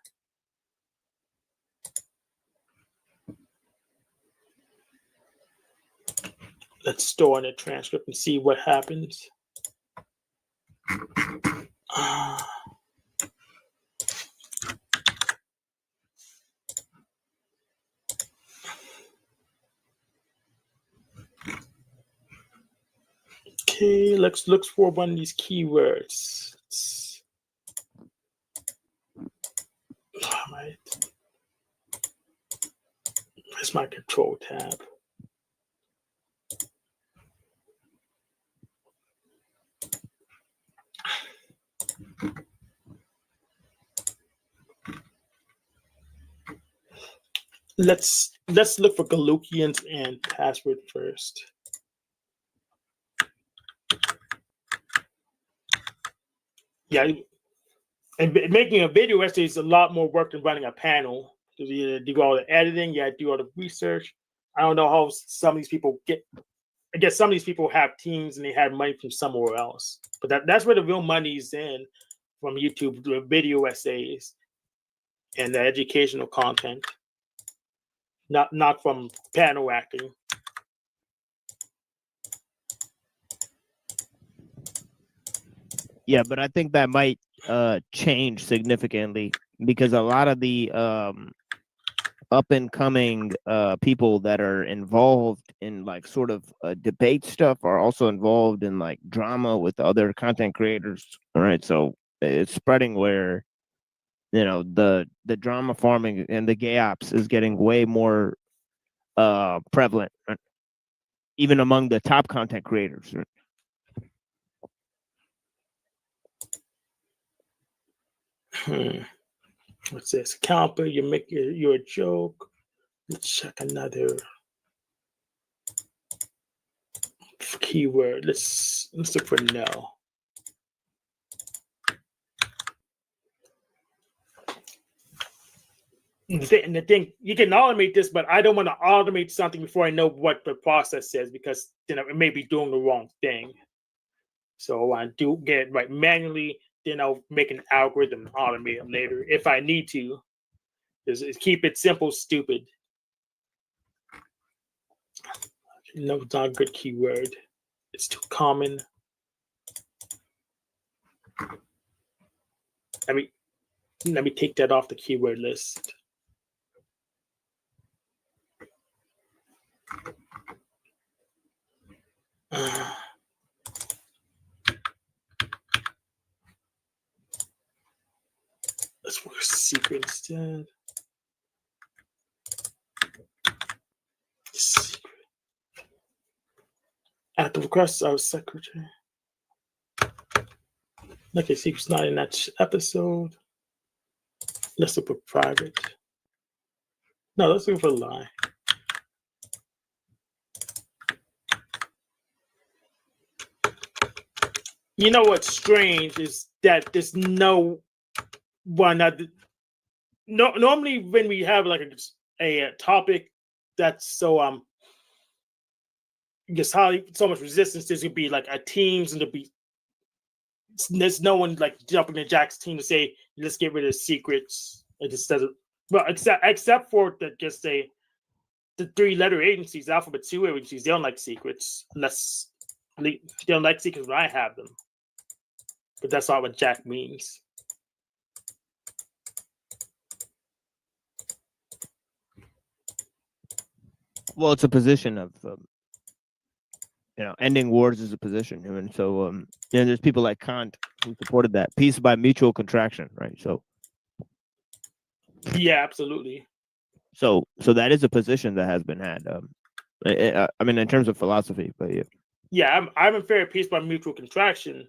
Speaker 19: Let's store in the transcript and see what happens. Okay, let's look for one of these keywords. All right. It's my control tab. Let's look for Galukians and password first. Yeah, and making a video essay is a lot more work than running a panel. You do all the editing, you do all the research. I don't know how some of these people get. I guess some of these people have teams and they have money from somewhere else. But that's where the real money's in, from YouTube, the video essays and the educational content. Not from panel acting.
Speaker 4: Yeah, but I think that might change significantly because a lot of the up and coming people that are involved in like sort of debate stuff are also involved in like drama with other content creators. All right, so it's spreading where the drama farming and the gay ops is getting way more prevalent, right? Even among the top content creators. Right?
Speaker 19: What's this? Counter, you make you're a joke. Let's check another keyword. Let's look for no. And the thing, you can automate this, but I don't want to automate something before I know what the process says because it may be doing the wrong thing. So I do get it right manually, then I'll make an algorithm and automate them later if I need to. Just keep it simple, stupid. No, it's not a good keyword. It's too common. Let me take that off the keyword list. Let's work secret instead. Secret. At the request of secretary. Okay, secret's not in that episode. Let's look for private. No, let's look for lie. You know what's strange is that there's no one. Normally, when we have like a topic that's so just how so much resistance, there's gonna be like a teams and there's no one like jumping in Jack's team to say let's get rid of secrets. It just doesn't. Well, except for the 3-letter agencies, alphabet 2 agencies, they don't like secrets unless they don't like secrets when I have them. But that's not what Jack means.
Speaker 4: Well, it's a position of, ending wars is a position. And so, there's people like Kant who supported that. Peace by mutual contraction, right? So,
Speaker 19: yeah, absolutely.
Speaker 4: So that is a position that has been had. I mean, in terms of philosophy, but yeah.
Speaker 19: Yeah, I'm in favor of peace by mutual contraction,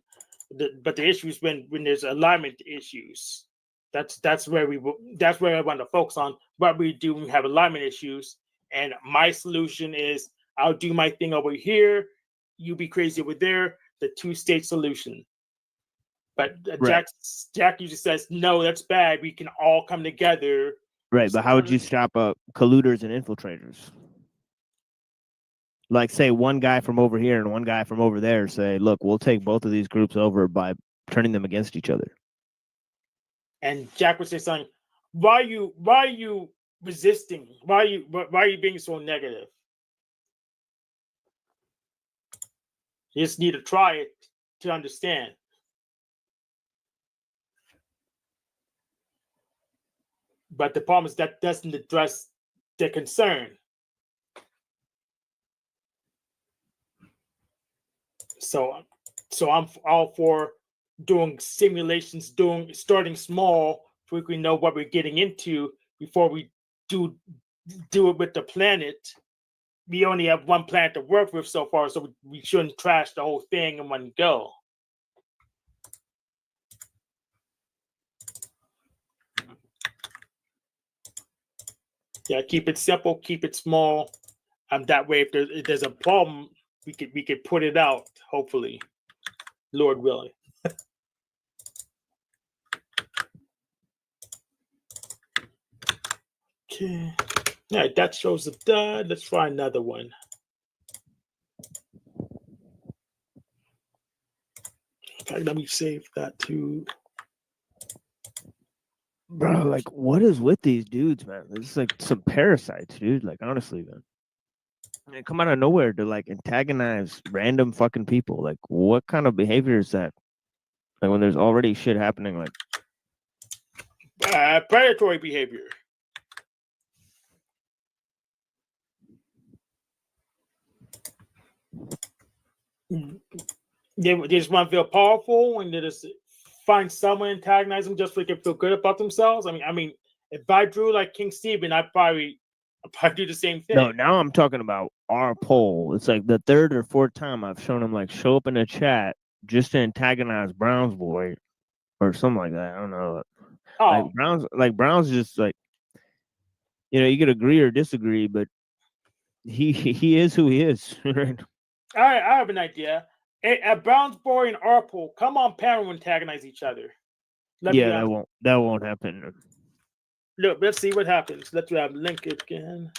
Speaker 19: but the issue is when there's alignment issues. That's where I want to focus on what we do when we have alignment issues. And my solution is I'll do my thing over here, you be crazy over there. The 2-state solution. But
Speaker 4: right.
Speaker 19: Jack usually says no, that's bad. We can all come together.
Speaker 4: Right, but how would you stop colluders and infiltrators? Like, say one guy from over here and one guy from over there say, look, we'll take both of these groups over by turning them against each other.
Speaker 19: And Jack would say something, why are you resisting? Why are you being so negative? You just need to try it to understand. But the problem is that doesn't address the concern. So I'm all for doing simulations, starting small, so we can know what we're getting into before we do do it with the planet. We only have one planet to work with so far, so we shouldn't trash the whole thing in one go. Yeah, keep it simple, keep it small. That way, if there's a problem, we could put it out. Hopefully, Lord willing. Okay. All right, that shows the dud. Let's try another one. Okay, let me save that too.
Speaker 4: Bro, like, what is with these dudes, man? This is like some parasites, dude. Like, honestly, man. They come out of nowhere to like antagonize random fucking people. Like, what kind of behavior is that? Like, when there's already shit happening, like
Speaker 19: predatory behavior. They just want to feel powerful, and they just find someone antagonize them just so they can feel good about themselves. I mean, if I drew like King Stephen, I'd probably do the same thing.
Speaker 4: no. Now I'm talking about our poll. It's like the third or fourth time I've shown him like show up in a chat just to antagonize Brown's boy or something like that. I don't know.
Speaker 19: Oh.
Speaker 4: Like Brown's just like, you know, you could agree or disagree, but he is who he is. Right?
Speaker 19: I have an idea. At Brown's boy and Arpol, come on panel and antagonize each other.
Speaker 4: That won't happen.
Speaker 19: Look, let's see what happens. Let's link it again.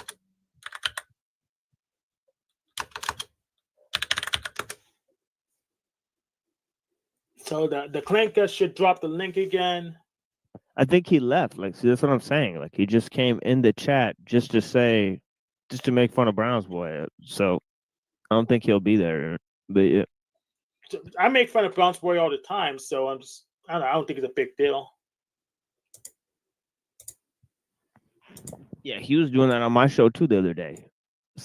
Speaker 19: So the clanker should drop the link again.
Speaker 4: I think he left. Like, see, that's what I'm saying. Like, he just came in the chat just to make fun of Brown's boy. So I don't think he'll be there. But yeah.
Speaker 19: I make fun of Brown's boy all the time, so I don't think it's a big deal.
Speaker 4: Yeah, he was doing that on my show too the other day.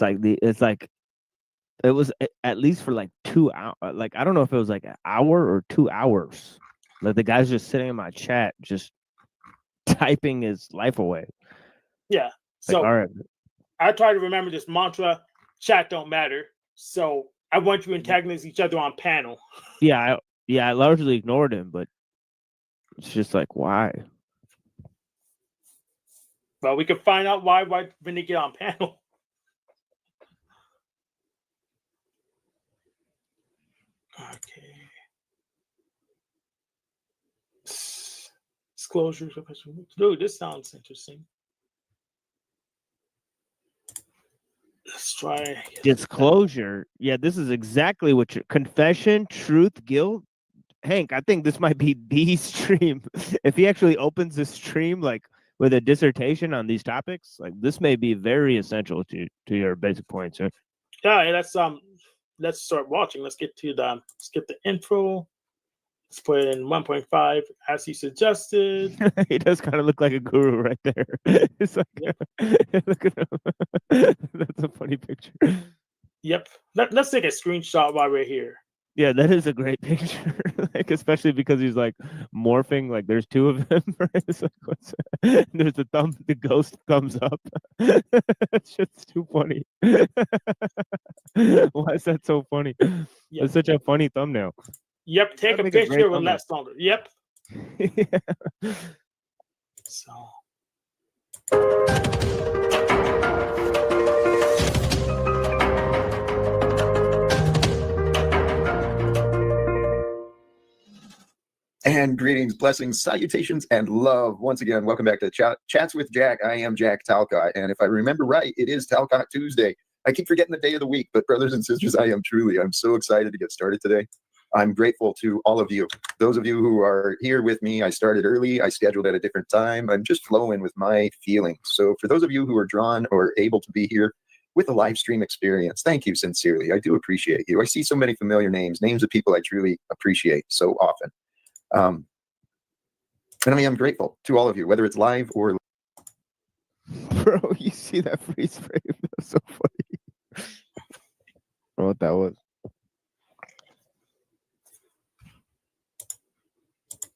Speaker 4: It was at least for like 2 hours. Like, I don't know if it was like an hour or 2 hours. Like, the guy's just sitting in my chat, just typing his life away.
Speaker 19: Yeah.
Speaker 4: Like,
Speaker 19: So
Speaker 4: all right.
Speaker 19: I try to remember this mantra: chat don't matter. So I want you to antagonize each other on panel.
Speaker 4: Yeah, I largely ignored him, but it's just like, why?
Speaker 19: Well, we can find out why when they get on panel. Okay. Disclosures. Dude, this sounds interesting. Let's try
Speaker 4: Disclosure. Yeah, this is exactly what your confession, truth, guilt. Hank, I think this might be the stream. If he actually opens the stream like with a dissertation on these topics, like this may be very essential to your basic points. Sir.
Speaker 19: Yeah, let's start watching. Let's get to skip the intro. Let's put it in 1.5 as he suggested.
Speaker 4: He does kind of look like a guru right there. It's like, look at him. That's a funny picture.
Speaker 19: Yep. Let's take a screenshot while we're here.
Speaker 4: Yeah, that is a great picture. Like, especially because he's like morphing. Like, there's two of them. Right? It's like, there's the ghost thumbs up. It's just too funny. Why is that so funny?
Speaker 19: Yep.
Speaker 4: It's such a funny thumbnail.
Speaker 19: Yep, take a picture with less longer. Yep.
Speaker 4: Yeah.
Speaker 19: So.
Speaker 20: And greetings, blessings, salutations, and love. Once again, welcome back to Chats with Jack. I am Jack Talcott, and if I remember right, it is Talcott Tuesday. I keep forgetting the day of the week, but brothers and sisters, I'm so excited to get started today. I'm grateful to all of you. Those of you who are here with me, I started early. I scheduled at a different time. I'm just flowing with my feelings. So for those of you who are drawn or able to be here with a live stream experience, thank you sincerely. I do appreciate you. I see so many familiar names of people I truly appreciate so often. And I mean, I'm grateful to all of you, whether it's live or.
Speaker 4: Bro, you see that freeze frame? That's so funny. I don't know what that was.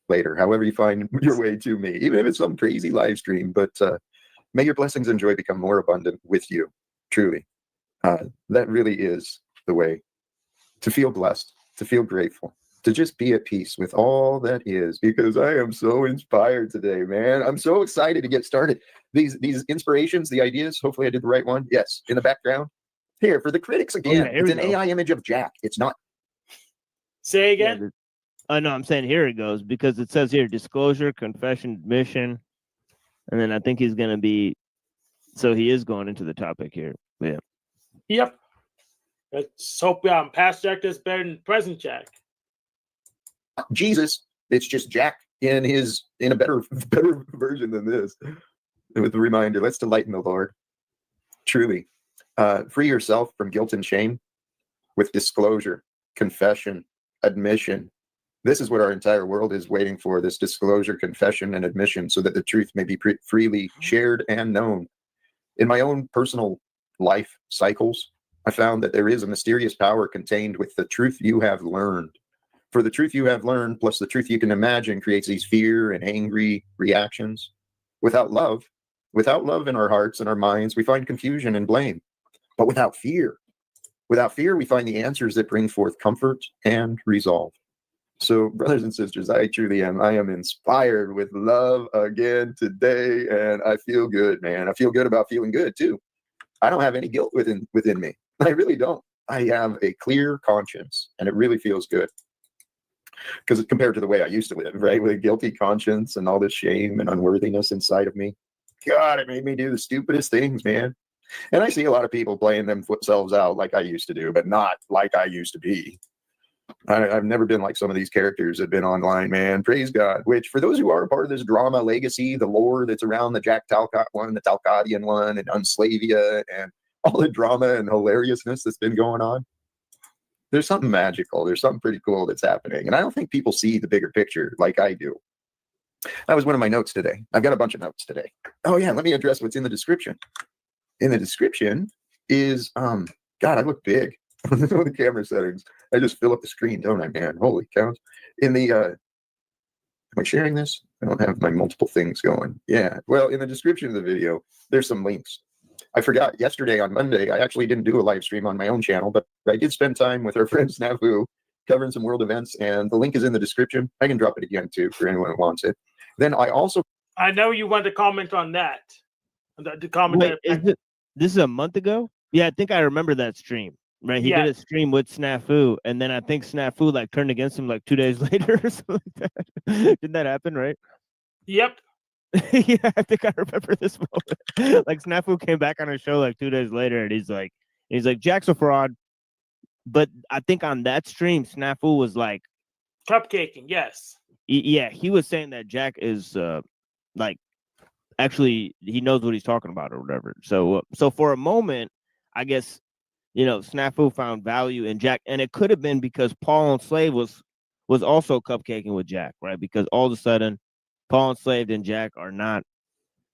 Speaker 20: Later, however you find your way to me, even if it's some crazy live stream. But
Speaker 6: May your blessings and joy become more abundant with you. Truly. That really is the way to feel blessed, to feel grateful, to just be at peace with all that is, because I am so inspired today, man. I'm so excited to get started. These inspirations, the ideas, hopefully I did the right one. Yes, in the background. Here, for the critics again, it's an AI image of Jack. It's not.
Speaker 19: Say again?
Speaker 4: No, I'm saying here it goes, because it says here disclosure, confession, admission, and then I think he's going to be, so he is going into the topic here. Yeah.
Speaker 19: Yep. Let's hope past Jack does better than present Jack.
Speaker 6: Jesus, it's just Jack in a better version than this. With a reminder, let's delight in the Lord. Truly. Free yourself from guilt and shame with disclosure, confession, admission. This is what our entire world is waiting for, this disclosure, confession, and admission, so that the truth may be freely shared and known. In my own personal life cycles, I found that there is a mysterious power contained with the truth you have learned. For the truth you have learned plus the truth you can imagine creates these fear and angry reactions. Without love in our hearts and our minds, we find confusion and blame. But without fear, we find the answers that bring forth comfort and resolve. So, brothers and sisters, I truly am. I am inspired with love again today, and I feel good, man. I feel good about feeling good, too. I don't have any guilt within me. I really don't. I have a clear conscience, and it really feels good. Because compared to the way I used to live, right, with a guilty conscience and all this shame and unworthiness inside of me, God, it made me do the stupidest things, man. And I see a lot of people playing themselves out like I used to do, but not like I used to be. I've never been like some of these characters that have been online, man. Praise God. Which, for those who are a part of this drama legacy, the lore that's around the Jack Talcott one, the Talcottian one, and Unslavia, and all the drama and hilariousness that's been going on, there's something magical. There's something pretty cool that's happening. And I don't think people see the bigger picture like I do. That was one of my notes today. I've got a bunch of notes today. Oh, yeah. Let me address what's in the description. In the description is, God, I look big. The camera settings. I just fill up the screen, don't I, man? Holy cows. In the, am I sharing this? I don't have my multiple things going. Yeah. Well, in the description of the video, there's some links. I forgot yesterday on Monday, I actually didn't do a live stream on my own channel, but I did spend time with our friend Snafu covering some world events, and the link is in the description. I can drop it again, too, for anyone who wants it. Then I also...
Speaker 19: I know you want to comment on that. The comment.
Speaker 4: Wait, this is a month ago? Yeah, I think I remember that stream. Right, he did a stream with Snafu, and then I think Snafu like turned against him like 2 days later or something like that. Didn't that happen, right?
Speaker 19: Yep.
Speaker 4: Yeah, I think I remember this moment. Like Snafu came back on a show like 2 days later, and he's like, Jack's a fraud. But I think on that stream, Snafu was like
Speaker 19: cupcaking. Yes.
Speaker 4: Yeah, he was saying that Jack is like actually he knows what he's talking about or whatever. So for a moment, I guess, you know, Snafu found value in Jack, and it could have been because Paul Enslaved was also cupcaking with Jack, right? Because all of a sudden, Paul Enslaved and Jack are not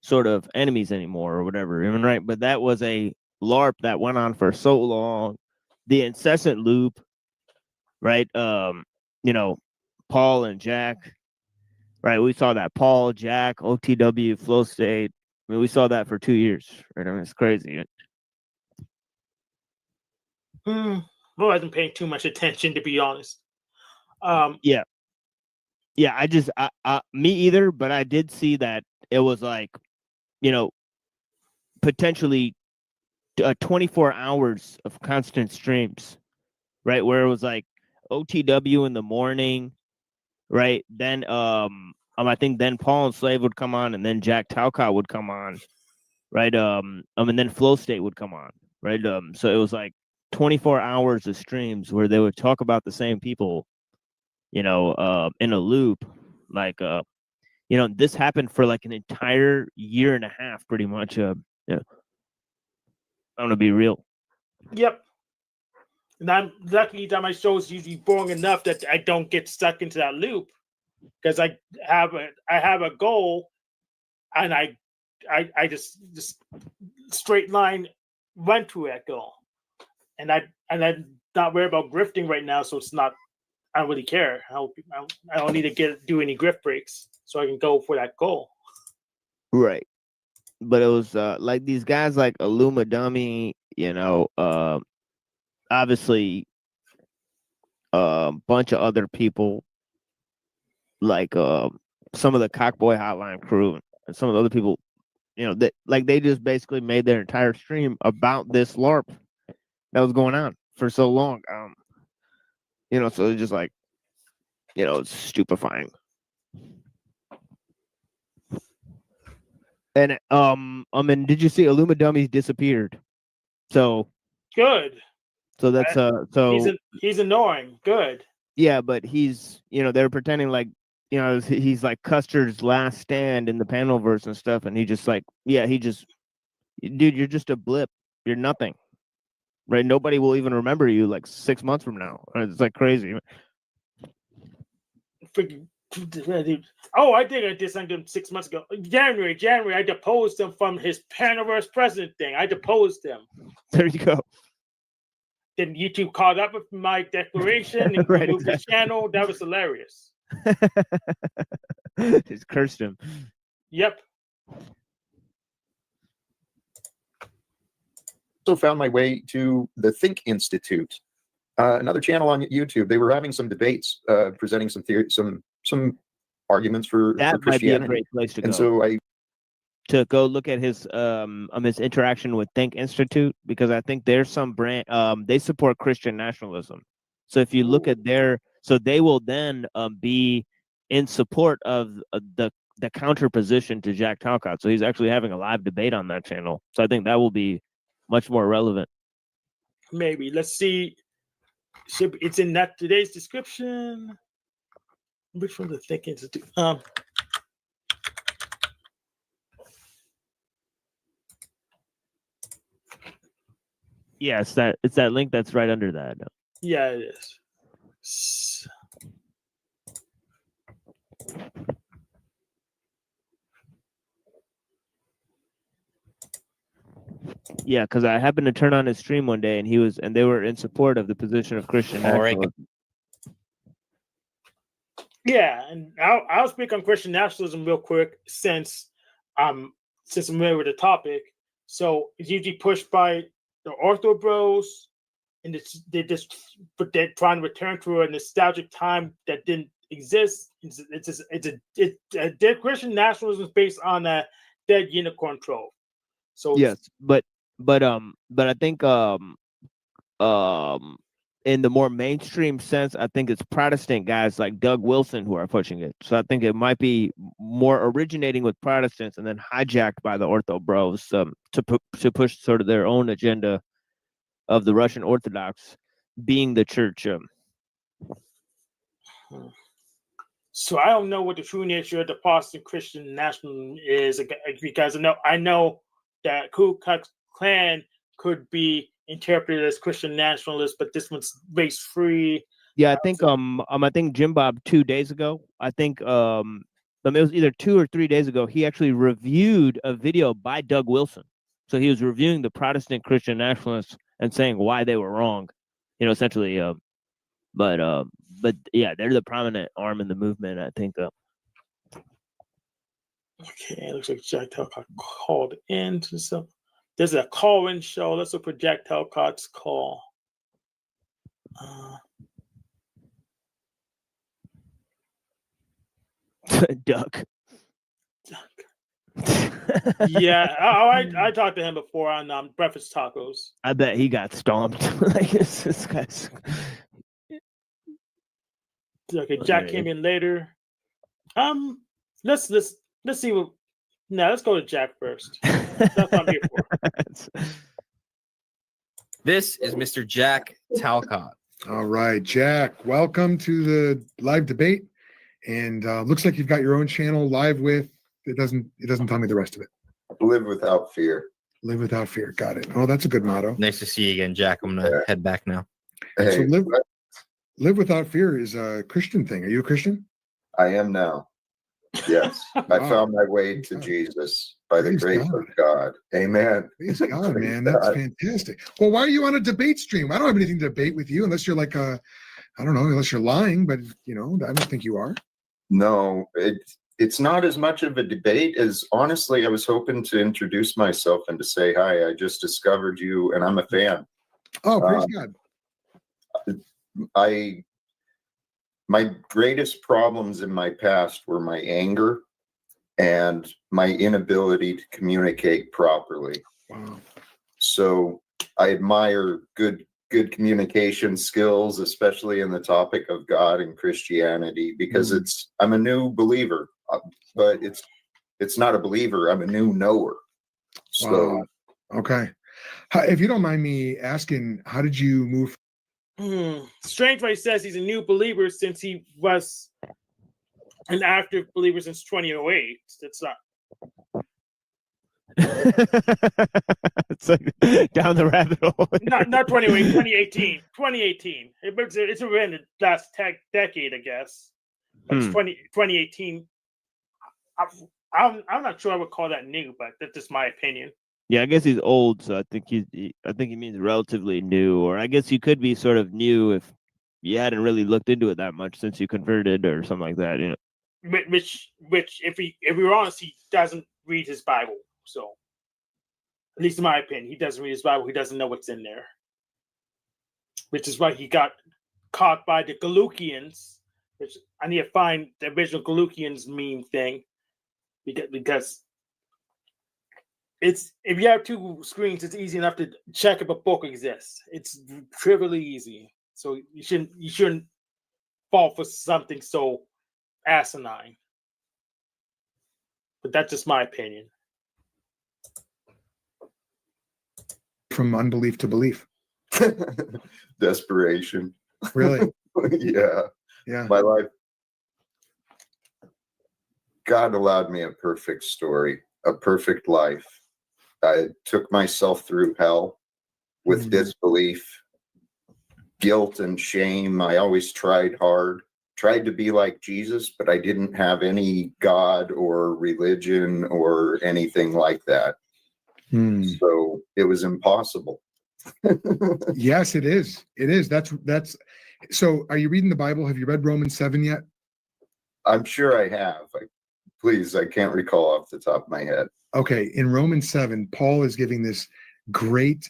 Speaker 4: sort of enemies anymore or whatever, even right? But that was a LARP that went on for so long, the incessant loop, right? You know, Paul and Jack, right? We saw that Paul, Jack, OTW, Flow State. I mean, we saw that for 2 years, right? I mean, it's crazy.
Speaker 19: Well, I wasn't paying too much attention, to be honest.
Speaker 4: Yeah. Me either, but I did see that it was like, you know, potentially 24 hours of constant streams, right? Where it was like OTW in the morning, right? Then, I think then Paul and Slave would come on, and then Jack Talcott would come on, right? And then Flow State would come on, right? So it was like 24 hours of streams where they would talk about the same people, you know, in a loop. Like, you know, this happened for like an entire year and a half, pretty much. Yeah, I'm gonna be real.
Speaker 19: Yep. And I'm lucky that my show is usually boring enough that I don't get stuck into that loop, because I have a goal, and I just straight line went to that goal. And I'm not worried about grifting right now, so it's not. I don't really care. I don't need to do any grift breaks, so I can go for that goal.
Speaker 4: Right. but it was like these guys like Illuma Dummy, obviously a bunch of other people like some of the Cockboy Hotline crew and some of the other people, that like they just basically made their entire stream about this LARP that was going on for so long. So it's just like, it's stupefying. And did you see Illuma Dummies disappeared? So
Speaker 19: Good.
Speaker 4: So that's
Speaker 19: he's annoying. Good.
Speaker 4: Yeah, but he's they're pretending like he's like Custer's last stand in the panel verse and stuff, and he just like dude, you're just a blip. You're nothing. Right? Nobody will even remember you like 6 months from now. It's like crazy.
Speaker 19: Oh, I think I did something 6 months ago. January, I deposed him from his Panelverse president thing. I deposed him.
Speaker 4: There you go.
Speaker 19: Then YouTube caught up with my declaration and
Speaker 4: Right,
Speaker 19: removed the channel. That was hilarious.
Speaker 4: Just cursed him.
Speaker 19: Yep.
Speaker 6: Also found my way to the Think Institute, another channel on YouTube. They were having some debates, presenting some theory, some arguments for Christianity.
Speaker 4: Might be a great place to go.
Speaker 6: And so
Speaker 4: to go look at his interaction with Think Institute, because I think there's some brand they support Christian nationalism. So if you look at they will then be in support of the counter position to Jack Talcott. So he's actually having a live debate on that channel. So I think that will be much more relevant.
Speaker 19: Maybe. Let's see. It's in that today's description. Which one? The Think Institute.
Speaker 4: Yeah, it's that link that's right under that.
Speaker 19: Yeah, it is.
Speaker 4: Yeah, because I happened to turn on his stream one day, and they were in support of the position of Christian nationalism.
Speaker 19: Yeah, and I'll speak on Christian nationalism real quick since I'm familiar with the topic. So it's usually pushed by the Ortho Bros, and but they're trying to return to a nostalgic time that didn't exist. Christian nationalism is based on a dead unicorn troll. So
Speaker 4: yes, but I think in the more mainstream sense, I think it's Protestant guys like Doug Wilson who are pushing it. So I think it might be more originating with Protestants and then hijacked by the Ortho Bros to push sort of their own agenda of the Russian Orthodox being the church.
Speaker 19: So I don't know what the true nature of the Protestant Christian nationalism is, because I know that Ku Klux Klan could be interpreted as Christian nationalist, but this one's race free.
Speaker 4: Yeah, I think I think Jim Bob 2 days ago, I think it was either 2 or 3 days ago, he actually reviewed a video by Doug Wilson. So he was reviewing the Protestant Christian nationalists and saying why they were wrong, essentially. But yeah, they're the prominent arm in the movement, I think.
Speaker 19: Okay, it looks like Jack Talcott called in to some. There's a call-in show. Let's look for Jack Talcott's call.
Speaker 4: Duck.
Speaker 19: Yeah, I talked to him before on Breakfast Tacos.
Speaker 4: I bet he got stomped. Like this guy's.
Speaker 19: Okay, Jack came in later. Let's see what. No, let's go to Jack first. That's what I'm here for.
Speaker 7: This is Mr. Jack Talcott.
Speaker 22: All right, Jack, welcome to the live debate. And looks like you've got your own channel live with. It doesn't tell me the rest of it.
Speaker 23: Live without fear.
Speaker 22: Live without fear. Got it. Oh, that's a good motto.
Speaker 7: Nice to see you again, Jack. I'm gonna head back now.
Speaker 23: Hey,
Speaker 22: so live without fear is a Christian thing. Are you a Christian?
Speaker 23: I am now. Yes, I found my way to Jesus by the grace of God. Amen.
Speaker 22: Praise God, man. That's fantastic. Well, why are you on a debate stream? I don't have anything to debate with you unless you're like I don't know, unless you're lying, but I don't think you are.
Speaker 23: No, it's not as much of a debate as, honestly, I was hoping to introduce myself and to say hi. I just discovered you and I'm a fan.
Speaker 22: Oh, praise God.
Speaker 23: My greatest problems in my past were my anger and my inability to communicate properly.
Speaker 22: Wow.
Speaker 23: So I admire good communication skills, especially in the topic of God and Christianity, because I'm a new believer, but it's not a believer. I'm a new knower. So,
Speaker 22: Wow. Okay. If you don't mind me asking, how did you move?
Speaker 19: Strangeway says he's a new believer since he was an active believer since 2008. That's not.
Speaker 4: It's like down the rabbit hole.
Speaker 19: Not 2008, 2018. 2018. It's been the last decade, I guess. Like 2018. I'm not sure I would call that new, but that's just my opinion.
Speaker 4: Yeah, I guess he's old, so I think he means relatively new, or I guess you could be sort of new if you hadn't really looked into it that much since you converted or something like that. You know,
Speaker 19: which if we're honest, he doesn't read his Bible. So, at least in my opinion, he doesn't read his Bible. He doesn't know what's in there, which is why he got caught by the Galutians. Which I need to find the original Galutians meme thing, because it's, if you have two screens, it's easy enough to check if a book exists. It's trivially easy. So you shouldn't fall for something so asinine. But that's just my opinion.
Speaker 22: From unbelief to belief.
Speaker 23: Desperation.
Speaker 22: Really?
Speaker 23: Yeah.
Speaker 22: Yeah.
Speaker 23: My life. God allowed me a perfect story, a perfect life. I took myself through hell with disbelief, guilt, and shame. I always tried hard, tried to be like Jesus, but I didn't have any God or religion or anything like that. So it was impossible.
Speaker 22: Yes, it is. It is. That's so. Are you reading the Bible? Have you read Romans 7 yet?
Speaker 23: I'm sure I have. I can't recall off the top of my head.
Speaker 22: Okay, in Romans 7, Paul is giving this great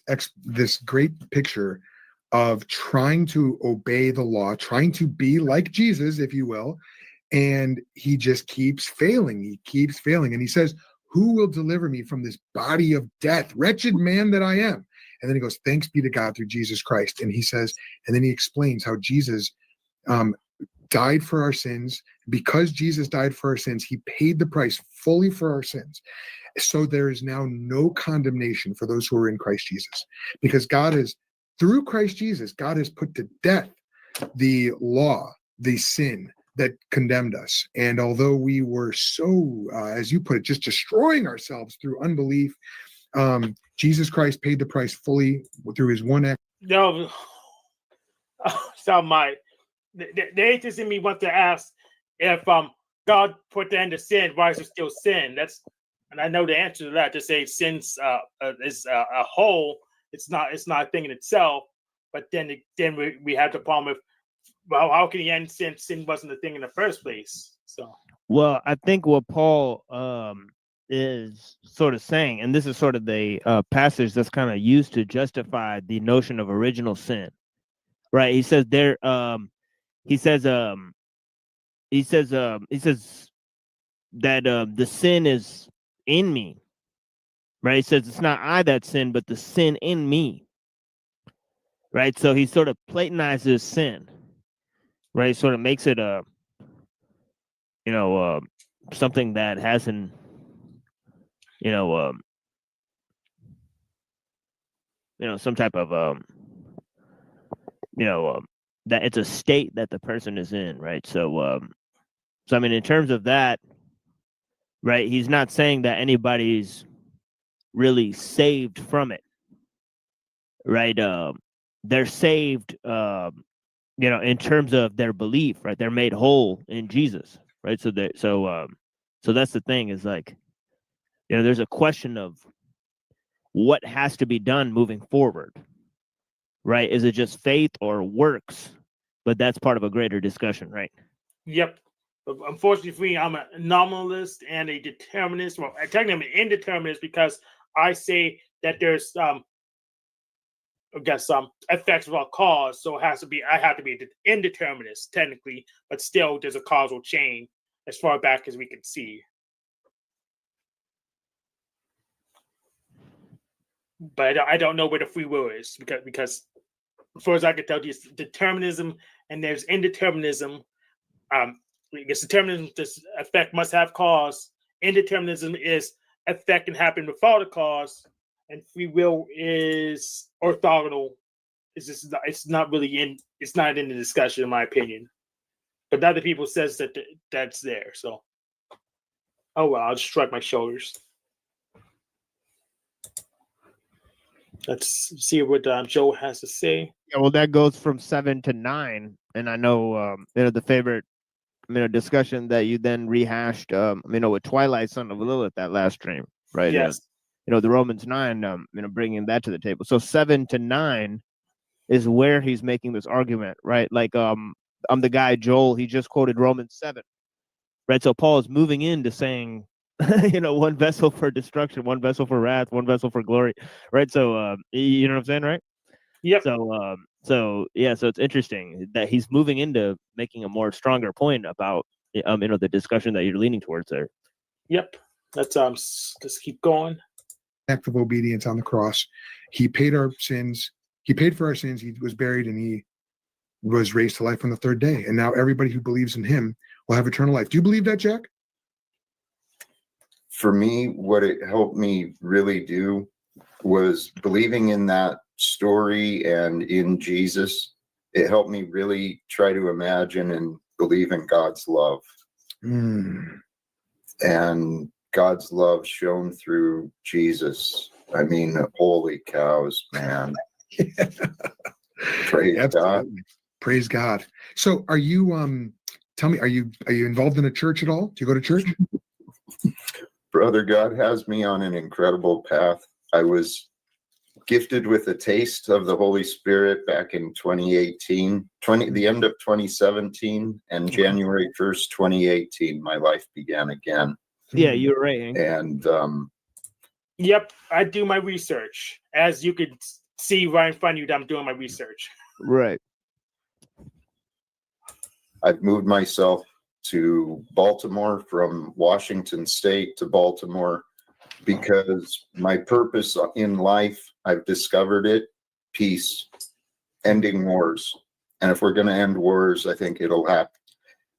Speaker 22: picture of trying to obey the law, trying to be like Jesus, if you will, and he just keeps failing. He keeps failing, and he says, "Who will deliver me from this body of death? Wretched man that I am." And then he goes, "Thanks be to God through Jesus Christ." And he says, and then he explains how Jesus died for our sins. Because Jesus died for our sins, he paid the price fully for our sins. So there is now no condemnation for those who are in Christ Jesus, because God is, through Christ Jesus, God has put to death the law, the sin that condemned us. And although we were so, as you put it, just destroying ourselves through unbelief, Jesus Christ paid the price fully through his one act.
Speaker 19: No, so the atheist in me wants to ask if God put the end to sin, why is there still sin? And I know the answer to that. To say sin's is a whole, it's not a thing in itself. But then we have the problem with, well, how can he end sin? Sin wasn't a thing in the first place. So,
Speaker 4: well, I think what Paul is sort of saying, and this is sort of the passage that's kind of used to justify the notion of original sin, right? He says there, he says that the sin is in me, right? He says it's not I that sin, but the sin in me, right? So he sort of platonizes sin, right? Sort of makes it something that hasn't, some type of that it's a state that the person is in, right? So I mean, in terms of that, right, he's not saying that anybody's really saved from it, right? They're saved, in terms of their belief, right? They're made whole in Jesus, right? So that's the thing, is like, there's a question of what has to be done moving forward, right? Is it just faith or works? But that's part of a greater discussion, right?
Speaker 19: Yep. Unfortunately for me, I'm a nominalist and a determinist. Well, technically I'm an indeterminist because I say that there's effects without cause, so I have to be an indeterminist technically, but still there's a causal chain as far back as we can see. But I don't know where the free will is because as far as I can tell, there's determinism and there's indeterminism. Because determinism, this effect must have cause. Indeterminism is effect can happen without a cause, and free will is orthogonal. It's not in the discussion, in my opinion. But other people says that that's there. So, oh well, I'll just shrug my shoulders. Let's see what Joe has to say.
Speaker 4: Yeah, well, that goes from 7 to 9, and I know the favorite discussion that you then rehashed with Twilight Son of Lilith that last stream, right?
Speaker 19: Yes.
Speaker 4: The Romans 9, bringing that to the table. So 7 to 9 is where he's making this argument, right? Like I'm the guy Joel, he just quoted Romans 7, right? So Paul is moving into saying one vessel for destruction, one vessel for wrath, one vessel for glory, right? So you know what I'm saying, right?
Speaker 19: Yep.
Speaker 4: So it's interesting that he's moving into making a more stronger point about the discussion that you're leaning towards there.
Speaker 19: Yep. Let's just keep going.
Speaker 22: Act of obedience on the cross. He paid our sins. He paid for our sins. He was buried and he was raised to life on the third day. And now everybody who believes in him will have eternal life. Do you believe that, Jack?
Speaker 23: For me, what it helped me really do was believing in that story and in Jesus. It helped me really try to imagine and believe in God's love. And God's love shown through Jesus. I mean, holy cows, man. Praise God.
Speaker 22: Praise God. So are you tell me, are you involved in a church at all? Do you go to church?
Speaker 23: Brother, God has me on an incredible path. I was gifted with a taste of the Holy Spirit back in 2018, the end of 2017, and January 1st, 2018, my life began again.
Speaker 4: Yeah, you're right.
Speaker 23: And
Speaker 19: yep, I do my research. As you could see right in front of you, that I'm doing my research.
Speaker 4: Right.
Speaker 23: I've moved myself to Baltimore from Washington State to Baltimore because my purpose in life, I've discovered it, peace, ending wars. And if we're going to end wars, I think it'll happen.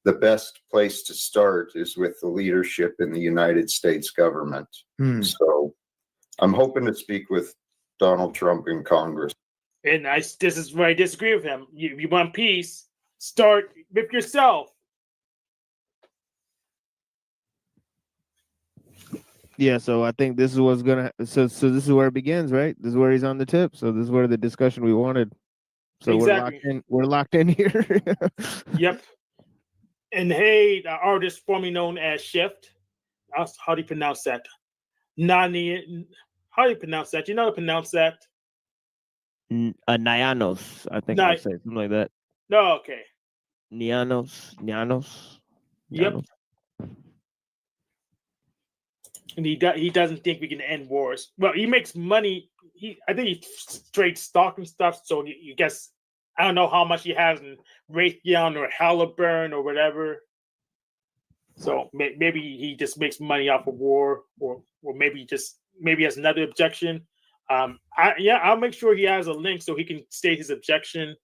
Speaker 23: The best place to start is with the leadership in the United States government. So I'm hoping to speak with Donald Trump in Congress.
Speaker 19: And this is where I disagree with him. You want peace, start with yourself.
Speaker 4: Yeah, so I think this is what's gonna. So this is where it begins, right? This is where he's on the tip. So this is where the discussion we wanted. So
Speaker 19: Exactly.
Speaker 4: we're locked in here.
Speaker 19: Yep. And hey, the artist formerly known as Shift. How do you pronounce that? Nani. How do you pronounce that? You know how to pronounce that?
Speaker 4: Nyanos, I think I'll say something like that.
Speaker 19: No, okay.
Speaker 4: Nyanos.
Speaker 19: Yep. And he doesn't think we can end wars. Well, he makes money. I think he trades stock and stuff. So you guess I don't know how much he has in Raytheon or Halliburton or whatever. So maybe he just makes money off of war, or maybe he has another objection. I'll make sure he has a link so he can state his objection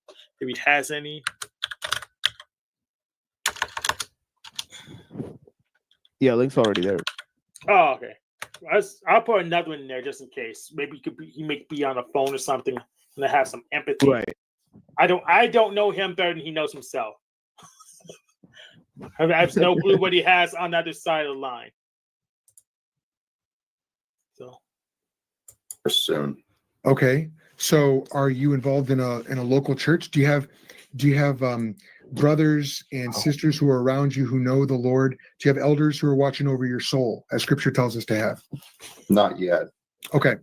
Speaker 19: if he has any.
Speaker 4: Yeah, link's already there.
Speaker 19: Oh, okay. I'll put another one in there just in case. Maybe he may be on a phone or something, and I have some empathy.
Speaker 4: Right.
Speaker 19: I don't know him better than he knows himself. I have no clue what he has on the other side of the line. So
Speaker 23: soon.
Speaker 22: Okay. So are you involved in a local church? Do you have brothers and sisters who are around you who know the Lord? Do you have elders who are watching over your soul, as Scripture tells us to have?
Speaker 23: Not yet.
Speaker 22: Okay.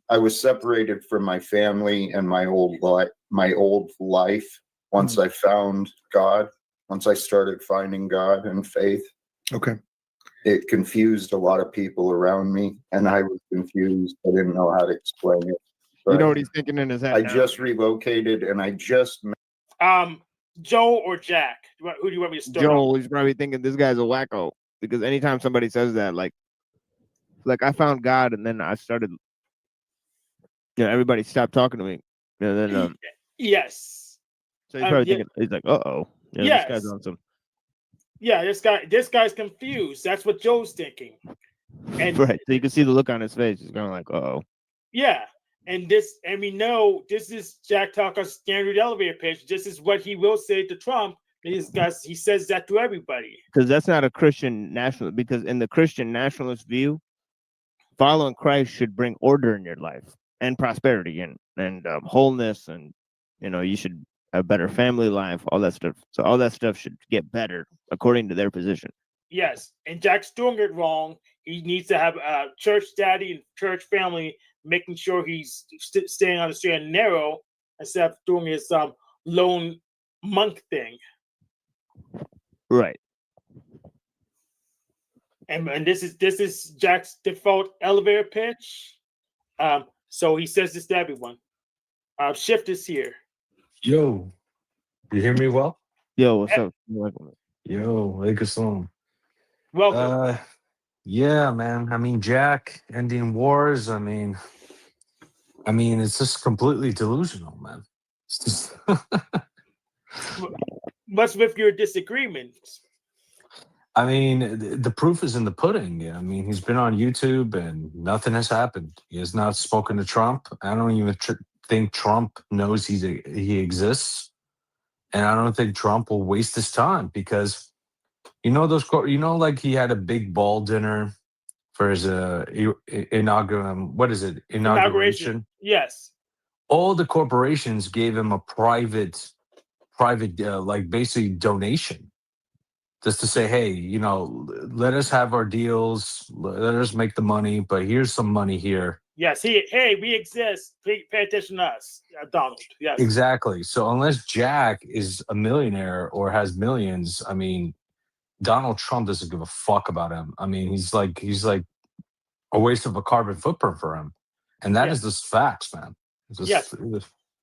Speaker 23: I was separated from my family and my old life once I found God. once I started finding God and faith.
Speaker 22: Okay.
Speaker 23: It confused a lot of people around me, and I was confused. I didn't know how to explain it.
Speaker 4: You know
Speaker 23: But
Speaker 4: what he's thinking in his head
Speaker 23: I
Speaker 4: now.
Speaker 23: just relocated, and I just
Speaker 19: Joe or Jack? Who do you want me to start off?
Speaker 4: Joel is probably thinking this guy's a wacko because anytime somebody says that, like I found God and then I started, everybody stopped talking to me, and then
Speaker 19: Yes.
Speaker 4: so he's probably
Speaker 19: Yeah.
Speaker 4: thinking he's like, uh-oh, this
Speaker 19: Yes.
Speaker 4: guy's on some.
Speaker 19: Yeah, this guy's confused. That's what Joe's thinking. And
Speaker 4: Right, so you can see the look on his face. He's kind of like, uh-oh.
Speaker 19: yeah, and we know this is Jack Tucker's standard elevator pitch. This is what he will say to Trump. He says that to everybody.
Speaker 4: Because that's not a Christian national. Because in the Christian nationalist view, following Christ should bring order in your life and prosperity and wholeness, and you should have a better family life, all that stuff. So all that stuff should get better according to their position.
Speaker 19: Yes, and Jack's doing it wrong. He needs to have a church daddy and church family making sure he's staying on the straight and narrow instead of doing his lone monk thing.
Speaker 4: Right.
Speaker 19: And this is Jack's default elevator pitch. So he says this to everyone. Shift is here.
Speaker 8: Yo, you hear me well?
Speaker 4: Yo, what's up?
Speaker 8: Yo, Lake Assalam.
Speaker 19: Welcome.
Speaker 8: Yeah, man. I mean, Jack ending wars. I mean, it's just completely delusional, man. It's just
Speaker 19: What's with your disagreements?
Speaker 8: I mean, the proof is in the pudding. I mean, he's been on YouTube and nothing has happened. He has not spoken to Trump. I don't even think Trump knows he exists, and I don't think Trump will waste his time because like he had a big ball dinner for his inauguration.
Speaker 19: Yes.
Speaker 8: All the corporations gave him a private like basically donation, just to say, hey, let us have our deals, let us make the money, but here's some money here.
Speaker 19: Yes. Hey, we exist. Pay attention to us, Donald. Yes.
Speaker 8: Exactly. So unless Jack is a millionaire or has millions, I mean, Donald Trump doesn't give a fuck about him. I mean, he's like a waste of a carbon footprint for him, and that is just facts, man.
Speaker 19: Yes.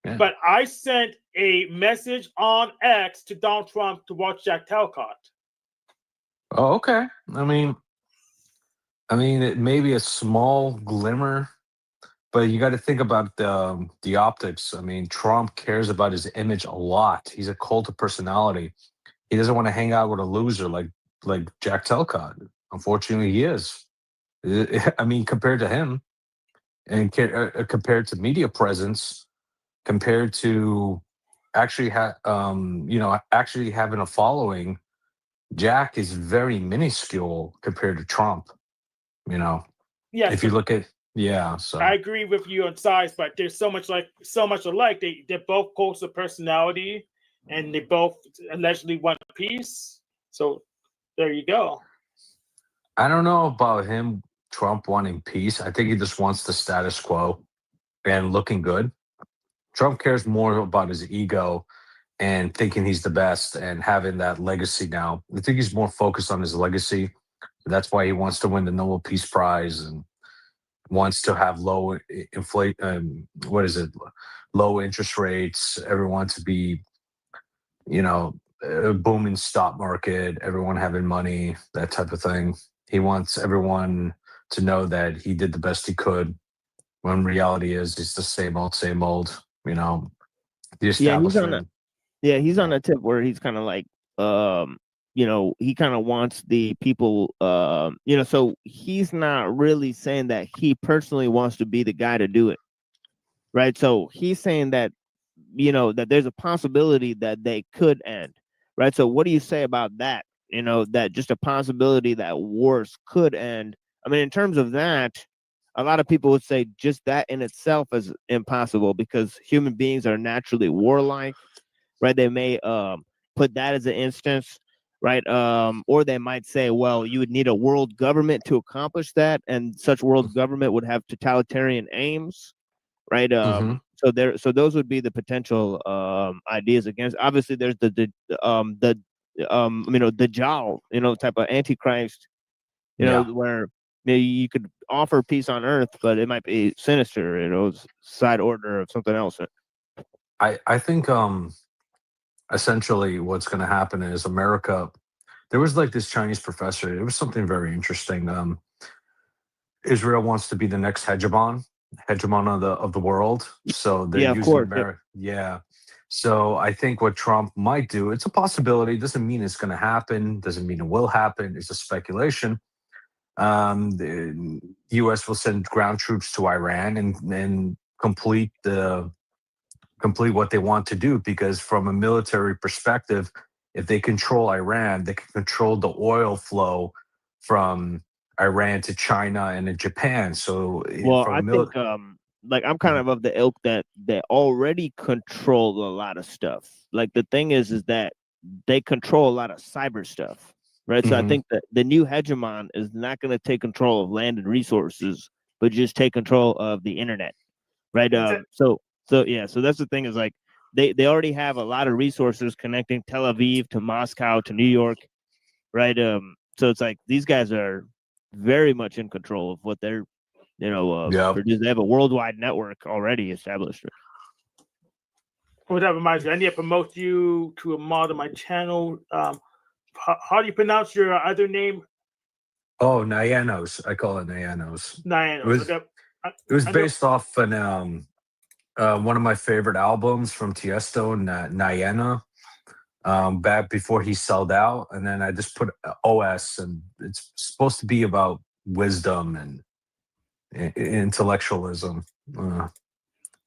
Speaker 8: Yeah.
Speaker 19: But I sent a message on X to Donald Trump to watch Jack Talcott.
Speaker 8: Oh, okay. I mean, it may be a small glimmer, but you got to think about the optics. I mean, Trump cares about his image a lot. He's a cult of personality. He doesn't want to hang out with a loser like Jack Talcott. Unfortunately, he is. I mean, compared to him, and compared to media presence, compared to actually actually having a following, Jack is very minuscule compared to Trump.
Speaker 19: Yes.
Speaker 8: If you look at so
Speaker 19: I agree with you on size, but there's so much alike. They're both cults of personality, and they both allegedly want peace. So there you go.
Speaker 8: I don't know about him, Trump wanting peace. I think he just wants the status quo and looking good. Trump cares more about his ego and thinking he's the best and having that legacy now. I think he's more focused on his legacy. That's why he wants to win the Nobel Peace Prize and wants to have low low interest rates. Everyone to be, a booming stock market, everyone having money, that type of thing. He wants everyone to know that he did the best he could, when reality is it's the same old, the establishment.
Speaker 4: He's on a tip where he's kind of like, he kind of wants the people, so he's not really saying that he personally wants to be the guy to do it. Right. So he's saying that, that there's a possibility that they could end. Right. So what do you say about that? That just a possibility that wars could end. I mean, in terms of that, a lot of people would say just that in itself is impossible because human beings are naturally warlike. Right. They may put that as an instance. Right. Or they might say, well, you would need a world government to accomplish that. And such world government would have totalitarian aims. Right. So those would be the potential ideas against. Obviously, there's the Dajjal, type of antichrist,
Speaker 8: Yeah.
Speaker 4: where maybe you could offer peace on earth, but it might be sinister, side order of something else.
Speaker 8: I think essentially what's going to happen is America. There was like this Chinese professor. It was something very interesting. Israel wants to be the next hegemon of the world. So they're
Speaker 4: Yeah, of
Speaker 8: using
Speaker 4: course. Yep.
Speaker 8: America. Yeah. So I think what Trump might do, it's a possibility. Doesn't mean it's going to happen. Doesn't mean it will happen. It's a speculation. The U.S. will send ground troops to Iran and complete what they want to do, because from a military perspective, if they control Iran, they can control the oil flow from Iran to China and to Japan. So
Speaker 4: Well,
Speaker 8: from
Speaker 4: I
Speaker 8: a
Speaker 4: think I'm kind of the ilk that already control a lot of stuff. Like the thing is that they control a lot of cyber stuff, right? So I think that the new hegemon is not going to take control of land and resources, but just take control of the internet, right? So that's the thing, is like they already have a lot of resources connecting Tel Aviv to Moscow to New York, right? So it's like these guys are very much in control of what they're produce. They have a worldwide network already established.
Speaker 19: Well, that reminds me, I need to promote you to a mod on my channel. How do you pronounce your other name?
Speaker 8: Oh, Nyanos. I call it Nyanos.
Speaker 19: Nyanos.
Speaker 8: It was based off one of my favorite albums from Tiesto, Nyena, back before he sold out. And then I just put OS, and it's supposed to be about wisdom and intellectualism.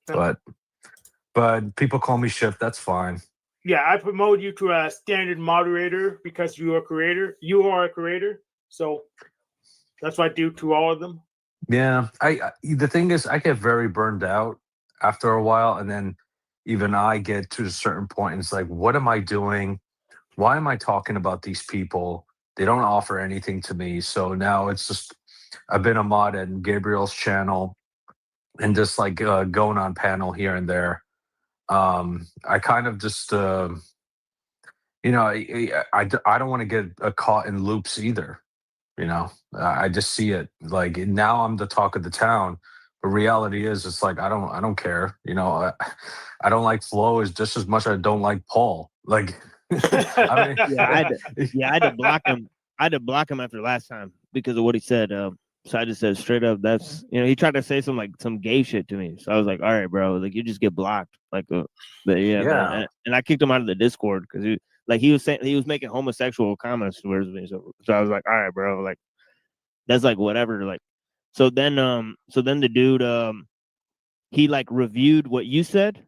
Speaker 8: But people call me Shift. That's fine.
Speaker 19: Yeah, I promote you to a standard moderator because you are a creator. You are a creator, so that's what I do to all of them.
Speaker 8: Yeah, the thing is, I get very burned out after a while, and then even I get to a certain point, and it's like, what am I doing? Why am I talking about these people? They don't offer anything to me. So now it's just, I've been a mod at Gabriel's channel, and just like going on panel here and there. I kind of just, I don't want to get caught in loops either. I just see it like now I'm the talk of the town. But reality is, it's like I don't care. I don't like Flo as just as much as I don't like Paul. Like, I mean,
Speaker 4: I had to block him. I had to block him after last time because of what he said. So I just said straight up, that's he tried to say some gay shit to me. So I was like, all right, bro, like you just get blocked. Like, man. And I kicked him out of the Discord because he was saying he was making homosexual comments towards me. So I was like, all right, bro, like that's like whatever. Like, so then the dude he like reviewed what you said,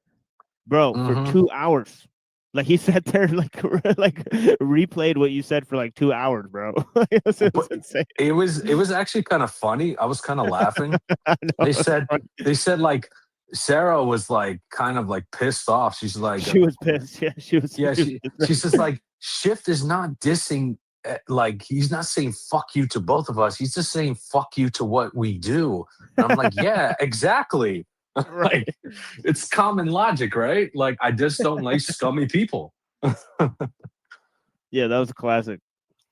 Speaker 4: bro, for 2 hours. Like he sat there like replayed what you said for like 2 hours, bro. It was insane.
Speaker 8: It was actually kind of funny. I was kind of laughing. They said like Sarah was like kind of like pissed off. She's like,
Speaker 4: she was pissed. Yeah, she was.
Speaker 8: Yeah, she says like Shift is not dissing. Like he's not saying fuck you to both of us. He's just saying fuck you to what we do. And I'm like, yeah, exactly. Right. It's common logic, right? Like I just don't like scummy people.
Speaker 4: Yeah, that was a classic.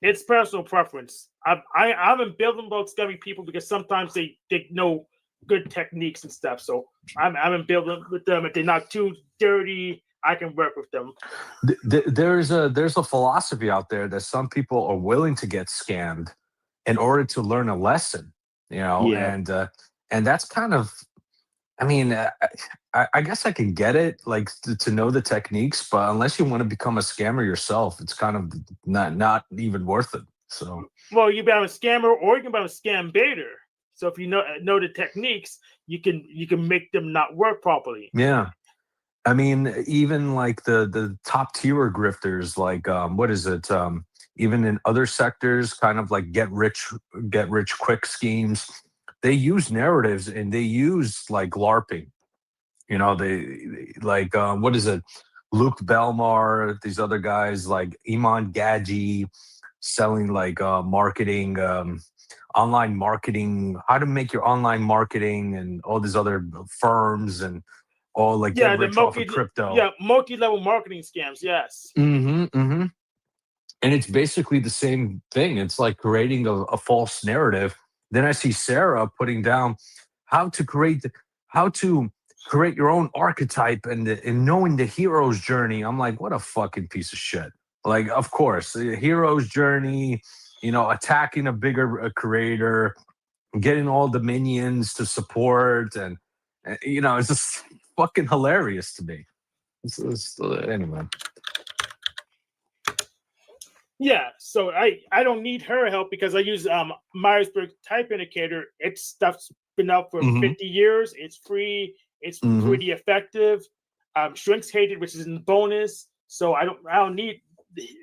Speaker 19: It's personal preference. I haven't built them about scummy people because sometimes they know good techniques and stuff. So I haven't built them with them. If they're not too dirty, I can work with them.
Speaker 8: There's a philosophy out there that some people are willing to get scammed in order to learn a lesson, and that's kind of, I mean, I guess I can get it, like to know the techniques, but unless you want to become a scammer yourself, it's kind of not even worth it. So,
Speaker 19: well, you become a scammer, or you can become a scam baiter. So if you know the techniques, you can make them not work properly.
Speaker 8: Yeah. I mean, even like the top tier grifters, like what is it? Even in other sectors, kind of like get rich quick schemes. They use narratives and they use like LARPing. They like what is it? Luke Belmar, these other guys like Iman Gadji, selling like marketing, online marketing, how to make your online marketing, and all these other firms and. Or like get rich off of crypto.
Speaker 19: Yeah, multi-level marketing scams. Yes.
Speaker 8: And it's basically the same thing. It's like creating a false narrative. Then I see Sarah putting down how to create your own archetype and knowing the hero's journey. I'm like, what a fucking piece of shit. Like, of course, the hero's journey, attacking a bigger creator, getting all the minions to support, and it's just fucking hilarious to me. Anyway.
Speaker 19: Yeah, so I don't need her help because I use Myers-Briggs Type Indicator. It's stuff's been out for 50 years. It's free. It's pretty effective. Shrinks hated, which is in the bonus. So I don't need,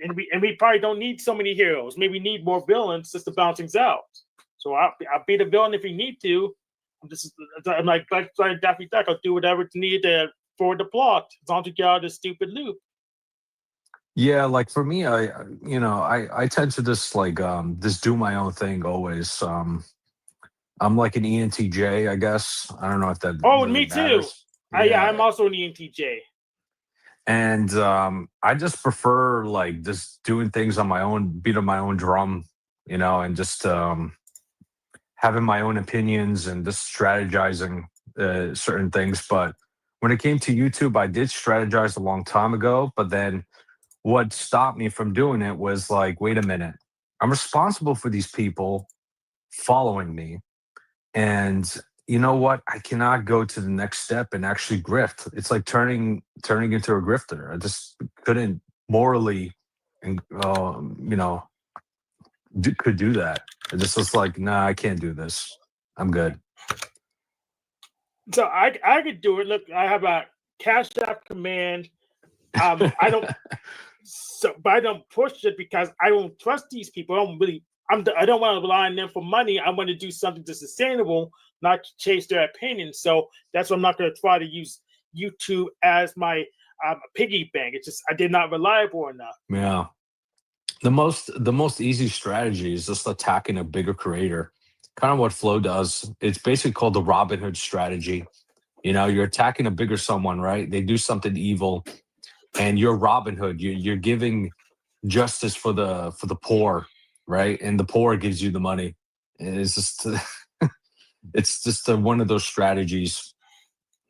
Speaker 19: and we probably don't need so many heroes. Maybe need more villains just to balance things out. So I'll be the villain if we need to. I'm like Daffy Duck. I'll do whatever's needed for the plot as long as we get out of this stupid loop.
Speaker 8: Yeah, like for me, I tend to just do my own thing always. I'm like an ENTJ, I guess. I don't know if that.
Speaker 19: Oh,
Speaker 8: really
Speaker 19: me too.
Speaker 8: matters.
Speaker 19: Yeah, I'm also an ENTJ.
Speaker 8: And I just prefer like just doing things on my own, beat of my own drum, and just having my own opinions and just strategizing certain things. But when it came to YouTube, I did strategize a long time ago. But then what stopped me from doing it was like, wait a minute, I'm responsible for these people following me. And you know what? I cannot go to the next step and actually grift. It's like turning into a grifter. I just couldn't morally, and could do that. It just was like, nah, I can't do this. I'm good.
Speaker 19: So I could do it. Look, I have a Cash App command. I don't. But I don't push it because I don't trust these people. I don't want to rely on them for money. I want to do something that's sustainable, not chase their opinions. So that's why I'm not going to try to use YouTube as my piggy bank. It's just they're not reliable enough.
Speaker 8: Yeah. The most easy strategy is just attacking a bigger creator. Kind of what Flo does. It's basically called the Robin Hood strategy. You're attacking a bigger someone, right? They do something evil, and you're Robin Hood. You're giving justice for the poor, right? And the poor gives you the money. It's just it's just one of those strategies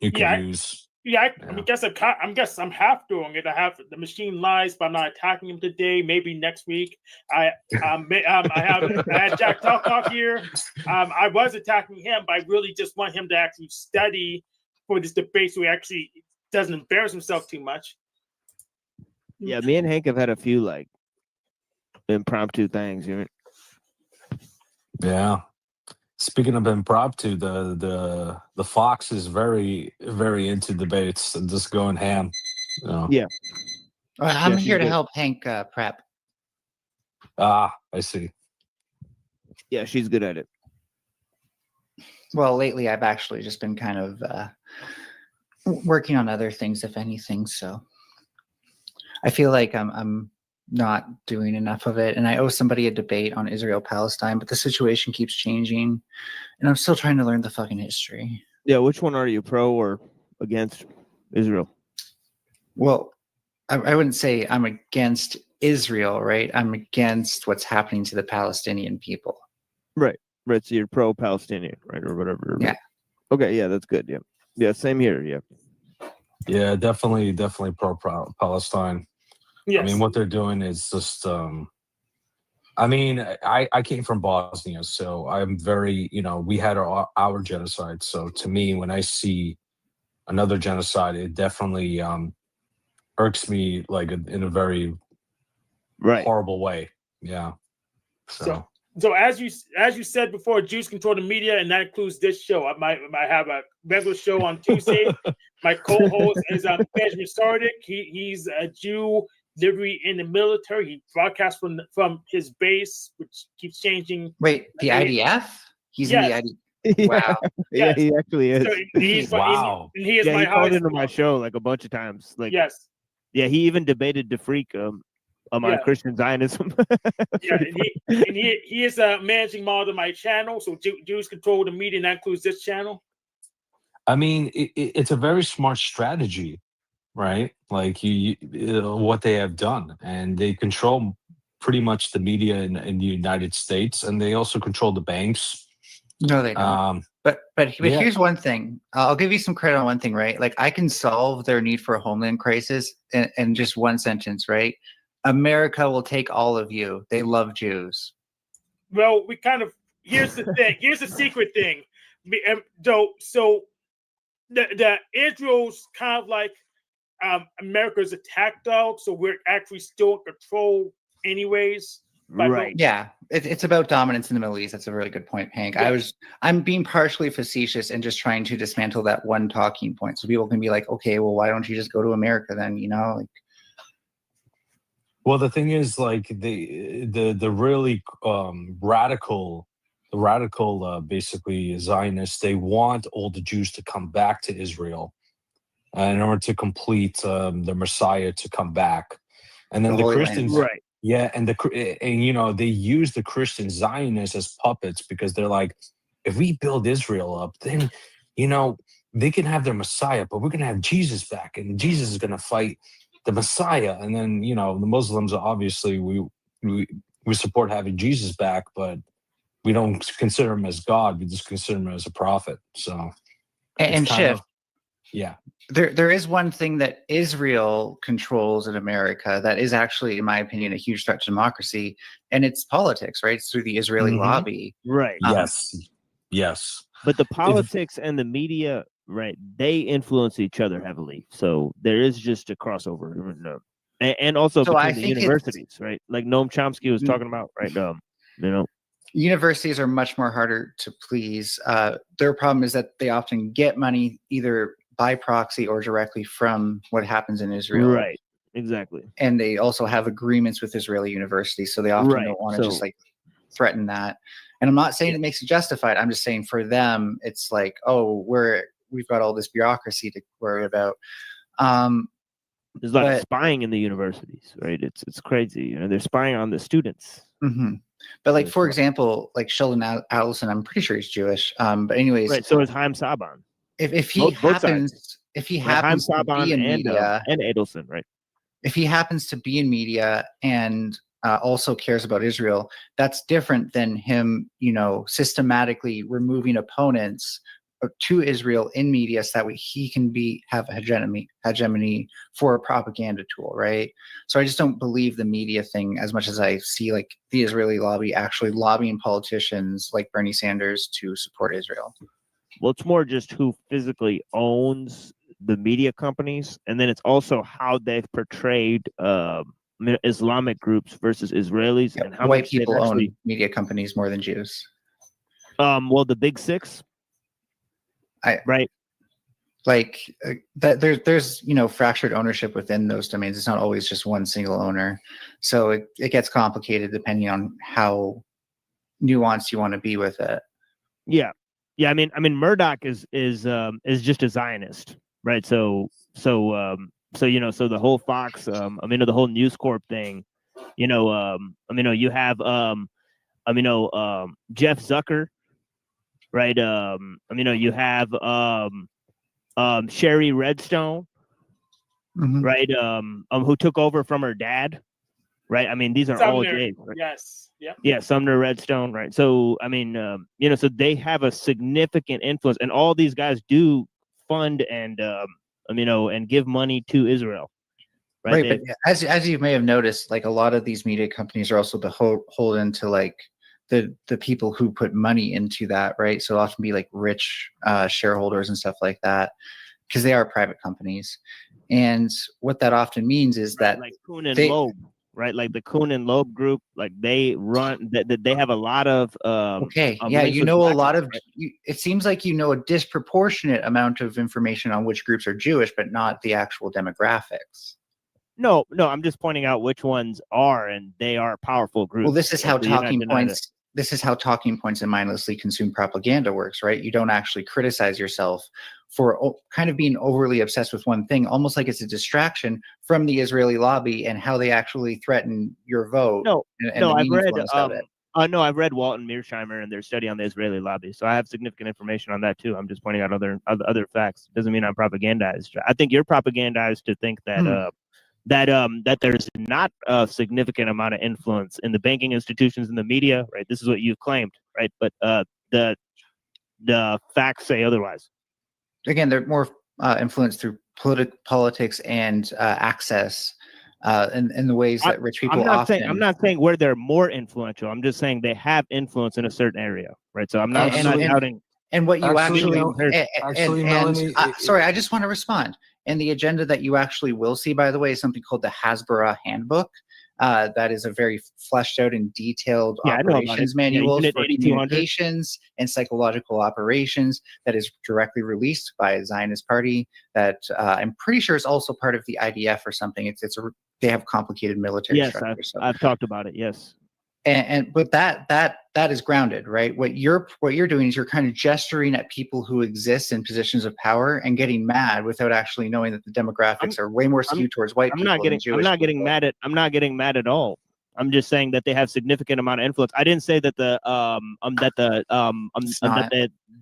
Speaker 8: you can use.
Speaker 19: Yeah, I guess I'm half doing it. I have the machine lies, but I'm not attacking him today. Maybe next week. I had Jack Talkoff here. I was attacking him, but I really just want him to actually study for this debate, so he actually doesn't embarrass himself too much.
Speaker 4: Yeah, me and Hank have had a few like impromptu things.
Speaker 8: Yeah. Speaking of impromptu, the Fox is very, very into debates and just going ham.
Speaker 4: Yeah.
Speaker 9: I'm here to help Hank prep.
Speaker 8: Ah, I see.
Speaker 4: Yeah, she's good at it.
Speaker 9: Well, lately I've actually just been kind of working on other things, if anything. So I feel like I'm not doing enough of it, and I owe somebody a debate on Israel-Palestine, but the situation keeps changing, and I'm still trying to learn the fucking history.
Speaker 4: Yeah, which one are you, pro or against Israel?
Speaker 9: Well, I wouldn't say I'm against Israel, right? I'm against what's happening to the Palestinian people.
Speaker 4: Right. So you're pro-Palestinian, right, or whatever.
Speaker 9: Yeah.
Speaker 4: Okay. Yeah, that's good. Yeah. Yeah. Same here. Yeah.
Speaker 8: Yeah, definitely pro-Palestine.
Speaker 19: Yes.
Speaker 8: I mean, what they're doing is just. I came from Bosnia, so I'm very, we had our genocide. So to me, when I see another genocide, it definitely irks me like in a very horrible way. Yeah.
Speaker 19: So as you said before, Jews control the media, and that includes this show. I might have a regular show on Tuesday. My co-host is Benjamin Sardik. He's a Jew, literally in the military. He broadcasts from his base, which keeps changing.
Speaker 9: Wait, the IDF? He's in the IDF. Wow.
Speaker 4: Yeah, he actually is.
Speaker 19: So
Speaker 8: wow.
Speaker 19: And he is my
Speaker 4: he called
Speaker 19: highest
Speaker 4: into my show like a bunch of times. Like,
Speaker 19: yes.
Speaker 4: Yeah, he even debated the freak on Christian Zionism.
Speaker 19: Yeah, and he is a managing model of my channel. So Jews control the media, and that includes this channel.
Speaker 8: I mean, it's a very smart strategy, right? Like what they have done, and they control pretty much the media in the United States, and they also control the banks.
Speaker 9: No, they don't. But
Speaker 8: yeah.
Speaker 9: here's one thing. I'll give you some credit on one thing, right? Like I can solve their need for a homeland crisis in just one sentence, right? America will take all of you. They love Jews.
Speaker 19: Well, we kind of here's the thing. Here's the secret thing. So the Israel's kind of like America's attack dog, so we're actually still in control, anyways.
Speaker 4: Right.
Speaker 9: Yeah, it's about dominance in the Middle East. That's a really good point, Hank.
Speaker 19: Yeah.
Speaker 9: I'm being partially facetious and just trying to dismantle that one talking point, so people can be like, okay, well, why don't you just go to America then? You know, like.
Speaker 8: Well, the thing is, like the really radical basically Zionists, they want all the Jews to come back to Israel in order to complete the Messiah to come back, and then the
Speaker 9: Holy
Speaker 8: Christians,
Speaker 9: Land.
Speaker 4: Right.
Speaker 8: yeah, and they use the Christian Zionists as puppets because they're like, if we build Israel up, then they can have their Messiah, but we're gonna have Jesus back, and Jesus is gonna fight the Messiah, and then the Muslims obviously we support having Jesus back, but we don't consider him as God. We just consider him as a prophet. So
Speaker 9: And
Speaker 8: it's kind
Speaker 9: Shift.
Speaker 8: of, yeah.
Speaker 9: There is one thing that Israel controls in America that is actually, in my opinion, a huge threat to democracy, and it's politics, right? It's through the Israeli
Speaker 8: Mhm.
Speaker 9: lobby.
Speaker 4: Right.
Speaker 8: Yes.
Speaker 4: But the politics and the media, right, they influence each other heavily. So there is just a crossover. And also
Speaker 9: So I
Speaker 4: between the
Speaker 9: think
Speaker 4: universities, right? Like Noam Chomsky was talking about, right?
Speaker 9: Universities are much more harder to please. Their problem is that they often get money either by proxy or directly from what happens in Israel.
Speaker 4: Right. Exactly.
Speaker 9: And they also have agreements with Israeli universities, so they often
Speaker 4: Right.
Speaker 9: don't want to just
Speaker 4: So-
Speaker 9: like threaten that. And I'm not saying it makes it justified. I'm just saying for them, it's like, oh, we've got all this bureaucracy to worry about.
Speaker 4: There's a lot of spying in the universities, right? It's crazy. They're spying on the students.
Speaker 9: Mm-hmm. But like, for example, like Sheldon Adelson, I'm pretty sure he's Jewish. But anyways,
Speaker 4: Right. So is Haim Saban.
Speaker 9: If he
Speaker 4: Both
Speaker 9: happens,
Speaker 4: sides.
Speaker 9: if he
Speaker 4: Right, Haim
Speaker 9: happens to
Speaker 4: Saban
Speaker 9: be in
Speaker 4: and
Speaker 9: media,
Speaker 4: and Adelson, right?
Speaker 9: If he happens to be in media and also cares about Israel, that's different than him, systematically removing opponents to Israel in media so that way he can have hegemony for a propaganda tool, right? So I just don't believe the media thing as much as I see like the Israeli lobby actually lobbying politicians like Bernie Sanders to support Israel.
Speaker 4: Well, it's more just who physically owns the media companies, and then it's also how they've portrayed Islamic groups versus Israelis, and how
Speaker 9: White
Speaker 4: much they've
Speaker 9: people
Speaker 4: actually.
Speaker 9: own media companies more than Jews.
Speaker 4: Well, the big six. Right.
Speaker 9: Like that there's fractured ownership within those domains. It's not always just one single owner, so it gets complicated depending on how nuanced you want to be with it.
Speaker 4: Yeah. I mean Murdoch is just a Zionist, right? So the whole Fox, the whole News Corp thing, you have Jeff Zucker, right? You have Sherry Redstone, right? Who took over from her dad, right? I mean, these are all
Speaker 19: Sumner.
Speaker 4: Jays, right?
Speaker 19: Yes. Yep.
Speaker 4: Yeah, Sumner Redstone, right? So so they have a significant influence, and all these guys do fund and and give money to Israel, right?
Speaker 9: But as you may have noticed, like a lot of these media companies are also beholden to like the people who put money into that, right? So often be like rich shareholders and stuff like that, because they are private companies, and what that often means is that
Speaker 4: like Kuhn and Loeb, right? Like the Kuhn and Loeb group, like they run that they have a lot of
Speaker 9: okay,
Speaker 4: links with
Speaker 9: a
Speaker 4: black
Speaker 9: lot
Speaker 4: guys,
Speaker 9: of.
Speaker 4: right?
Speaker 9: It seems like you know a disproportionate amount of information on which groups are Jewish, but not the actual demographics.
Speaker 4: No, I'm just pointing out which ones are, and they are powerful groups.
Speaker 9: Well, this is how
Speaker 4: So you're not
Speaker 9: talking
Speaker 4: denying
Speaker 9: points.
Speaker 4: it.
Speaker 9: This is how talking points and mindlessly consumed propaganda works, right? You don't actually criticize yourself for kind of being overly obsessed with one thing, almost like it's a distraction from the Israeli lobby and how they actually threaten your vote.
Speaker 4: No,
Speaker 9: and the
Speaker 4: I've read
Speaker 9: meaningfulness of it.
Speaker 4: no, I've read Walton Mearsheimer and their study on the Israeli lobby, so I have significant information on that too. I'm just pointing out other facts. Doesn't mean I'm propagandized. I think you're propagandized to think that that there's not a significant amount of influence in the banking institutions and the media, right? This is what you've claimed, right? But the facts say otherwise.
Speaker 9: Again, they're more influenced through politics and access in the ways that rich people
Speaker 4: I'm not saying where they're more influential. I'm just saying they have influence in a certain area, right? So I'm not doubting.
Speaker 9: And what you
Speaker 8: Actually,
Speaker 9: Melanie, sorry, I just want to respond. And the agenda that you actually will see, by the way, is something called the Hasbara Handbook. That is a very fleshed out and detailed operations manual for communications and psychological operations that is directly released by a Zionist party that I'm pretty sure is also part of the IDF or something. They have complicated military structures.
Speaker 4: Yes, I've talked about it. Yes.
Speaker 9: But that is grounded, right? What you're doing is you're kind of gesturing at people who exist in positions of power and getting mad without actually knowing that the demographics are way more skewed towards white people than Jewish
Speaker 4: I'm not getting mad at all. I'm just saying that they have significant amount of influence. I didn't say that the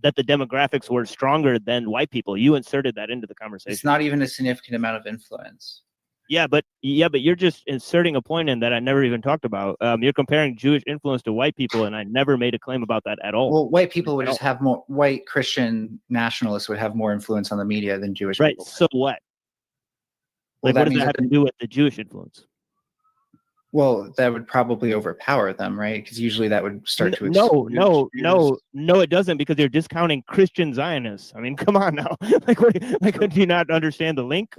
Speaker 4: demographics were stronger than white people. You inserted that into the conversation.
Speaker 9: It's not even a significant amount of influence.
Speaker 4: Yeah, but you're just inserting a point in that I never even talked about. You're comparing Jewish influence to white people, and I never made a claim about that at all.
Speaker 9: Well, white people would just have more. White Christian nationalists would have more influence on the media than Jewish people.
Speaker 4: Right. So what? Like, what does that have to do with the Jewish influence?
Speaker 9: Well, that would probably overpower them, right? Because usually that would start to
Speaker 4: no, it doesn't, because they're discounting Christian Zionists. I mean, come on now. Do you not understand the link?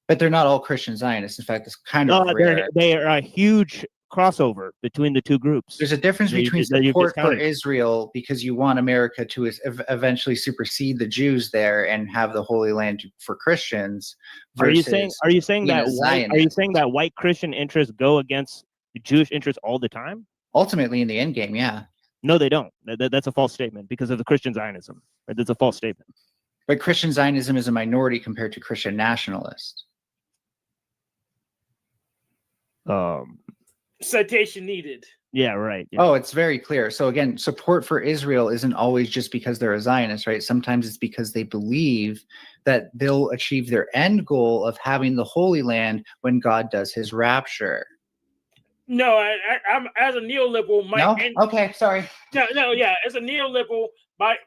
Speaker 9: But they're not all Christian Zionists. In fact, it's kind of rare.
Speaker 4: They are a huge crossover between the two groups.
Speaker 9: There's a difference between support for Israel because you want America to eventually supersede the Jews there and have the Holy Land for Christians.
Speaker 4: Are you saying that white Christian interests go against the Jewish interests all the time?
Speaker 9: Ultimately, in the end game, yeah.
Speaker 4: No, they don't. That's a false statement because of the Christian Zionism. That's a false statement.
Speaker 9: But Christian Zionism is a minority compared to Christian nationalists.
Speaker 19: Citation needed.
Speaker 4: Yeah, right. Yeah.
Speaker 9: Oh, it's very clear. So again, support for Israel isn't always just because they're a Zionist, right? Sometimes it's because they believe that they'll achieve their end goal of having the Holy Land when God does his rapture.
Speaker 19: No, I'm as a neoliberal.
Speaker 9: Okay, sorry.
Speaker 19: Yeah. As a neoliberal, my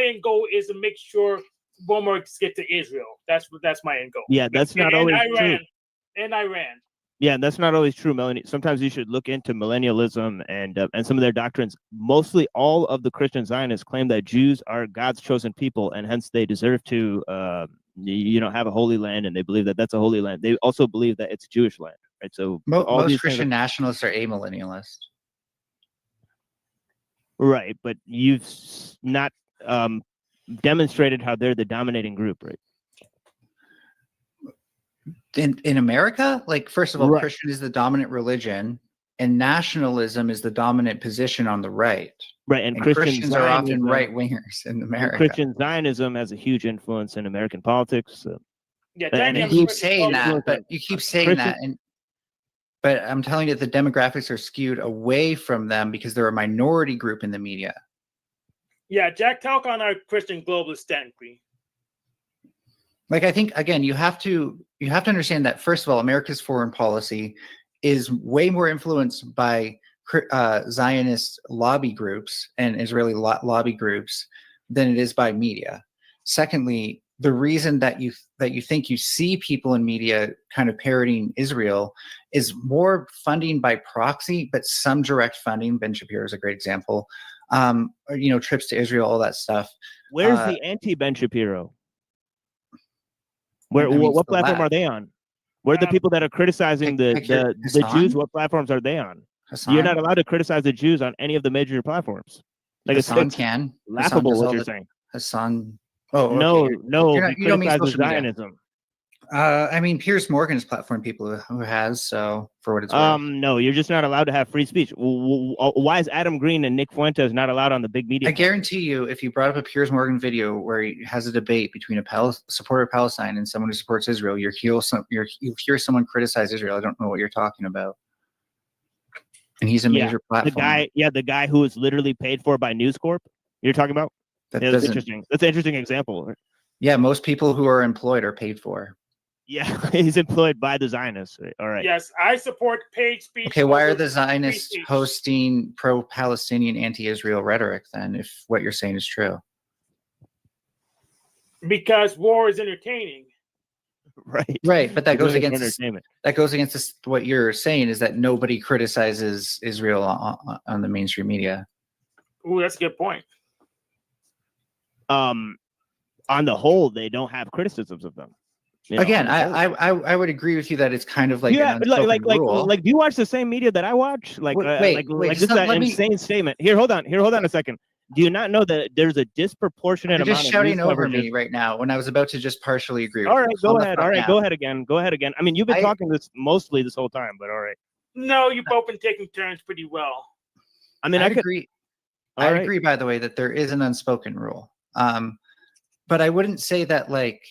Speaker 19: end goal is to make sure Romans get to Israel. That's my end goal.
Speaker 4: Yeah, that's not always true.
Speaker 19: And Iran.
Speaker 4: Yeah, that's not always true, Melanie. Sometimes you should look into millennialism and some of their doctrines. Mostly all of the Christian Zionists claim that Jews are God's chosen people, and hence they deserve to, have a holy land, and they believe that that's a holy land. They also believe that it's Jewish land, right? So
Speaker 9: most Christian nationalists are amillennialists.
Speaker 4: Right, but you've not demonstrated how they're the dominating group, right?
Speaker 9: In America, first of all,
Speaker 4: right.
Speaker 9: Christian is the dominant religion, and nationalism is the dominant position on the right.
Speaker 4: Right, and
Speaker 9: Christians are often right wingers in America.
Speaker 4: Christian Zionism has a huge influence in American politics.
Speaker 19: Yeah,
Speaker 9: you keep saying that, but I'm telling you, the demographics are skewed away from them because they're a minority group in the media.
Speaker 19: Yeah, Jack, talk on our Christian globalist technically.
Speaker 9: I think again, you have to understand that first of all, America's foreign policy is way more influenced by Zionist lobby groups and Israeli lobby groups than it is by media. Secondly, the reason that you think you see people in media kind of parroting Israel is more funding by proxy, but some direct funding. Ben Shapiro is a great example. Trips to Israel, all that stuff.
Speaker 4: Where's the anti-Ben Shapiro? What platform are they on? Where are the people that are criticizing the Jews? What platforms are they on?
Speaker 9: Hassan?
Speaker 4: You're not allowed to criticize the Jews on any of the major platforms.
Speaker 9: Hassan can.
Speaker 4: Laughable what you're saying.
Speaker 9: Hassan.
Speaker 4: Oh, okay. No. You don't mean social
Speaker 9: Zionism. Piers Morgan's platform people who has, so for what it's worth.
Speaker 4: No, you're just not allowed to have free speech. Why is Adam Green and Nick Fuentes not allowed on the big media?
Speaker 9: I guarantee you, if you brought up a Piers Morgan video where he has a debate between a supporter of Palestine and someone who supports Israel, you'll hear someone criticize Israel. I don't know what you're talking about. And he's a major platform.
Speaker 4: The guy who is literally paid for by News Corp. You're talking about? That's interesting. That's an interesting example.
Speaker 9: Yeah, most people who are employed are paid for.
Speaker 4: Yeah, he's employed by the Zionists. All right.
Speaker 19: Yes, I support paid speech.
Speaker 9: Okay, why are
Speaker 19: over
Speaker 9: the
Speaker 19: free
Speaker 9: Zionists
Speaker 19: speech.
Speaker 9: hosting pro-Palestinian, anti-Israel rhetoric then, if what you're saying is true?
Speaker 19: Because war is entertaining.
Speaker 4: Right.
Speaker 9: Right, but that
Speaker 4: They're
Speaker 9: goes
Speaker 4: doing it for
Speaker 9: against
Speaker 4: entertainment.
Speaker 9: what you're saying is that nobody criticizes Israel on the mainstream media.
Speaker 19: Ooh, that's a good point.
Speaker 4: On the whole, they don't have criticisms of them. You know,
Speaker 9: Again,
Speaker 4: on the whole.
Speaker 9: I would agree with you that it's kind of like
Speaker 4: Yeah,
Speaker 9: an
Speaker 4: but
Speaker 9: unspoken rule.
Speaker 4: like, do you watch the same media that I watch? Like,
Speaker 9: Wait,
Speaker 4: like
Speaker 9: just
Speaker 4: this is an
Speaker 9: let me.
Speaker 4: insane statement. Here, hold on a second. Do you not know that there's a disproportionate
Speaker 9: You're just
Speaker 4: amount of
Speaker 9: shouting
Speaker 4: news
Speaker 9: over
Speaker 4: coverages?
Speaker 9: me right now when I was about to just partially agree with
Speaker 4: All
Speaker 9: you.
Speaker 4: right,
Speaker 9: Calm
Speaker 4: go
Speaker 9: the
Speaker 4: ahead.
Speaker 9: fuck
Speaker 4: All right,
Speaker 9: down.
Speaker 4: go ahead again. Go ahead again. I mean, you've been talking this mostly this whole time, but all right.
Speaker 19: No, you've both been taking turns pretty well.
Speaker 4: I mean,
Speaker 9: I
Speaker 4: I could
Speaker 9: agree.
Speaker 4: All
Speaker 9: I
Speaker 4: right.
Speaker 9: agree, by the way, that there is an unspoken rule. But I wouldn't say that, like,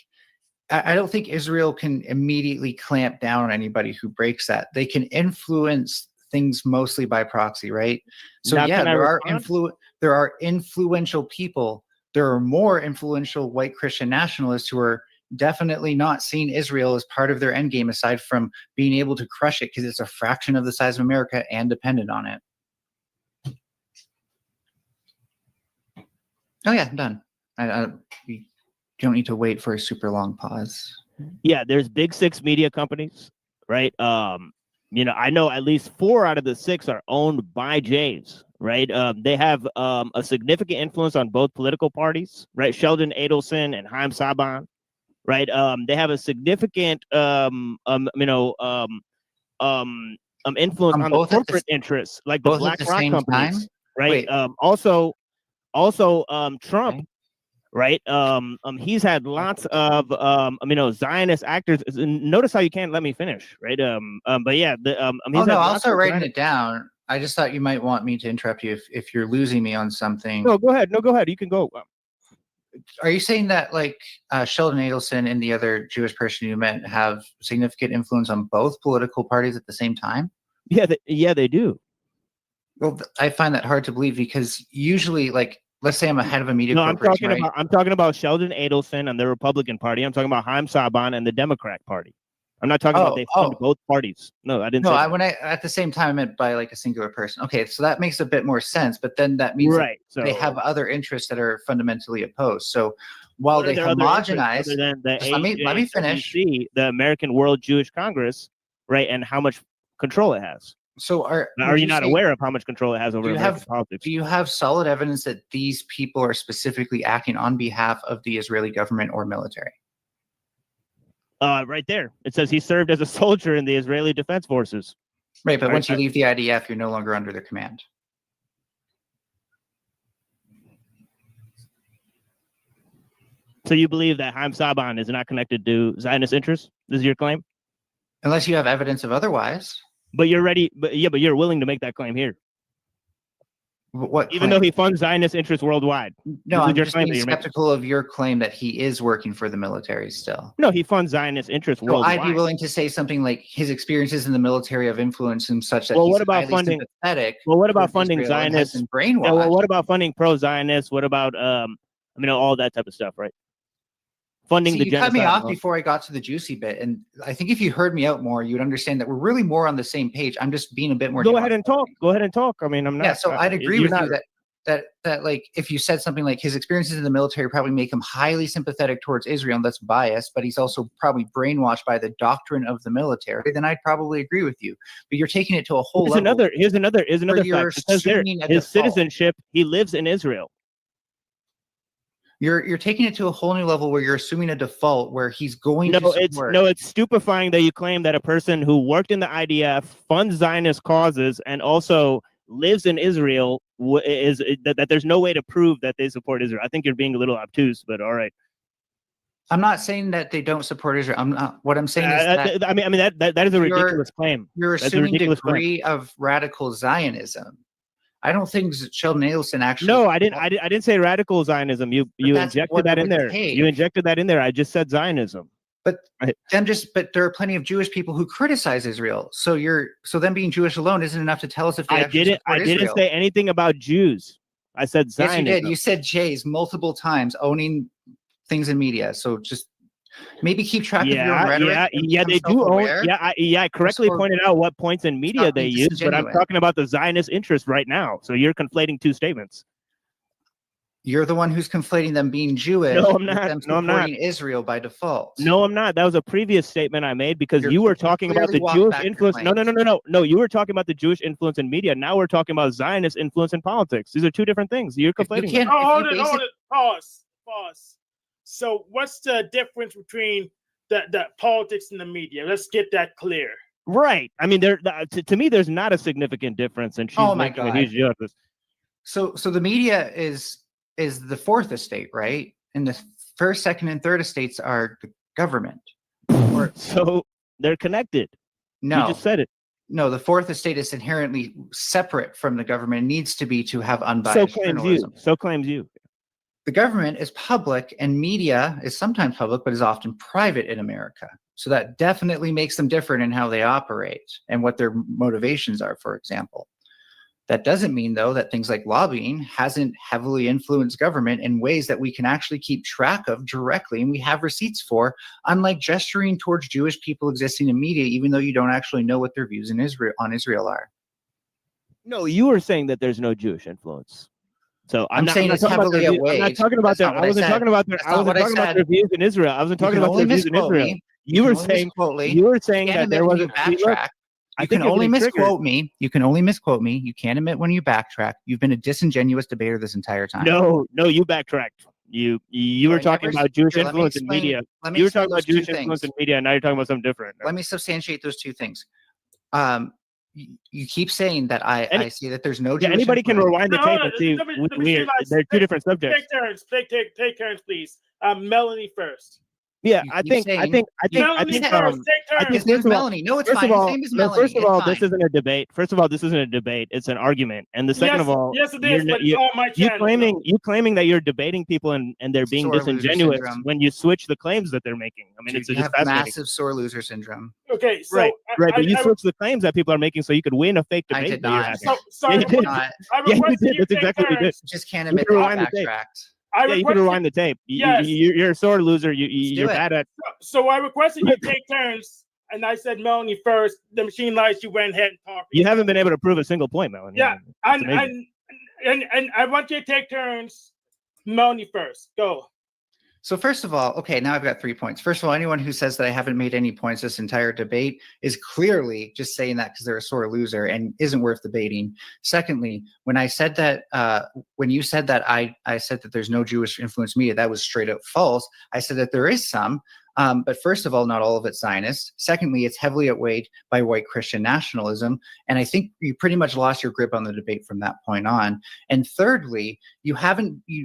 Speaker 9: I don't think Israel can immediately clamp down on anybody who breaks that. They can influence things mostly by proxy, right? So
Speaker 4: Now,
Speaker 9: yeah,
Speaker 4: can I
Speaker 9: there are influential people. There are more influential white Christian nationalists who are definitely not seeing Israel as part of their end game, aside from being able to crush it because it's a fraction of the size of America and dependent on it. Oh yeah, I'm done. You don't need to wait for a super long pause.
Speaker 4: Yeah, there's big six media companies, right? You know, I know at least 4 out of the 6 are owned by Jays, right? They have a significant influence on both political parties, right? Sheldon Adelson and Haim Saban, right? They have a significant influence on the corporate interests, like the
Speaker 9: both at the
Speaker 4: BlackRock
Speaker 9: same
Speaker 4: companies,
Speaker 9: time?
Speaker 4: right?
Speaker 9: Wait.
Speaker 4: Also, Trump, right? He's had lots of Zionist actors. Notice how you can't let me finish, right? But yeah, he's
Speaker 9: Oh
Speaker 4: had
Speaker 9: no, I'll
Speaker 4: lots
Speaker 9: start
Speaker 4: of
Speaker 9: writing
Speaker 4: Zionist-
Speaker 9: it down. I just thought you might want me to interrupt you if you're losing me on something.
Speaker 4: No, go ahead. No, go ahead. You can go.
Speaker 9: Are you saying that like Sheldon Adelson and the other Jewish person you met have significant influence on both political parties at the same time?
Speaker 4: Yeah, they do.
Speaker 9: Well, I find that hard to believe because usually, like, let's say I'm a head of a media
Speaker 4: No, I'm
Speaker 9: corporation,
Speaker 4: talking about Sheldon Adelson and the Republican Party. I'm talking about Haim Saban and the Democrat Party. I'm not talking about they fund both parties. No, I didn't say that.
Speaker 9: when I at the same time I meant by like a singular person. Okay, so that makes a bit more sense, but then that means
Speaker 4: Right,
Speaker 9: that they
Speaker 4: so-
Speaker 9: have other interests that are fundamentally opposed. So while
Speaker 4: What are
Speaker 9: they
Speaker 4: their other interests
Speaker 9: homogenize,
Speaker 4: other than the
Speaker 9: just let me finish.
Speaker 4: AJWC, the American World Jewish Congress, right, and how much control it has.
Speaker 9: So
Speaker 4: Are
Speaker 9: would
Speaker 4: you not
Speaker 9: say-
Speaker 4: aware of how much control it has over
Speaker 9: do you
Speaker 4: American
Speaker 9: have
Speaker 4: politics?
Speaker 9: do you have solid evidence that these people are specifically acting on behalf of the Israeli government or military?
Speaker 4: Right there. It says he served as a soldier in the Israeli Defense Forces.
Speaker 9: Right, but
Speaker 4: Right,
Speaker 9: once you leave the IDF, you're no longer under their command.
Speaker 4: So you believe that Haim Saban is not connected to Zionist interests? This is your claim?
Speaker 9: Unless you have evidence of otherwise.
Speaker 4: But you're ready, but you're willing to make that claim here.
Speaker 9: What?
Speaker 4: Even though he funds Zionist interests worldwide.
Speaker 9: No,
Speaker 4: This is
Speaker 9: I'm
Speaker 4: your
Speaker 9: just
Speaker 4: claim
Speaker 9: being
Speaker 4: that you're making.
Speaker 9: skeptical of your claim that he is working for the military still.
Speaker 4: No, he funds Zionist interests
Speaker 9: So
Speaker 4: worldwide.
Speaker 9: I'd be willing to say something like his experiences in the military have influenced him such that
Speaker 4: Well,
Speaker 9: he's
Speaker 4: what about
Speaker 9: highly
Speaker 4: funding?
Speaker 9: sympathetic.
Speaker 4: Well, what about
Speaker 9: towards
Speaker 4: funding
Speaker 9: Israel and has
Speaker 4: Zionists?
Speaker 9: been brainwashed.
Speaker 4: Yeah, well, what about funding pro-Zionist? What about all that type of stuff, right? Funding
Speaker 9: See,
Speaker 4: the
Speaker 9: you cut me
Speaker 4: genocide.
Speaker 9: off before I got to the juicy bit, and I think if you heard me out more, you'd understand that we're really more on the same page. I'm just being a bit more.
Speaker 4: Go ahead and talk. Go ahead and talk. I mean, I'm not.
Speaker 9: Yeah, so I'd agree
Speaker 4: you're
Speaker 9: with
Speaker 4: not-
Speaker 9: you that like if you said something like his experiences in the military probably make him highly sympathetic towards Israel, and that's biased, but he's also probably brainwashed by the doctrine of the military, then I'd probably agree with you. But you're taking it to a whole
Speaker 4: Here's
Speaker 9: level.
Speaker 4: here's another
Speaker 9: you're
Speaker 4: fact. It says there,
Speaker 9: assuming a
Speaker 4: his
Speaker 9: default.
Speaker 4: citizenship, he lives in Israel.
Speaker 9: You're taking it to a whole new level where you're assuming a default where he's going to support.
Speaker 4: It's stupefying that you claim that a person who worked in the IDF, funds Zionist causes, and also lives in Israel that there's no way to prove that they support Israel. I think you're being a little obtuse, but all right.
Speaker 9: I'm not saying that they don't support Israel. I'm not. What I'm saying is that
Speaker 4: I mean that is a ridiculous claim.
Speaker 9: You're
Speaker 4: That's a
Speaker 9: assuming
Speaker 4: ridiculous claim.
Speaker 9: degree of radical Zionism. I don't think Sheldon Adelson actually.
Speaker 4: No, I didn't say radical Zionism. You
Speaker 9: that's
Speaker 4: injected
Speaker 9: what
Speaker 4: that
Speaker 9: it
Speaker 4: in
Speaker 9: would
Speaker 4: there.
Speaker 9: take.
Speaker 4: You injected that in there. I just said Zionism.
Speaker 9: But but there are plenty of Jewish people who criticize Israel. So them being Jewish alone isn't enough to tell us if they actually support
Speaker 4: didn't
Speaker 9: Israel.
Speaker 4: say anything about Jews. I said
Speaker 9: Yes,
Speaker 4: Zionism.
Speaker 9: you did. You said Jays multiple times owning things in media. So just Maybe keep track of your
Speaker 4: Yeah,
Speaker 9: own rhetoric.
Speaker 4: yeah, they do own. Yeah, I correctly pointed out what points in media they use, but I'm talking about the Zionist interest right now. So you're conflating two statements.
Speaker 9: You're the one who's conflating them being Jewish.
Speaker 4: No, I'm
Speaker 9: with
Speaker 4: not.
Speaker 9: Them
Speaker 4: No, I'm not.
Speaker 9: supporting Israel by default.
Speaker 4: No, I'm not. That was a previous statement I made because you were talking about the
Speaker 9: clearly walked
Speaker 4: Jewish
Speaker 9: back your
Speaker 4: influence. No, no,
Speaker 9: claims.
Speaker 4: no, no, no. No, you were talking about the Jewish influence in media. Now we're talking about Zionist influence in politics. These are two different things. You're conflating them.
Speaker 19: Hold it. Pause. So what's the difference between the politics and the media? Let's get that clear.
Speaker 4: Right. I mean, to me, there's not a significant difference, and she's making a huge deal of this.
Speaker 9: So the media is the fourth estate, right? And the first, second, and third estates are the government.
Speaker 4: So they're connected.
Speaker 9: No,
Speaker 4: you just said it.
Speaker 9: No, the fourth estate is inherently separate from the government. It needs to be to have unbiased journalism.
Speaker 4: So claims you.
Speaker 9: The government is public, and media is sometimes public, but is often private in America. So that definitely makes them different in how they operate and what their motivations are, for example. That doesn't mean, though, that things like lobbying hasn't heavily influenced government in ways that we can actually keep track of directly, and we have receipts for, unlike gesturing towards Jewish people existing in media, even though you don't actually know what their views on Israel are.
Speaker 4: No, you were saying that there's no Jewish influence. So I'm
Speaker 9: saying it's heavily outweighed.
Speaker 4: I'm not talking about that. I wasn't talking about their. I wasn't talking about their views in Israel. I wasn't talking about their views in Israel. You were saying that there was a backtrack.
Speaker 9: You can only misquote me. You can only misquote me. You can't admit when you backtrack. You've been a disingenuous debater this entire time.
Speaker 4: No, you backtracked. You were talking about Jewish influence in media. You were talking about Jewish influence in media, and now you're talking about something different.
Speaker 9: Let me substantiate those two things. You keep saying that I say that there's no Jewish
Speaker 4: anybody can
Speaker 9: influence.
Speaker 4: rewind the tape and see they're two different subjects.
Speaker 19: Take turns, please. Melanie first.
Speaker 4: Yeah, I think
Speaker 19: Melanie first. Take turns.
Speaker 9: His name's Melanie. No, it's fine. His name is Melanie.
Speaker 4: First of all, this isn't a debate. It's an argument. And the second of all,
Speaker 19: yes, it is. But it's on my channel.
Speaker 4: you claiming that you're debating people and they're being
Speaker 9: Sore loser
Speaker 4: disingenuous
Speaker 9: syndrome.
Speaker 4: when you switch the claims that they're making. I mean,
Speaker 9: You have massive sore loser syndrome.
Speaker 19: Okay, so
Speaker 4: right. But you switch the claims that people are making so you could win a fake debate.
Speaker 9: I did not.
Speaker 4: You did. That's exactly what you did.
Speaker 9: Just can't admit that I backtracked.
Speaker 4: Yeah, you can rewind the tape. You're a sore loser. You're bad at.
Speaker 19: So I requested you take turns, and I said Melanie first. The machine lies. You went ahead and talked.
Speaker 4: You haven't been able to prove a single point, Melanie.
Speaker 19: Yeah, and I want you to take turns. Melanie first. Go.
Speaker 9: So first of all, okay, now I've got 3 points. First of all, anyone who says that I haven't made any points this entire debate is clearly just saying that because they're a sore loser and isn't worth debating. Secondly, when I said that, when you said that I said that there's no Jewish influence media, that was straight up false. I said that there is some. But first of all, not all of it's Zionist. Secondly, it's heavily outweighed by white Christian nationalism. And I think you pretty much lost your grip on the debate from that point on. And thirdly, you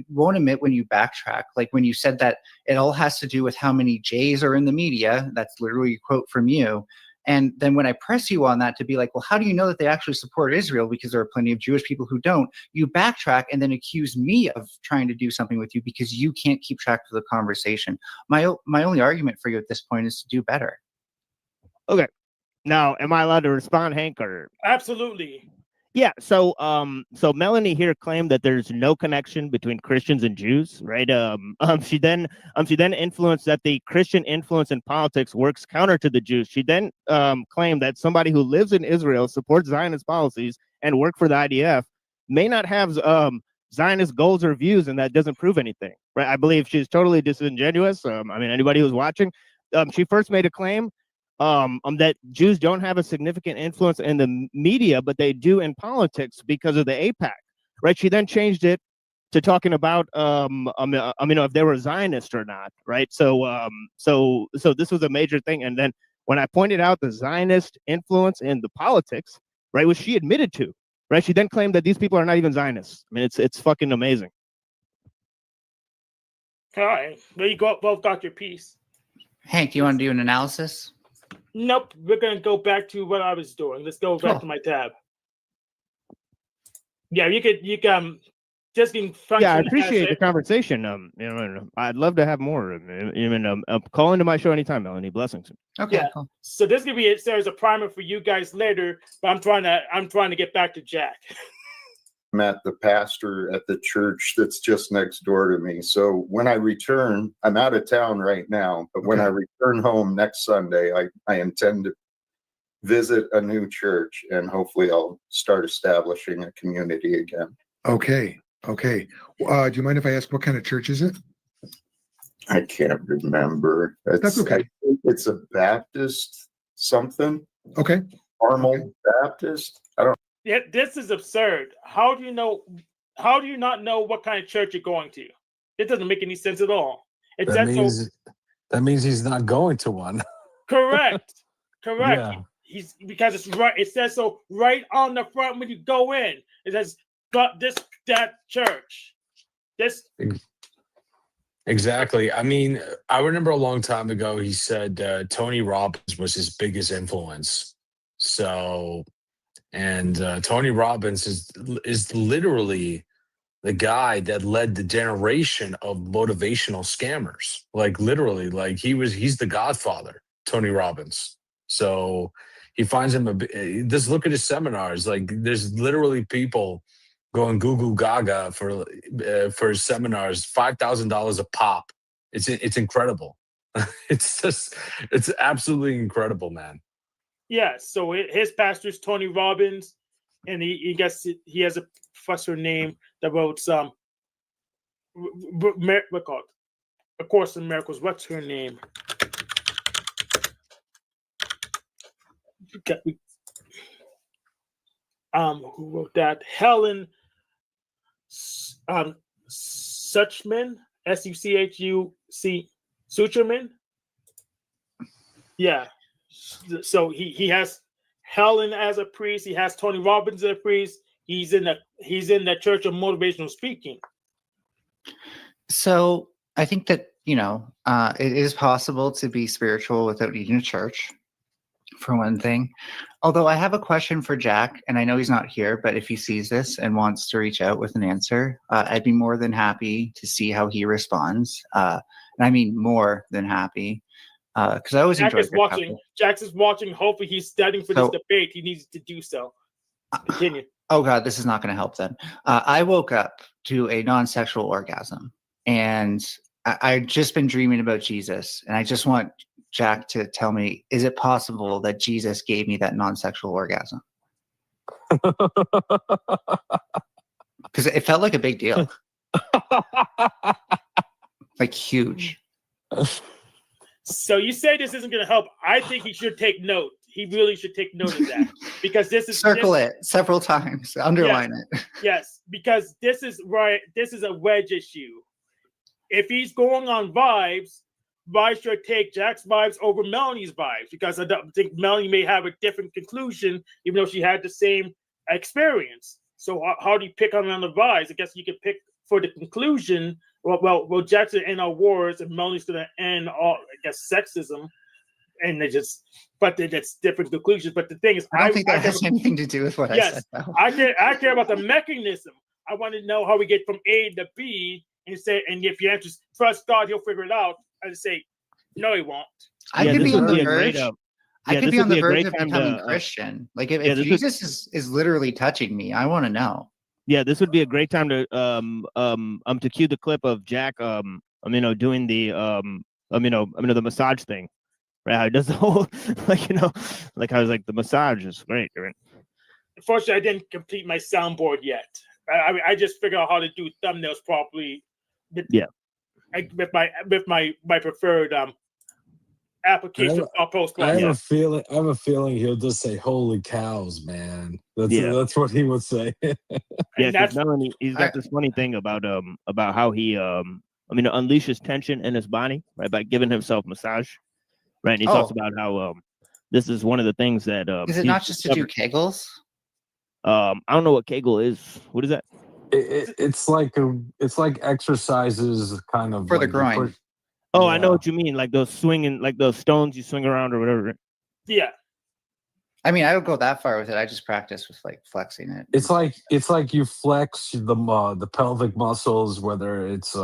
Speaker 9: won't admit when you backtrack, like when you said that it all has to do with how many J's are in the media. That's literally a quote from you. And then when I press you on that to be like, well, how do you know that they actually support Israel? Because there are plenty of Jewish people who don't. You backtrack and then accuse me of trying to do something with you because you can't keep track of the conversation. My only argument for you at this point is to do better.
Speaker 4: Okay. Now, am I allowed to respond, Hank? Or
Speaker 19: absolutely.
Speaker 4: Yeah. So Melanie here claimed that there's no connection between Christians and Jews, right? She then influenced that the Christian influence in politics works counter to the Jews. She then claimed that somebody who lives in Israel, supports Zionist policies, and work for the IDF may not have Zionist goals or views, and that doesn't prove anything, right? I believe she's totally disingenuous. I mean, anybody who's watching, she first made a claim that Jews don't have a significant influence in the media, but they do in politics because of the AIPAC, right? She then changed it to talking about, if they were Zionist or not, right? So this was a major thing. And then when I pointed out the Zionist influence in the politics, right, which she admitted to, right? She then claimed that these people are not even Zionists. I mean, it's fucking amazing.
Speaker 19: All right, there you go. Both got your piece.
Speaker 9: Hank, do you want to do an analysis?
Speaker 19: Nope, we're gonna go back to what I was doing. Let's go back to my tab. Yeah, you can just being function.
Speaker 4: Yeah, I appreciate the conversation. I'd love to have more. Call into my show anytime, Melanie. Blessings.
Speaker 9: Okay.
Speaker 19: Yeah. Cool. So this could be there's a primer for you guys later, but I'm trying to get back to Jack.
Speaker 23: met the pastor at the church that's just next door to me. So when I return, I'm out of town right now, but when I return home next Sunday, I intend to visit a new church, and hopefully I'll start establishing a community again.
Speaker 22: Okay. Okay. Do you mind if I ask what kind of church is it?
Speaker 23: I can't remember.
Speaker 22: That's okay.
Speaker 23: I think it's a Baptist something.
Speaker 22: Okay.
Speaker 23: Carmel Baptist. I don't.
Speaker 19: Yeah, this is absurd. How do you know? How do you not know what kind of church you're going to? It doesn't make any sense at all. It
Speaker 8: That
Speaker 19: says
Speaker 8: means
Speaker 19: so.
Speaker 8: that means he's not going to one.
Speaker 19: Correct. Correct.
Speaker 8: Yeah.
Speaker 19: He's because it's right. It says so right on the front when you go in. It says got that church. This.
Speaker 8: Exactly. I mean, I remember a long time ago he said Tony Robbins was his biggest influence. So, and Tony Robbins is literally the guy that led the generation of motivational scammers. Like literally, like he's the godfather, Tony Robbins. So he finds him just look at his seminars. Like there's literally people going goo goo gaga for his seminars, $5,000 a pop. It's incredible. It's absolutely incredible, man.
Speaker 19: Yeah. So his pastor is Tony Robbins, and he has a professor named that wrote what called A Course in Miracles. What's her name? Who wrote that? Helen Suchman, Suchuc, Sucherman. Yeah. So he has Helen as a priest. He has Tony Robbins as a priest. He's in the Church of Motivational Speaking.
Speaker 9: So I think that it is possible to be spiritual without needing a church, for one thing. Although I have a question for Jack, and I know he's not here, but if he sees this and wants to reach out with an answer, I'd be more than happy to see how he responds. And I mean more than happy, because I always enjoy.
Speaker 19: Jack is watching. Hopefully, he's studying for this debate. He needs to do so. Continue.
Speaker 9: Oh God, this is not going to help then. I woke up to a non-sexual orgasm, and I've just been dreaming about Jesus, and I just want Jack to tell me, is it possible that Jesus gave me that non-sexual orgasm? Because it felt like a big deal. Like huge.
Speaker 19: So you say this isn't going to help. I think he should take note. He really should take note of that, because this is
Speaker 9: circle it several times, underline it.
Speaker 19: Yes, because this is right. This is a wedge issue. If he's going on vibes should take Jack's vibes over Melanie's vibes, because I don't think Melanie may have a different conclusion, even though she had the same experience. So how do you pick on the vibes? I guess you could pick for the conclusion. Well, Jack's gonna end all wars, and Melanie's gonna end all, I guess, sexism, and that's different conclusions. But the thing is,
Speaker 9: I don't think that has anything to do with what I said. Though.
Speaker 19: I care about the mechanism. I want to know how we get from A to B, and if you answer trust God, He'll figure it out. I just say, no, He won't.
Speaker 9: I could be on the verge. I could be on the verge of becoming Christian. Like if Jesus is literally touching me, I want to know.
Speaker 4: Yeah, this would be a great time to cue the clip of Jack doing the the massage thing. Right? How he does the whole like I was like, the massage is great, right?
Speaker 19: Unfortunately, I didn't complete my soundboard yet. I just figured out how to do thumbnails properly. With my preferred application. I'll post.
Speaker 8: I have a feeling he'll just say "Holy cows, man!" That's what he would say.
Speaker 4: Yeah, because Melanie, he's got this funny thing about how he unleashes tension in his body, right, by giving himself massage, right? And he talks about how this is one of the things that
Speaker 9: is it not just to do Kegels?
Speaker 4: I don't know what Kegel is. What is that?
Speaker 8: It's like exercises, kind of
Speaker 9: for the groin.
Speaker 4: Oh, yeah. I know what you mean. Like those swinging, like those stones you swing around or whatever.
Speaker 19: Yeah.
Speaker 9: I mean, I don't go that far with it. I just practice with like flexing it.
Speaker 8: It's like you flex the pelvic muscles, whether it's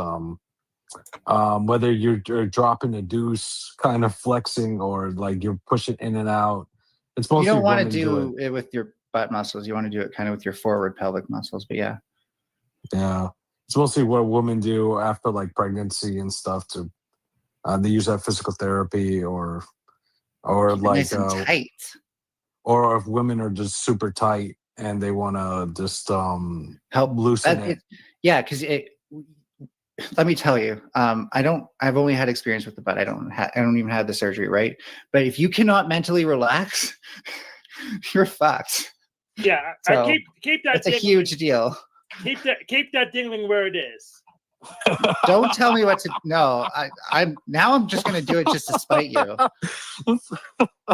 Speaker 8: whether you're dropping a deuce, kind of flexing, or like you're pushing in and out. It's mostly
Speaker 9: you don't want to do it with your butt muscles. You want to do it kind of with your forward pelvic muscles. But yeah.
Speaker 8: Yeah. It's mostly what women do after like pregnancy and stuff to they use that physical therapy or like
Speaker 9: Nice and tight.
Speaker 8: or if women are just super tight and they want to just
Speaker 9: help
Speaker 8: loosen it.
Speaker 9: Yeah, because let me tell you, I've only had experience with the butt. I don't even have the surgery, right? But if you cannot mentally relax, you're fucked.
Speaker 19: Yeah,
Speaker 9: So,
Speaker 19: I keep that.
Speaker 9: That's a huge deal.
Speaker 19: Keep that dingling where it is.
Speaker 9: Don't tell me what to. No, I'm just gonna do it just to spite you.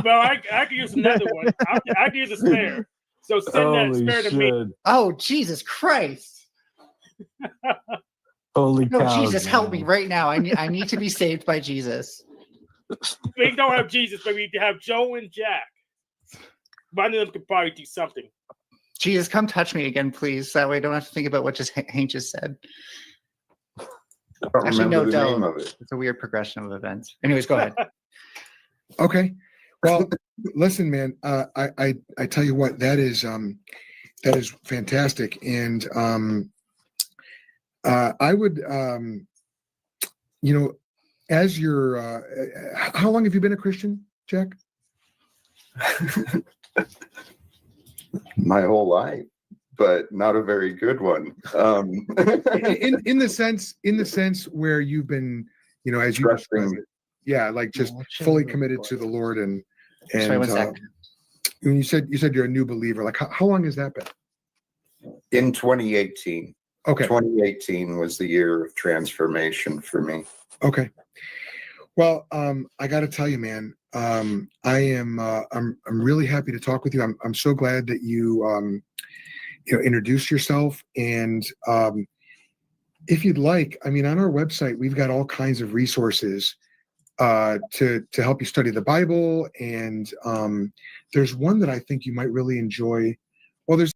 Speaker 19: Well, I could use another one. I could use a spare. So send that spare to me.
Speaker 9: Oh, Jesus Christ!
Speaker 8: Holy
Speaker 9: No,
Speaker 8: cow!
Speaker 9: Jesus, help me right now. I need to be saved by Jesus.
Speaker 19: We don't have Jesus, but we have Joe and Jack. One of them could probably do something.
Speaker 9: Jesus, come touch me again, please. That way I don't have to think about what Hank just said.
Speaker 23: I don't
Speaker 9: Actually, no,
Speaker 23: remember the name
Speaker 9: don't.
Speaker 23: of it.
Speaker 9: It's a weird progression of events. Anyways, go ahead.
Speaker 22: Okay. Well, listen, man. I tell you what, that is fantastic, and I would, as your, how long have you been a Christian, Jack?
Speaker 23: My whole life, but not a very good one.
Speaker 22: in the sense where you've been, as you described it, yeah, like just fully committed to the Lord, and
Speaker 9: Sorry, 1 sec.
Speaker 22: when you said you're a new believer, like how long has that been?
Speaker 23: In 2018.
Speaker 22: Okay.
Speaker 23: 2018 was the year of transformation for me.
Speaker 22: Okay. Well, I got to tell you, man, I'm really happy to talk with you. I'm so glad that you introduced yourself, and if you'd like, I mean, on our website we've got all kinds of resources to help you study the Bible, and there's one that I think you might really enjoy. Well, there's